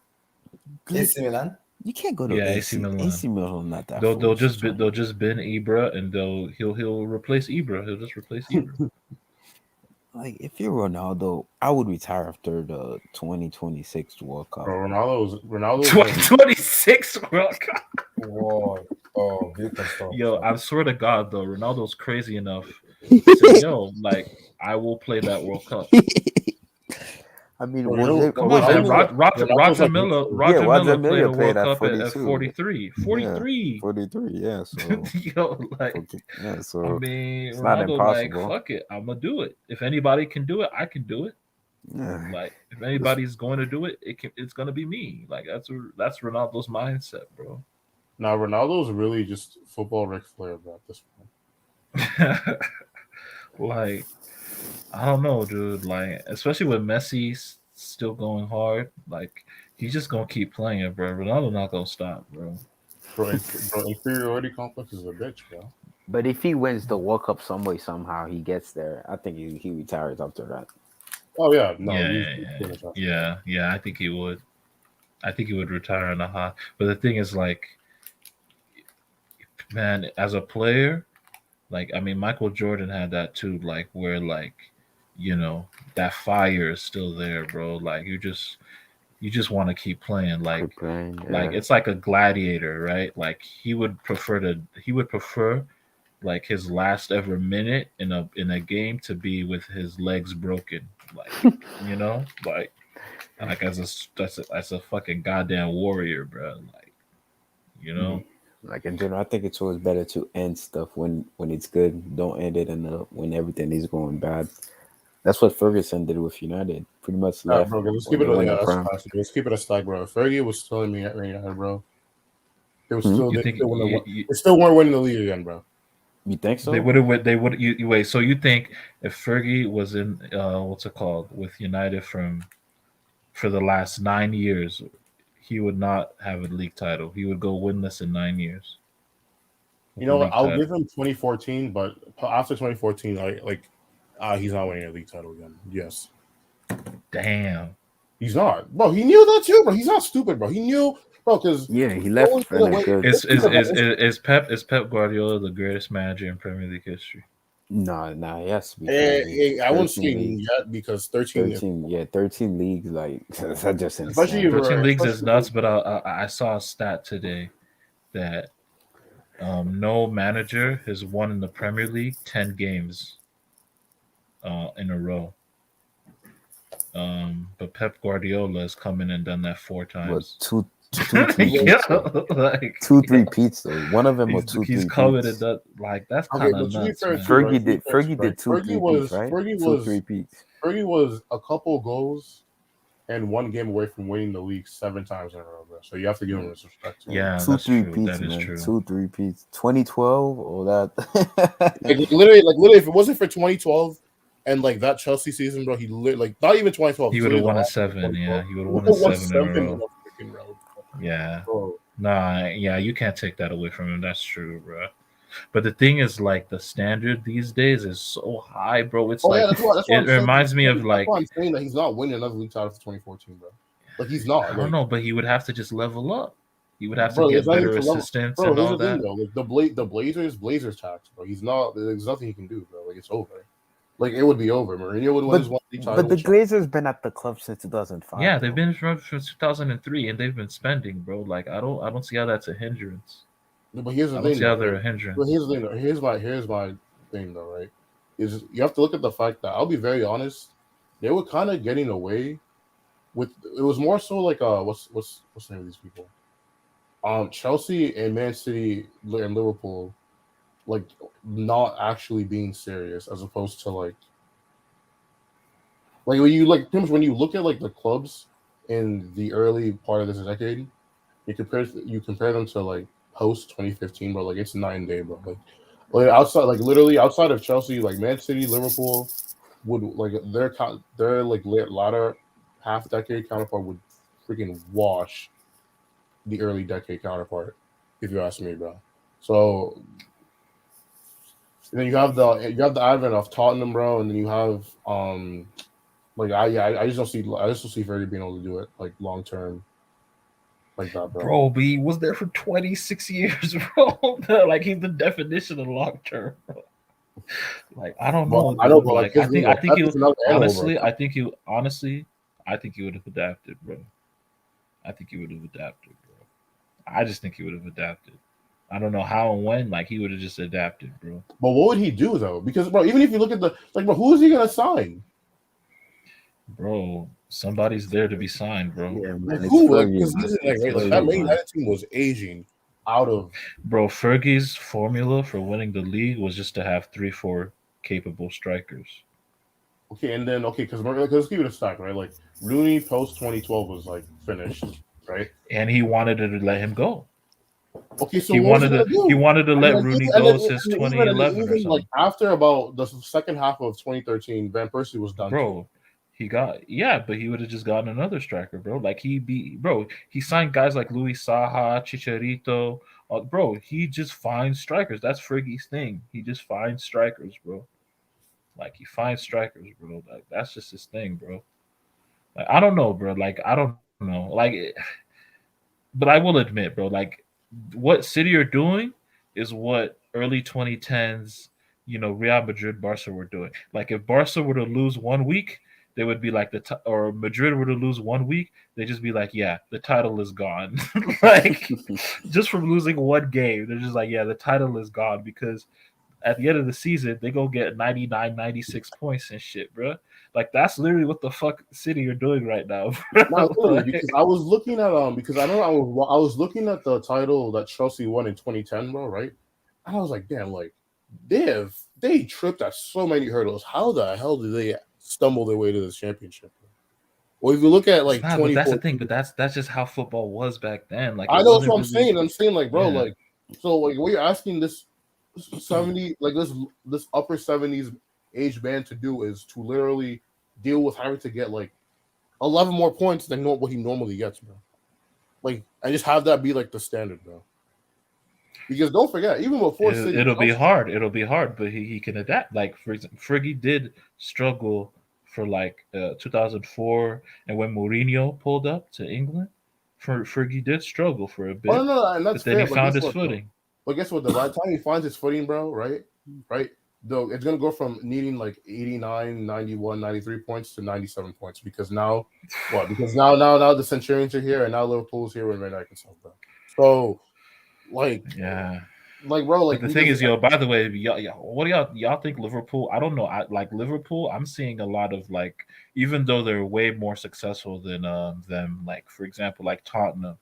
AC Milan.
You can't go to AC Milan. AC Milan not that.
They'll just bin Ibra and he'll replace Ibra. He'll just replace Ibra.
Like if you're Ronaldo, I would retire after the 2026 World Cup.
Bro, Ronaldo's
2026 World Cup.
Whoa. Oh, beautiful stuff.
Yo, I swear to God though, Ronaldo's crazy enough to say, yo, like I will play that World Cup.
I mean,
come on, man. Roger Miller played a World Cup at 43. 43.
43, yeah. So,
yo, like,
yeah, so
I mean,
it's
Ronaldo, like, fuck it. I'm going to do it. If anybody can do it, I can do it.
Yeah.
Like, if anybody's going to do it, it's going to be me. Like, that's Ronaldo's mindset, bro.
Now, Ronaldo's really just football Ric Flair, bro, at this point.
Like, I don't know, dude. Like, especially with Messi still going hard, like he's just gonna keep playing it, bro. Ronaldo not gonna stop, bro.
Bro, inferiority complex is a bitch, bro.
But if he wins the World Cup somehow he gets there, I think he retires after that.
Oh yeah, no,
yeah. I think he would. I think he would retire on a high. But the thing is, like, Man, as a player, like I mean, Michael Jordan had that too. Like where like, that fire is still there, bro. Like you just want to keep playing. Like it's like a gladiator, right? Like he would prefer like his last ever minute in a game to be with his legs broken, like like as a fucking goddamn warrior, bro. Like you know.
Like in general, I think it's always better to end stuff when it's good. Don't end it when everything is going bad. That's what Ferguson did with United. Pretty much left
bro, let's
when
keep
they
it.
won
Yeah,
the
that's
Prem.
classic. Let's keep it a stack, bro. Fergie was still in me at United, bro. They was
Hmm?
still
You
they
think
still they still weren't winning the league again, bro.
You think so?
they would have? They would. You wait. So you think if Fergie was in what's it called with United for the last 9 years, he would not have a league title. He would go winless in 9 years
You
with a
know what?
league
I'll
title.
give him 2014, but after 2014, he's not winning a league title again. Yes.
Damn.
He's not, bro. He knew that too, bro. He's not stupid, bro. He knew, bro, because
Yeah, he left in a good.
Is Pep Guardiola the greatest manager in Premier League history?
Nah, yes, because
I won't
13
say
leagues.
yet because 13
13 leagues, like that's just
especially
insane.
13 leagues is nuts, but I saw a stat today that no manager has won in the Premier League 10 games in a row. But Pep Guardiola has come in and done that 4 times.
But two repeats,
like,
two three-peats though. One of them was
he's coming and done like that's
Okay,
kind of
but to be
nuts.
fair,
Man.
too, right?
Fergie did two
Fergie
three-peats,
was
right?
Fergie
Two
was
three-peats.
Fergie was a couple goals and one game away from winning the league 7 times in a row, bro. So you have to give him his respect. Too.
Yeah,
Two
that's true.
three-peats,
That is
man.
true.
Two three-peats. 2012 or
like
that.
literally, if it wasn't for 2012 and like that Chelsea season, bro, he like not even 2012.
He would have won a 7. Yeah, he would have won a 7 in a row.
Freaking row.
Yeah.
Bro.
Nah, yeah, you can't take that away from him. That's true, bro. But the thing is, like, the standard these days is so high, bro. It's like
that's what
it reminds me of like
that's why I'm saying that he's not winning another league title for 2014, bro. Like he's not.
I don't know, but he would have to just level up. He would have
bro,
to get
there's nothing
better
to level-
assistants
Bro,
and
here's
all
the thing
that.
though. Like the Blazers tax, bro. He's not. There's nothing he can do, bro. Like it's over. Like it would be over. Mourinho would win his one league title.
But the Glazers been at the club since 2005.
Yeah, they've been from 2003, and they've been spending, bro. Like I don't see how that's a hindrance.
No, but here's the
I
thing.
don't see how
though,
they're
right?
a hindrance.
But here's the thing. Though. Here's my thing though. Right? Is you have to look at the fact that I'll be very honest. They were kind of getting away with. It was more so like what's the name of these people? Chelsea and Man City and Liverpool, like not actually being serious as opposed to like when you like pretty much when you look at like the clubs in the early part of this decade, you compare them to like post 2015, bro. Like it's night and day, bro. Like outside, like literally outside of Chelsea, like Man City, Liverpool would like their like latter half decade counterpart would freaking wash the early decade counterpart, if you ask me, bro. So and then you have the advent of Tottenham, bro, and then you have I just don't see Fergie being able to do it like long term like that, bro.
Bro, but he was there for 26 years, bro. Like he's the definition of long term, bro. Like I don't know.
I know,
bro.
but
Like I think he
honestly,
I think he would have adapted, bro. I think he would have adapted, bro. I just think he would have adapted. I don't know how and when. Like he would have just adapted, bro.
But what would he do though? Because bro, even if you look at the like, bro, who is he gonna sign?
Bro, somebody's there to be signed, bro.
Yeah,
Like,
man.
who? Like, because that Man United team was aging out of.
Bro, Fergie's formula for winning the league was just to have 3-4 capable strikers.
Okay, and then because let's keep it a stack, right? Like Rooney post 2012 was like finished, right?
And he wanted to let him go.
Okay, so
he wanted to let Rooney go since 2011 or something.
Like after about the second half of 2013, Van Persie was done.
Bro, but he would have just gotten another striker, bro. Like he signed guys like Luis Saha, Chicharito. Bro, he just finds strikers. That's Fergie's thing. He just finds strikers, bro. Like he finds strikers, bro. Like that's just his thing, bro. Like I don't know, bro. Like I don't know. Like, but I will admit, bro. Like what City are doing is what early 2010s, Real Madrid, Barca were doing. Like if Barca were to lose 1 week, they would be like or Madrid were to lose 1 week, they'd just be like, yeah, the title is gone. Like just from losing one game, they're just like, yeah, the title is gone because at the end of the season, they go get 99, 96 points and shit, bro. Like that's literally what the fuck City are doing right now.
Not literally, because I was looking at because I know I was looking at the title that Chelsea won in 2010, bro, right? And I was like, damn, like they tripped at so many hurdles. How the hell did they stumble their way to this championship? Well, if you look at like
but that's the thing. But that's just how football was back then. Like
I know that's what I'm saying. I'm saying like, bro, like so like what you're asking this 70 like this upper 70s age band to do is to literally deal with having to get like 11 more points than what he normally gets, bro. Like, I just have that be like the standard, bro. Because don't forget, even before City,
it'll be hard. It'll be hard, but he can adapt. Like for example, Fergie did struggle for like 2004, and when Mourinho pulled up to England, Fergie did struggle for a bit.
Oh no, and that's
but then
fair,
he found his footing.
But guess what? The right time he finds his footing, bro, right? Though it's gonna go from needing like 89, 91, 93 points to 97 points because now now the Centurions are here and now Liverpool's here and Van Dijk and stuff, bro. So like bro, like
but the thing is, by the way, what do y'all think Liverpool? I don't know. Like Liverpool, I'm seeing a lot of like, even though they're way more successful than them, like for example, like Tottenham.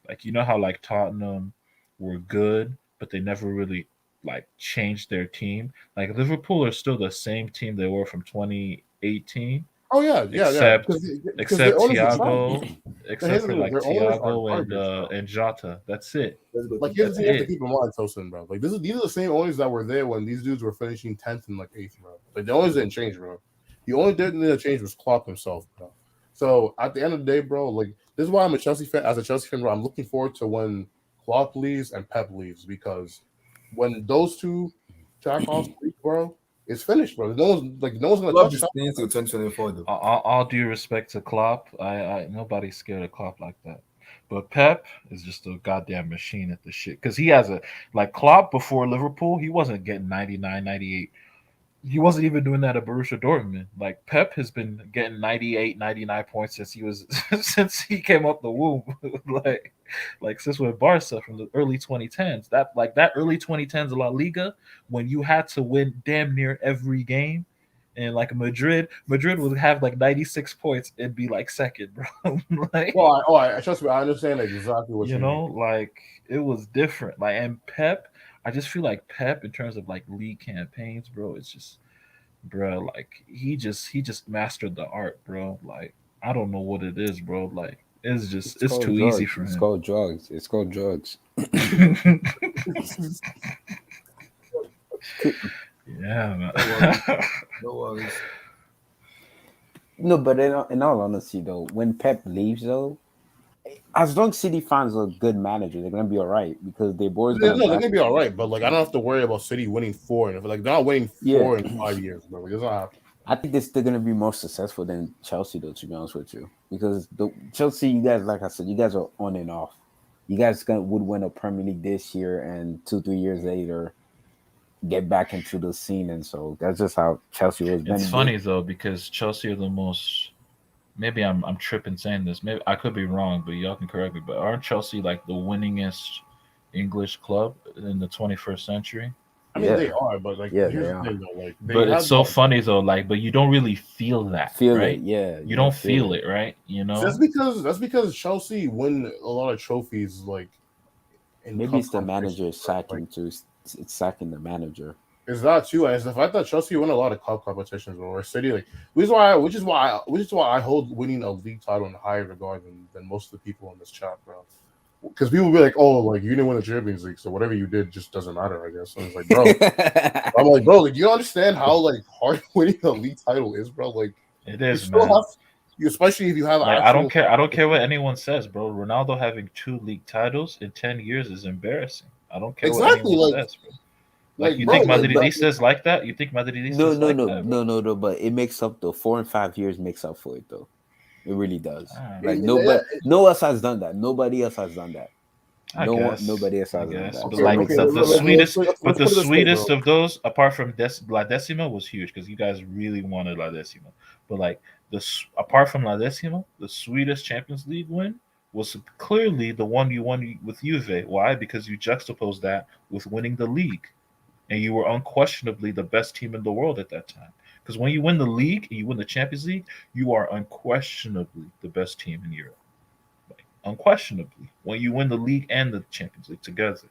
Like how like Tottenham were good, but they never really like changed their team. Like Liverpool are still the same team they were from 2018.
Oh yeah,
except
Thiago,
except for like Thiago and Jota. That's it.
Like here's the thing you have to keep in mind, Tosin, bro. Like these are the same owners that were there when these dudes were finishing 10th and like 8th, bro. Like the owners didn't change, bro. The only thing that changed was Klopp himself, bro. So at the end of the day, bro, like this is why I'm a Chelsea fan. As a Chelsea fan, bro, I'm looking forward to when Klopp leaves and Pep leaves because when those two jack off, bro, it's finished, bro. No one's gonna touch it
until 2024. Though.
All due respect to Klopp, I nobody's scared of Klopp like that. But Pep is just a goddamn machine at the shit because he has like Klopp before Liverpool, he wasn't getting 99, 98. He wasn't even doing that at Borussia Dortmund. Like Pep has been getting 98, 99 points since he came up the womb. like since with Barca from the early 2010s. That early 2010s La Liga when you had to win damn near every game. And like Madrid would have like 96 points and be like second, bro. Like,
I trust me, I understand exactly what you
mean. Like it was different. Like and Pep, I just feel like Pep in terms of like league campaigns, bro. It's just, bro, like he just mastered the art, bro. Like I don't know what it is, bro. Like it's too
drugs.
easy for him.
It's called drugs. It's called drugs.
Yeah, man.
No worries.
No, but in all honesty, though, when Pep leaves, though, as long as City fans are good managers, they're gonna be all right because they're
they're gonna be all right. But like, I don't have to worry about City winning 4 and like they're not winning 4 in 5 years, bro. Like, it's not happening.
I think they're still gonna be more successful than Chelsea, though. To be honest with you, because Chelsea, you guys, like I said, you guys are on and off. You guys would win a Premier League this year, and 2-3 years later, get back into the scene, and so that's just how Chelsea was.
It's funny though because Chelsea are the most. Maybe I'm tripping saying this. Maybe I could be wrong, but y'all can correct me. But aren't Chelsea like the winningest English club in the 21st century?
I mean, they are, but like, here's the thing, though, like,
but it's so funny though, like, but you don't really feel that, right?
It,
you don't feel it, right? You know,
that's because Chelsea win a lot of trophies, like.
Maybe it's the manager sacking too. It's sacking the manager.
It's that too, and it's the fact that Chelsea won a lot of cup competitions, or City, like, which is why I hold winning a league title in higher regard than most of the people in this chat, bro. Because people will be like, "Oh, like you didn't win the Champions League, so whatever you did just doesn't matter." I guess. So it's like, bro, I'm like, bro, like, do you understand how like hard winning a league title is, bro? Like,
it is, man.
Especially if you have.
Like, I don't care what anyone says, bro. Ronaldo having 2 league titles in 10 years is embarrassing. I don't care what anyone says, bro. Like you think Madridistas like that? You think Madridistas like that?
No. But it makes up though. 4 and 5 years makes up for it though. It really does. Like no one else has done that. Nobody else has done that. Nobody else
I
has done
guess.
that.
But like
okay,
the
let's
sweetest,
put
but the
it this way,
sweetest
bro.
of those, apart from La Decima, was huge because you guys really wanted La Decima. But like apart from La Decima, the sweetest Champions League win was clearly the one you won with Juve. Why? Because you juxtaposed that with winning the league, and you were unquestionably the best team in the world at that time. Because when you win the league and you win the Champions League, you are unquestionably the best team in Europe. Unquestionably, when you win the league and the Champions League together,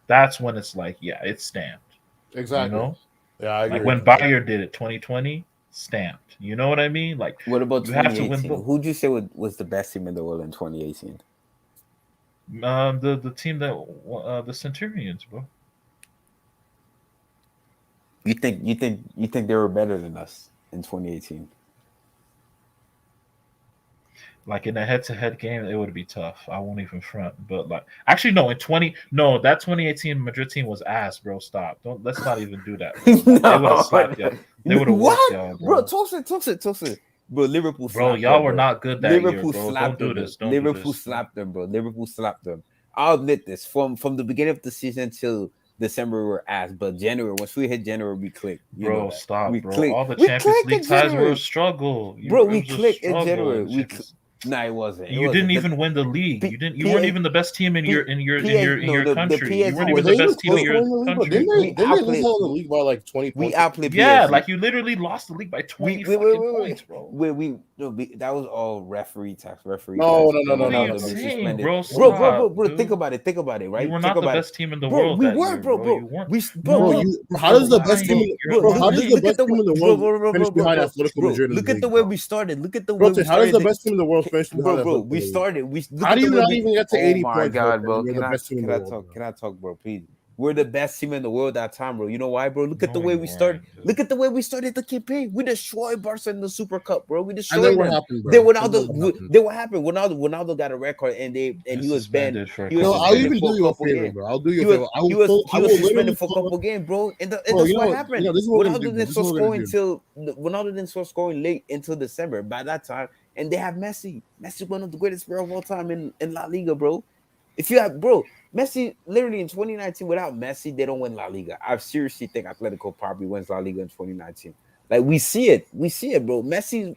that's when it's like, yeah, it's stamped.
Exactly.
You know,
yeah, I agree.
like when Bayern did it, 2020, stamped. You know what I mean? Like,
what about
you have to win
2018?
both.
Who'd you say was the best team in the world in 2018?
The team that the Centurions, bro.
You think they were better than us in 2018?
Like in a head-to-head game, it would be tough. I won't even front. But like, actually, no. That 2018 Madrid team was ass, bro. Stop. Let's not even do that. Bro. Like, they would have slapped y'all. They would have worked y'all, bro.
Toss it. Bro, Liverpool
bro,
slapped
y'all
them,
were
bro.
not good that
Liverpool
year, bro.
Slapped
Don't do
them,
this.
bro.
Don't
Liverpool
do this.
slapped them, bro. Liverpool slapped them. I'll admit this. From the beginning of the season till December, we were ass. But January, once we hit January, we clicked.
Bro, stop,
we
bro.
clicked.
All the
We
Champions
clicked
League
in
ties were
January.
a struggle.
Bro, we clicked in January. Nah, it wasn't.
You didn't even win the league. You weren't even the best team in your country. You weren't even the best team in your country.
Didn't they lose out the league by like 20 points?
We outplayed
yeah,
PSG.
like you literally lost the league by 20 points, bro.
That was all referee tax.
What are you saying, bro?
Bro, think about it, right?
You were not the best team in the world.
We were, bro.
You weren't.
How does the best team in the world finish behind Atletico Madrid?
Look at the way we started. Look at the way we started.
How does the best team in the world finish behind
Bro, we started.
How do you not even get to 80 points?
Oh my God, bro. Can I talk, bro? Please. We're the best team in the world that time, bro. You know why, bro? Look at the way we started. Look at the way we started the campaign. We destroyed Barca in the Super Cup, bro. We destroyed them.
What happened, bro?
Then what happened? Ronaldo got a record and he was banned.
I'll even do you a favor, bro. I'll do you a favor.
He was suspended for a couple games, bro. And that's what happened. Ronaldo didn't start scoring late until December. By that time, and they have Messi. Messi, one of the greatest players of all time in La Liga, bro. If you have, Messi, literally in 2019, without Messi, they don't win La Liga. I seriously think Atletico probably wins La Liga in 2019. Like, we see it, bro. Messi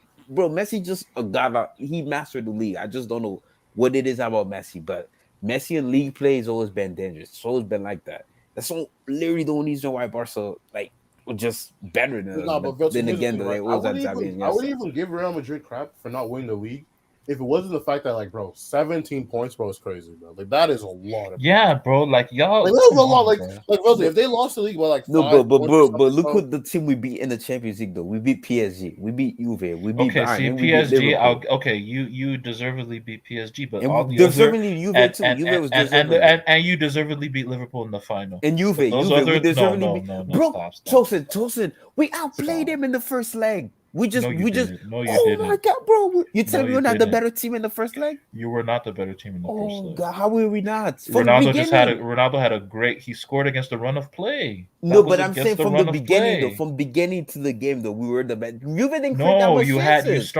just a god. He mastered the league. I just don't know what it is about Messi, but Messi in league play has always been dangerous. It's always been like that. That's literally the only reason why Barca, like, were just better than us.
But
then again,
I wouldn't even give Real Madrid crap for not winning the league if it wasn't the fact that, like, bro, 17 points, bro, is crazy, bro. Like, that is a lot.
Bro. Like, y'all.
Like, that's a lot. Like, if they lost the league by like
but look what the team we beat in the Champions League though. We beat PSG. We beat Juve. We beat Bayern.
PSG. You deservedly beat PSG, but all the
deservedly Juve too.
Juve was deservedly, and you deservedly beat Liverpool in the final.
And Juve, we deservedly beat. Bro, Tosin, we outplayed them in the first leg. We just.
Didn't.
Oh my God, bro! You tell me we're not the better team in the first leg?
You were not the better team in the first leg.
Oh God, how were we not?
Ronaldo had a great. He scored against the run of play.
No, but I'm saying from the beginning, though, from beginning to the game, though, we were the best. You didn't create that much chances.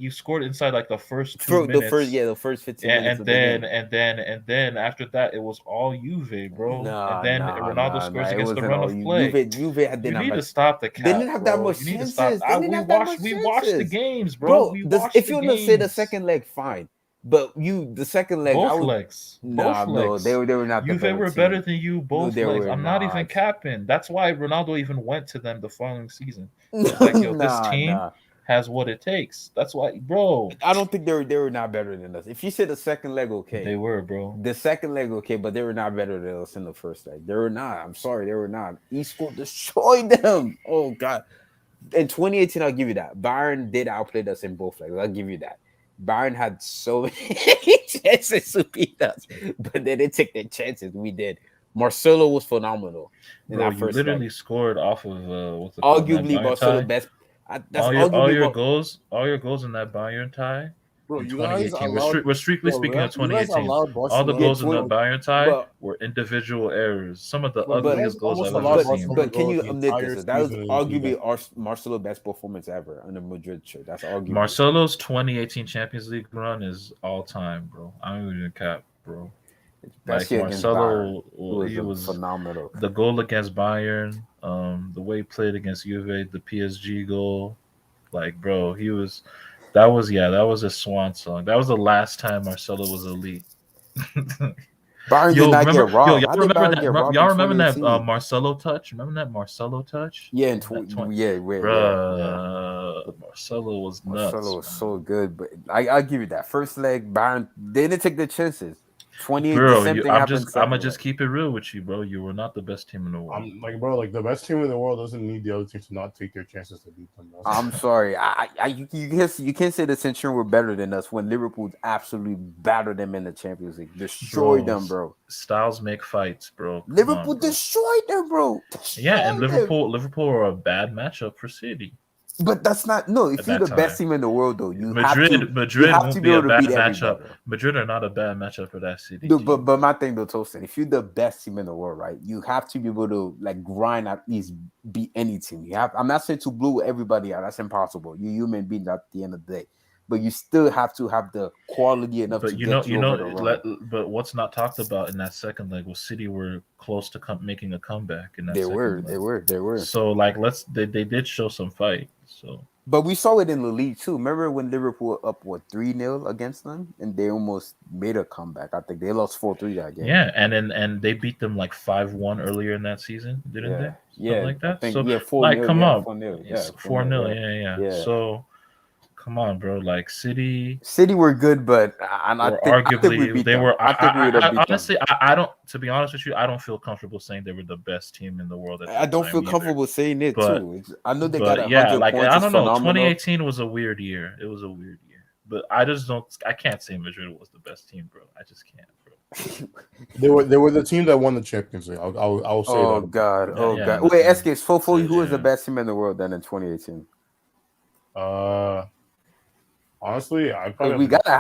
You scored inside like the first 2 minutes.
The first 15 minutes.
And then after that, it was all Juve, bro. Ronaldo scores against the run of play.
Juve
you need to stop the cap.
They didn't have that much chances.
We watched the games, bro.
If you want to say the second leg, fine. But the second leg,
both legs.
No, they were not.
Juve were better than you both legs. I'm not even capping. That's why Ronaldo even went to them the following season. Like, this team has what it takes. That's why, bro.
I don't think they were not better than us. If you said the second leg, okay,
they were, bro.
The second leg, okay, but they were not better than us in the first leg. They were not. I'm sorry, they were not. He destroyed them. Oh God. In 2018, I'll give you that. Bayern did outplay us in both legs. I'll give you that. Bayern had so many chances to beat us, but they didn't take their chances. We did. Marcelo was phenomenal in that first.
Literally scored off of
arguably Marcelo best.
All your goals in that Bayern tie.
Bro, you guys allowed,
we're strictly speaking of 2018. All the goals in the Bayern tie were individual errors. Some of the ugliest goals I've ever seen.
But can you admit this? That was arguably Marcelo's best performance ever under Madrid shirt. That's arguably.
Marcelo's 2018 Champions League run is all time, bro. I don't even cap, bro.
Like Marcelo, he was
phenomenal.
The goal against Bayern, the way he played against Juve, the PSG goal, like bro, that was a swan song. That was the last time Marcelo was elite.
Bayern did not get robbed.
Y'all remember that? Y'all remember that Marcelo touch? Remember that Marcelo touch?
Yeah,
Marcelo was nuts.
Marcelo was so good, but I'll give you that. First leg, Bayern they didn't take the chances. 28.
Bro,
the same thing happened.
I'm gonna just keep it real with you, bro. You were not the best team in the world.
I'm like, bro, like the best team in the world doesn't need the other team to not take their chances to beat them.
I'm sorry, you can't say the Centurion were better than us when Liverpool absolutely battered them in the Champions League, destroyed them, bro.
Styles make fights, bro.
Liverpool destroyed them, bro.
And Liverpool are a bad matchup for City.
But that's not If you're the best team in the world, though,
Madrid
have to be able to beat
matchup. Madrid are not a bad matchup for that City.
But my thing though, Tosin, if you're the best team in the world, right, you have to be able to like grind at least beat any team. I'm not saying to blue everybody out. That's impossible. You're human beings at the end of the day. But you still have to have the quality enough to get you over the run.
But what's not talked about in that second leg was City were close to making a comeback in that.
They were.
So like they did show some fight. So.
But we saw it in the league too. Remember when Liverpool up 3-0 against them, and they almost made a comeback. I think they lost 4-3 that game.
Yeah, and they beat them like 5-1 earlier in that season, didn't they? Something like that.
Think,
so
4-0,
like, come on,
4-0.
4-0. Yeah. So. Come on, bro. Like City
were good, but
arguably they were. Honestly, I don't. To be honest with you, I don't feel comfortable saying they were the best team in the world.
I don't feel comfortable saying it too. I know they got 100
like
points.
I don't know. 2018 was a weird year. It was a weird year, but I just don't. I can't say Madrid was the best team, bro. I just can't, bro.
They were the team that won the Champions League. I'll say that.
Oh God. Wait, SK, for you, who was the best team in the world then in 2018?
Honestly,
we gotta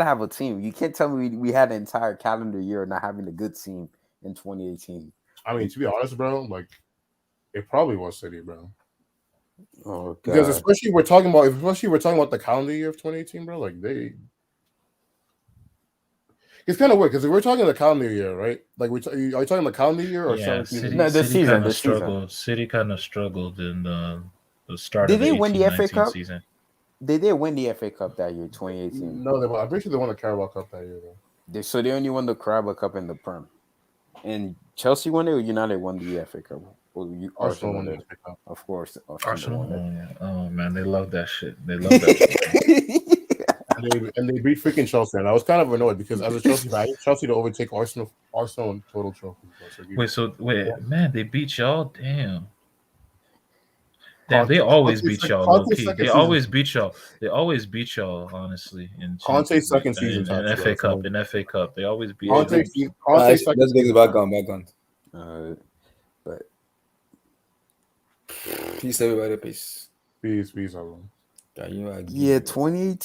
have a team. You can't tell me we had an entire calendar year not having a good team in 2018.
I mean, to be honest, bro, like it probably was City, bro.
Oh God.
Because especially we're talking about the calendar year of 2018, bro. Like it's kind of weird because we're talking the calendar year, right? Like are you talking the calendar year or
the
season?
City kind of struggled in the start.
Did they win the FA Cup
season?
They did win the FA Cup that year, 2018.
No, I'm pretty sure they won the Carabao Cup that year, though.
So they only won the Carabao Cup in the Prem. And Chelsea won it, or United won the FA Cup?
Arsenal won the FA Cup.
Of course.
Arsenal won it. Oh, man, they love that shit. They love that
shit. and they beat freaking Chelsea. And I was kind of annoyed because as a Chelsea fan, I need Chelsea to overtake Arsenal in total trophies.
Man, they beat y'all? Damn, they always beat y'all, low key. They always beat y'all, honestly. In
Conte's second season
in FA Cup, they always beat.
Let's get the background.
But
peace, everybody. Peace,
everyone.
Can you
yeah, 2018.